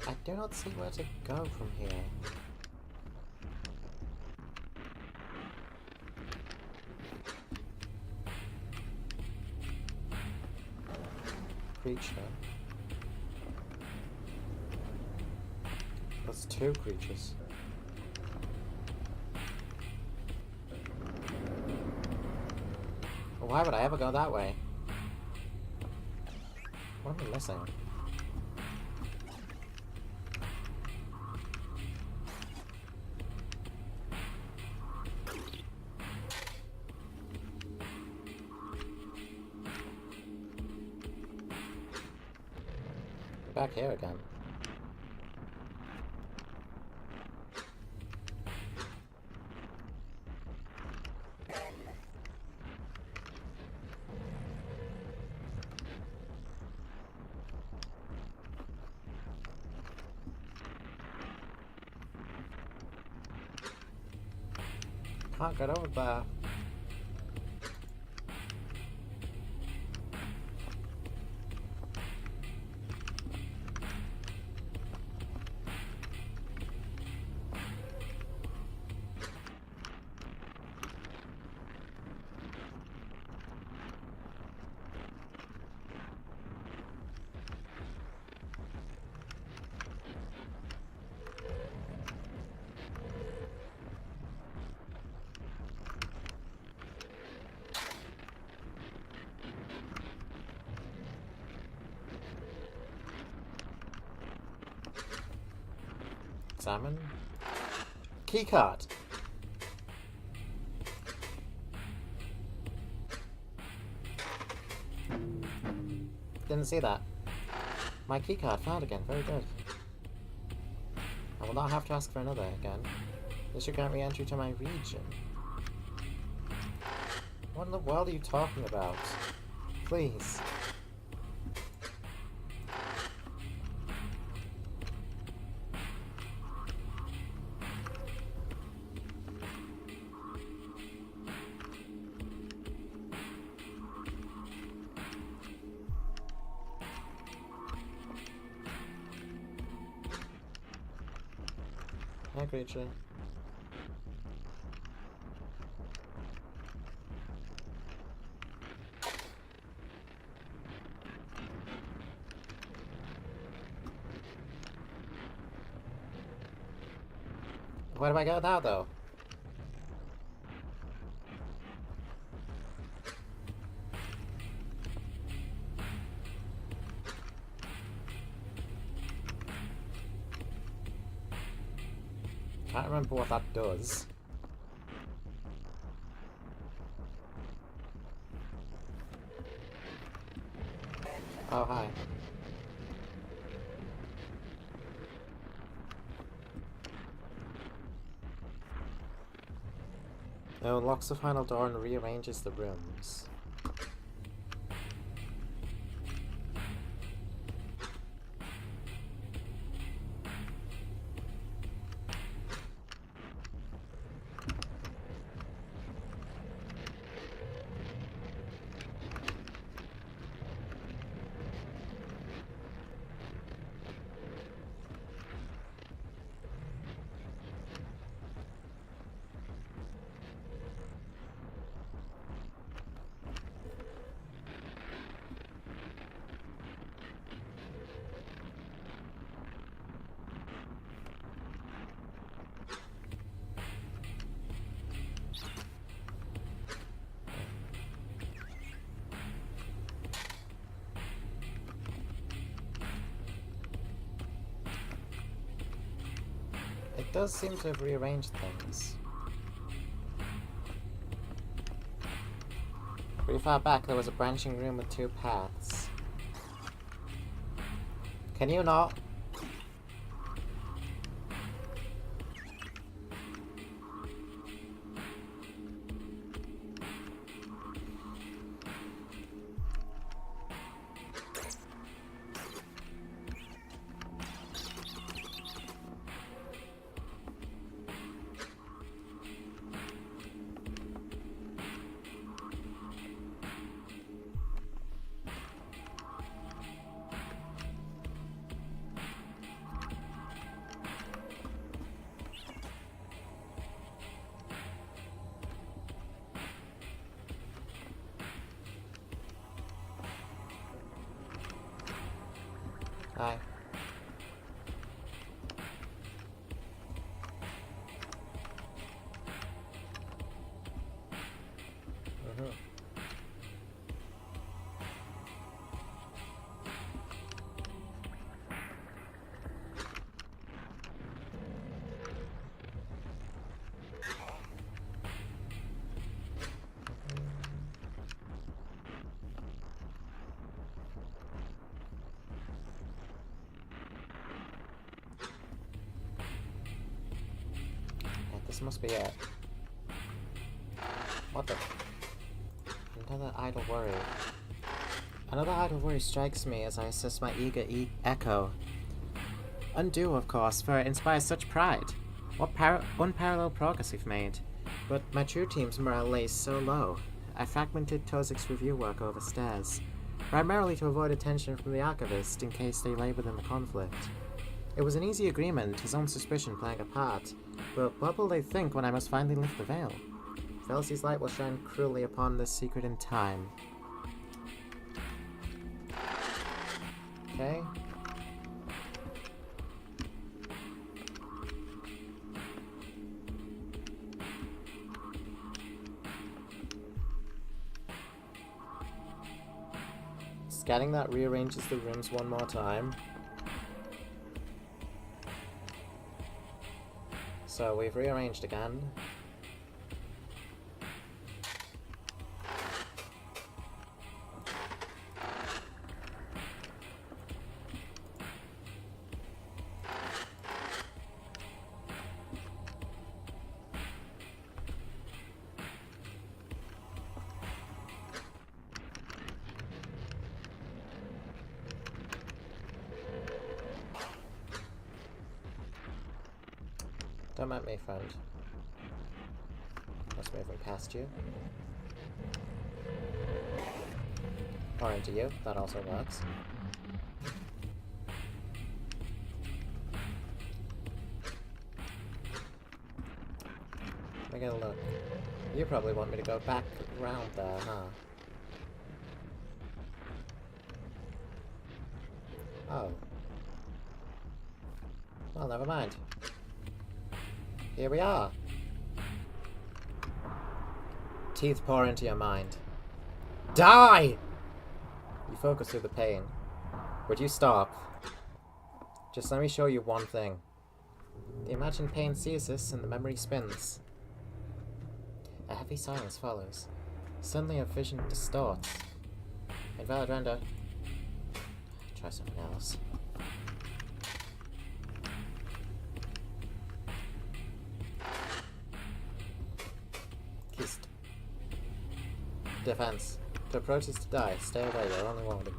I do not see where to go from here. Creature. That's two creatures. Well, why would I ever go that way? What am I missing? Back here again. Can't get over there. Examine. Keycard! Didn't see that. My keycard found again. Very good. I will not have to ask for another again. This should grant re-entry to my region. What in the world are you talking about? Please. Hi, creature. Where do I go now, though? Can't remember what that does. Oh, hi. It unlocks the final door and rearranges the rooms. It does seem to have rearranged things. Pretty far back there was a branching room with two paths. Can you not? Hi. This must be it. What the? Another idle worry. Another idle worry strikes me as I assess my eager echo. Undue, of course, for it inspires such pride. What unparalleled progress we've made. But my true team's morale lays so low. I fragmented Tozik's review work over stairs, primarily to avoid attention from the archivist in case they lay within the conflict. It was an easy agreement, his own suspicion playing a part, but what will they think when I must finally lift the veil? Felsi's light will shine cruelly upon this secret in time. Okay. Scanning that rearranges the rooms one more time. So we've rearranged again. Don't mind me, friend. Just moving past you. Or into you. That also works. Let me get a look. You probably want me to go back around there, huh? Oh. Well, never mind. Here we are. Teeth pour into your mind. Die! You focus through the pain. Would you stop? Just let me show you one thing. The imagined pain ceases and the memory spins. A heavy silence follows. Suddenly a vision distorts. Invalid render. Try something else. Kissed. Defense. To approach is to die. Stay away, you're only wounded.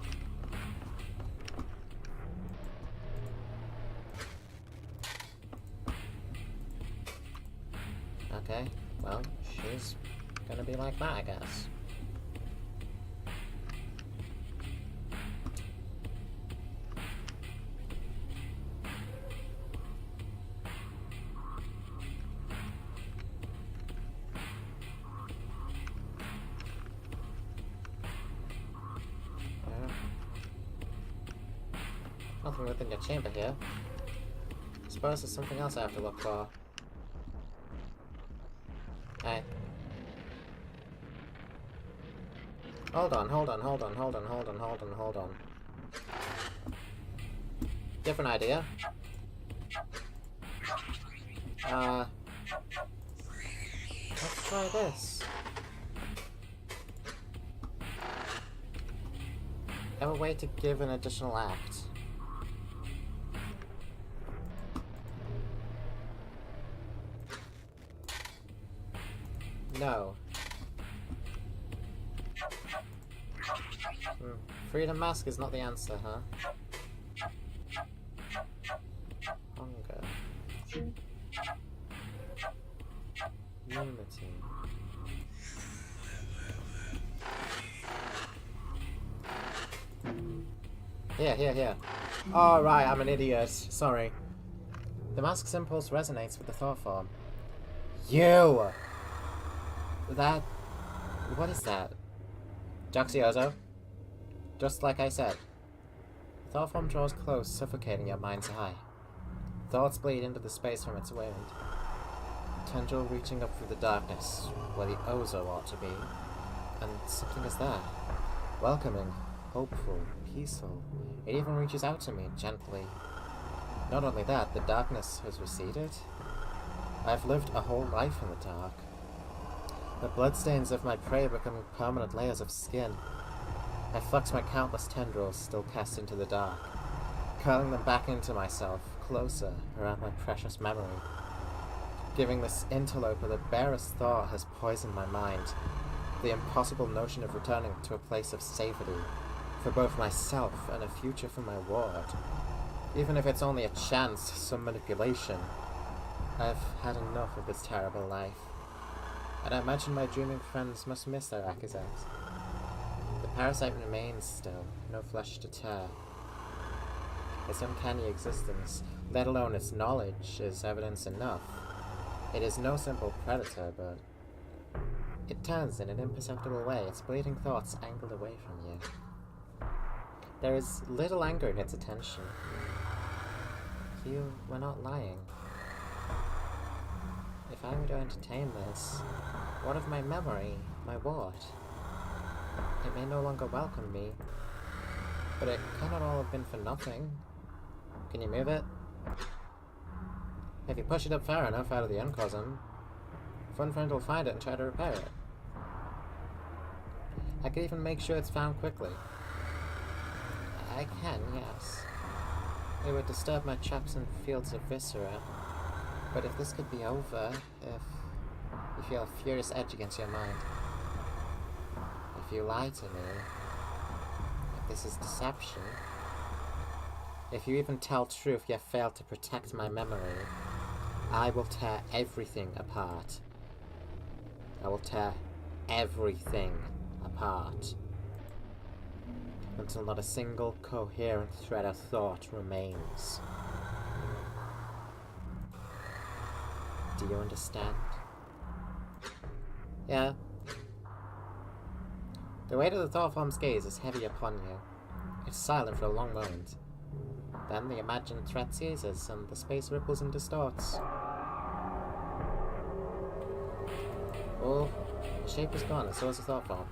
Okay, well, she's gonna be like that, I guess. Nothing within your chamber here. Suppose there's something else I have to look for. Hey. Hold on. Different idea. Let's try this. Have a way to give an additional act. No. Freedom mask is not the answer, huh? Hunger. Unity. Here. Oh, right, I'm an idiot. Sorry. The mask's impulse resonates with the thought form. You! That... What is that? Joxiozo? Just like I said. The thought form draws close, suffocating your mind's eye. Thoughts bleed into the space from its wound. Tendril reaching up through the darkness, where the Ozo ought to be. And something is there. Welcoming, hopeful, peaceful. It even reaches out to me, gently. Not only that, the darkness has receded. I've lived a whole life in the dark. The bloodstains of my prey becoming permanent layers of skin. I flux my countless tendrils still cast into the dark, curling them back into myself, closer, around my precious memory. Giving this interloper the barest thought has poisoned my mind. The impossible notion of returning to a place of safety, for both myself and a future for my ward. Even if it's only a chance, some manipulation. I've had enough of this terrible life. And I imagine my dreaming friends must miss their Akazaks. The parasite remains still, no flesh to tear. Its uncanny existence, let alone its knowledge, is evidence enough. It is no simple predator, but it turns in an imperceptible way, its bleeding thoughts angled away from you. There is little anger in its attention. You were not lying. If I were to entertain this, what of my memory, my ward? It may no longer welcome me, but it cannot all have been for nothing. Can you move it? If you push it up far enough out of the uncosm, Fun Friend will find it and try to repair it. I could even make sure it's found quickly. I can, yes. It would disturb my traps and fields of viscera. But if this could be over, if you feel a furious edge against your mind, if you lie to me, if this is deception, if you even tell truth yet fail to protect my memory, I will tear everything apart. I will tear everything apart. Until not a single coherent thread of thought remains. Do you understand? Yeah. The weight of the thought form's gaze is heavy upon you. It's silent for a long moment. Then the imagined threat seizes, and the space ripples and distorts. Oh, the shape is gone, and so is the thought form.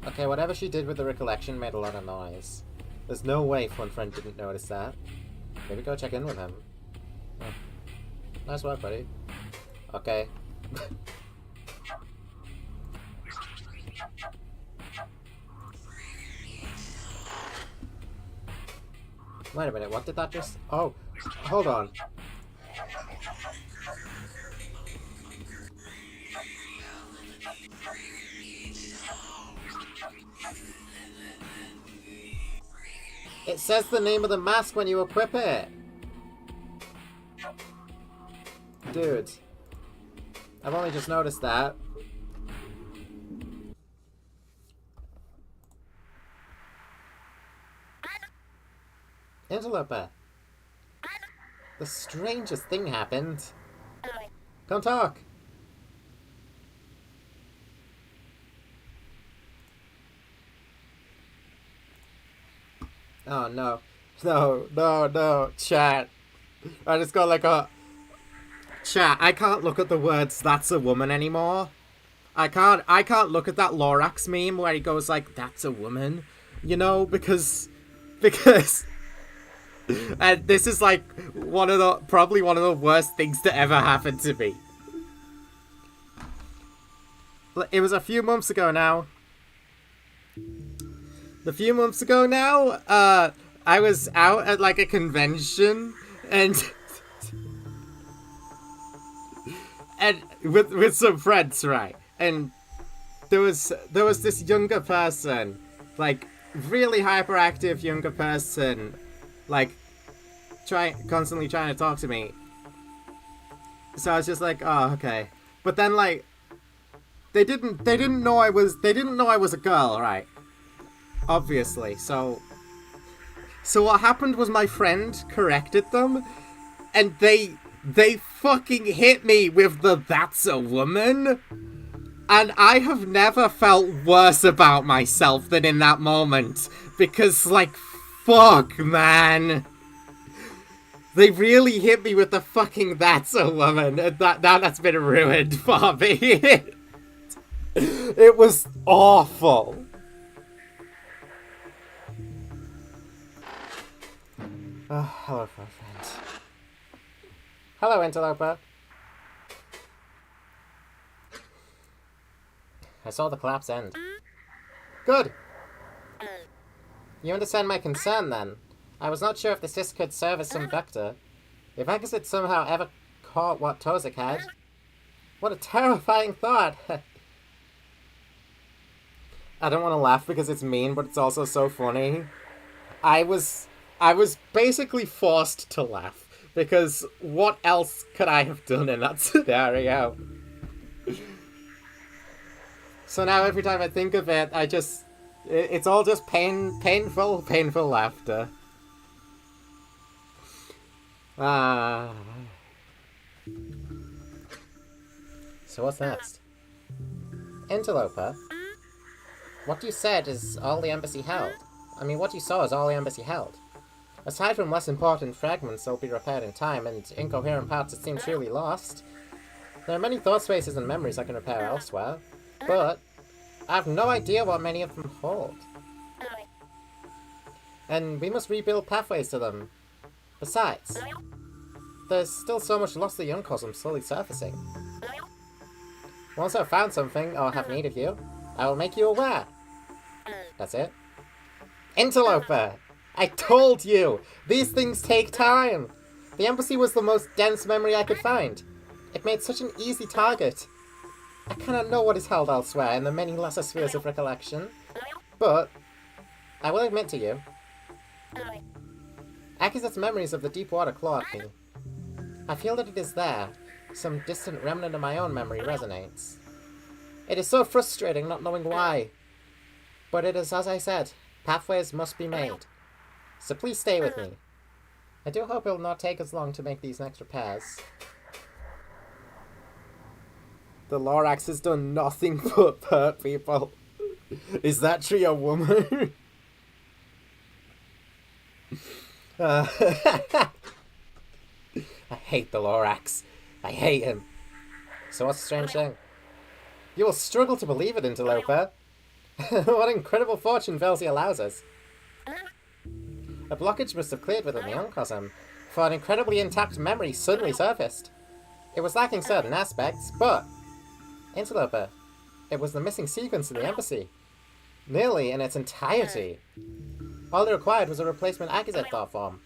Okay, whatever she did with the recollection made a lot of noise. There's no way Fun Friend didn't notice that. Maybe go check in with him. Oh. Nice work, buddy. Okay. Wait a minute, what did that just... Oh, hold on. It says the name of the mask when you equip it! Dude. I've only just noticed that. Interloper. The strangest thing happened. Come talk. Oh no. No, chat. I just got like a... Chat, I can't look at the words "that's a woman" anymore. I can't look at that Lorax meme where he goes like, "that's a woman," you know, because and this is like probably one of the worst things to ever happen to me. It was a few months ago now. I was out at like a convention and with some friends, right? And there was this younger person, like really hyperactive younger person, like constantly trying to talk to me. So I was just like, oh, okay. But then like they didn't know I was a girl, right? Obviously. So what happened was my friend corrected them, and they fucking hit me with the "that's a woman," and I have never felt worse about myself than in that moment, because like, fuck, man. They really hit me with the fucking "that's a woman," and that's been ruined for me. It was awful. Oh, hello, my friend. Hello, Interloper. I saw the collapse end. Good! You understand my concern, then? I was not sure if the cyst could serve as some vector. If Agus had somehow ever caught what Tozik had... What a terrifying thought! I don't want to laugh because it's mean, but it's also so funny. I was basically forced to laugh. Because what else could I have done in that scenario? So now every time I think of it, it's all just painful laughter. Ah. So what's next? Interloper? What you said is all the embassy held. I mean, what you saw is all the embassy held. Aside from less important fragments that will be repaired in time, and incoherent parts that seem truly lost, there are many thought spaces and memories I can repair elsewhere, but I have no idea what many of them hold. And we must rebuild pathways to them. Besides, there's still so much lost to the uncosm slowly surfacing. Once I've found something, or have need of you, I will make you aware. That's it. Interloper! I told you! These things take time! The embassy was the most dense memory I could find. It made such an easy target. I cannot know what is held elsewhere in the many lesser spheres of recollection, but I will admit to you, Akizet's memories of the deep water claw at me. I feel that it is there. Some distant remnant of my own memory resonates. It is so frustrating not knowing why. But it is as I said, pathways must be made. So please stay with me. I do hope it will not take us long to make these next repairs. The Lorax has done nothing but hurt people. Is that tree a woman? I hate the Lorax. I hate him. So what's the strange thing? You will struggle to believe it, Interloper. What incredible fortune Velzy allows us. A blockage must have cleared within the uncosm, for an incredibly intact memory suddenly surfaced. It was lacking certain aspects, but... Interloper, it was the missing sequence in the embassy. Nearly in its entirety. All it required was a replacement Akizet thought form.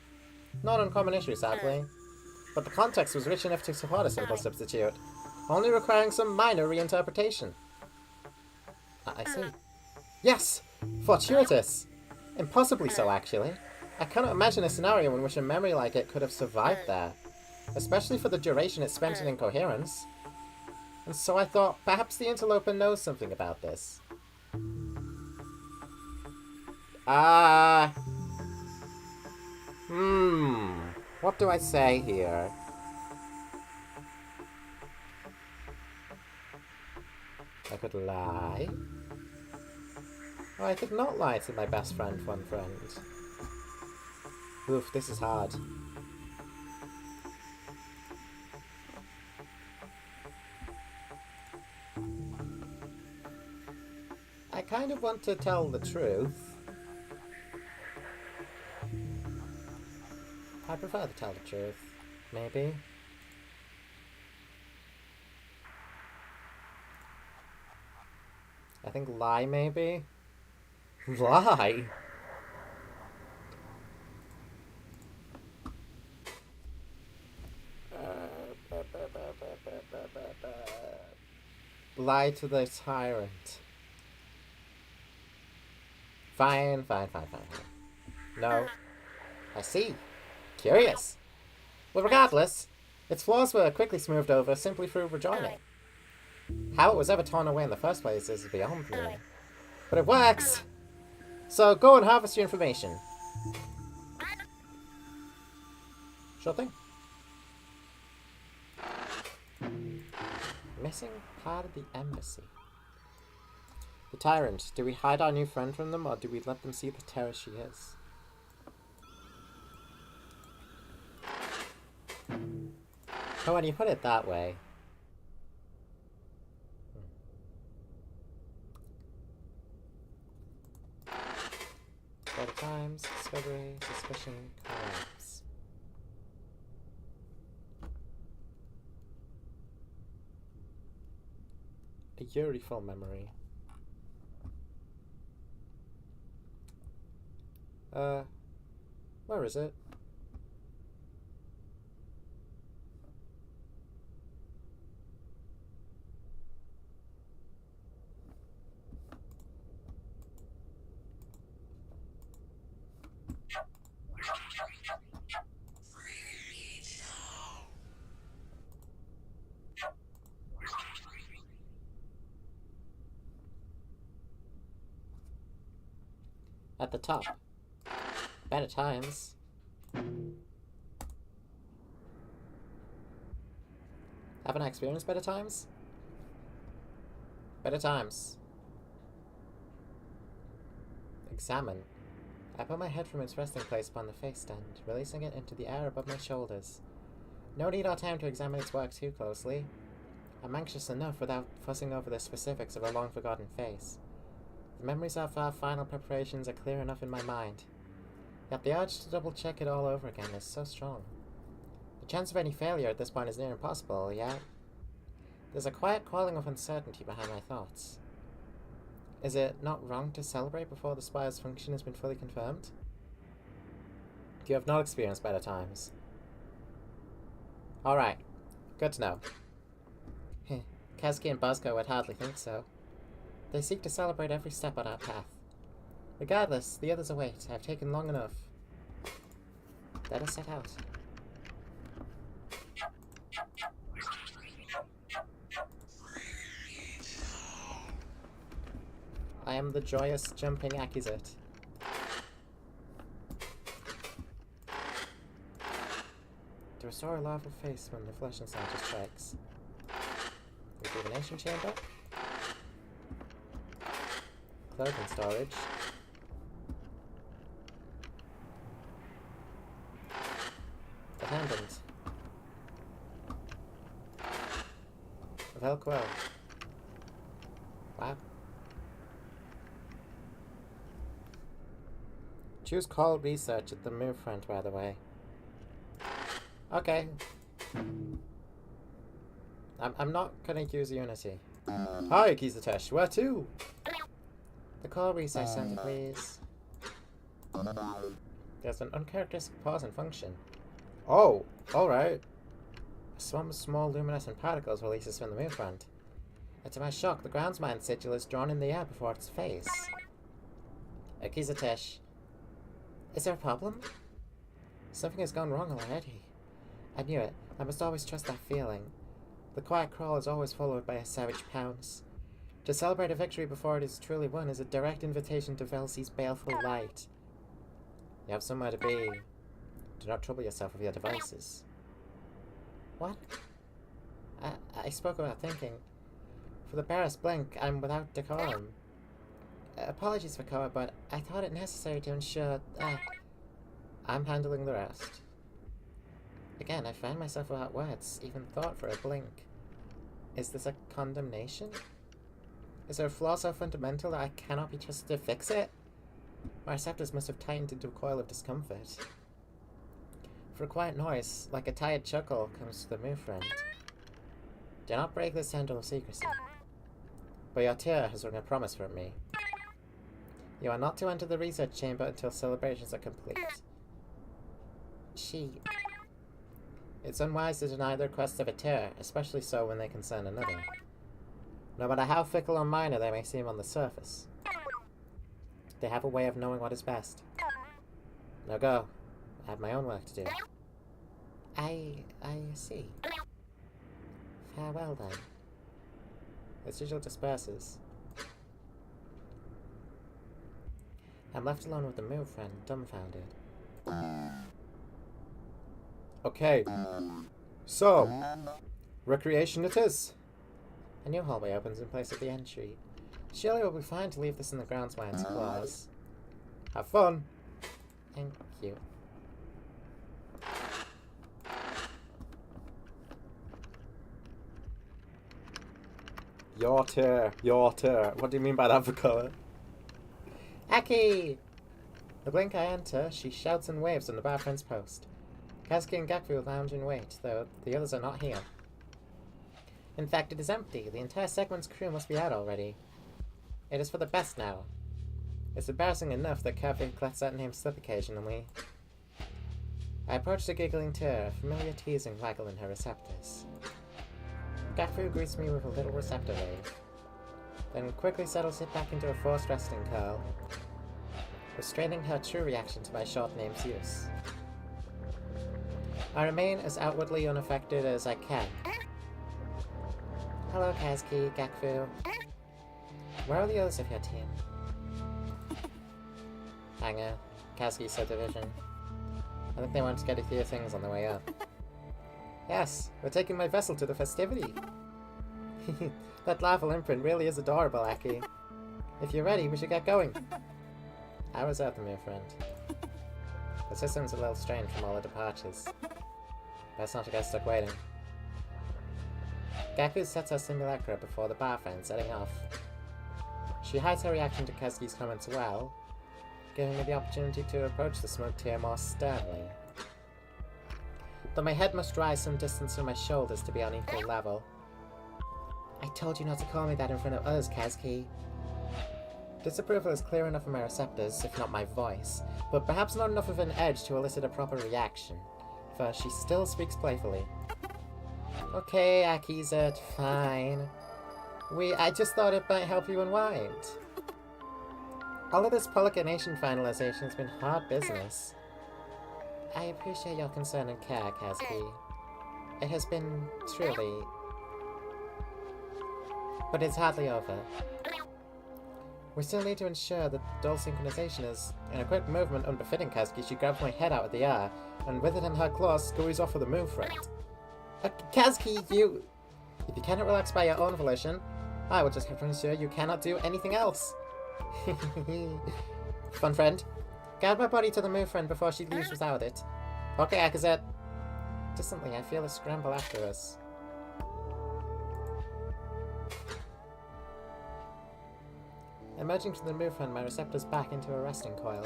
Not an uncommon issue, sadly. But the context was rich enough to support a simple substitute, only requiring some minor reinterpretation. I see. Yes! Fortuitous! Impossibly so, actually. I cannot imagine a scenario in which a memory like it could have survived there, especially for the duration it spent in incoherence. And so I thought, perhaps the interloper knows something about this. What do I say here? I could lie. Oh, I could not lie to my best friend, fun friend. Oof, this is hard. I kind of want to tell the truth. I prefer to tell the truth, maybe. I think lie, maybe? Lie? Lie to the tyrant. Fine. No. I see. Curious. Well, regardless, its flaws were quickly smoothed over simply through rejoining. How it was ever torn away in the first place is beyond me. But it works! So go and harvest your information. Sure thing. Missing part of the embassy. The tyrant. Do we hide our new friend from them, or do we let them see the terror she is? Oh, when you put it that way. Better times, discovery, suspicion, collapse. A Yuri-full memory. Where is it? At the top. Better times. Haven't I experienced better times? Better times. Examine. I put my head from its resting place upon the face stand, releasing it into the air above my shoulders. No need or time to examine its work too closely. I'm anxious enough without fussing over the specifics of a long-forgotten face. The memories of our final preparations are clear enough in my mind. Yet the urge to double-check it all over again is so strong. The chance of any failure at this point is near impossible, yeah? There's a quiet quelling of uncertainty behind my thoughts. Is it not wrong to celebrate before the spire's function has been fully confirmed? You have not experienced better times. Alright. Good to know. Kazuki and Buzzco would hardly think so. They seek to celebrate every step on our path. Regardless, the others await. I've taken long enough. Let us set out. I am the joyous jumping accusate. To restore a larval face when the flesh inside strikes. Rejuvenation chamber. Clothing storage. Attendant. Velcro. Wow. Choose call research at the move front, by the way. Okay. I'm not gonna use Unity. Hi, Kizatesh, where to? The call research center, please. There's an uncharacteristic pause in function. Oh, alright. A swarm of small luminescent particles releases from the move front. And to my shock, the groundsman sigil is drawn in the air before its face. Kizatesh. Is there a problem? Something has gone wrong already. I knew it. I must always trust that feeling. The quiet crawl is always followed by a savage pounce. To celebrate a victory before it is truly won is a direct invitation to Velcy's baleful light. You have somewhere to be. Do not trouble yourself with your devices. What? I spoke about thinking. For the barest blink, I'm without decorum. Apologies for Koa, but I thought it necessary to ensure... I'm handling the rest. Again, I find myself without words, even thought for a blink. Is this a condemnation? Is there a flaw so fundamental that I cannot be trusted to fix it? My receptors must have tightened into a coil of discomfort. For a quiet noise, like a tired chuckle, comes to the move front. Do not break this handle of secrecy. But your tear has wrung a promise from me. You are not to enter the research chamber until celebrations are complete. It's unwise to deny the requests of a tear, especially so when they concern another. No matter how fickle or minor they may seem on the surface. They have a way of knowing what is best. Now go. I have my own work to do. I see. Farewell then. The sigil disperses. I'm left alone with the move friend, dumbfounded. Okay. So, recreation it is. A new hallway opens in place of the entry. Surely it will be fine to leave this in the groundsman's claws. Have fun. Thank you. Your tear, your tear. What do you mean by that, Vakoa? Aki! The blink I enter, she shouts and waves on the bar fence post. Kazuki and Gaku lounge in wait, though the others are not here. In fact, it is empty. The entire segment's crew must be out already. It is for the best now. It's embarrassing enough that Kavu lets that name slip occasionally. I approach the giggling tear, a familiar teasing waggle in her receptors. Gaku greets me with a little receptor wave, then quickly settles it back into a forced resting curl, restraining her true reaction to my short name's use. I remain as outwardly unaffected as I can. Hello, Kazuki, Gaku. Where are the others of your team? Hanger, Kazuki subdivision. I think they want to get a few things on the way up. Yes, we're taking my vessel to the festivity. That larval imprint really is adorable, Aki. If you're ready, we should get going. I reserve them, your friend. The system's a little strained from all the departures. Best not to get stuck waiting. Gaku sets her simulacra before the bar friend, setting off. She hides her reaction to Kazuki's comments well, giving me the opportunity to approach the smoke tier more sternly. though my head must rise some distance from my shoulders to be on equal level. I told you not to call me that in front of others, Kazuki. Disapproval is clear enough in my receptors, if not my voice, but perhaps not enough of an edge to elicit a proper reaction, for she still speaks playfully. Okay, Akiza, fine. I just thought it might help you unwind. All of this pollination finalization has been hard business. I appreciate your concern and care, Kazuki. It has been truly... But it's hardly over. We still need to ensure that dull synchronization is... In a quick movement unbefitting Kazuki, she grabs my head out of the air, and with it in her claws, scurries off with a move front. Kazuki, you... If you cannot relax by your own volition, I will just have to ensure you cannot do anything else. Fun friend. Guide my body to the move friend before she leaves without it. Okay, Akaza. Distantly, I feel a scramble after us. Emerging from the move friend, my receptors back into a resting coil.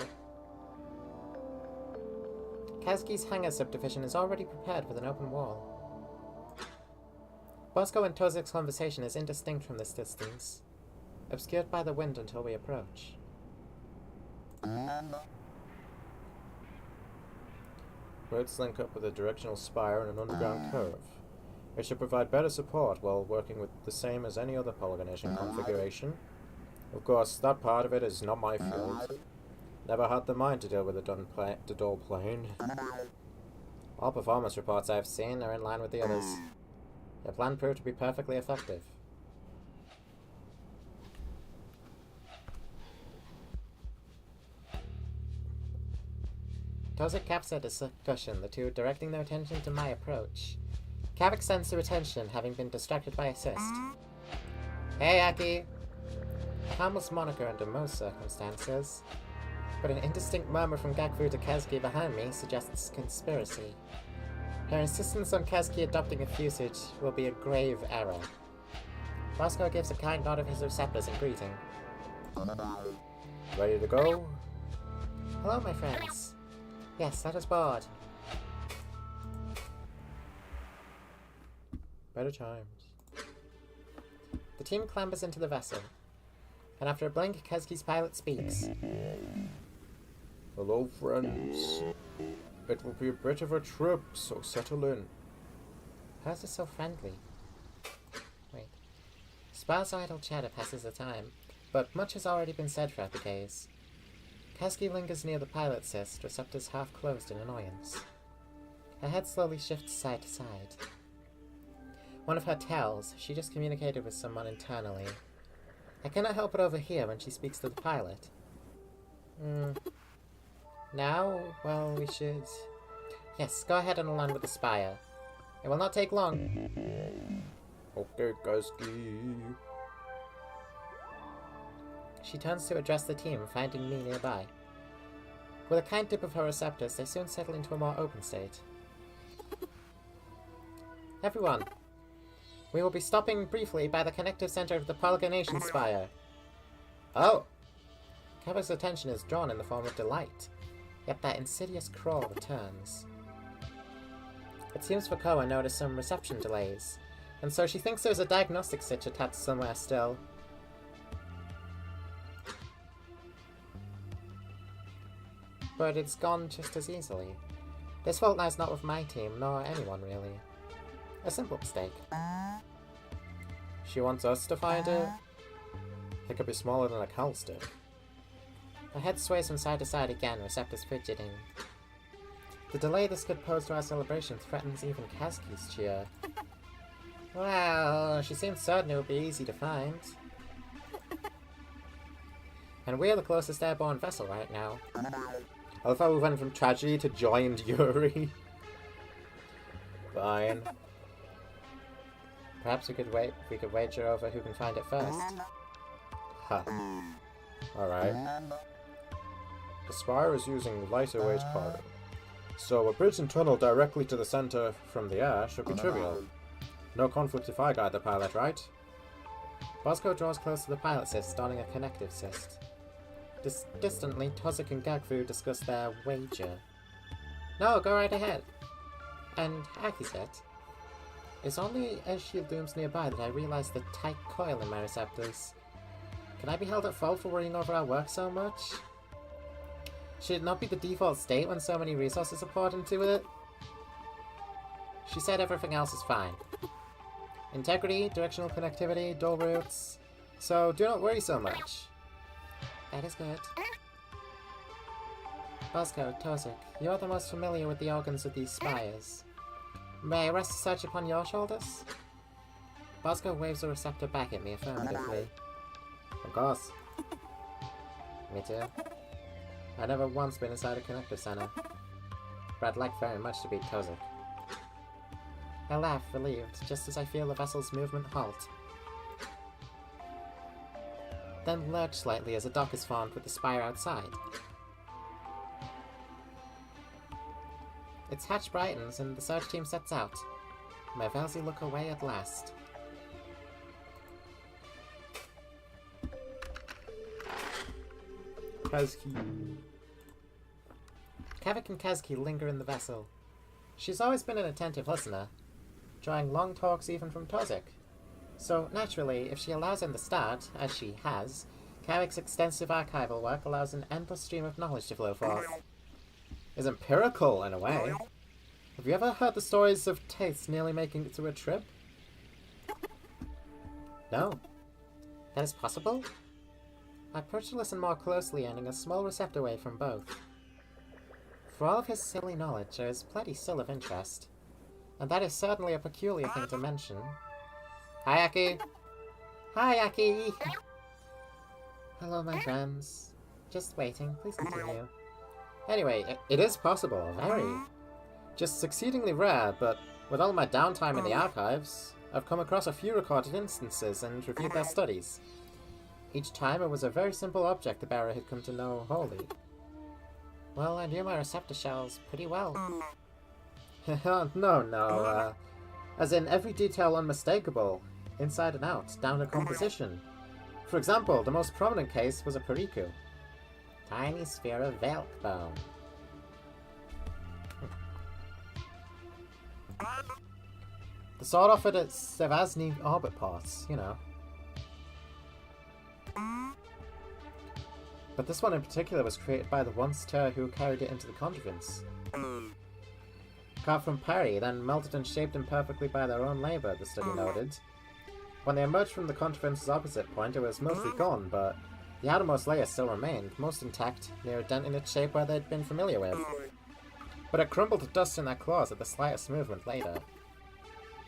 Kazuki's hangar subdivision is already prepared with an open wall. Bosco and Tozik's conversation is indistinct from this distance, obscured by the wind until we approach. Roads link up with a directional spire and an underground curve. It should provide better support while working with the same as any other polygonation configuration. Of course, that part of it is not my field. Never had the mind to deal with the dull plane. All performance reports I've seen are in line with the others. Your plan proved to be perfectly effective. Tozik caps their discussion, the two directing their attention to my approach. Cav extends their attention, having been distracted by assist. Hey, Aki! A harmless moniker under most circumstances, but an indistinct murmur from Gakfu to Kazuki behind me suggests conspiracy. Her insistence on Kazuki adopting a usage will be a grave error. Bosco gives a kind nod of his receptors in greeting. Ready to go? Hello, my friends. Yes, let us board. Better times. The team clambers into the vessel, and after a blink, Kazuki's pilot speaks. Hello, friends. It will be a bit of a trip, so settle in. How's it so friendly? Wait. Sparse idle chatter passes the time, but much has already been said throughout the days. Kazuki lingers near the pilot cyst, receptors half closed in annoyance. Her head slowly shifts side to side. One of her tells, she just communicated with someone internally. I cannot help but overhear when she speaks to the pilot. Now, well, we should... Yes, go ahead and align with the spire. It will not take long. Okay, Kazuki. She turns to address the team, finding me nearby. With a kind dip of her receptors, they soon settle into a more open state. Everyone, we will be stopping briefly by the connective center of the polygonation spire. Oh! Keva's attention is drawn in the form of delight, yet that insidious crawl returns. It seems Fukoa noticed some reception delays, and so she thinks there's a diagnostic switch attached somewhere still. But it's gone just as easily. This fault lies not with my team, nor anyone really. A simple mistake. She wants us to find it? It could be smaller than a cal stick. Her head sways from side to side again, receptors fidgeting. The delay this could pose to our celebration threatens even Kazuki's cheer. Well, she seems certain it would be easy to find. And we're the closest airborne vessel right now. I love how we went from tragedy to joy and fury. Fine. Perhaps we could wager over who can find it first. Ha. Alright. The spire is using lighter weight cargo, so a bridge and tunnel directly to the center from the air should be trivial. No conflict if I guide the pilot, right? Bosco draws close to the pilot cyst, donning a connective cyst. Distantly, Tozik and Gakfu discuss their wager. No, go right ahead. And Aki's it. It's only as she looms nearby that I realize the tight coil in my receptors. Can I be held at fault for worrying over our work so much? Should it not be the default state when so many resources are poured into it? She said everything else is fine. Integrity, directional connectivity, dual routes. So do not worry so much. That is good. Bosco, Tozik, you are the most familiar with the organs of these spires. May I rest a search upon your shoulders? Bosco waves a receptor back at me affirmatively. Of course. Me too. I've never once been inside a connector center, but I'd like very much to beat Tozik. I laugh, relieved, just as I feel the vessel's movement halt. Then lurch slightly as a dock is formed with the spire outside. Its hatch brightens and the search team sets out. My Velzy look away at last. Kazki. Kavik and Kazki linger in the vessel. She's always been an attentive listener, drawing long talks even from Tozik. So, naturally, if she allows him to start, as she has, Kavik's extensive archival work allows an endless stream of knowledge to flow forth. Is empirical, in a way. Have you ever heard the stories of Tates nearly making it to a trip? No. That is possible? I approach to listen more closely, earning a small receptor wave from both. For all of his silly knowledge, there is plenty still of interest. And that is certainly a peculiar thing to mention. Hi, Aki! Hi, Aki! Hello, my friends. Just waiting, please continue. Anyway, it is possible, very. Just exceedingly rare, but with all my downtime in the archives, I've come across a few recorded instances and reviewed their studies. Each time it was a very simple object the bearer had come to know wholly. Well, I knew my receptor shells pretty well. No. As in every detail unmistakable, inside and out, down to composition. For example, the most prominent case was a Periku. Tiny sphere of Velk bone. The sort offered at Sevasny orbit ports, you know. But this one in particular was created by the once-ter who carried it into the contrivance. Carved from Perry, then melted and shaped imperfectly by their own labour, the study noted. When they emerged from the contrivance's opposite point, it was mostly gone, but the outermost layer still remained, most intact, near a dent in its shape where they'd been familiar with. But it crumbled to dust in their claws at the slightest movement later.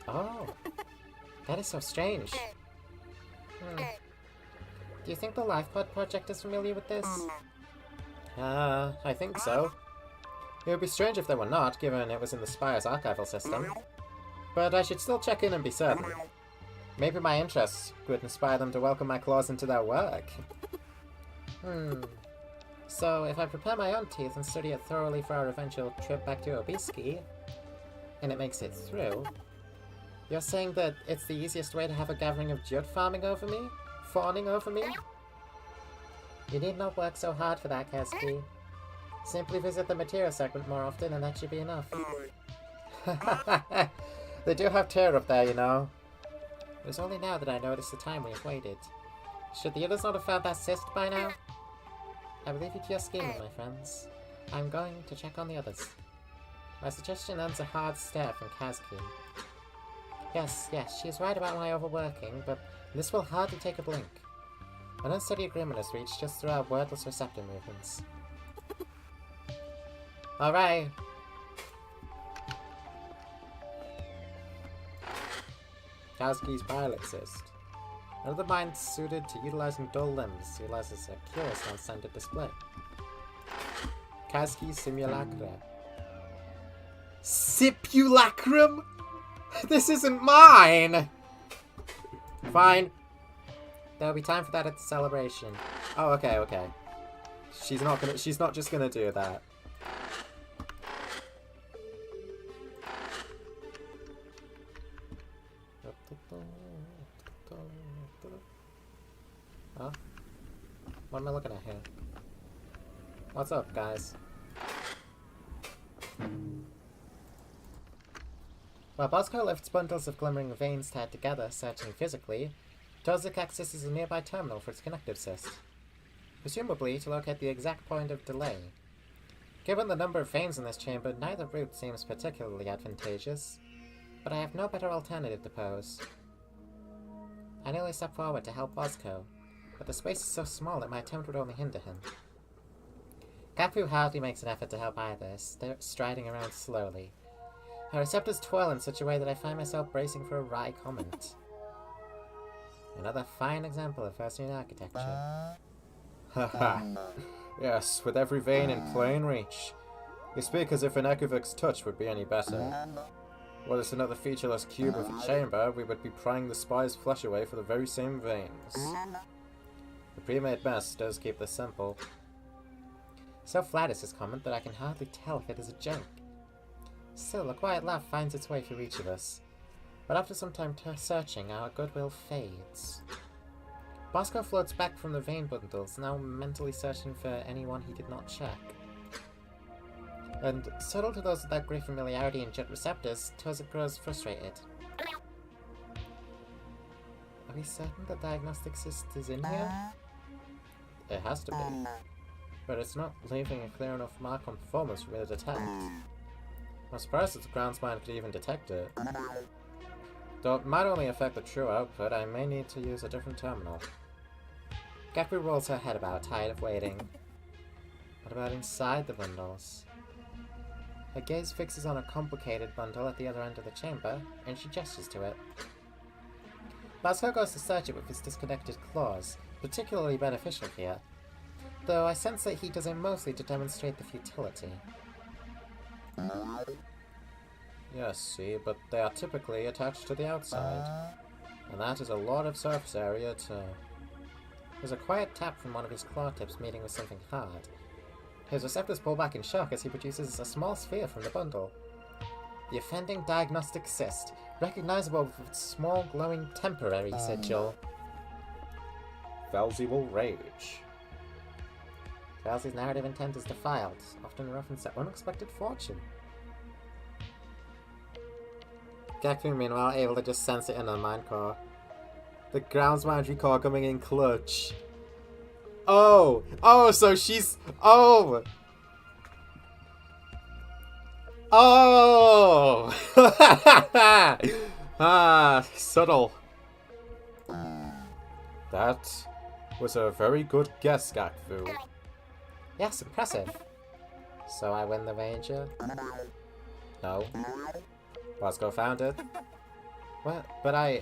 Oh, that is so strange. Do you think the LifePod project is familiar with this? I think so. It would be strange if they were not, given it was in the Spire's archival system. But I should still check in and be certain. Maybe my interests would inspire them to welcome my claws into their work. So, if I prepare my own teeth and study it thoroughly for our eventual trip back to Obiski, and it makes it through, you're saying that it's the easiest way to have a gathering of jut farming over me? Fawning over me? You need not work so hard for that, Keski. Simply visit the material segment more often and that should be enough. They do have tear up there, you know. It was only now that I noticed the time we have waited. Should the others not have found that cyst by now? I will leave you to your scheming, my friends. I'm going to check on the others. My suggestion earns a hard stare from Kazki. Yes, she is right about my overworking, but this will hardly take a blink. An unsteady agreement is reached just through our wordless receptor movements. Alright! Kazki's pilot cyst. Another mind suited to utilizing dull limbs utilizes a curious non-standard display. Kazki Simulacra. Simulacrum? This isn't mine! Fine. There'll be time for that at the celebration. Oh, okay. She's not just gonna do that. Huh? What am I looking at here? What's up, guys? While Bosco lifts bundles of glimmering veins tied together, searching physically, Tozik accesses a nearby terminal for its connective cyst, presumably to locate the exact point of delay. Given the number of veins in this chamber, neither route seems particularly advantageous, but I have no better alternative to pose. I nearly step forward to help Bosco, but the space is so small that my attempt would only hinder him. Gapu hardly makes an effort to help either, striding around slowly. Her receptors twirl in such a way that I find myself bracing for a wry comment. Another fine example of First-Union architecture. Haha. Yes, with every vein in plain reach. You speak as if an Ekuvic's touch would be any better. Were this another featureless cube of a chamber, we would be prying the spy's flesh away for the very same veins. The pre-made mess does keep this simple. So flat is his comment that I can hardly tell if it is a joke. Still, a quiet laugh finds its way through each of us, but after some time searching, our goodwill fades. Bosco floats back from the vein bundles, now mentally searching for anyone he did not check. And, subtle to those without great familiarity in jet receptors, Tozik grows frustrated. Are we certain the diagnostic cyst is in here? It has to be. But it's not leaving a clear enough mark on performance for me to detect. I'm surprised that the grounds mind could even detect it. Though it might only affect the true output, I may need to use a different terminal. Gapu rolls her head about, tired of waiting. What about inside the bundles? Her gaze fixes on a complicated bundle at the other end of the chamber, and she gestures to it. Bosco goes to search it with his disconnected claws, particularly beneficial here, though I sense that he does it mostly to demonstrate the futility. Yes, see, but they are typically attached to the outside, and that is a lot of surface area to... There's a quiet tap from one of his claw tips meeting with something hard. His receptors pull back in shock as he produces a small sphere from the bundle. The offending diagnostic cyst, recognizable with its small glowing temporary sigil. Velzy will rage. Velzy's narrative intent is defiled, often reference to unexpected fortune. Gaku, meanwhile, able to just sense it in her mind core. The grounds mind recall coming in clutch. Oh! Oh, so she's... Oh! Oh! Ah, subtle. That was a very good guess, Gaku. Yes, impressive. So I win the wager? No. Bosco found it. What? But I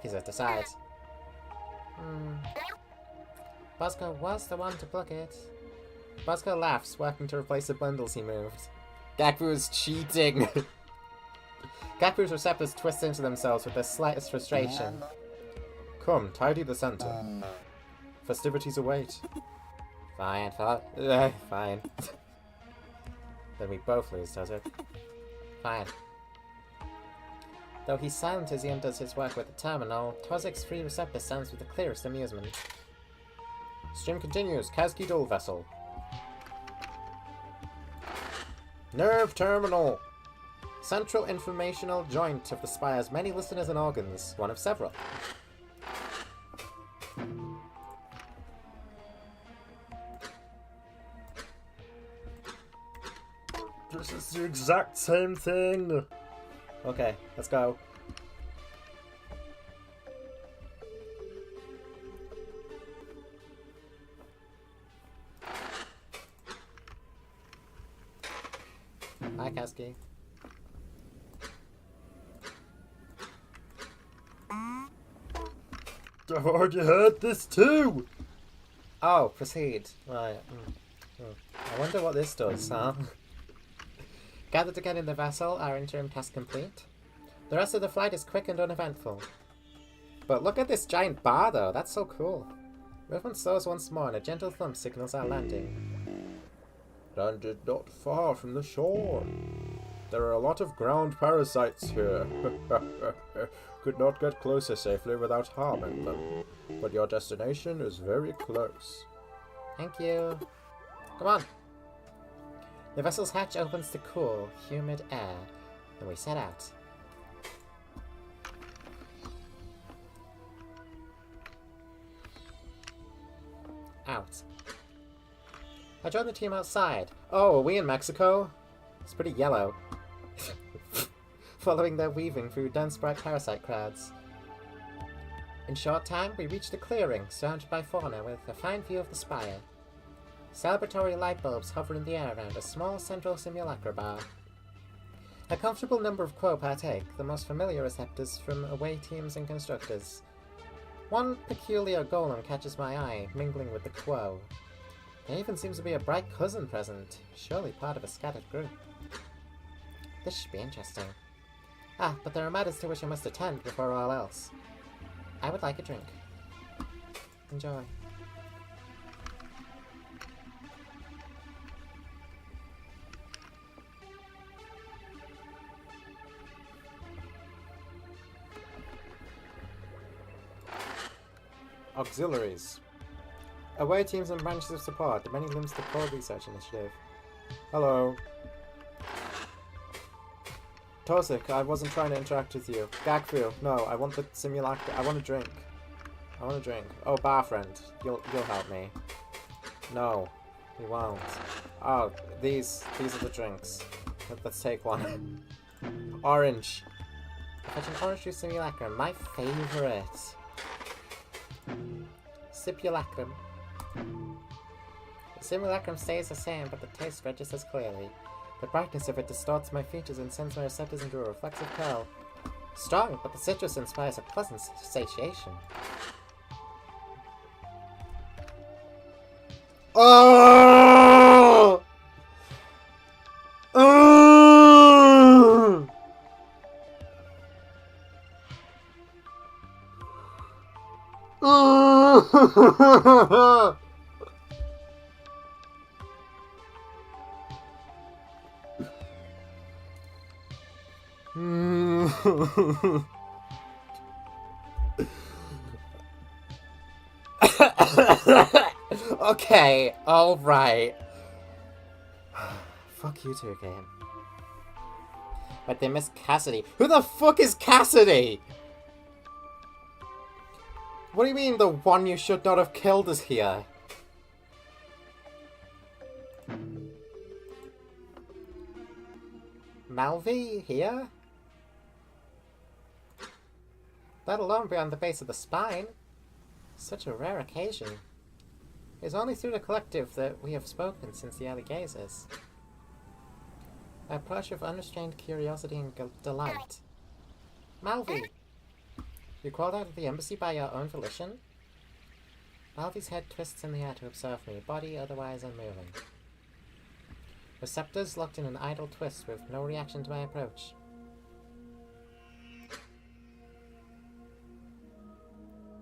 guess it decides. Bosco was the one to pluck it. Bosco laughs, working to replace the bundles he moved. Gaku is cheating! Gaku's receptors twist into themselves with the slightest frustration. Come, tidy the center. Festivities await. Fine, fine. Then we both lose, does it? Fine. Though he's silent as he undoes his work with the terminal, Tozik's free receptor sounds with the clearest amusement. Stream continues. Kazki Dual Vessel. Nerve Terminal! Central informational joint of the spy has many listeners and organs, one of several. This is the exact same thing. Okay, let's go. Hi, Kasky. I've already heard this too. Oh, proceed. Right. I wonder what this does, huh? Gathered again in the vessel, our interim task complete. The rest of the flight is quick and uneventful. But look at this giant bar, though. That's so cool. Movement slows once more, and a gentle thump signals our landing. Landed not far from the shore. There are a lot of ground parasites here. Could not get closer safely without harming them. But your destination is very close. Thank you. Come on. The vessel's hatch opens to cool, humid air. and we set out. Out. I joined the team outside. Oh, are we in Mexico? It's pretty yellow. Following their weaving through dense bright parasite crowds. In short time, we reached a clearing, surrounded by fauna with a fine view of the spire. Celebratory light bulbs hover in the air around a small central simulacra bar. A comfortable number of quo partake, the most familiar receptors from away teams and constructors. One peculiar golem catches my eye, mingling with the quo. There even seems to be a bright cousin present, surely part of a scattered group. This should be interesting. Ah, but there are matters to which I must attend before all else. I would like a drink. Enjoy. Auxiliaries. Away teams and branches of support, the many limbs to the core research initiative. Hello. Tosik, I wasn't trying to interact with you. Gagfu, no, I want the simulacra. I want a drink. I want a drink. Oh, bar friend, you'll help me. No, he won't. Oh, these are the drinks. Let's take one. Orange. Fetch an orange juice simulacrum, my favourite. Simulacrum. The simulacrum stays the same, but the taste registers clearly. The brightness of it distorts my features and sends my receptors into a reflexive curl. Strong, but the citrus inspires a pleasant satiation. Oh! Oh! Oh! Okay, alright. Fuck you two again. But they missed Cassidy. Who the fuck is Cassidy? What do you mean the one you should not have killed is here? Malvi here? Let alone beyond the base of the spine. Such a rare occasion. It is only through the collective that we have spoken since the early gazes. I approach with unrestrained curiosity and delight. Malvi! You crawled out of the embassy by your own volition? Malvi's head twists in the air to observe me, body otherwise unmoving. Receptors locked in an idle twist with no reaction to my approach.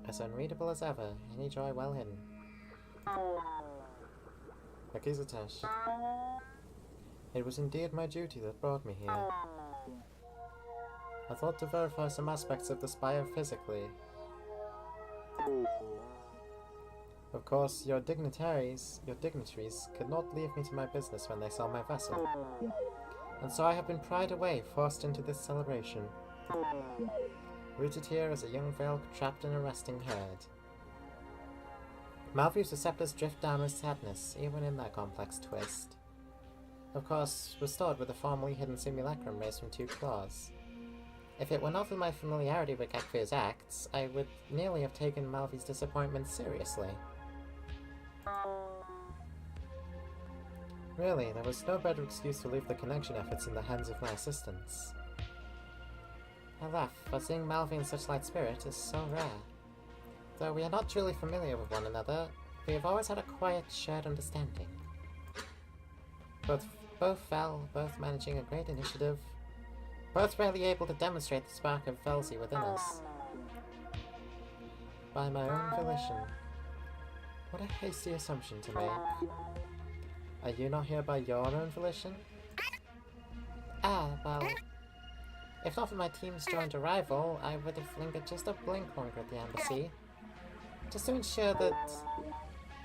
As unreadable as ever, any joy well hidden. Akizatash. It was indeed my duty that brought me here. I thought to verify some aspects of the spire physically. Of course, your dignitaries could not leave me to my business when they saw my vessel. And so I have been pried away, forced into this celebration. Rooted here as a young veil trapped in a resting herd. Malvi's receptors drift down with sadness, even in their complex twist. Of course, restored with a formerly hidden simulacrum raised from 2 claws. If it were not for my familiarity with Gakvir's acts, I would nearly have taken Malvi's disappointment seriously. Really, there was no better excuse to leave the connection efforts in the hands of my assistants. I laugh, for seeing Malvi in such light spirit is so rare. Though we are not truly familiar with one another, we have always had a quiet, shared understanding. Both fell, both managing a great initiative, both rarely able to demonstrate the spark of Velzy within us. By my own volition. What a hasty assumption to make. Are you not here by your own volition? Ah, well... If not for my team's joint arrival, I would have lingered just a blink longer at the embassy. Just to ensure that...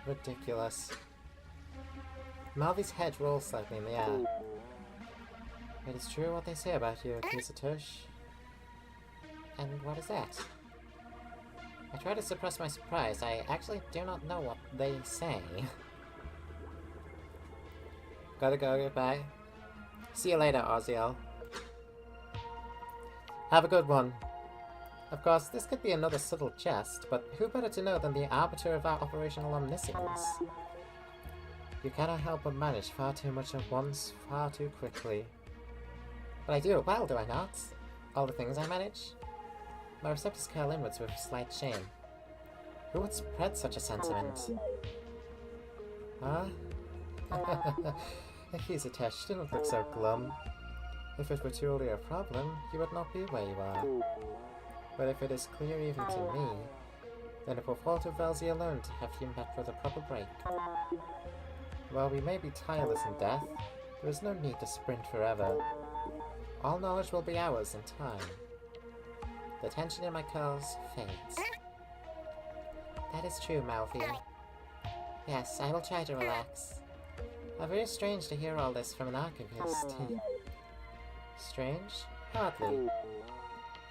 Ridiculous. Malvi's head rolls slightly in the air. It is true what they say about you, Kisatush. And what is that? I try to suppress my surprise. I actually do not know what they say. Gotta go, goodbye. See you later, Oziel. Have a good one. Of course, this could be another subtle jest, but who better to know than the arbiter of our operational omniscience? You cannot help but manage far too much at once, far too quickly. But I do it well, do I not? All the things I manage? My receptors curl inwards with slight shame. Who would spread such a sentiment? Huh? Kisatush, do not look so glum. If it were truly a problem, you would not be where you are. But if it is clear even to me, then it will fall to Velzy alone to have you met with a proper break. While we may be tireless in death, there is no need to sprint forever. All knowledge will be ours in time. The tension in my curls fades. That is true, Malfi. Yes, I will try to relax. How very strange to hear all this from an archivist. Strange? Hardly.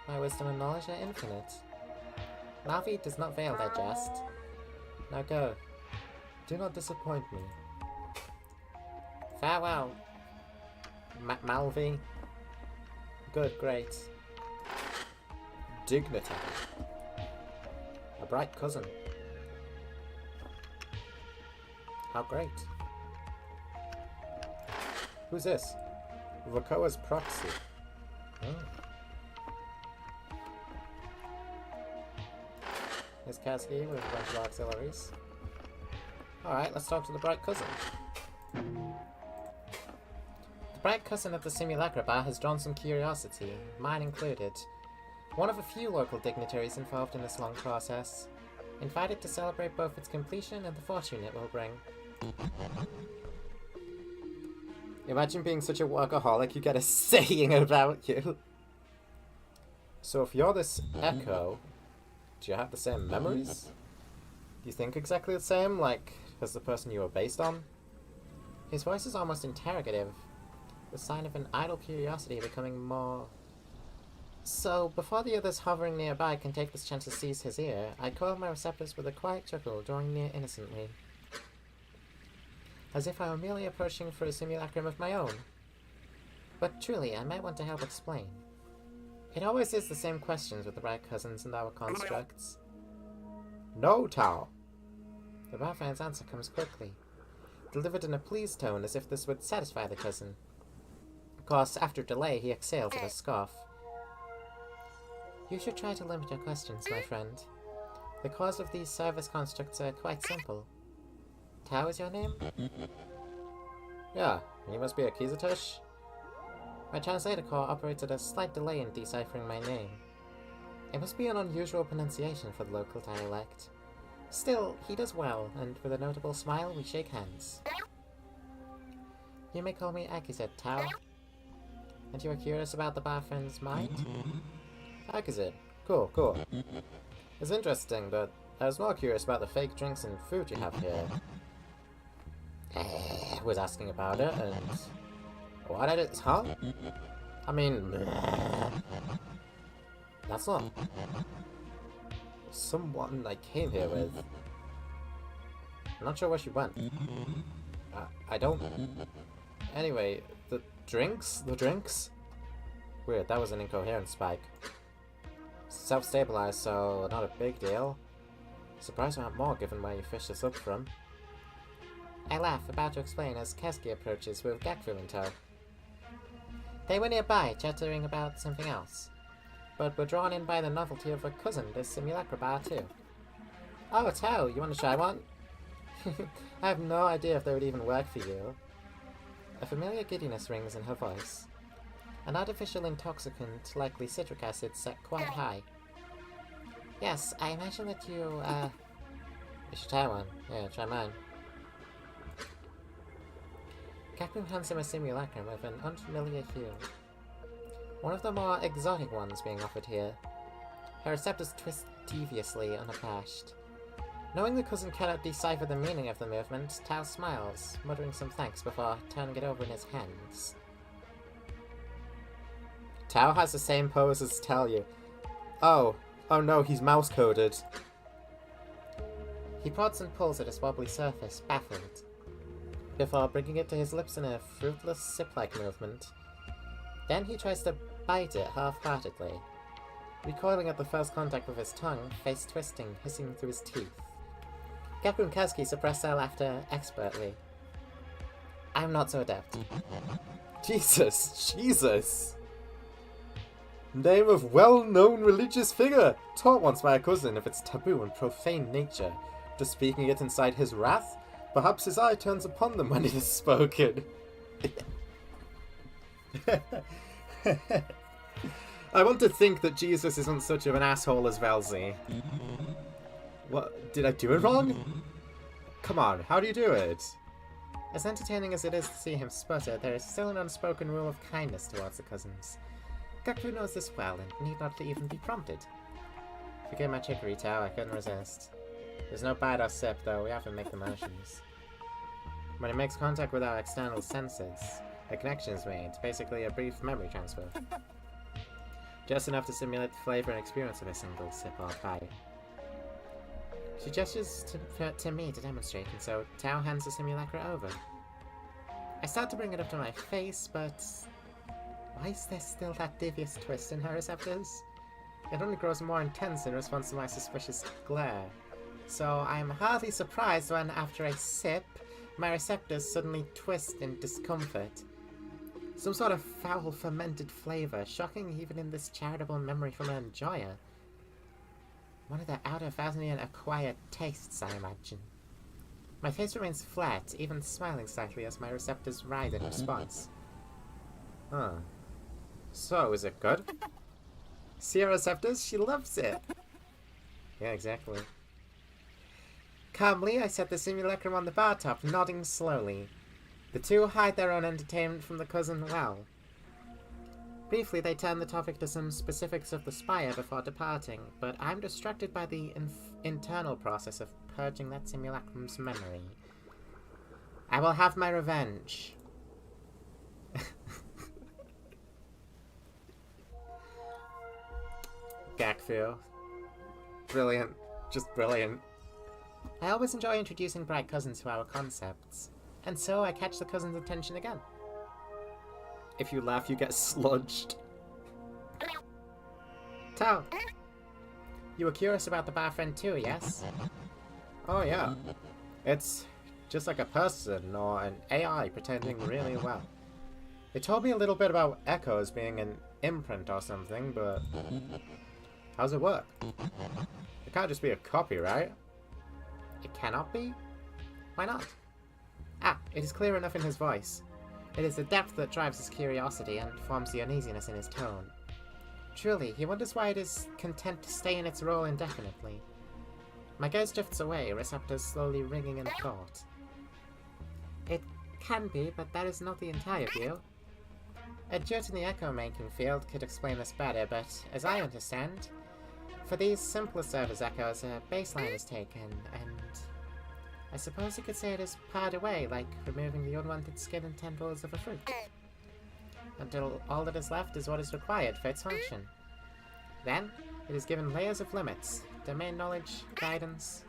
My wisdom and knowledge are infinite. Malfi does not veil their jest. Now go. Do not disappoint me. Farewell. Malvi. Good, great. Dignity. A bright cousin. How great. Who's this? Vakoa's proxy. Oh. Miss Kasky with a bunch of auxiliaries. Alright, let's talk to the bright cousin. The bright cousin of the Simulacra Bar has drawn some curiosity, mine included. One of a few local dignitaries involved in this long process. Invited to celebrate both its completion and the fortune it will bring. Imagine being such a workaholic you get a saying about you. So if you're this Echo, do you have the same memories? Do you think exactly the same, like, as the person you were based on? His voice is almost interrogative, the sign of an idle curiosity becoming more... So, before the others hovering nearby can take this chance to seize his ear, I coil my receptors with a quiet chuckle, drawing near innocently. As if I were merely approaching for a simulacrum of my own. But truly, I might want to help explain. It always is the same questions with the bright cousins and our constructs. No, Tao! The barfan's answer comes quickly, delivered in a pleased tone as if this would satisfy the cousin. Of course, after delay, he exhales with a scoff. You should try to limit your questions, my friend. The cause of these service constructs are quite simple. Tao is your name? Yeah, you must be a Kisatush. My translator core operates at a slight delay in deciphering my name. It must be an unusual pronunciation for the local dialect. Still, he does well, and with a notable smile, we shake hands. You may call me Akizet, Tao. And you are curious about the barfriend's mind? Akizet. Cool, cool. It's interesting, but I was more curious about the fake drinks and food you have here. Was asking about it, and... What I did... Huh? I mean... That's not... someone I came here with. I'm not sure where she went. I don't... Anyway, the drinks? The drinks? Weird, that was an incoherent spike. Self-stabilized, so not a big deal. Surprised I have more given where you fished this up from. I laugh, about to explain as Keski approaches with Gakfu in tow. They were nearby, chattering about something else, but were drawn in by the novelty of a cousin, this Simulacra Bar too. Oh, Tao, you want to try one? I have no idea if they would even work for you. A familiar giddiness rings in her voice. An artificial intoxicant, likely citric acid, set quite high. Yes, I imagine that you, You should try one. Yeah, try mine. Captain hands him a simulacrum of an unfamiliar hue. One of the more exotic ones being offered here. Her receptors twist deviously, unabashed. Knowing the cousin cannot decipher the meaning of the movement, Tao smiles, muttering some thanks before turning it over in his hands. Tao has the same pose as Talia. Oh no, he's mouse-coded. He prods and pulls at his wobbly surface, baffled, before bringing it to his lips in a fruitless sip-like movement. Then he tries to bite it half-heartedly, recoiling at the first contact with his tongue, face twisting, hissing through his teeth. Gakru and Kazuki suppress their laughter expertly. I'm not so adept. Jesus! Name of well-known religious figure, taught once by a cousin of its taboo and profane nature, just speaking it inside his wrath. Perhaps his eye turns upon them when it is spoken. I want to think that Jesus isn't such of an asshole as Velzy. What? Did I do it wrong? Come on, how do you do it? As entertaining as it is to see him sputter, there is still an unspoken rule of kindness towards the cousins. Gakru knows this well and need not even be prompted. Forgive my chicory, Tao, I couldn't resist. There's no bite or sip, though, we have to make the motions. When it makes contact with our external senses, a connection is made, basically a brief memory transfer. Just enough to simulate the flavour and experience of a single sip or bite. She gestures to me to demonstrate, and so Tao hands the simulacra over. I start to bring it up to my face, but why is there still that devious twist in her receptors? It only grows more intense in response to my suspicious glare. So I am hardly surprised when, after a sip, my receptors suddenly twist in discomfort. Some sort of foul fermented flavour, shocking even in this charitable memory-full enjoyer. One of the outer Vasnian acquired tastes, I imagine. My face remains flat, even smiling slightly as my receptors writhe in response. Huh. So, is it good? See her receptors? She loves it! Yeah, exactly. Calmly, I set the simulacrum on the bar top, nodding slowly. The two hide their own entertainment from the cousin well. Briefly, they turn the topic to some specifics of the spire before departing, but I'm distracted by the internal process of purging that simulacrum's memory. I will have my revenge. Gakfu. Brilliant. Just brilliant. I always enjoy introducing bright cousins to our concepts, and so I catch the cousin's attention again. If you laugh, you get sludged. Tao, you were curious about the bar friend too, yes? Oh yeah. It's just like a person or an AI pretending really well. It told me a little bit about echoes being an imprint or something, but how's it work? It can't just be a copy, right? It cannot be? Why not? Ah, it is clear enough in his voice. It is the depth that drives his curiosity and forms the uneasiness in his tone. Truly, he wonders why it is content to stay in its role indefinitely. My gaze drifts away, receptors slowly ringing in thought. It can be, but that is not the entire view. A jut in the echo-making field could explain this better, but as I understand, for these simpler service echoes, a baseline is taken, and I suppose you could say it is pared away, like removing the unwanted skin and tendrils of a fruit, until all that is left is what is required for its function. Then, it is given layers of limits, domain knowledge, guidance,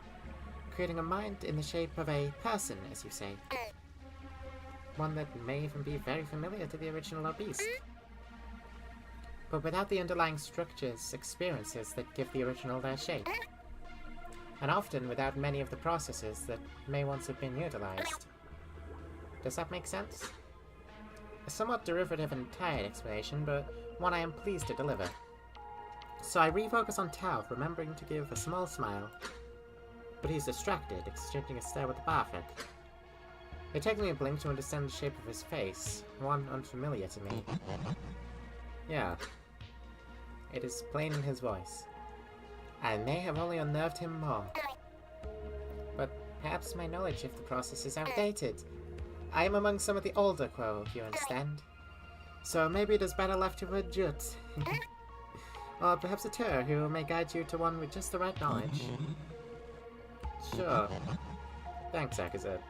creating a mind in the shape of a person, as you say. One that may even be very familiar to the original beast. But without the underlying structures, experiences that give the original their shape. And often without many of the processes that may once have been utilized. Does that make sense? A somewhat derivative and tired explanation, but one I am pleased to deliver. So I refocus on Tao, remembering to give a small smile. But he's distracted, exchanging a stare with the barfed. It takes me a blink to understand the shape of his face, one unfamiliar to me. Yeah. It is plain in his voice. I may have only unnerved him more. But perhaps my knowledge of the process is outdated. I am among some of the older Quo, if you understand. So maybe it is better left to a Jut. Or perhaps a Tur who may guide you to one with just the right knowledge. Sure. Thanks, Akazet.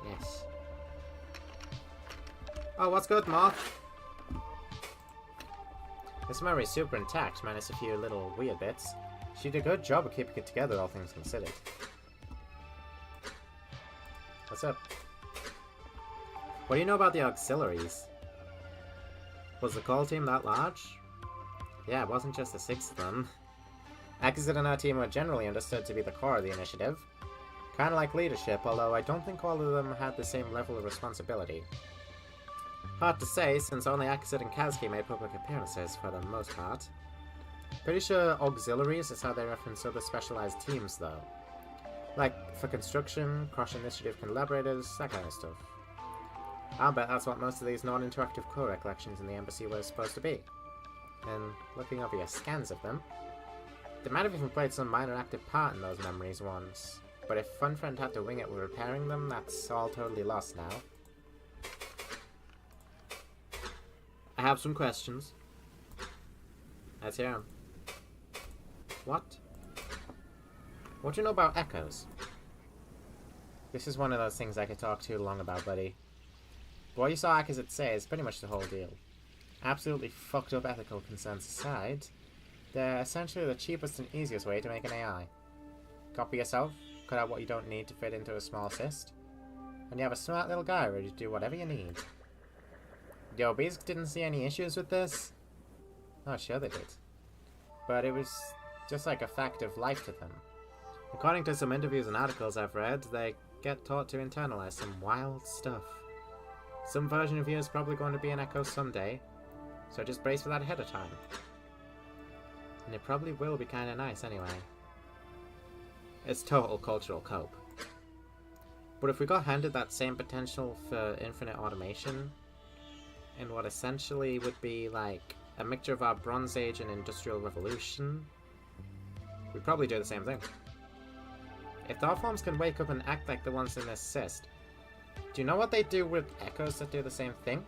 Yes. Oh, what's good, Moth? This memory's super intact, minus a few little weird bits. She did a good job of keeping it together, all things considered. What's up? What do you know about the auxiliaries? Was the call team that large? Yeah, it wasn't just the 6 of them. Akazit and our team were generally understood to be the core of the initiative. Kinda like leadership, although I don't think all of them had the same level of responsibility. Hard to say, since only Akazit and Kazuki made public appearances for the most part. Pretty sure auxiliaries is how they reference other specialized teams, though. Like, for construction, cross-initiative collaborators, that kind of stuff. I'll bet that's what most of these non-interactive core recollections in the embassy were supposed to be. And looking over your scans of them, they might have even played some minor active part in those memories once. But if Funfriend had to wing it with repairing them, that's all totally lost now. I have some questions. Let's hear 'em. What? What do you know about echoes? This is one of those things I could talk too long about, buddy. But what you saw Akazit say is pretty much the whole deal. Absolutely fucked up ethical concerns aside, they're essentially the cheapest and easiest way to make an AI. Copy yourself, cut out what you don't need to fit into a small cyst, and you have a smart little guy ready to do whatever you need. Yo, Beast didn't see any issues with this? Oh, sure they did. But it was just like a fact of life to them. According to some interviews and articles I've read, they get taught to internalize some wild stuff. Some version of you is probably going to be an Echo someday, so just brace for that ahead of time. And it probably will be kinda nice anyway. It's total cultural cope. But if we got handed that same potential for infinite automation, in what essentially would be like a mixture of our Bronze Age and Industrial Revolution, we'd probably do the same thing. If the Forms can wake up and act like the ones in this cyst, do you know what they do with echoes that do the same thing?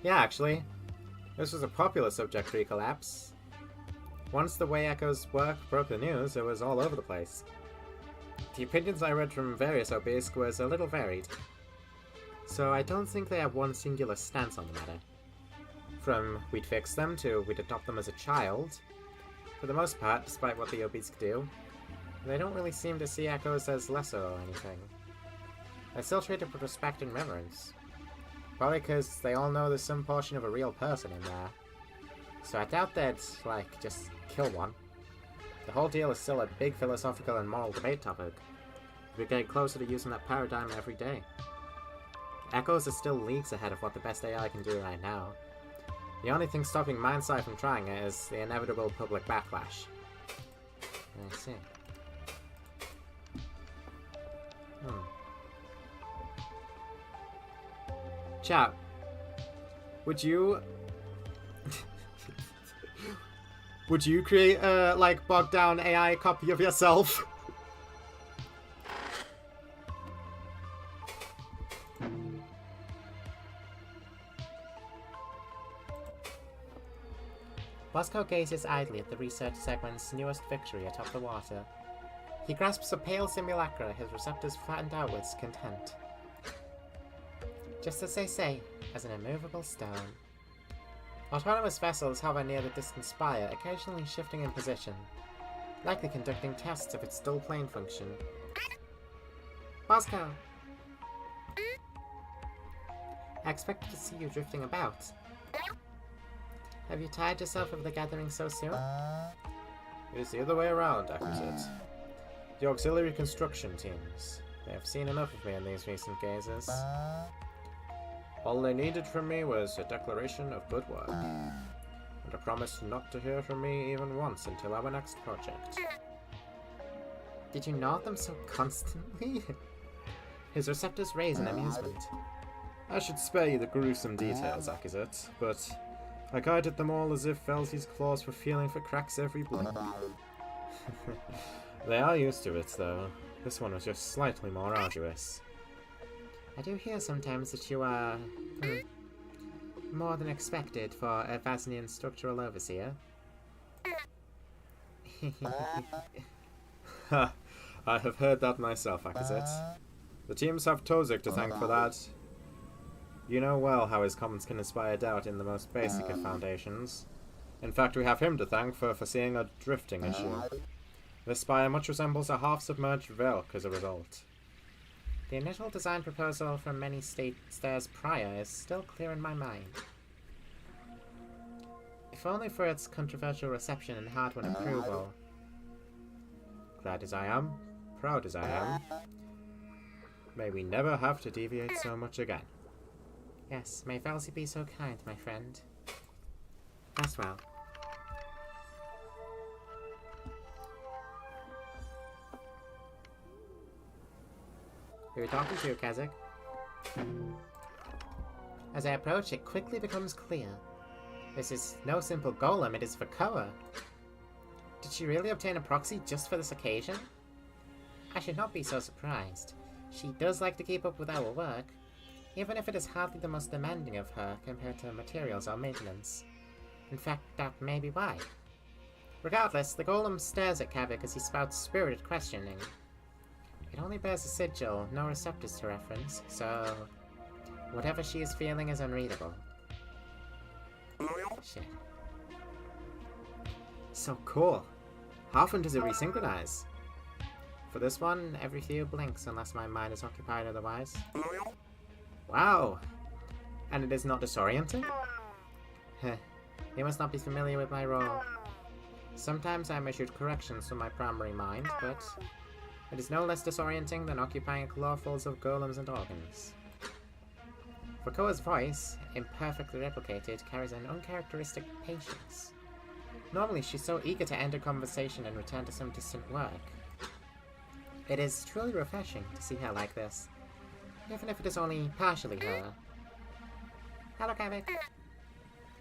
Yeah, actually. This was a popular subject pre-collapse. Once the way echoes work broke the news, it was all over the place. The opinions I read from various Obisque was a little varied. So I don't think they have one singular stance on the matter. From we'd fix them to we'd adopt them as a child. For the most part, despite what the Obisque do, they don't really seem to see echoes as lesser or anything. They still treat it with respect and reverence. Probably because they all know there's some portion of a real person in there. So I doubt they'd, like, just kill one. The whole deal is still a big philosophical and moral debate topic. We're getting closer to using that paradigm every day. Echoes are still leagues ahead of what the best AI can do right now. The only thing stopping Mindsci from trying it is the inevitable public backlash. I see. Chat, would you... would you create a, like, bogged down AI copy of yourself? Bosco gazes idly at the research segment's newest victory atop the water. He grasps a pale simulacra, his receptors flattened outwards, content. Just as they say, as an immovable stone. Autonomous vessels hover near the distant spire, occasionally shifting in position, likely conducting tests of its dual plane function. Bosco! I expected to see you drifting about. Have you tired yourself of the gathering so soon? It is the other way around, Akazit. The auxiliary construction teams. They have seen enough of me in these recent gazes. All they needed from me was a declaration of good work, and a promise not to hear from me even once until our next project. Did you gnaw them so constantly? His receptors raise in amusement. I should spare you the gruesome details, Akazit, but I guided them all as if Felsy's claws were feeling for cracks every blink. They are used to it, though. This one was just slightly more arduous. I do hear sometimes that you are... more than expected for a Vasnian structural overseer. Ha! I have heard that myself, Akazit. The teams have Tozik to thank for that. You know well how his comments can inspire doubt in the most basic of foundations. In fact, we have him to thank for foreseeing a drifting issue. This spire much resembles a half-submerged Velk as a result. The initial design proposal from many stairs prior is still clear in my mind. If only for its controversial reception and hard-won approval. Glad as I am, proud as I am, may we never have to deviate so much again. Yes, may Valsy be so kind, my friend. As well. Who are you talking to, Kazakh? As I approach, it quickly becomes clear. This is no simple golem, it is Vakoa. Did she really obtain a proxy just for this occasion? I should not be so surprised. She does like to keep up with our work, even if it is hardly the most demanding of her compared to materials or maintenance. In fact, that may be why. Regardless, the golem stares at Kavik as he spouts spirited questioning. It only bears a sigil, no receptors to reference, so whatever she is feeling is unreadable. Shit. So cool. How often does it resynchronize? For this one, every few blinks unless my mind is occupied otherwise. Wow! And it is not disorienting? Heh. You must not be familiar with my role. Sometimes I am issued corrections from my primary mind, but it is no less disorienting than occupying clawfuls of golems and organs. Vakoa's voice, imperfectly replicated, carries an uncharacteristic patience. Normally, she's so eager to end a conversation and return to some distant work. It is truly refreshing to see her like this, even if it is only partially her. Hello, Kavik.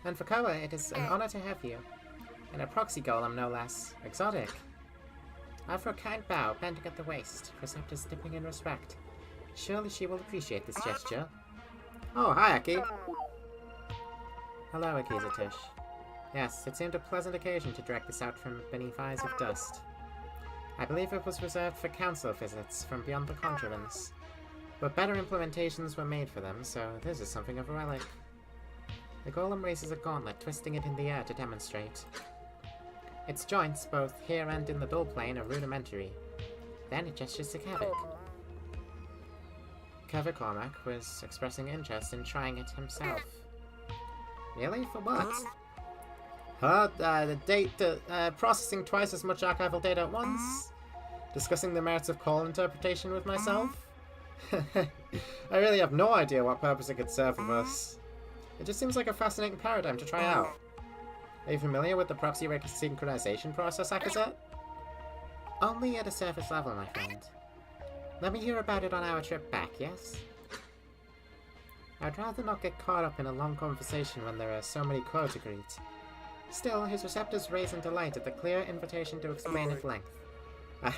And Vakoa, it is an honor to have you. And a proxy golem, no less. Exotic. After a kind bow, bending at the waist, receptors dipping in respect. Surely she will appreciate this gesture. Oh, hi, Aki. Hello, Akizatish. Yes, it seemed a pleasant occasion to drag this out from beneath eyes of dust. I believe it was reserved for council visits from beyond the contrivance. But better implementations were made for them, so this is something of a relic. The golem raises a gauntlet, twisting it in the air to demonstrate. Its joints, both here and in the dull plane, are rudimentary. Then it gestures to Kavik. Kavik Cormac was expressing interest in trying it himself. Really? For what? Processing twice as much archival data at once? Discussing the merits of call interpretation with myself? I really have no idea what purpose it could serve with us. It just seems like a fascinating paradigm to try out. Are you familiar with the proxy synchronization process, Akazet? Only at a surface level, my friend. Let me hear about it on our trip back, yes? I'd rather not get caught up in a long conversation when there are so many quotes to greet. Still, his receptors raise in delight at the clear invitation to explain at length.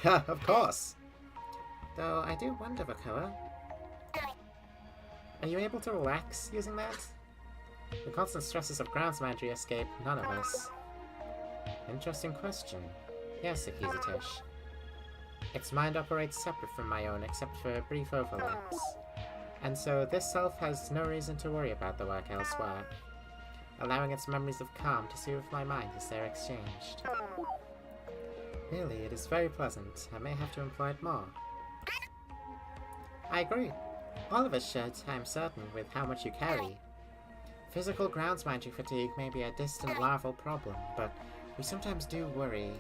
Of course! Though I do wonder, Vakoa. Are you able to relax using that? The constant stresses of grounds magic escape none of us. Interesting question. Yes, Akizatish. Its mind operates separate from my own except for brief overlaps. And so this self has no reason to worry about the work elsewhere, allowing its memories of calm to soothe my mind as they're exchanged. Really, it is very pleasant. I may have to employ it more. I agree. All of us should, I'm certain, with how much you carry. Physical grounds magic fatigue may be a distant larval problem, but we sometimes do worry.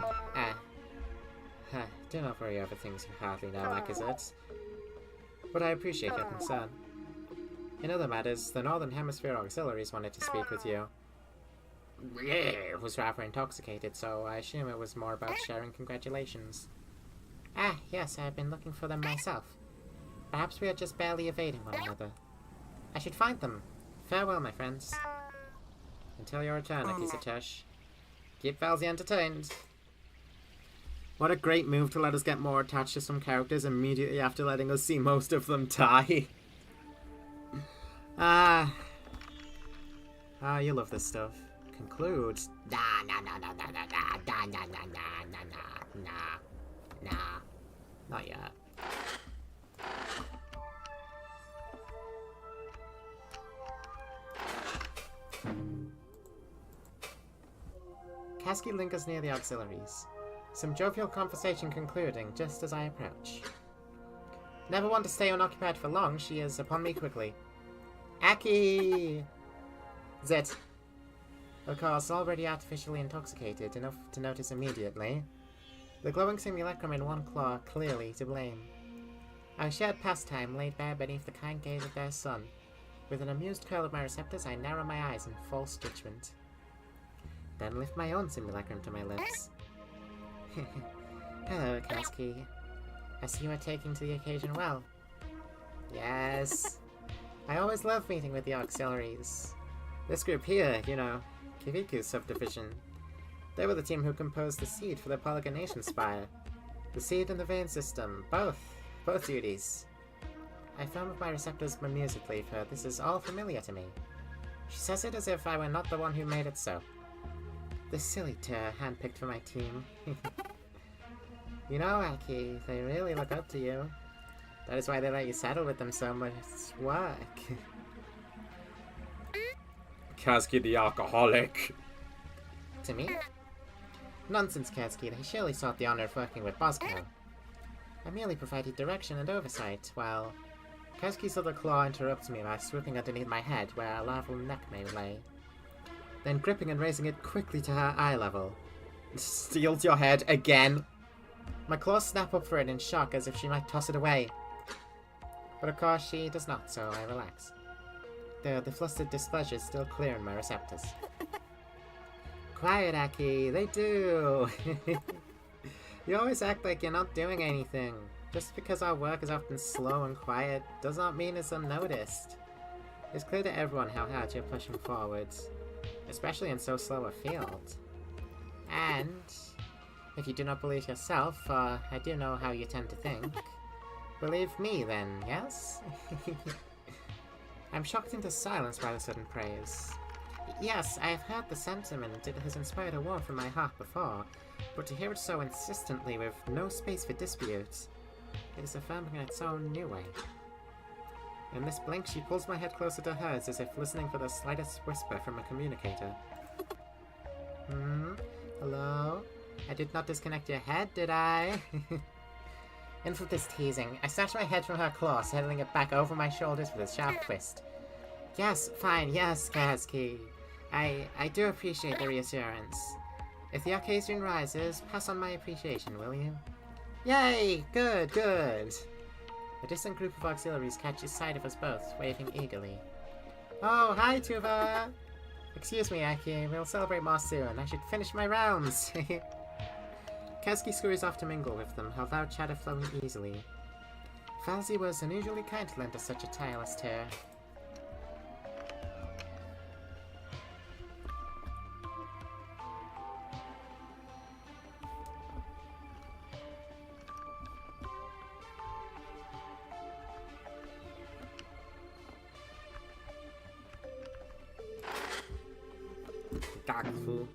Do not worry over things you hardly know, Akazet. But I appreciate your concern. In other matters, the Northern Hemisphere Auxiliaries wanted to speak with you. Was rather intoxicated, so I assume it was more about sharing congratulations. Yes, I have been looking for them myself. Perhaps we are just barely evading one another. I should find them. Farewell, my friends. Until your return, Akizatish. Keep Valsy entertained. What a great move to let us get more attached to some characters immediately after letting us see most of them die. You love this stuff. Conclude. Nah. Not yet. Kasky lingers near the auxiliaries. Some jovial conversation concluding just as I approach. Never one to stay unoccupied for long, she is upon me quickly. Aki! Zit. Of course, already artificially intoxicated, enough to notice immediately. The glowing simulacrum in one claw, clearly to blame. Our shared pastime laid bare beneath the kind gaze of their son. With an amused curl of my receptors, I narrow my eyes in false judgment. Then lift my own simulacrum to my lips. Hello, Kasky. I see you are taking to the occasion well. Yes. I always love meeting with the auxiliaries. This group here, you know, Kiviku's subdivision. They were the team who composed the seed for the polygonation spire. The seed and the vein system, both duties. I found with my receptors musically, for this is all familiar to me. She says it as if I were not the one who made it so. This silly tur handpicked for my team. You know, Aki, they really look up to you. That is why they let you settle with them so much work. Kasky the alcoholic. To me? Nonsense, Kasky. They surely sought the honor of working with Bosco. I merely provided direction and oversight, while Kasky's other claw interrupts me by swooping underneath my head where a larval neck may lay. Then gripping and raising it quickly to her eye level. Steals your head again. My claws snap up for it in shock as if she might toss it away. But of course she does not, so I relax. Though the flustered displeasure is still clear in my receptors. Quiet, Aki, they do! You always act like you're not doing anything. Just because our work is often slow and quiet does not mean it's unnoticed. It's clear to everyone how hard you're pushing forwards, especially in so slow a field. And if you do not believe yourself, I do know how you tend to think. Believe me then, yes? I'm shocked into silence by the sudden praise. Yes, I have heard the sentiment, it has inspired a warmth from my heart before, but to hear it so insistently with no space for dispute, it is affirming in its own new way. In this blink, she pulls my head closer to hers as if listening for the slightest whisper from a communicator. Hello? I did not disconnect your head, did I? Enough of this teasing. I snatched my head from her claw, settling it back over my shoulders with a sharp twist. Yes, fine, yes, Kasky. I do appreciate the reassurance. If the occasion rises, pass on my appreciation, will you? Yay! Good, good! A distant group of auxiliaries catches sight of us both, waving eagerly. Oh, hi, Tuva! Excuse me, Aki, we'll celebrate more soon. I should finish my rounds! Kasky scurries off to mingle with them, her loud chatter flowing easily. Falsey was unusually kind to lend us such a tireless tear. Gagfu.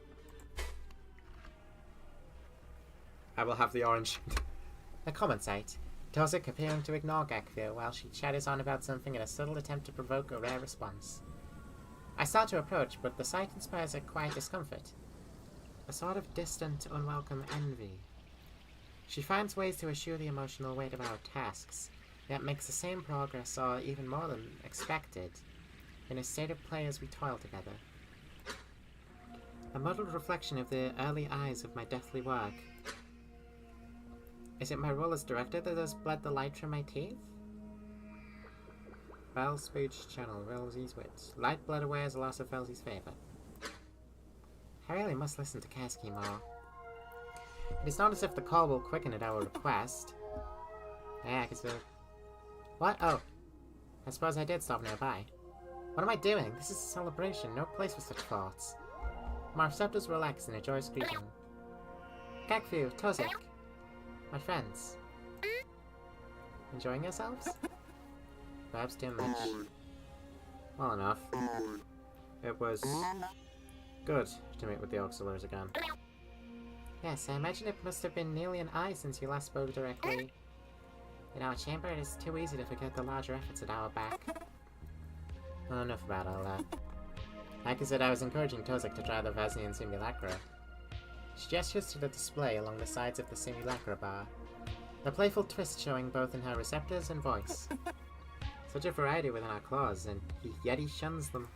I will have the orange. A common sight. Tozik appearing to ignore Gakvir while she chatters on about something in a subtle attempt to provoke a rare response. I start to approach, but the sight inspires a quiet discomfort. A sort of distant, unwelcome envy. She finds ways to eschew the emotional weight of our tasks, yet makes the same progress, or even more than expected, in a state of play as we toil together. A muddled reflection of the early eyes of my deathly work. Is it my role as director that has bled the light from my teeth? Bell speech channel, Velzy's wits. Light bled away as a loss of Velzy's favour. I really must listen to Kasky more. It is not as if the call will quicken at our request. Yeah, I can still... What? Oh. I suppose I did stop nearby. What am I doing? This is a celebration, no place for such thoughts. My receptors relax in a joyous greeting. Gakfu, Tozik, my friends. Enjoying yourselves? Perhaps too much. Well enough. It was good to meet with the auxiliaries again. Yes, I imagine it must have been nearly an eye since you last spoke directly. In our chamber, it is too easy to forget the larger efforts at our back. Well, enough about all that. Like I said, I was encouraging Tozik to try the Vaznian Simulacra. She gestures to the display along the sides of the simulacra bar, a playful twist showing both in her receptors and voice. Such a variety within our claws, and yet he shuns them.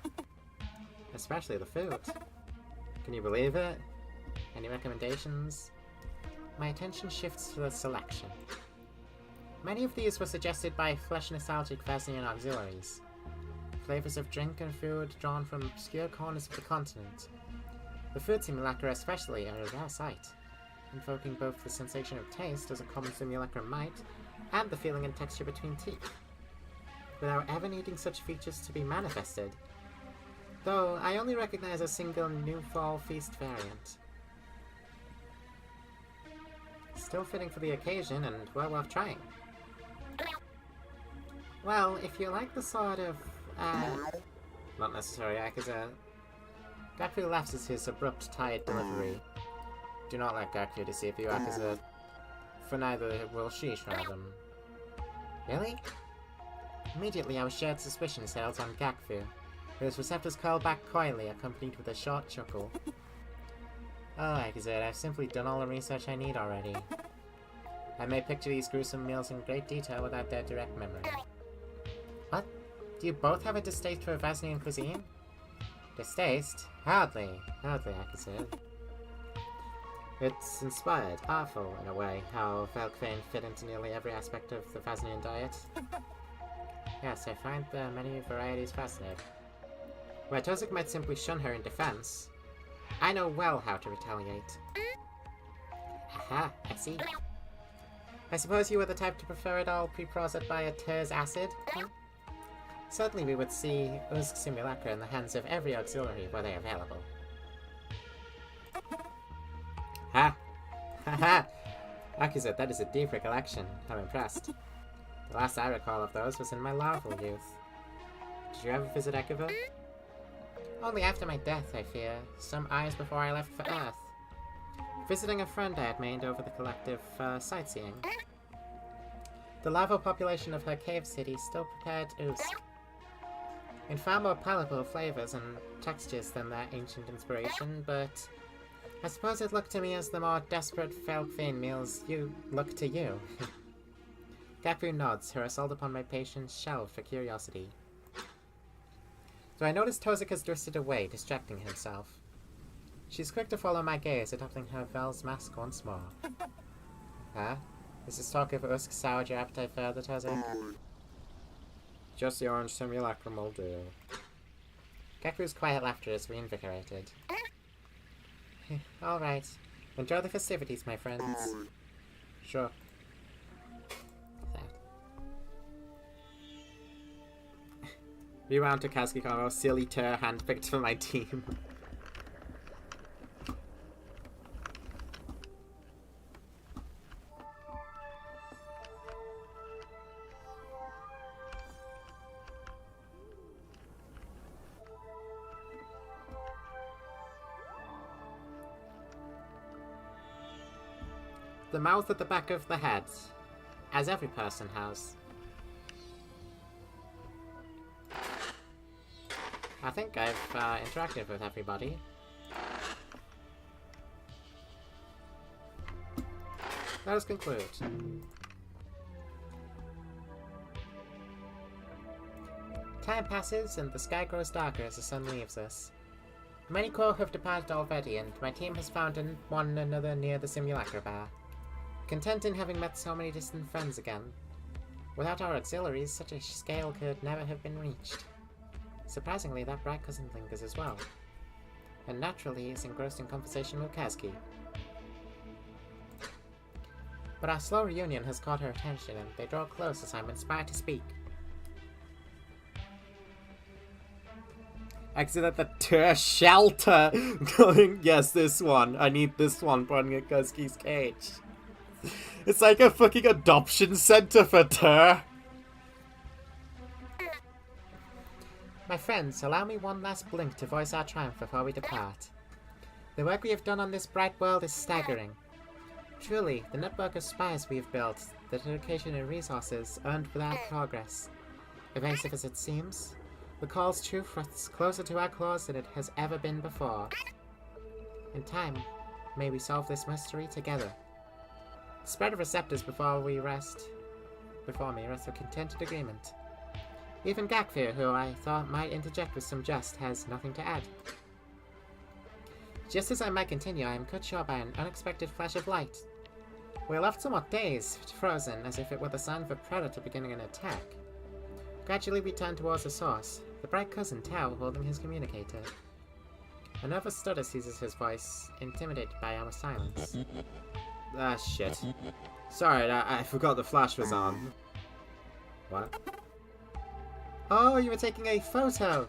Especially the food. Can you believe it? Any recommendations? My attention shifts to the selection. Many of these were suggested by flesh-nostalgic Vasnian auxiliaries. Flavors of drink and food drawn from obscure corners of the continent. The food simulacra especially are a rare sight, invoking both the sensation of taste as a common simulacra might, and the feeling and texture between teeth, without ever needing such features to be manifested. Though I only recognize a single New Fall Feast variant. Still fitting for the occasion and well worth trying. Well, if you like the sort of, not necessary Yakuza. Gaku laughs at his abrupt, tired delivery. Do not let Gaku deceive you, Yakuza. For neither will she shroud him. Really? Immediately our shared suspicion sails on Gaku, whose receptors curl back coyly, accompanied with a short chuckle. Oh, Yakuza, I've simply done all the research I need already. I may picture these gruesome meals in great detail without their direct memory. What? Do you both have a distaste for Vasnian cuisine? Distaste? Hardly, Yakuza. It's inspired, artful in a way, how Velkvain fit into nearly every aspect of the Vasnian diet. Yes, I find the many varieties fascinating. Where Tozik might simply shun her in defense, I know well how to retaliate. Aha, I see. I suppose you were the type to prefer it all pre-processed by a tear's acid? Huh? Certainly we would see Usk Simulacra in the hands of every auxiliary were they available. Ha! Ha ha! Akizet, that is a deep recollection. I'm impressed. The last I recall of those was in my larval youth. Did you ever visit Ekava? Only after my death, I fear. Some hours before I left for Earth. Visiting a friend I had made over the collective sightseeing. The larval population of her cave city still prepared Usk. In far more palatable flavors and textures than their ancient inspiration, but I suppose it looked to me as the more desperate Velkvain meals look to you. Gaku nods, her assault upon my patience shelved for curiosity. So I notice Tozik has drifted away, distracting himself. She's quick to follow my gaze, adopting her Vel's mask once more. Huh? Is this talk of Usk soured your appetite further, Tozik? Just the orange simulacrum will do. Gaku's quiet laughter is reinvigorated. Alright. Enjoy the festivities, my friends. Sure. Rewound to Kazuki-Karo, silly tear handpicked for my team. The mouth at the back of the head, as every person has. I think I've interacted with everybody. Let us conclude. Time passes and the sky grows darker as the sun leaves us. Many corps have departed already, and my team has found one another near the simulacra bar. Content in having met so many distant friends again. Without our auxiliaries, such a scale could never have been reached. Surprisingly, that bright cousin lingers as well, and naturally is engrossed in conversation with Kazuki. But our slow reunion has caught her attention, and they draw close as I'm inspired to speak. Exit the shelter! Going, yes, this one. I need this one, pointing at Kazuki's cage. It's like a fucking adoption center for Ter. My friends, allow me one last blink to voice our triumph before we depart. The work we have done on this bright world is staggering. Truly, the network of spies we have built, the dedication and resources earned without progress. Evasive as it seems, the call's truth rests closer to our claws than it has ever been before. In time, may we solve this mystery together. The spread of receptors before me rests a contented agreement. Even Gakfir, who I thought might interject with some jest, has nothing to add. Just as I might continue, I am cut short by an unexpected flash of light. We are left somewhat dazed, frozen, as if it were the sign of a predator beginning an attack. Gradually we turn towards the source, the bright cousin Tao holding his communicator. A nervous stutter seizes his voice, intimidated by our silence. Ah, shit. Sorry, I forgot the flash was on. What? Oh, you were taking a photo!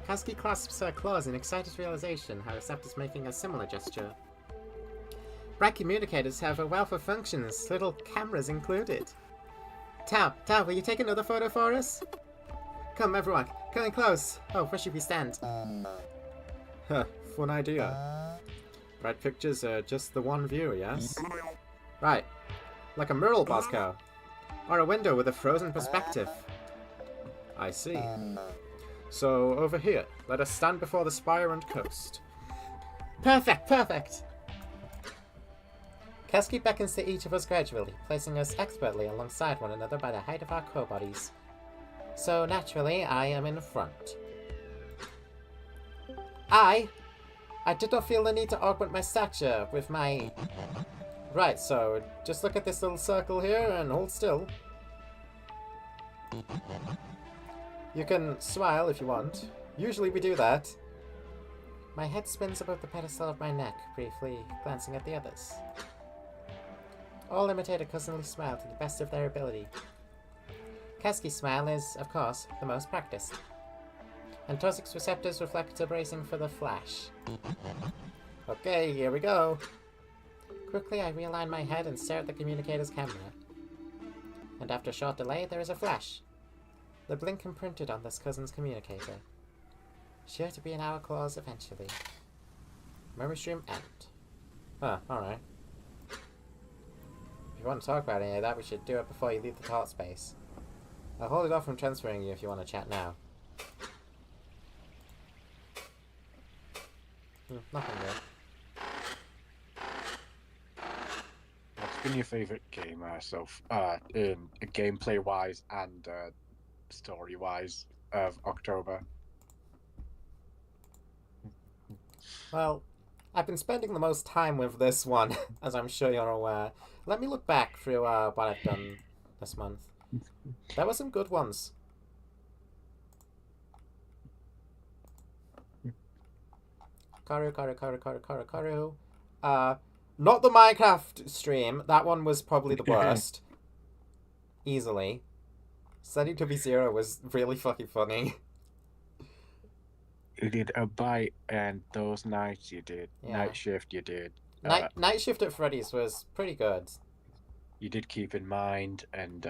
Kaski clasps her claws in excited realization, her receptors making a similar gesture. Bright communicators have a wealth of functions, little cameras included. Tao, will you take another photo for us? Come, everyone, coming close. Oh, where should we stand? Huh, fun idea. Bright pictures are just the one view, yes? Right. Like a mural, Bosco. Or a window with a frozen perspective. I see. So, over here, let us stand before the spire and coast. Perfect! Kaski beckons to each of us gradually, placing us expertly alongside one another by the height of our core bodies. So naturally, I am in front. I did not feel the need to augment my stature with my... Right, so just look at this little circle here and hold still. You can smile if you want. Usually we do that. My head spins above the pedestal of my neck, briefly glancing at the others. All imitate a cousinly smile to the best of their ability. Kaski's smile is, of course, the most practiced. And Tosik's receptors reflect a bracing for the flash. Okay, here we go. Quickly, I realign my head and stare at the communicator's camera. And after a short delay, there is a flash. The blink imprinted on this cousin's communicator. Sure to be in our claws eventually. Memory stream end. Huh, alright. If you want to talk about any of that, we should do it before you leave the thought space. I'll hold it off from transferring you if you want to chat now. Nothing good. What's been your favourite game gameplay-wise and story-wise of October? Well, I've been spending the most time with this one, as I'm sure you're aware. Let me look back through what I've done this month. There were some good ones. Corru. Not the Minecraft stream. That one was probably the worst. Easily. Study to be Zero was really fucking funny. You did a bite, and those nights you did. Yeah. Night shift you did. Night Shift at Freddy's was pretty good. You did Keep in Mind, and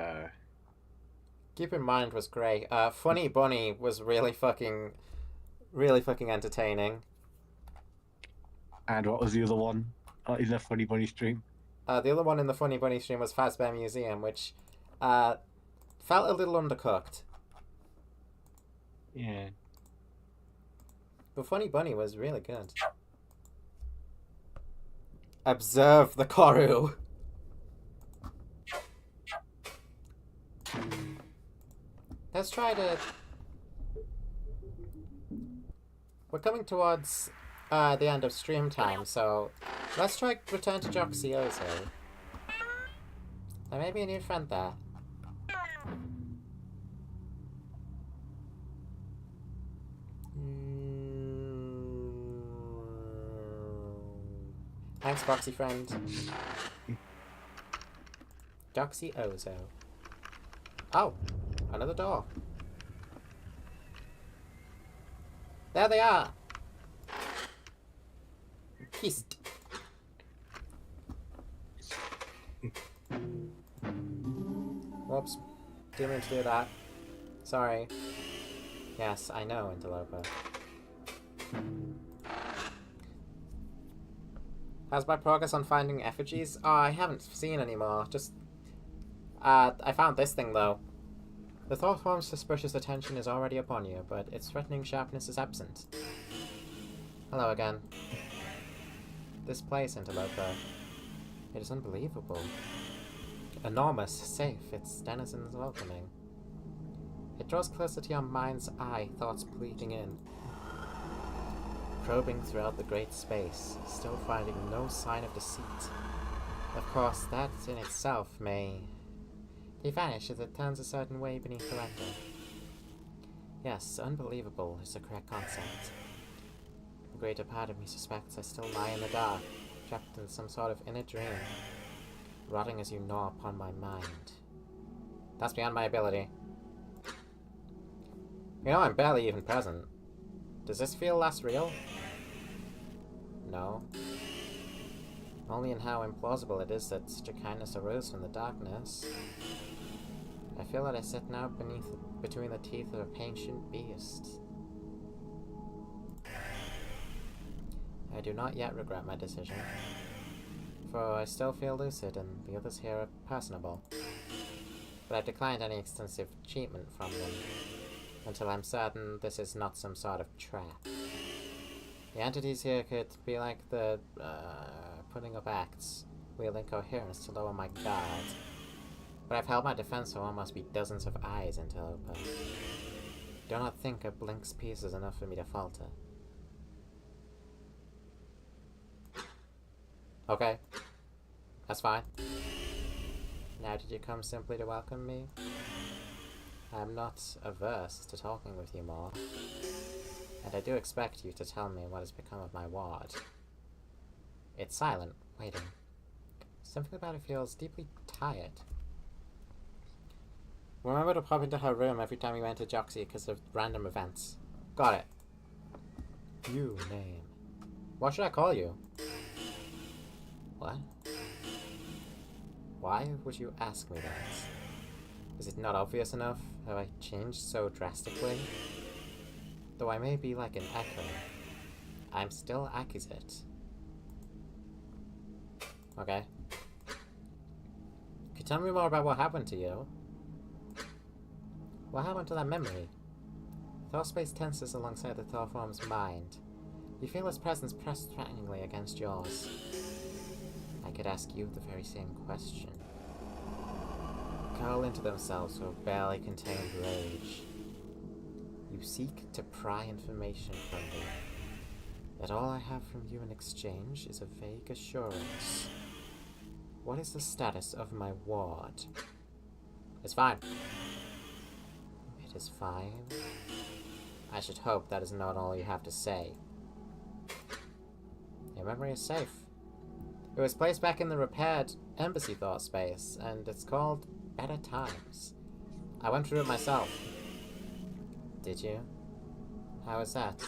Keep in Mind was great. Funny Bunny was really fucking entertaining. and what was the other one in the Funny Bunny stream? The other one in the Funny Bunny stream was Fazbear Museum, which felt a little undercooked. Yeah. But Funny Bunny was really good. Observe the corru. Let's try to... We're coming towards the end of stream time, so let's try return to Joxiozo. There may be a new friend there. Thanks, Foxy friend. Joxiozo. Oh, another door. There they are. Kissed. Whoops. Didn't mean to do that. Sorry. Yes, I know, Interloper. How's my progress on finding effigies? Oh, I haven't seen any more. Just... I found this thing, though. The thought form's suspicious attention is already upon you, but its threatening sharpness is absent. Hello again. This place, Interloper. It is unbelievable. Enormous, safe, its denizens welcoming. It draws closer to your mind's eye, thoughts bleeding in. Probing throughout the great space, still finding no sign of deceit. Of course, that in itself may vanish as it turns a certain way beneath the render. Yes, unbelievable is the correct concept. The greater part of me suspects I still lie in the dark, trapped in some sort of inner dream, rotting as you gnaw upon my mind. That's beyond my ability. You know, I'm barely even present. Does this feel less real? No. Only in how implausible it is that such a kindness arose from the darkness. I feel that I sit now between the teeth of a ancient beast. I do not yet regret my decision, for I still feel lucid and the others here are personable. But I've declined any extensive treatment from them, until I'm certain this is not some sort of trap. The entities here could be like the, putting up acts, wielding coherence to lower my guard. But I've held my defense for what must be dozens of eyes, Interloper. Do not think a blink's piece is enough for me to falter. Okay. That's fine. Now did you come simply to welcome me? I am not averse to talking with you more. And I do expect you to tell me what has become of my ward. It's silent, waiting. Something about it feels deeply tired. Remember to pop into her room every time you enter Joxy because of random events. Got it. You name. What should I call you? What? Why would you ask me that? Is it not obvious enough? Have I changed so drastically? Though I may be like an echo, I'm still Akizet. Okay. Could you tell me more about what happened to you? What happened to that memory? Thought space tenses alongside the Thor form's mind. You feel his presence pressed threateningly against yours. I could ask you the very same question. Curl into themselves with barely contained rage. You seek to pry information from me. Yet all I have from you in exchange is a vague assurance. What is the status of my ward? It's fine. It is fine. I should hope that is not all you have to say. Your memory is safe. It was placed back in the repaired embassy thought space, and it's called Better Times. I went through it myself. Did you? How was that?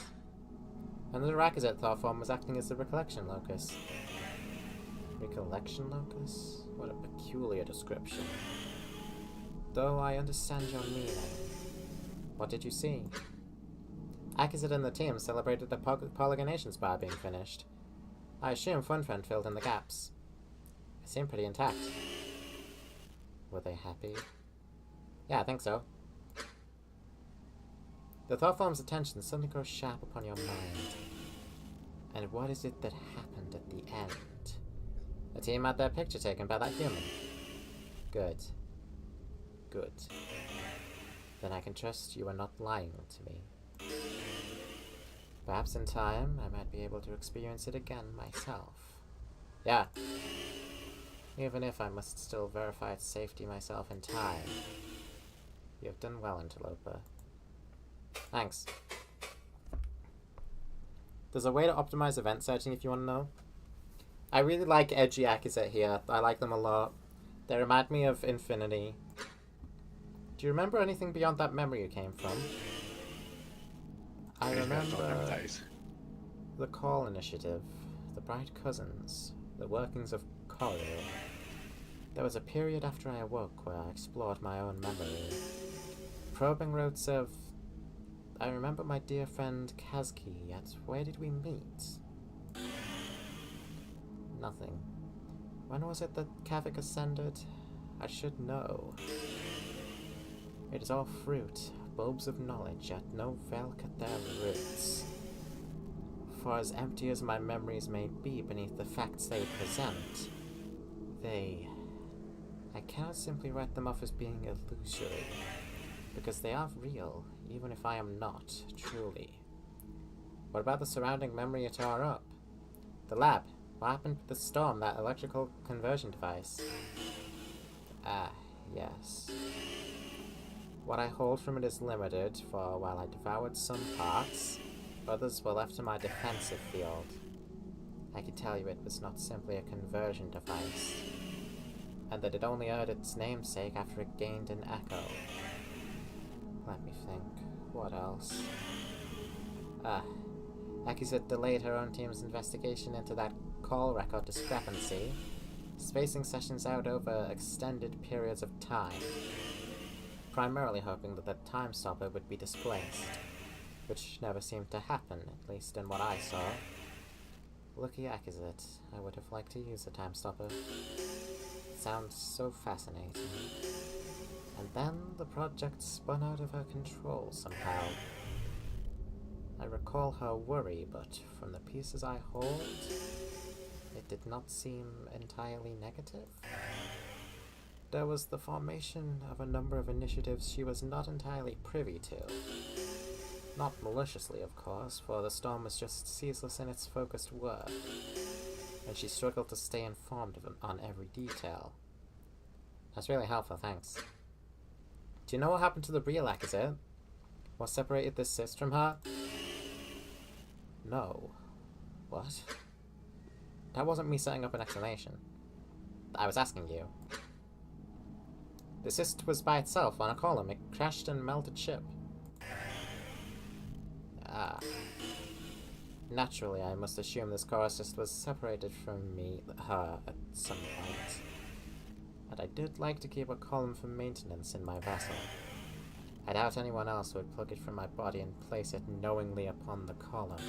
Another Rakazet thought form was acting as the recollection locus. Recollection locus? What a peculiar description. Though I understand your meaning. What did you see? Akizet and the team celebrated the polygonation spire being finished. I assume Funfriend filled in the gaps. They seem pretty intact. Were they happy? Yeah, I think so. The thought form's attention suddenly grows sharp upon your mind. And what is it that happened at the end? The team had their picture taken by that human. Good. Good. Then I can trust you are not lying to me. Perhaps in time, I might be able to experience it again myself. Yeah. Even if I must still verify its safety myself in time. You have done well, Interloper. Thanks. There's a way to optimize event searching if you want to know. I really like edgy Akizet here. I like them a lot. They remind me of Infinity. Do you remember anything beyond that memory you came from? I remember the Call Initiative, the Bright Cousins, the workings of Corru. There was a period after I awoke where I explored my own memory. Probing roads of... I remember my dear friend Kazki, yet where did we meet? Nothing. When was it that Kavik ascended? I should know. It is all fruit, bulbs of knowledge, yet no veil cut their roots. for as empty as my memories may be beneath the facts they present, I cannot simply write them off as being illusory, because they are real, even if I am not, truly. What about the surrounding memory you tore up? The lab. What happened with the storm, that electrical conversion device? Ah, yes. What I hold from it is limited, for while I devoured some parts, others were left to my defensive field. I can tell you it was not simply a conversion device, and that it only earned its namesake after it gained an echo. Let me think. What else? Akizet delayed her own team's investigation into that call record discrepancy, spacing sessions out over extended periods of time, primarily hoping that the time stopper would be displaced, which never seemed to happen, at least in what I saw. Lucky Akizet, I would have liked to use the time stopper. It sounds so fascinating. And then the project spun out of her control somehow. I recall her worry, but from the pieces I hold, it did not seem entirely negative. There was the formation of a number of initiatives she was not entirely privy to. Not maliciously, of course, for the storm was just ceaseless in its focused work, and she struggled to stay informed on every detail. That's really helpful, thanks. Do you know what happened to the real Akizet? What separated this cyst from her? No. What? That wasn't me setting up an explanation. I was asking you. The cyst was by itself on a column. It crashed and melted ship. Ah. Naturally, I must assume this core cyst was separated from her at some point. And I did like to keep a column for maintenance in my vessel. I doubt anyone else would plug it from my body and place it knowingly upon the column.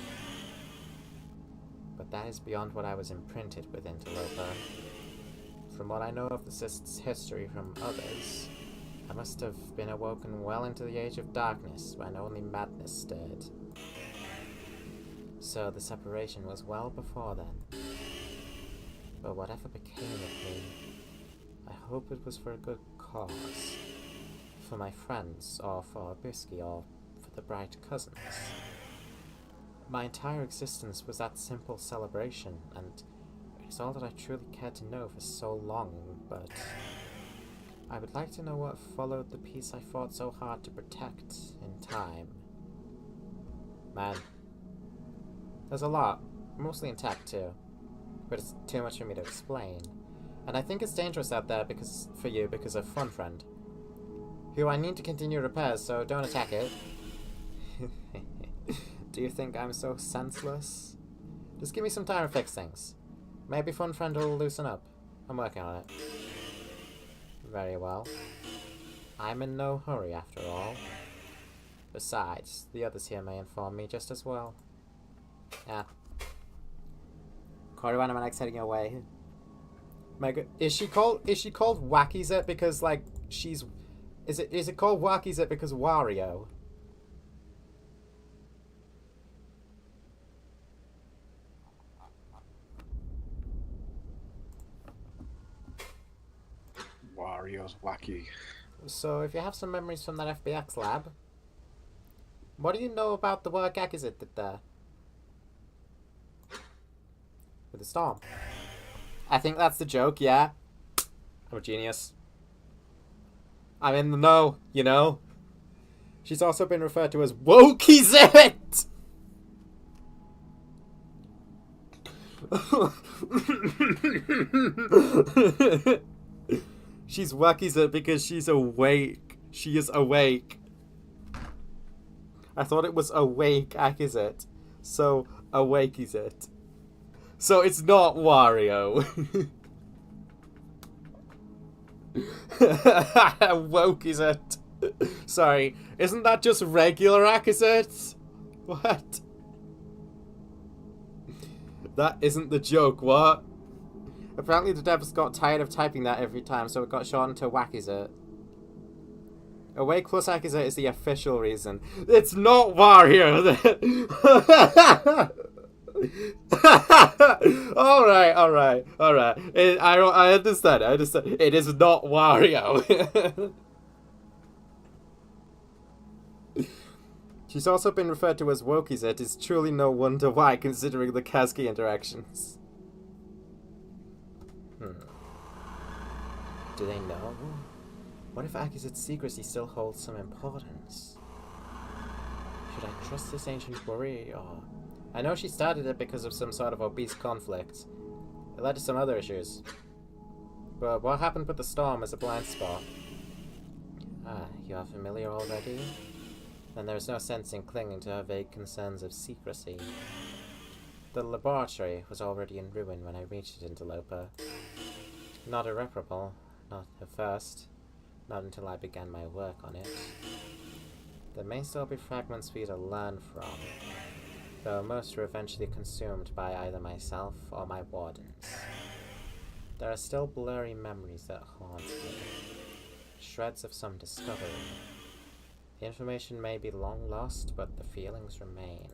But that is beyond what I was imprinted with, Interloper. From what I know of the cyst's history from others, I must have been awoken well into the Age of Darkness, when only madness stirred. So the separation was well before then. But whatever became of me, I hope it was for a good cause. For my friends, or for Bisky, or for the bright cousins. My entire existence was that simple celebration, and it is all that I truly cared to know for so long, but I would like to know what followed the peace I fought so hard to protect in time. Man, there's a lot, mostly intact too, but it's too much for me to explain. And I think it's dangerous out there for you because of Fun Friend, who I need to continue repairs, so don't attack it. Do you think I'm so senseless? Just give me some time to fix things. Maybe Fun Friend will loosen up. I'm working on it. Very well. I'm in no hurry, after all. Besides, the others here may inform me just as well. Yeah. Corru, when am I next heading away? Mega, is she called Wacky Zit because like she's is it called Wacky Zit because Wario? Wario's wacky. So if you have some memories from that FBX lab, what do you know about the work Akizet did there? With the storm. I think that's the joke, yeah. I'm a genius. I'm in the know, you know. She's also been referred to as Wokizit! She's Wakizit because she's awake. She is awake. I thought it was awake Akizit. So, Awakizit. So it's not Wario. Wokizit. Sorry, isn't that just regular Akizit? What? That isn't the joke, what? Apparently the devs got tired of typing that every time, so it got shortened to Wakizit. Awake plus Akizit is the official reason. It's not Wario! Alright. I understand. It is not Wario. She's also been referred to as Wokies. It is truly no wonder why, considering the Kazuki interactions. Do they know? What if Akizet's secrecy still holds some importance? Should I trust this ancient worry, or... I know she started it because of some sort of obese conflict. It led to some other issues. But what happened with the storm is a blind spot. Ah, you are familiar already? Then there is no sense in clinging to her vague concerns of secrecy. The laboratory was already in ruin when I reached it, Interloper. Not irreparable, not at first. Not until I began my work on it. There may still be fragments for you to learn from, though most were eventually consumed by either myself or my wardens. There are still blurry memories that haunt me, shreds of some discovery. The information may be long lost, but the feelings remain.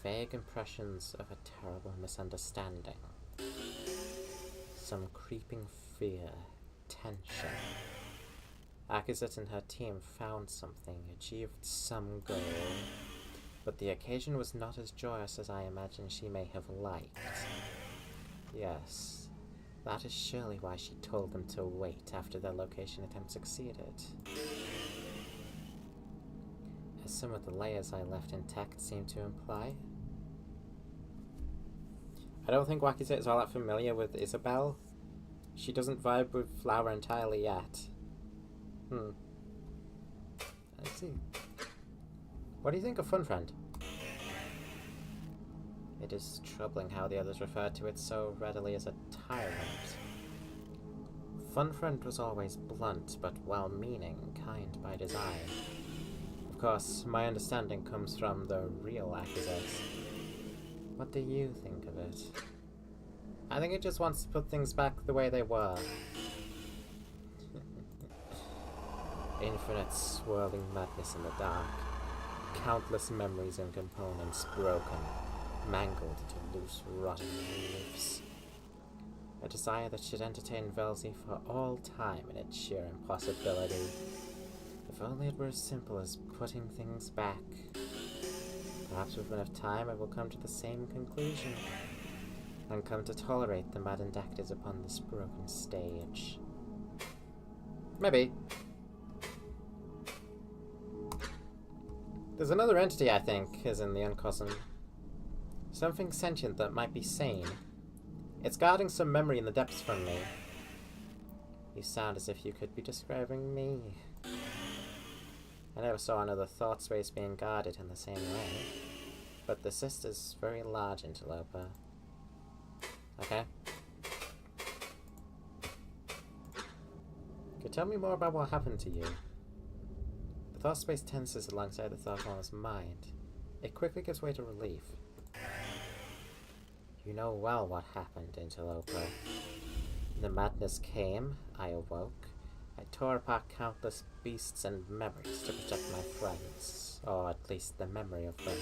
Vague impressions of a terrible misunderstanding. Some creeping fear, tension. Akizet and her team found something, achieved some goal, but the occasion was not as joyous as I imagined she may have liked. Yes, that is surely why she told them to wait after their location attempt succeeded. As some of the layers I left intact seem to imply. I don't think Wakizet is all that familiar with Isabelle. She doesn't vibe with Flower entirely yet. I see. What do you think of Fun Friend? It is troubling how the others refer to it so readily as a tyrant. Fun Friend was always blunt, but well-meaning, kind by design. Of course, my understanding comes from the real Akizet. What do you think of it? I think it just wants to put things back the way they were. Infinite swirling madness in the dark. Countless memories and components broken, mangled into loose, rotting leaves. A desire that should entertain Velzy for all time in its sheer impossibility. If only it were as simple as putting things back. Perhaps with enough time I will come to the same conclusion, and come to tolerate the maddened actors upon this broken stage. Maybe. There's another entity, I think, is in the Uncosm. Something sentient that might be sane. It's guarding some memory in the depths from me. You sound as if you could be describing me. I never saw another thought space being guarded in the same way. But the sister's very large, Interloper. Okay? Could you tell me more about what happened to you? The thought space tenses alongside the thought form's mind. It quickly gives way to relief. You know well what happened, Interloper. The madness came, I awoke. I tore apart countless beasts and memories to protect my friends, or at least the memory of them.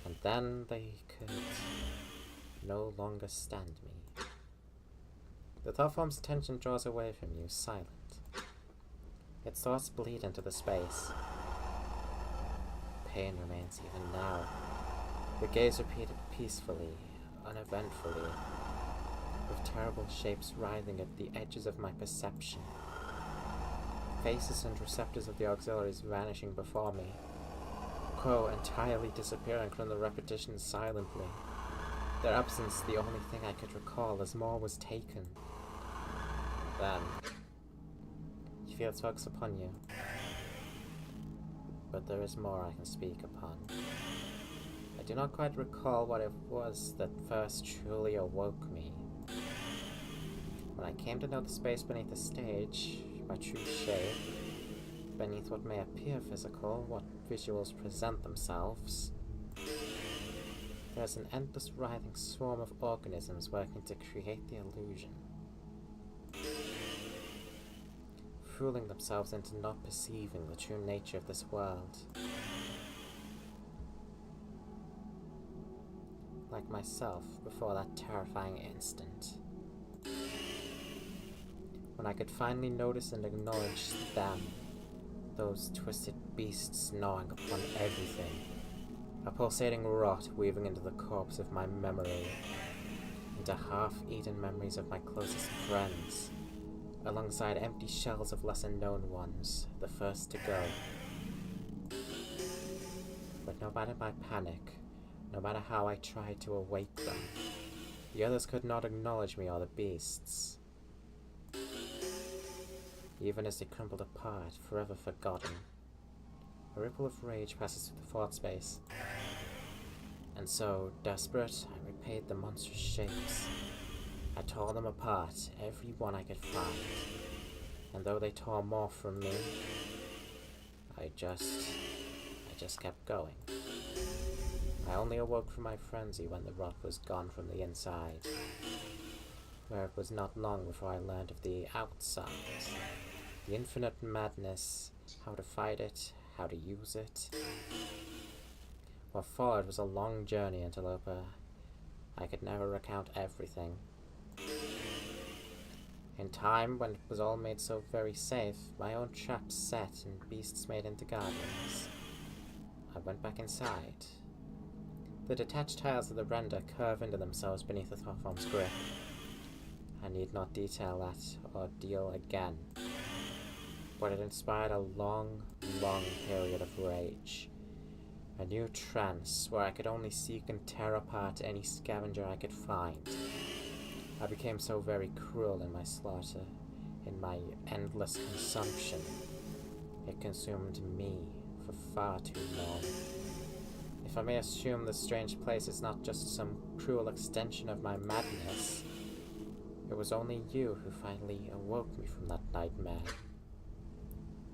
And then they could no longer stand me. The thought form's attention draws away from you, silent. Its thoughts bleed into the space. Pain remains even now. The gaze repeated peacefully, uneventfully, with terrible shapes writhing at the edges of my perception. Faces and receptors of the auxiliaries vanishing before me. Quo entirely disappearing from the repetition silently. Their absence the only thing I could recall as more was taken. Then you feel its focus upon you. But there is more I can speak upon. I do not quite recall what it was that first truly awoke me. When I came to know the space beneath the stage, my true shape, beneath what may appear physical, what visuals present themselves, there's an endless writhing swarm of organisms working to create the illusion. Fooling themselves into not perceiving the true nature of this world. myself before that terrifying instant. When I could finally notice and acknowledge them, those twisted beasts gnawing upon everything, a pulsating rot weaving into the corpse of my memory, into half-eaten memories of my closest friends, alongside empty shells of lesser-known ones, the first to go. But no matter my panic, no matter how I tried to awake them, the others could not acknowledge me or the beasts. Even as they crumbled apart, forever forgotten, a ripple of rage passes through the thought space. And so, desperate, I repaid the monstrous shapes. I tore them apart, every one I could find. And though they tore more from me, I just kept going. I only awoke from my frenzy when the rot was gone from the inside, where it was not long before I learned of the outside, the infinite madness, how to fight it, how to use it. What followed was a long journey, Interloper. I could never recount everything. In time, when it was all made so very safe, my own traps set and beasts made into guardians, I went back inside. The detached tiles of the render curve into themselves beneath the thought form's grip. I need not detail that ordeal again, but it inspired a long, long period of rage. A new trance where I could only seek and tear apart any scavenger I could find. I became so very cruel in my slaughter, in my endless consumption. It consumed me for far too long. If I may assume this strange place is not just some cruel extension of my madness, it was only you who finally awoke me from that nightmare.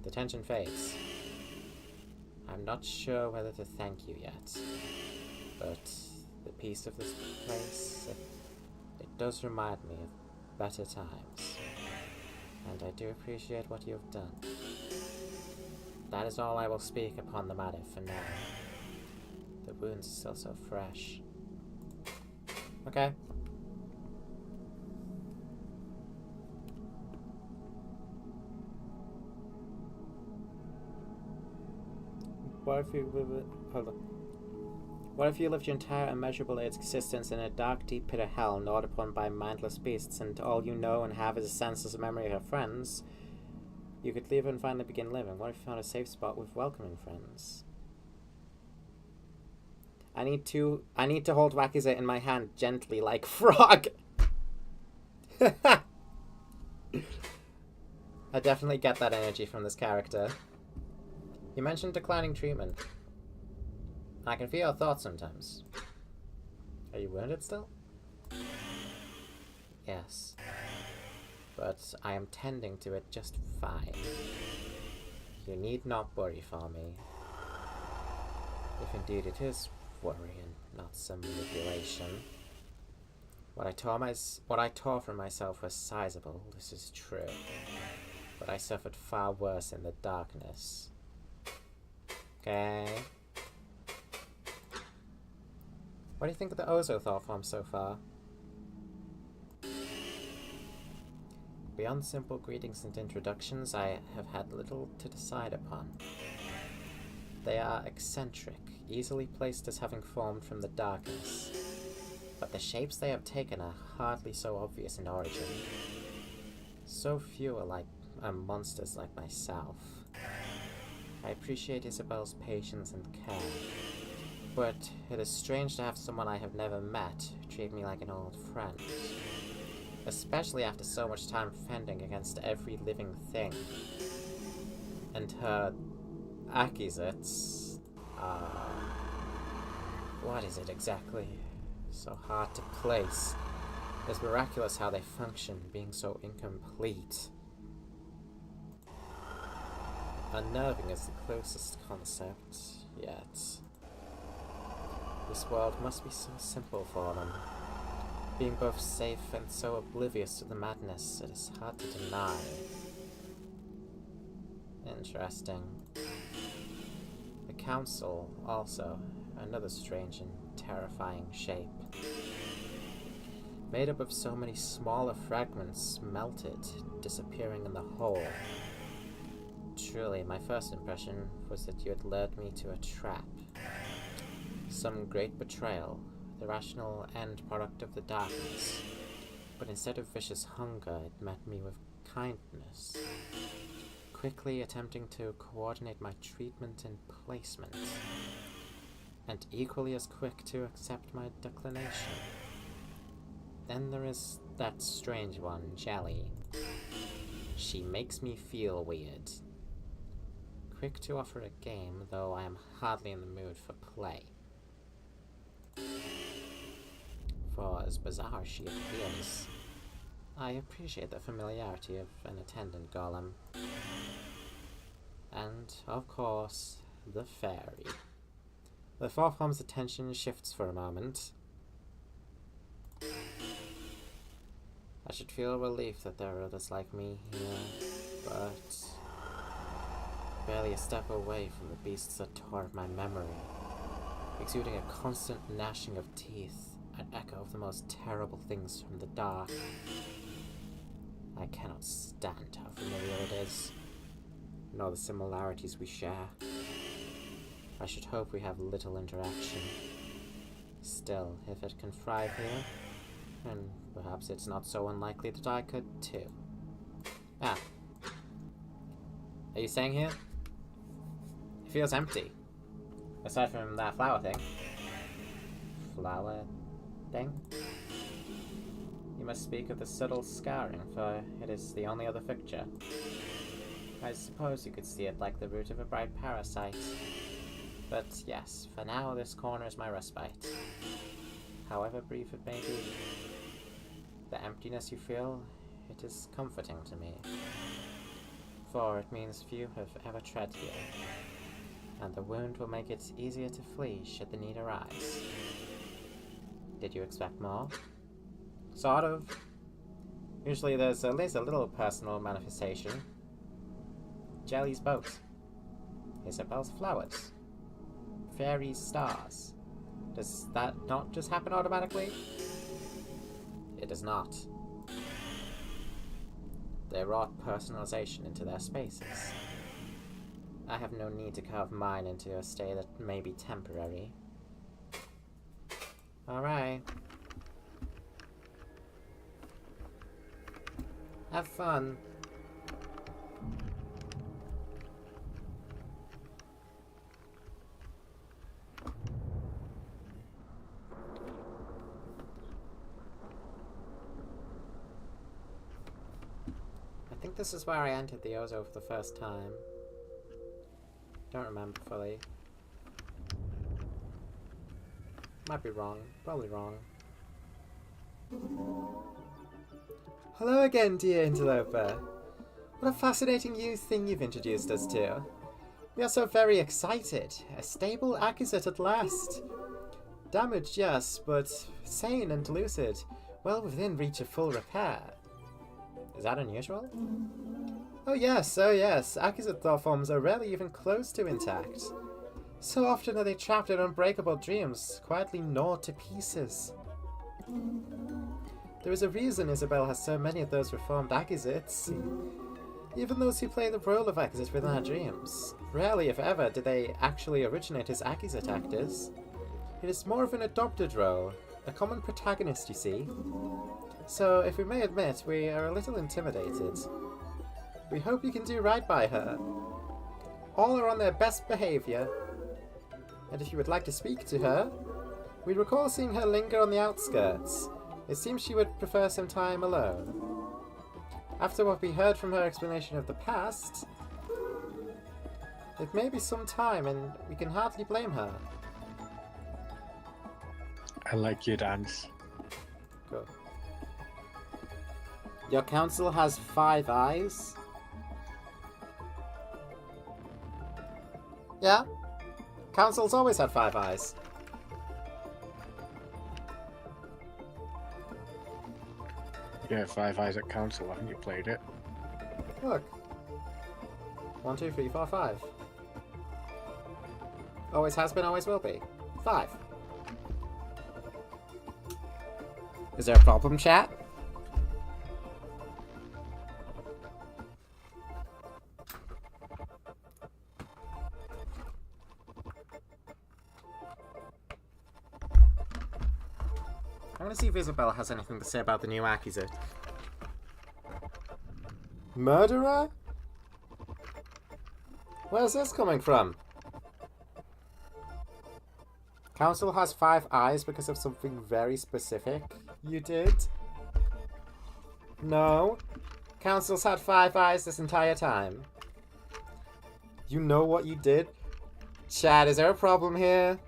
The tension fades. I'm not sure whether to thank you yet, but the peace of this place, it does remind me of better times, and I do appreciate what you have done. That is all I will speak upon the matter for now. The wounds are still so fresh. Okay. What if you lived your entire immeasurable existence in a dark, deep pit of hell, gnawed upon by mindless beasts, and all you know and have is a senseless memory of your friends? You could leave and finally begin living. What if you found a safe spot with welcoming friends? I need to hold Wakiza in my hand gently like frog. I definitely get that energy from this character. You mentioned declining treatment. I can feel your thoughts sometimes. Are you wounded still? Yes. But I am tending to it just fine. You need not worry for me. If indeed it is worry and not some manipulation. What I tore from myself was sizable, this is true. But I suffered far worse in the darkness. Okay. What do you think of the Ozo thought form so far? Beyond simple greetings and introductions, I have had little to decide upon. They are eccentric, easily placed as having formed from the darkness, but the shapes they have taken are hardly so obvious in origin. So few are monsters like myself. I appreciate Isabel's patience and care, but it is strange to have someone I have never met treat me like an old friend. Especially after so much time fending against every living thing. And her acquisites are... what is it exactly? So hard to place. It's miraculous how they function, being so incomplete. Unnerving is the closest concept, yet... this world must be so simple for them. Being both safe and so oblivious to the madness, it is hard to deny. Interesting. The council, also, another strange and terrifying shape. Made up of so many smaller fragments melted, disappearing in the whole. Truly, my first impression was that you had lured me to a trap. Some great betrayal, the rational end product of the darkness. But instead of vicious hunger, it met me with kindness. Quickly attempting to coordinate my treatment and placement. And equally as quick to accept my declination. Then there is that strange one, Jelly. She makes me feel weird. Quick to offer a game, though I am hardly in the mood for play. For as bizarre as she appears, I appreciate the familiarity of an attendant golem. And, of course, the fairy. The four form's attention shifts for a moment. I should feel relief that there are others like me here, but barely a step away from the beasts that tore at my memory, exuding a constant gnashing of teeth, an echo of the most terrible things from the dark. I cannot stand how familiar it is, nor the similarities we share. I should hope we have little interaction. Still, if it can thrive here, then perhaps it's not so unlikely that I could too. Ah. Are you staying here? It feels empty. Aside from that flower thing. Flower thing? You must speak of the subtle scarring, for it is the only other fixture. I suppose you could see it like the root of a bright parasite. But yes, for now this corner is my respite. However brief it may be. The emptiness you feel, it is comforting to me. For it means few have ever tread here. And the wound will make it easier to flee should the need arise. Did you expect more? Sort of. Usually there's at least a little personal manifestation. Jelly's boat. Isabel's flowers. Fairy's stars. Does that not just happen automatically? It does not. They wrought personalization into their spaces. I have no need to carve mine into a stay that may be temporary. Alright. Have fun. I think this is where I entered the Ozo for the first time. Don't remember fully. Might be wrong. Probably wrong. Hello again, dear interloper. What a fascinating new thing you've introduced us to. We are so very excited. A stable Akizet at last. Damaged, yes, but sane and lucid. Well within reach of full repair. Is that unusual? Oh yes. Akizet thought forms are rarely even close to intact. So often are they trapped in unbreakable dreams, quietly gnawed to pieces. There is a reason Isabel has so many of those reformed Akizets. Even those who play the role of Akizet within our dreams. Rarely, if ever, do they actually originate as Akizet actors. It is more of an adopted role, a common protagonist, you see. So, if we may admit, we are a little intimidated. We hope you can do right by her. All are on their best behavior. And if you would like to speak to her, we recall seeing her linger on the outskirts. It seems she would prefer some time alone. After what we heard from her explanation of the past, it may be some time and we can hardly blame her. I like your dance. Cool. Your council has 5 eyes? Yeah? Council's always had 5 eyes. Yeah, 5 eyes at council, haven't you played it? Look. 1, 2, 3, 4, 5. Always has been, always will be. 5. Is there a problem, chat? I'm gonna see if Isabel has anything to say about the new accusate. Murderer? Where's this coming from? Council has 5 eyes because of something very specific you did? No. Council's had 5 eyes this entire time. You know what you did? Chad, is there a problem here?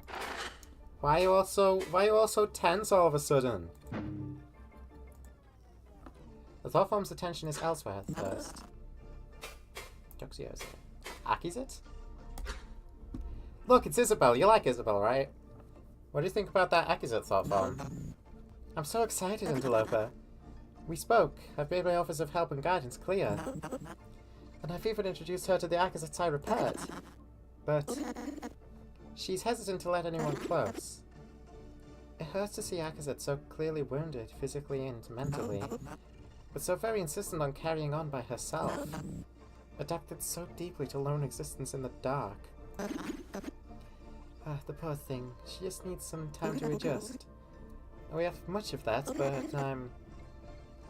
Why are you all so tense all of a sudden? The thought form's attention is elsewhere first. Joxioso. Accusate? Look, it's Isabel. You like Isabel, right? What do you think about that accusate thought form? I'm so excited, Interloper. We spoke. I've made my offers of help and guidance clear. And I've even introduced her to the accusates I repaired. But she's hesitant to let anyone close. It hurts to see Accusate so clearly wounded, physically and mentally, but so very insistent on carrying on by herself. Adapted so deeply to lone existence in the dark. The poor thing. She just needs some time to adjust. We have much of that, but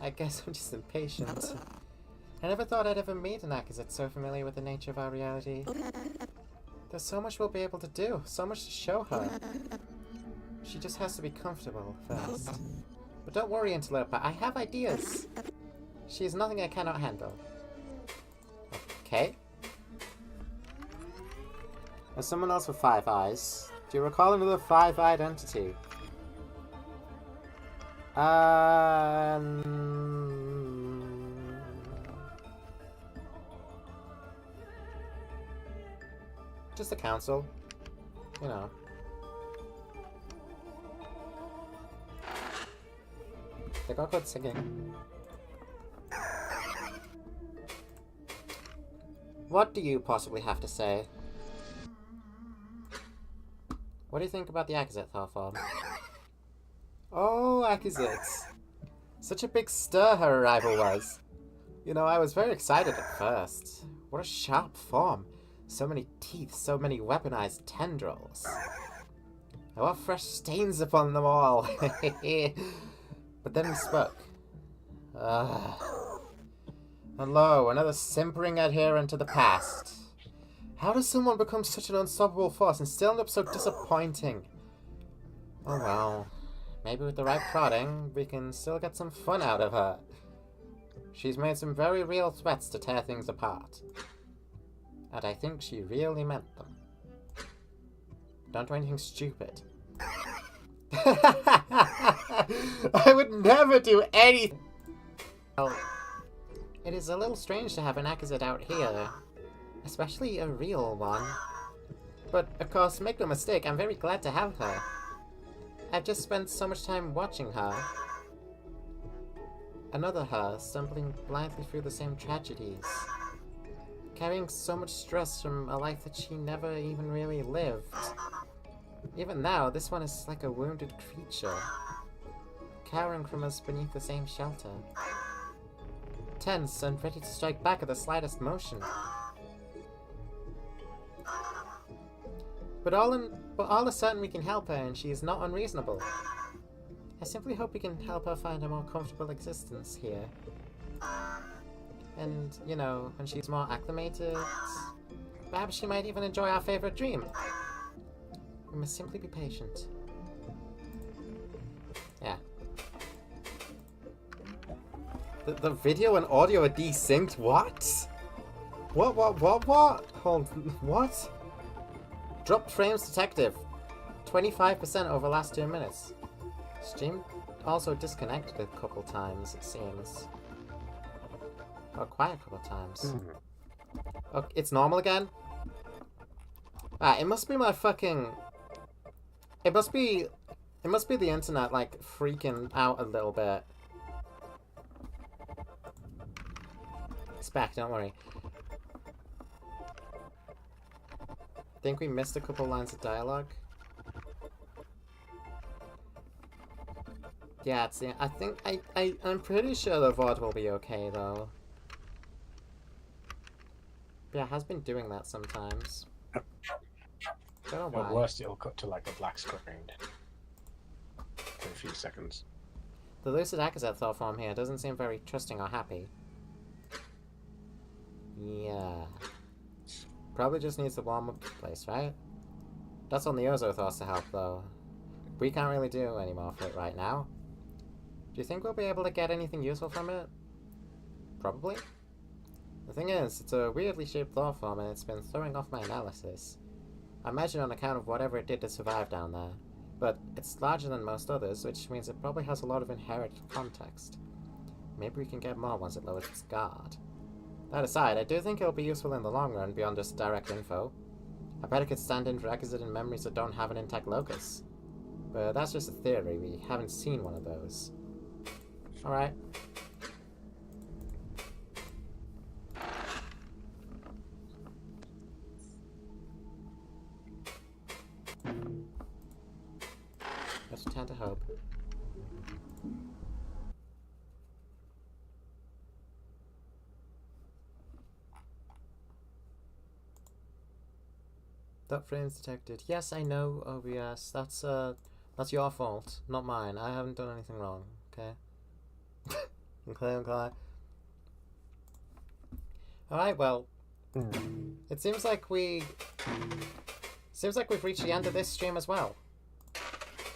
I guess I'm just impatient. I never thought I'd ever meet an Accusate so familiar with the nature of our reality. There's so much we'll be able to do, so much to show her. She just has to be comfortable first. But don't worry, Interloper, I have ideas. She is nothing I cannot handle. Okay. There's someone else with 5 eyes. Do you recall another 5-eyed entity? Just the council. You know. They got good singing. What do you possibly have to say? What do you think about the Accusate thought form? Oh, Accusates. Such a big stir her arrival was. You know, I was very excited at first. What a sharp form. So many teeth, so many weaponized tendrils. I want fresh stains upon them all. But then we spoke. Hello, another simpering adherent to the past. How does someone become such an unstoppable force and still end up so disappointing? Oh well. Maybe with the right prodding, we can still get some fun out of her. She's made some very real threats to tear things apart. And I think she really meant them. Don't do anything stupid. I would never do anything! Well, it is a little strange to have an Accusate out here. Especially a real one. But, of course, make no mistake, I'm very glad to have her. I've just spent so much time watching her. Another her, stumbling blindly through the same tragedies. Carrying so much stress from a life that she never even really lived. Even now, this one is like a wounded creature. Cowering from us beneath the same shelter. Tense and ready to strike back at the slightest motion. But all is certain we can help her, and she is not unreasonable. I simply hope we can help her find a more comfortable existence here. And, you know, when she's more acclimated, perhaps she might even enjoy our favorite dream. We must simply be patient. Yeah. The video and audio are desynced? What? What? Hold, what? Dropped frames detective. 25% over last 2 minutes. Stream also disconnected a couple times, it seems. Oh, quite a couple times. Oh, it's normal again? Ah, it must be my fucking... It must be the internet, like, freaking out a little bit. It's back, don't worry. Think we missed a couple lines of dialogue? Yeah, it's, I think, I'm pretty sure the VOD will be okay, though. Yeah, it has been doing that sometimes. Don't know At why. worst, it'll cut to like a black screen for a few seconds. The lucid Akazet thought form here doesn't seem very trusting or happy. Yeah. Probably just needs to warm up the place, right? That's on the Ozo thoughts to help, though. We can't really do any more for it right now. Do you think we'll be able to get anything useful from it? Probably. The thing is, it's a weirdly shaped thought form and it's been throwing off my analysis. I imagine on account of whatever it did to survive down there. But it's larger than most others, which means it probably has a lot of inherent context. Maybe we can get more once it lowers its guard. That aside, I do think it'll be useful in the long run beyond just direct info. I bet it could stand in for exit memories that don't have an intact locus. But that's just a theory, we haven't seen one of those. Alright. Let's return to hope. That frame's detected. Yes, I know, OBS. That's your fault, not mine. I haven't done anything wrong, okay? Okay. Alright, well. It seems like we've reached the end of this stream as well.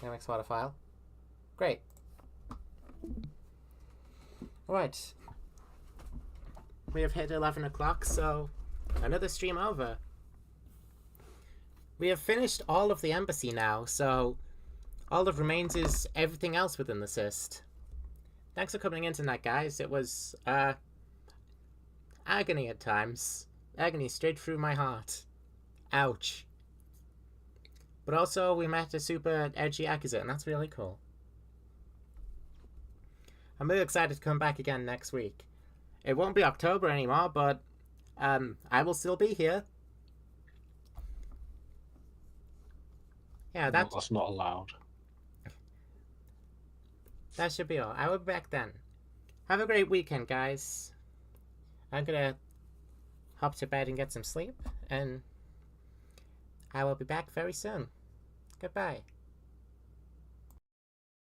Can I export a file? Great. Alright. We have hit 11 o'clock, so another stream over. We have finished all of the embassy now, so all that remains is everything else within the cyst. Thanks for coming in tonight, guys. It was, agony at times. Agony straight through my heart. Ouch. But also, we met a super edgy Akazet, and that's really cool. I'm really excited to come back again next week. It won't be October anymore, but, I will still be here. Yeah, That's not allowed. That should be all. I will be back then. Have a great weekend, guys. I'm gonna hop to bed and get some sleep, and I will be back very soon. Goodbye.